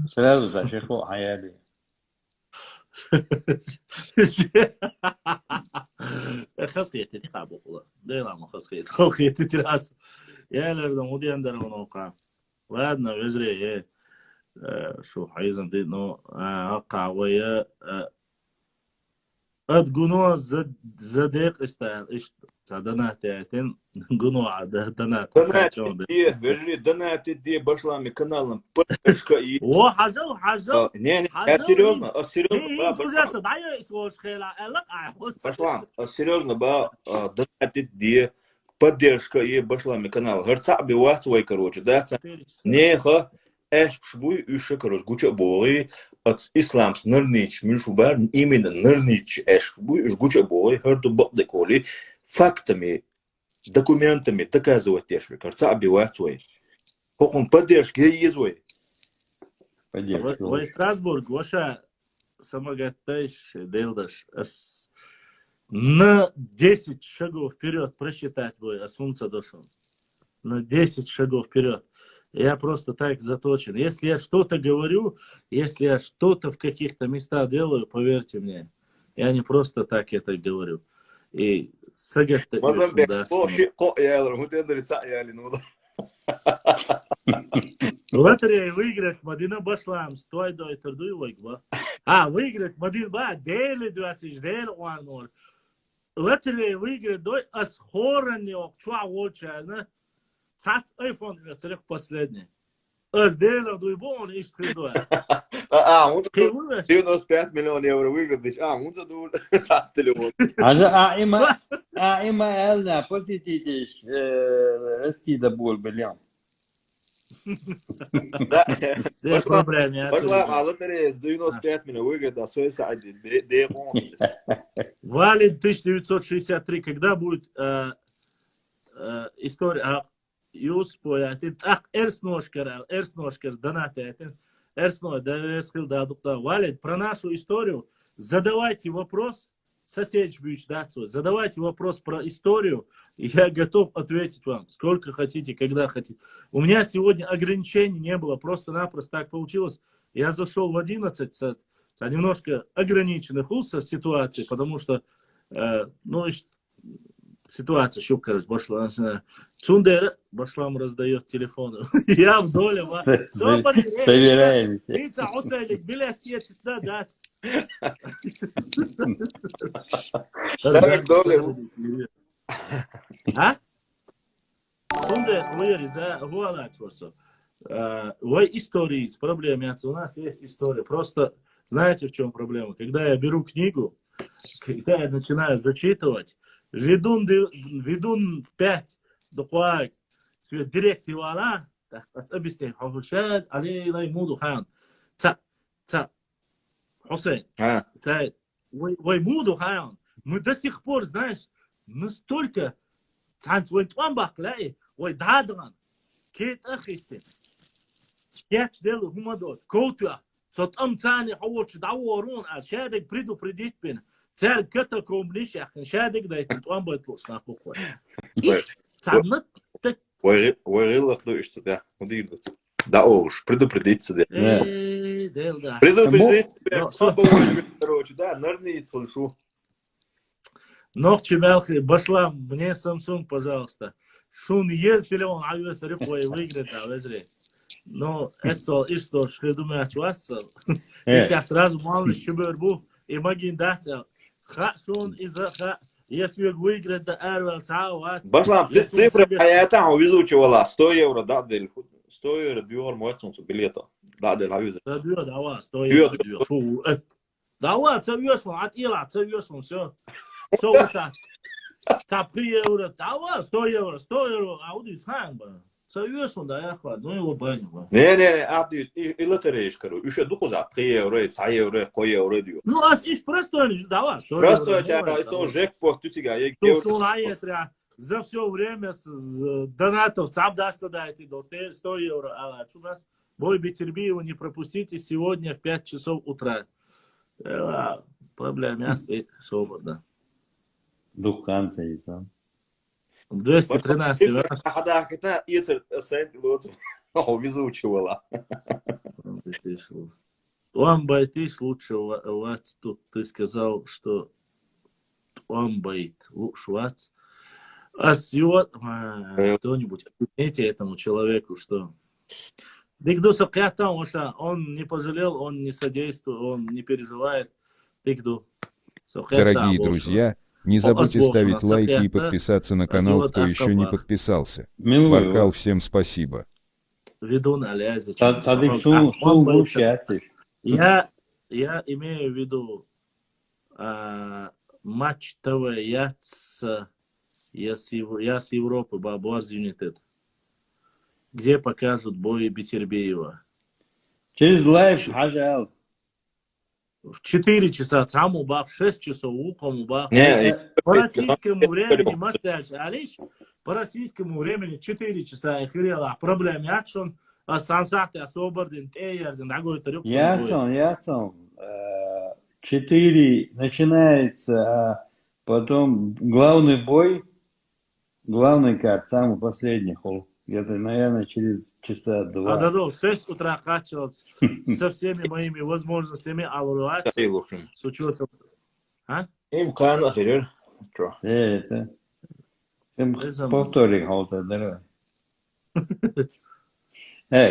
سلازو تاشيخو حيالي. خاصيتي تقابل والله لا ما خاصيتي تراس يا لرد مودي عندنا موقع وادنا وجري شو حيزم دي نو هقع ويا ادغنو زديق استان ايش صدنا تاعتين غنو عاد دنا دي بجري دنا تدي بشلامي каналом подписка и о حاجه не серьезно серьезно дай слушай خيلا بشلام серьезно ба дана تدي поддержка и башлами канал герца биват вой короче да не ха эш шбуй уши короче гуча боли от исламс нырнич мишубар именно нырнич эш шбуй гуча боли херду бадde коли фактами документами доказывать тешвик герца биват вой хохун поддержка есть вой в Страсбург ваша самогатаешь делдаш на 10 шагов вперед просчитать бой, а солнце дошел. На 10 шагов вперед. Я просто так заточен. Если я что-то говорю, если я что-то в каких-то местах делаю, поверьте мне, я не просто так это говорю. И сагатта... Лотерея выиграть Мадина Башлам, стой до и тордуй лойгба. Выиграть Мадин Ба, дели дуасиш, дели уанор. Лотерея выиграть дой асхорани окчуа волчана. Цац айфон царек последний. Азделов дуйбон иш тридуа. 95 миллионов евро выиграть, он задул тац телефон. إما ألنا بوزيتيش رستي دبول بليان. بشلام على تريز 95 миллионов выиграть, а свой сайт дегон. Валид 1963, когда будет история jūs pojāti, эрсношкер, донатēti, эрсно, дарескил дадуктā. Валид, про нашу историю задавайте вопрос, соседь бич дацу, задавайте вопрос про историю, и я готов ответить вам, сколько хотите, когда хотите. У меня сегодня ограничений не было, просто-напросто так получилось. Я зашел в 11 с немножко ограниченных ситуаций, потому что, ситуация, что, короче, Башлам, Цундер, Башлам раздает телефоны. Я в доле. Собираемся. Лица усалик, билет есть, да, да. Так, доле. Цундер, выреза, гуалак, просто. Вой истории с проблемами. У нас есть история. Просто, знаете, в чем проблема? Когда я беру книгу, когда я начинаю зачитывать, ведун 5 докуаг свет директивала as объяснять хавшад али лаймуду хан ца Хусейн, Ваймуду Хайон, мы до сих пор, знаешь, настолько дадган, кейт ахисты, яч делу хумадот, коутуа, сот амцани хавоч даворун, а шадик предупредить пин, царь ката комнишах, шадик да это твамбатлос на похуй. Цамнат так. Варилах дуешься, да, удивно. Да уж, предупредить тебя. Да. Предупредить тебя, короче, да, нырнить слышу. Ногчи мелкие, башла мне Samsung, пожалуйста. Шун ездили он, а я срепой выиграть, а везде. Но это и что, что думаю, чувствовал. Я сразу мало шибер был, и магин дать. Шун из-за если выиграть, да эрвел цау. Башла, цифры я там увезучивала 100 евро, да, дель. 100 евро, 2 евро, мой билета. Да, да, навязывай. Да, давай, 100 евро. Давай, цевьешь, от Ила, цевьешь, все. Все, та 3 евро, давай, 100 евро, а вот и знаем, цевьешь, да, я хват, ну его баню. Не, а ты и лотереешь, короче, еще духоза, 3 евро, 2 евро, 1 евро, дио. Ну, а ишь просто, давай, 100 евро. Просто, если жекпот, ты тебя, я евро. За все время с донатов сам даст дайте до 100 евро. А у нас бой Бетербиева не пропустите сегодня в 5 часов утра. Проблема ясная, свободно. Духанца и сам. 213 раз. Да, это сент лоцу. О, везучивала. Он боитесь лучше вас тут. Ты сказал, что он боит лучше вас. А кто-нибудь объясните этому человеку, что он не пожалел, он не содействует, он не переживает. Дорогие друзья, не забудьте ставить лайки и подписаться на канал, кто еще не подписался. Баркал, всем спасибо. Я имею в виду матч ТВ Я с Европы, Бабуаз Юнитед. Где покажут бои Бетербиева? Через лайв, хажал. В 4 часа, там убав, в 6 часов, ухом убав. По российскому времени, Мастяч, Алиш, по российскому времени 4 часа, и хрела, проблем, якшон, сансаты, освободен, теерзен, дагой тарюк. Яцон, 4 начинается, а потом главный бой, главный карт, самый последний холл. Где-то, наверное, через часа 2. Да, в 6 утра качалась со всеми моими возможностями алураться. С учетом... А? Имкан ахирер. Это... Повтори, холта, давай.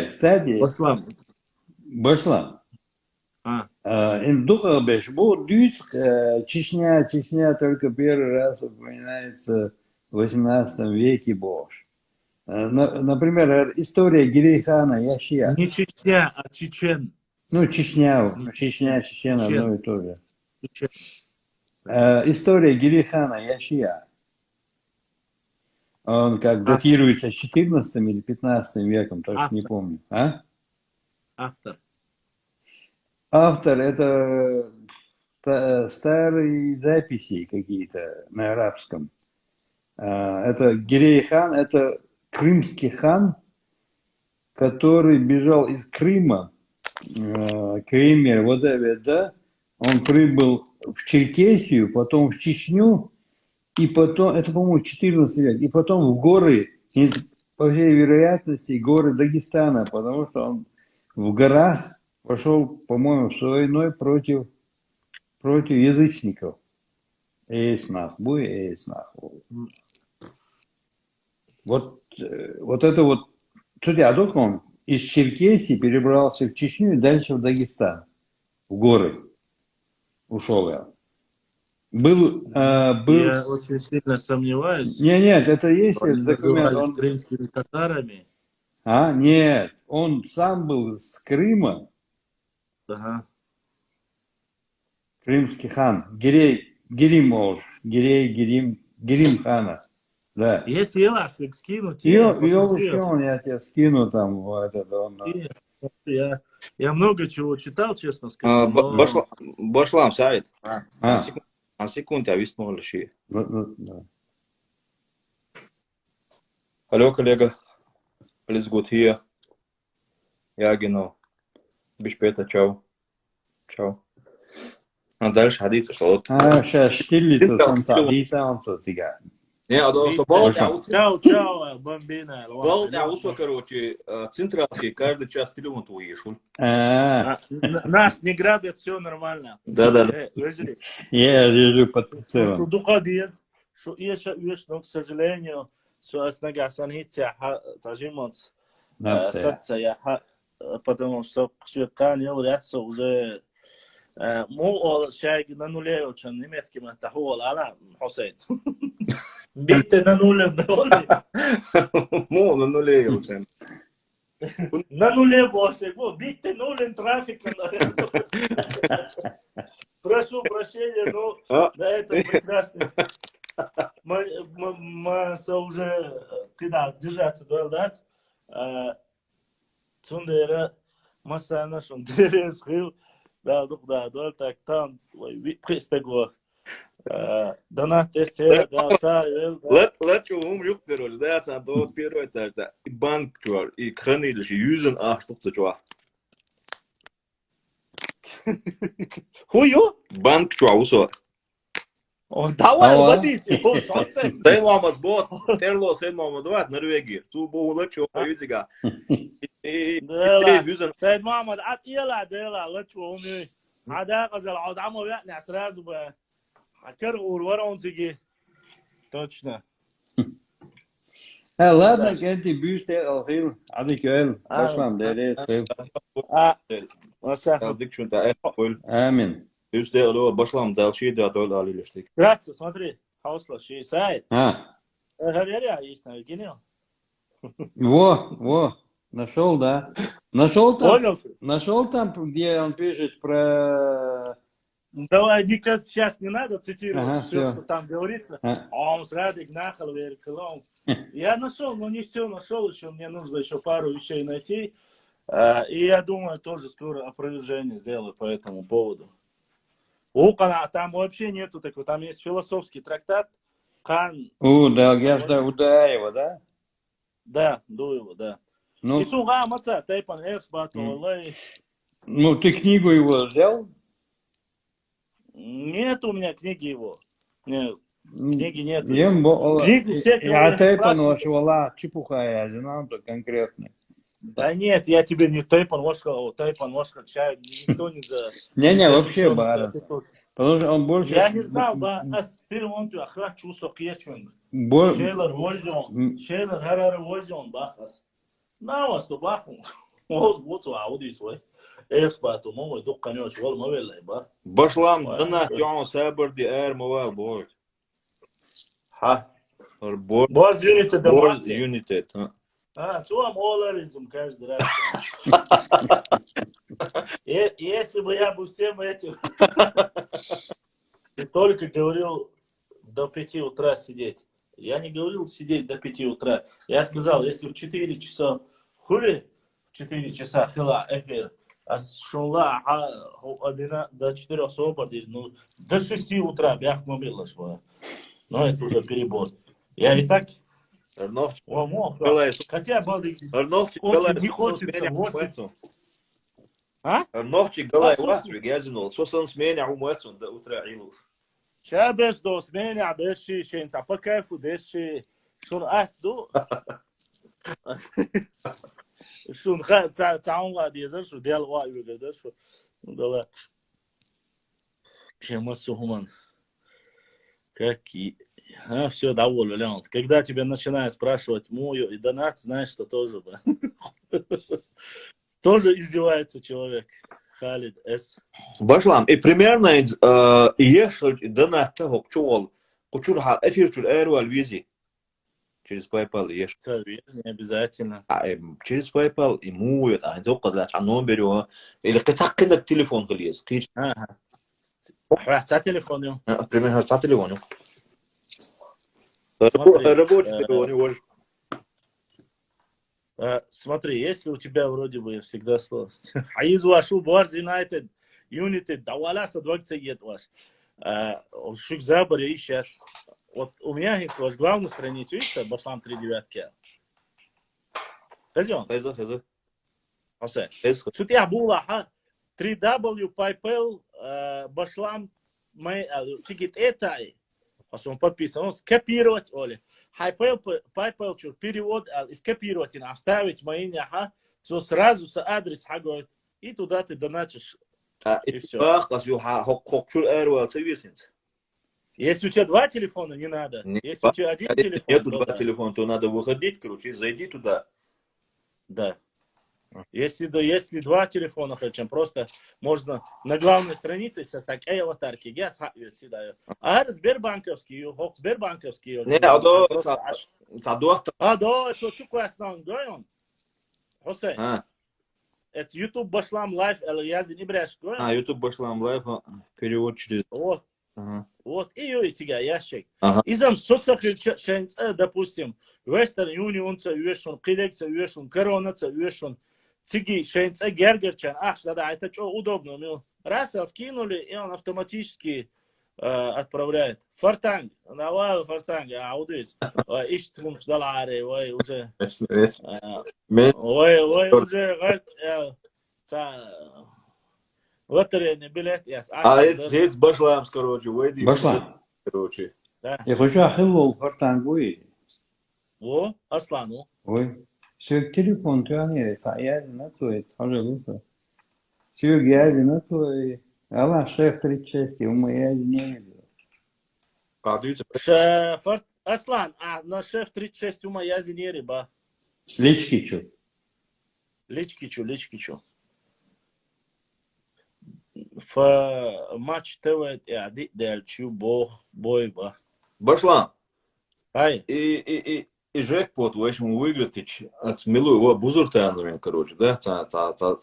Кстати... Башлам. Индуха Бешбу, Дюск, Чечня только первый раз упоминается в 18 веке Бош. Например, история Гирей-хана Яшия. Не Чечня, а Чечен. Ну, Чечня, Чечен одно и то же. История Гирей-хана Яшия. Он как датируется 14 или 15 веком, точно не помню. А? Автор. Автор это старые записи какие-то на арабском. Это Гирей-хан, это крымский хан, который бежал из Крыма, Кремер, вот это, да, он прибыл в Черкесию, потом в Чечню, и потом, это, по-моему, 14 век, и потом в горы, и, по всей вероятности, горы Дагестана, потому что он в горах пошел, по-моему, с войной против язычников. Эйснах, буй эйснах. Вот это вот, судя, только он из Черкесии перебрался в Чечню и дальше в Дагестан, в горы ушел я. Я очень сильно сомневаюсь. Нет, это есть документ. Он крымскими татарами. Нет, он сам был с Крыма. Ага. Крымский хан, Гирим хана. Да. Если я скину, я тебе скину там. Я много чего читал, честно сказать. Башлам, Саид. А. Секунду, а весь мол ши. Да. Алло, коллега. Alles gut hier. Ja, genau. Bis später, ciao. Ciao. А дальше حديث صوت. Сейчас штирлица самца, и самца цыган. Не, а то Чао, бомбина. Волт, я усо, короче, централки, каждый час телефон твой ешут. Нас не грабят, все нормально. Да. Я вижу под Что целым. духадез, что ешь, но, к сожалению, что оснага санития, зажимонс, сация, потому что ксюкан является уже мол шайги на нуле, очень немецким это хол, ала, Хусейн. Бейте на нуле, довольны? Мол, на нуле очень. На нуле больше, бейте нулем трафика. Прошу прощения, но да, это прекрасно. Мы уже, когда держаться дойдать, Сундера, Масана, Сундера, Схил, да, так там, пристегу. Донат, тесте, да, сай, Лачу умрюк, короче, да, это до первого этажа. И банк, чувак, и хранилище, юзен, что-то, чувак. Хую? Банк, чувак, усо. Давай, водите, совсем. Дай ламас бот, терло, сен мамадват, Норвегия. Ту богу лачу, юзига. سيد محمد عطيلا ديلا لتشو امي عدا غزل عود عمو يعني اسراز وب حكر ورون سيجي точно. Ладно, Кенти, бюсте, алхил, адикюэл, башлам, дерес, хил. Амин. Бюсте, алло, башлам, дальше, да, дол, алилештик. Грация, смотри, хаусла, ши, сайт. А. Есть на Виргинию. Во. Нашел, да. Нашел там, где он пишет про... Давай, никак сейчас не надо цитировать все, всё. что там говорится. Он с Радик нахал, верклом. Я нашел, но не все нашел еще. Мне нужно еще пару вещей найти. И я думаю, тоже скоро опровержение сделаю по этому поводу. Там вообще нету такого. Там есть философский трактат. Хан. Да, я ждал Удаева, да? Да, Дуева, да. Ну, ну, ты книгу его взял? Нет у меня книги его. Нет, книги нет. Книгу все спрашивают. Чепуха, я знал, то конкретно. Да нет, я тебе не тайпан вошкал, чай, никто не за... Не, вообще барас. Потому что он больше... Я не знал, да, он охрачу сокьячун. Шейлер харар возьон, бахас. На вас то баху. Оз буцу ауди свой. Экспату мой дукканё чвал мавеллай ба. Башлам, дана ён сабрди эр мовал бой. Ха. Борз юнитет. Цуам оларизм каждый раз. Если бы я бы всем этим только говорил до 5 утра сидеть. Я не говорил сидеть до 5 утра. Я сказал, если в 4 часа хули, в 4 часа хила эфир, а шунла до 4 собор, ну, до 6 утра бях мобила шла. Но это уже перебор. Я и так... Хотя бы не хочется 8. Ночи голай вастриг, я знал. Что сон сменя умоцун до утра илуш. شابش دوست مين عبشي شين سافكاف ودشي شون أهدو شون خا تعاون غادي يزر شو ديال واي وكذا شو دلا شيء مسوهمان какие все довольно вариант. Когда тебя начинают спрашивать мою и донат, знаешь, что тоже тоже издевается человек. Халид С. Башлам, и примерно ешл донат хокчул. Кучур ха эфирчул эру альвизи. Через PayPal еш. Не обязательно. Через PayPal и мует, а не только а номер или катакинок телефон глез. Ага. Рахца телефон. Примерно рахца телефон. Рабочий телефон. Смотри, если у тебя вроде бы всегда слово. Айз вашу Барс Юнайтед, Юнайтед, даваласа 20 лет ваш. Шук заборе и сейчас. Вот у меня есть ваш главную страницу, видите, Башлам 3.9. Казион. Осе. Суть я була 3W PayPal Башлам мы фигит это. Он подписан, он скопировать, Оля. PayPal перевод, скопировать, оставить мои няха, все сразу с адрес хагоет, и туда ты доначишь. И все. Если у тебя 2 телефона, не надо. Если у тебя 1 телефон, нету 2 телефона, то надо выходить, короче, зайди туда. Да. Если 2 телефона хотим, просто можно на главной странице сосать аватарки, я сюда. А Сбербанковский, Сбербанковский. Не, а до это чуку основном гоем. Хосе. Это YouTube Башлам Лайф, или я не брешь гоем. YouTube Башлам Лайф, перевод через. Вот, и тебя ящик. Изам соцсети, допустим, Western Union, Uешон, Kidex, Uешон, Corona, Uешон, Циги, Шейнца, Гергерчан, да, это что удобно. Раз скинули, и он автоматически отправляет. Фартанг, навал Фартанг, аудит, Иштрум Шдалари, ой, уже. Ой, уже, лотерейный билет, яс. Это Башлам, короче, Башлам. Короче. Я хочу ахиллол Фартангу. О, Аслану. Ой. Все телефон тянет, я на то это, пожалуйста. Все я на то и ала шеф 36, у меня не видел. Шеф Аслан, на шеф 36 у меня не риба. Лички чё? Лички чё. В матч ТВ я дельчу бог бойба. Башлам. Ай. И джекпот возьму выиграть, от милую его бузуртану, короче, да,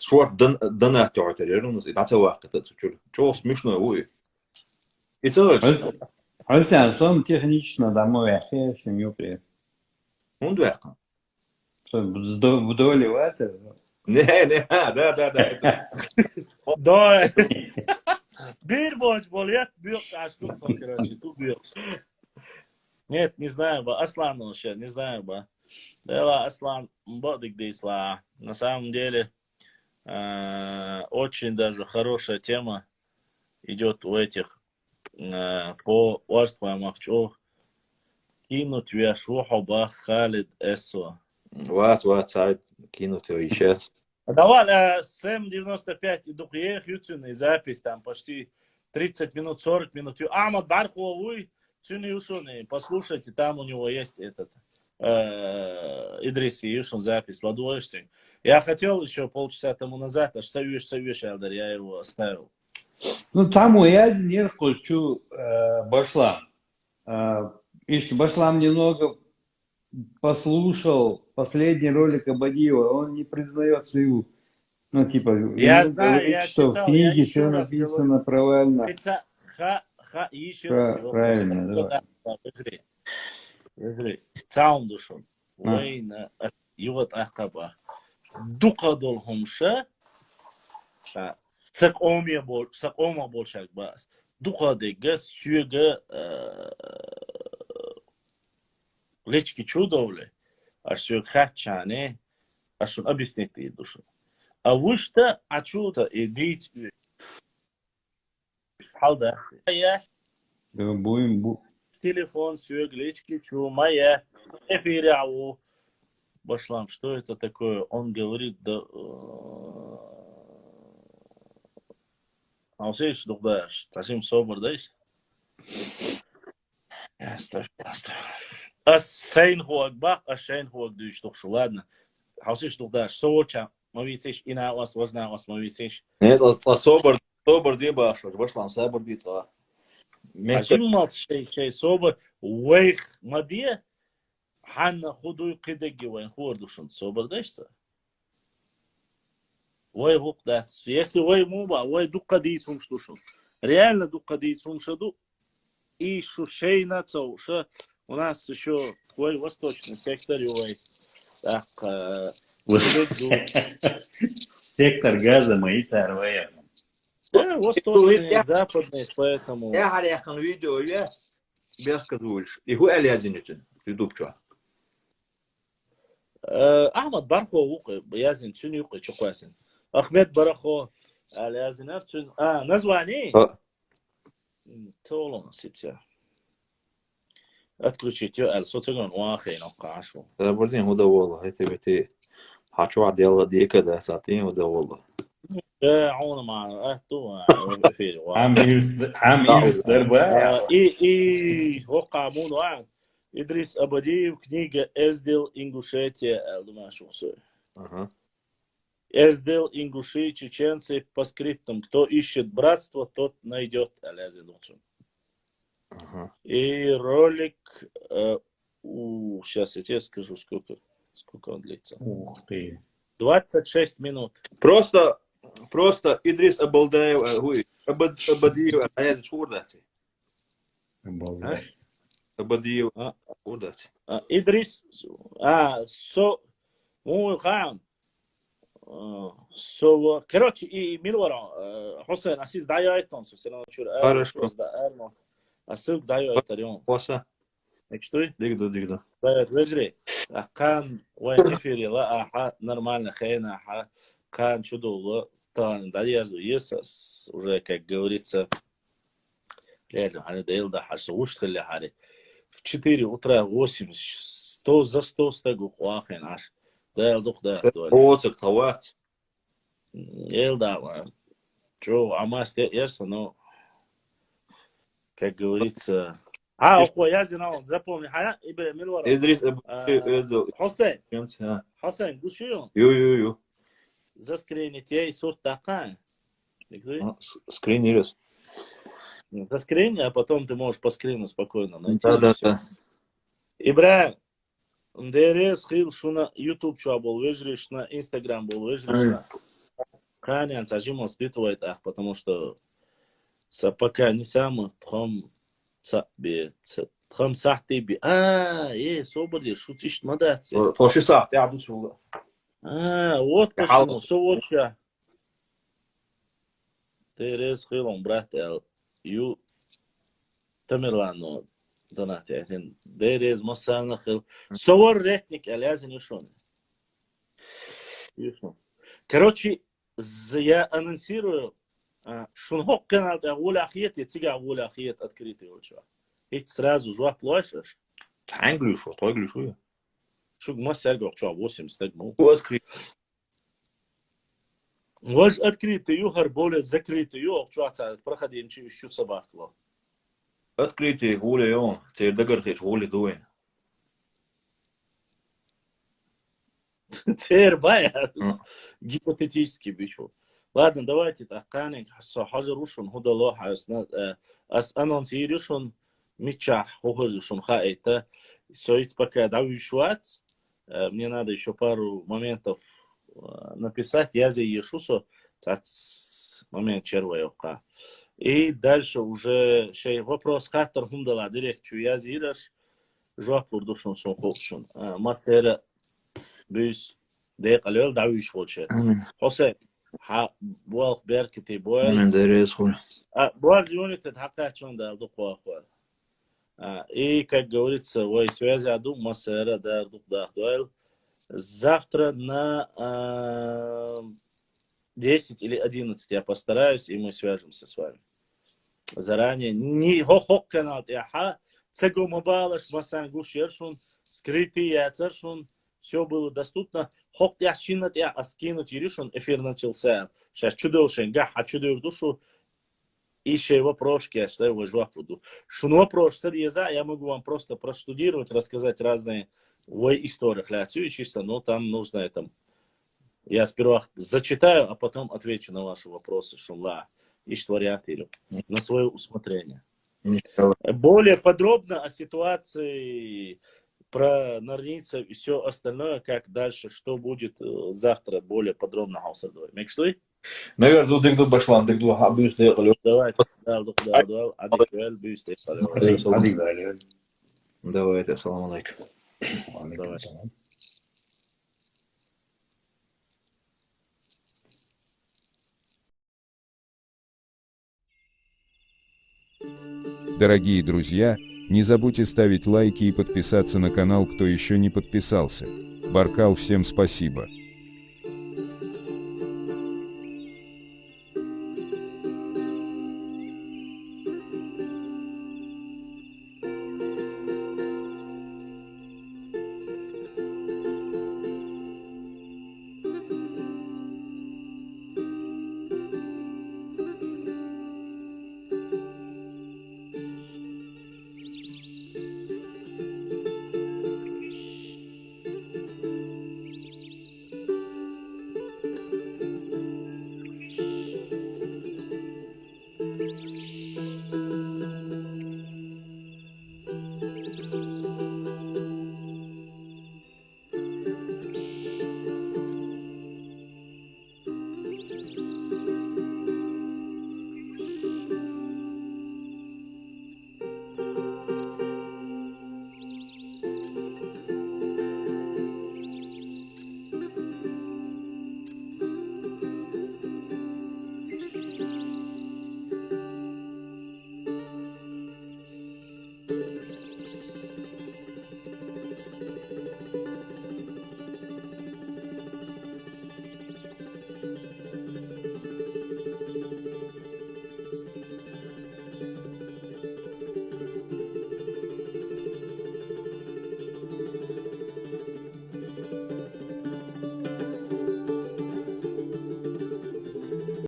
шорт донат тёртер, у нас и это вахт, это чё смешно вы. И целый. Александр, сам технично домой, я семью приехал. Он дуэка. Вдоль это. Не, да. Да. Бир боч болит, бьёт, что короче, тут бьёт. Нет, не знаю, Аслан вообще, не знаю, Дела Аслан, бодик дисла. На самом деле, очень даже хорошая тема идет у этих по warstwam ахчо. Кинуть вяшухаба Халид Эсо. Вот, сайт кинуть его сейчас. Давай, 7.95 иду к ютюбной запись, там почти 30 минут, 40 минут. Амад Барховый. Послушайте, там у него есть этот Идрис Юшин запись, ладуешься. Я хотел еще полчаса тому назад, аж совешь, я его оставил. Ну, там я не хочу Башлам. Если Башлам немного послушал последний ролик Абадиева, он не признает свою, ну, типа, я знаю, говорит, я что читал, в книге все написано правильно. Еще раз его правильно, да. Цаун душон. Война. Юват ахаба. Дукадол хумша. Сакома большак бас. Дукадега сюга лечки чудовле. А сюг хачане. А шун объяснить ты душон. А вы что очута и бить. Халда. Да, будем. Телефон, сюг, лечки чу, моя. Эфиряу. Башлам, что это такое? Он говорит, да... Алсейш, духдаш. Сашим собор, дайш? Оставь. Сейн хуак бах, шейн хуак дүйш тухшу. Ладно. Алсейш, духдаш. Сооча. Мавицеш, ина вас, возна вас, мавицеш. Нет, собор дебаш, Башлам, собор дитла. Ажиммат шей собор. Вейх мадия. Ханна худуй кидеги вайн хордушан собор дайшса. Ой, гукдас. Если ой муба, ой дукади сумштушун. Реально дукади сумшаду. И шушейна цоуша. У нас еще твой восточный сектор, ой. Так, Сектор газа мои ЦРВ. Восточные, западные, поэтому... Я харяхан видео, я без казульш. И ху алязинитин. Ютубча. Ахмад Бархо уқы, язин, чүн уқы, чуқуасин. Ахмед Барахо, алязинар, чүн... название? Толон, сетя. Отключить ее, социгон, уахейн, окашу. Да, блин, удоволо. Это ведь хочу делать декада, сатин удоволо. عون مع تو في عم إيرس دربا и وقع مون واحد إدريس أبدي книга Эздел Ингушетия Думашусу. Эздел Ингуши чеченцы по скриптам. Кто ищет братство, тот найдет Алязидуцу. И ролик сейчас я тебе скажу, сколько он длится. Ух ты. 26 минут. Просто Идрис Абалдаев, Абадиев, а я чурдати. Абадиев, чурдати. Идрис, мой хам. Короче, и Милвара, Хусейн, асиз даяйтон, сусена чур. Хорошо. Асилк даяйтарион. Поса. Что? Дигда. Даят вежри. Кан вайн эфире ла аха нормально хейна аха. Кан чудо тан дальязу есас уже, как говорится, реально они доелда хасу уштхали хари в 4 утра 8 100 за 100 стегу хуахи наш доелдух да Оток тават. елда чё амаст ерса, но как говорится я знал, запомни хая ибе милвара Идрис Хусейн гушион Ю. заскринить ей сорт такая. Скринирус. Заскрини, а потом ты можешь по скрину спокойно найти. Да. Ибраим, ДРС хил шуна YouTube чуа был вежриш, на Instagram был вежриш. Канян сажимо спитывает ах, потому что пока не сам тхом сахти би. Соболи, шутишь мадаться. Тоши сахти, я буду. Вот почему, совоча. ДРС хилом, брат, ю Тамерлано донатятин. ДРС масана хил. Совор ретник, алязин юшон. Короче, я анонсирую, шунхок канал агулахиет, я тига агулахиет открытый очо. Ведь сразу жуат лойшаш. Танглюшу, той глюшу. Шуг мастерга очо 8 стегму. Открытый. Ваш открытый юхар более закрытый ю очо ацад. Проходим чи ищу собакло. Открытый гуля он, теперь догорхиш гуля дуин. Теперь бая. Гипотетически бичу. Ладно, давайте так, каник, хазарушун, худало, ас анонсирушун, мичах, хохорушун, это соить пока давишуац. Мне надо еще пару моментов написать. Я за Иешусу, момент червоевка. И дальше уже вопрос хатер хундала директ я зираш, жуак урдушун сон хохшун. Мастера бюс декалел давиш хочет. Хосейн. Буах беркети буэл. Мен ДРС хуй. Буах юнитет хакачон да духуахуа. И, как говорится, в связи аду масера да духдах. Завтра на 10 или 11 я постараюсь, и мы свяжемся с вами. Заранее. Не хохок канал. Цего мобалаш масан гушершун. Скрытый яцершун. Все было доступно. Хок я шинат я аскинуть решен, эфир начался. Сейчас чудовшен, гаха чудов душу. Еще вопроски, я считаю, буду. Шун вопрос, я могу вам просто простудировать, рассказать разные истории хляцию чисто, но там нужно это. Я сперва зачитаю, а потом отвечу на ваши вопросы, шумла и штворятелю на свое усмотрение. Более подробно о ситуации про норнийцев и все остальное, как дальше, что будет завтра, более подробно хаусардой. Мекслый? Наверное, дигду башлан, дигду бюст декалю. Давайте, адиквель бюст декалю. Давайте, ассаламу алейкум. Давайте. Дорогие друзья, не забудьте ставить лайки и подписаться на канал, кто еще не подписался. Баркал, всем спасибо.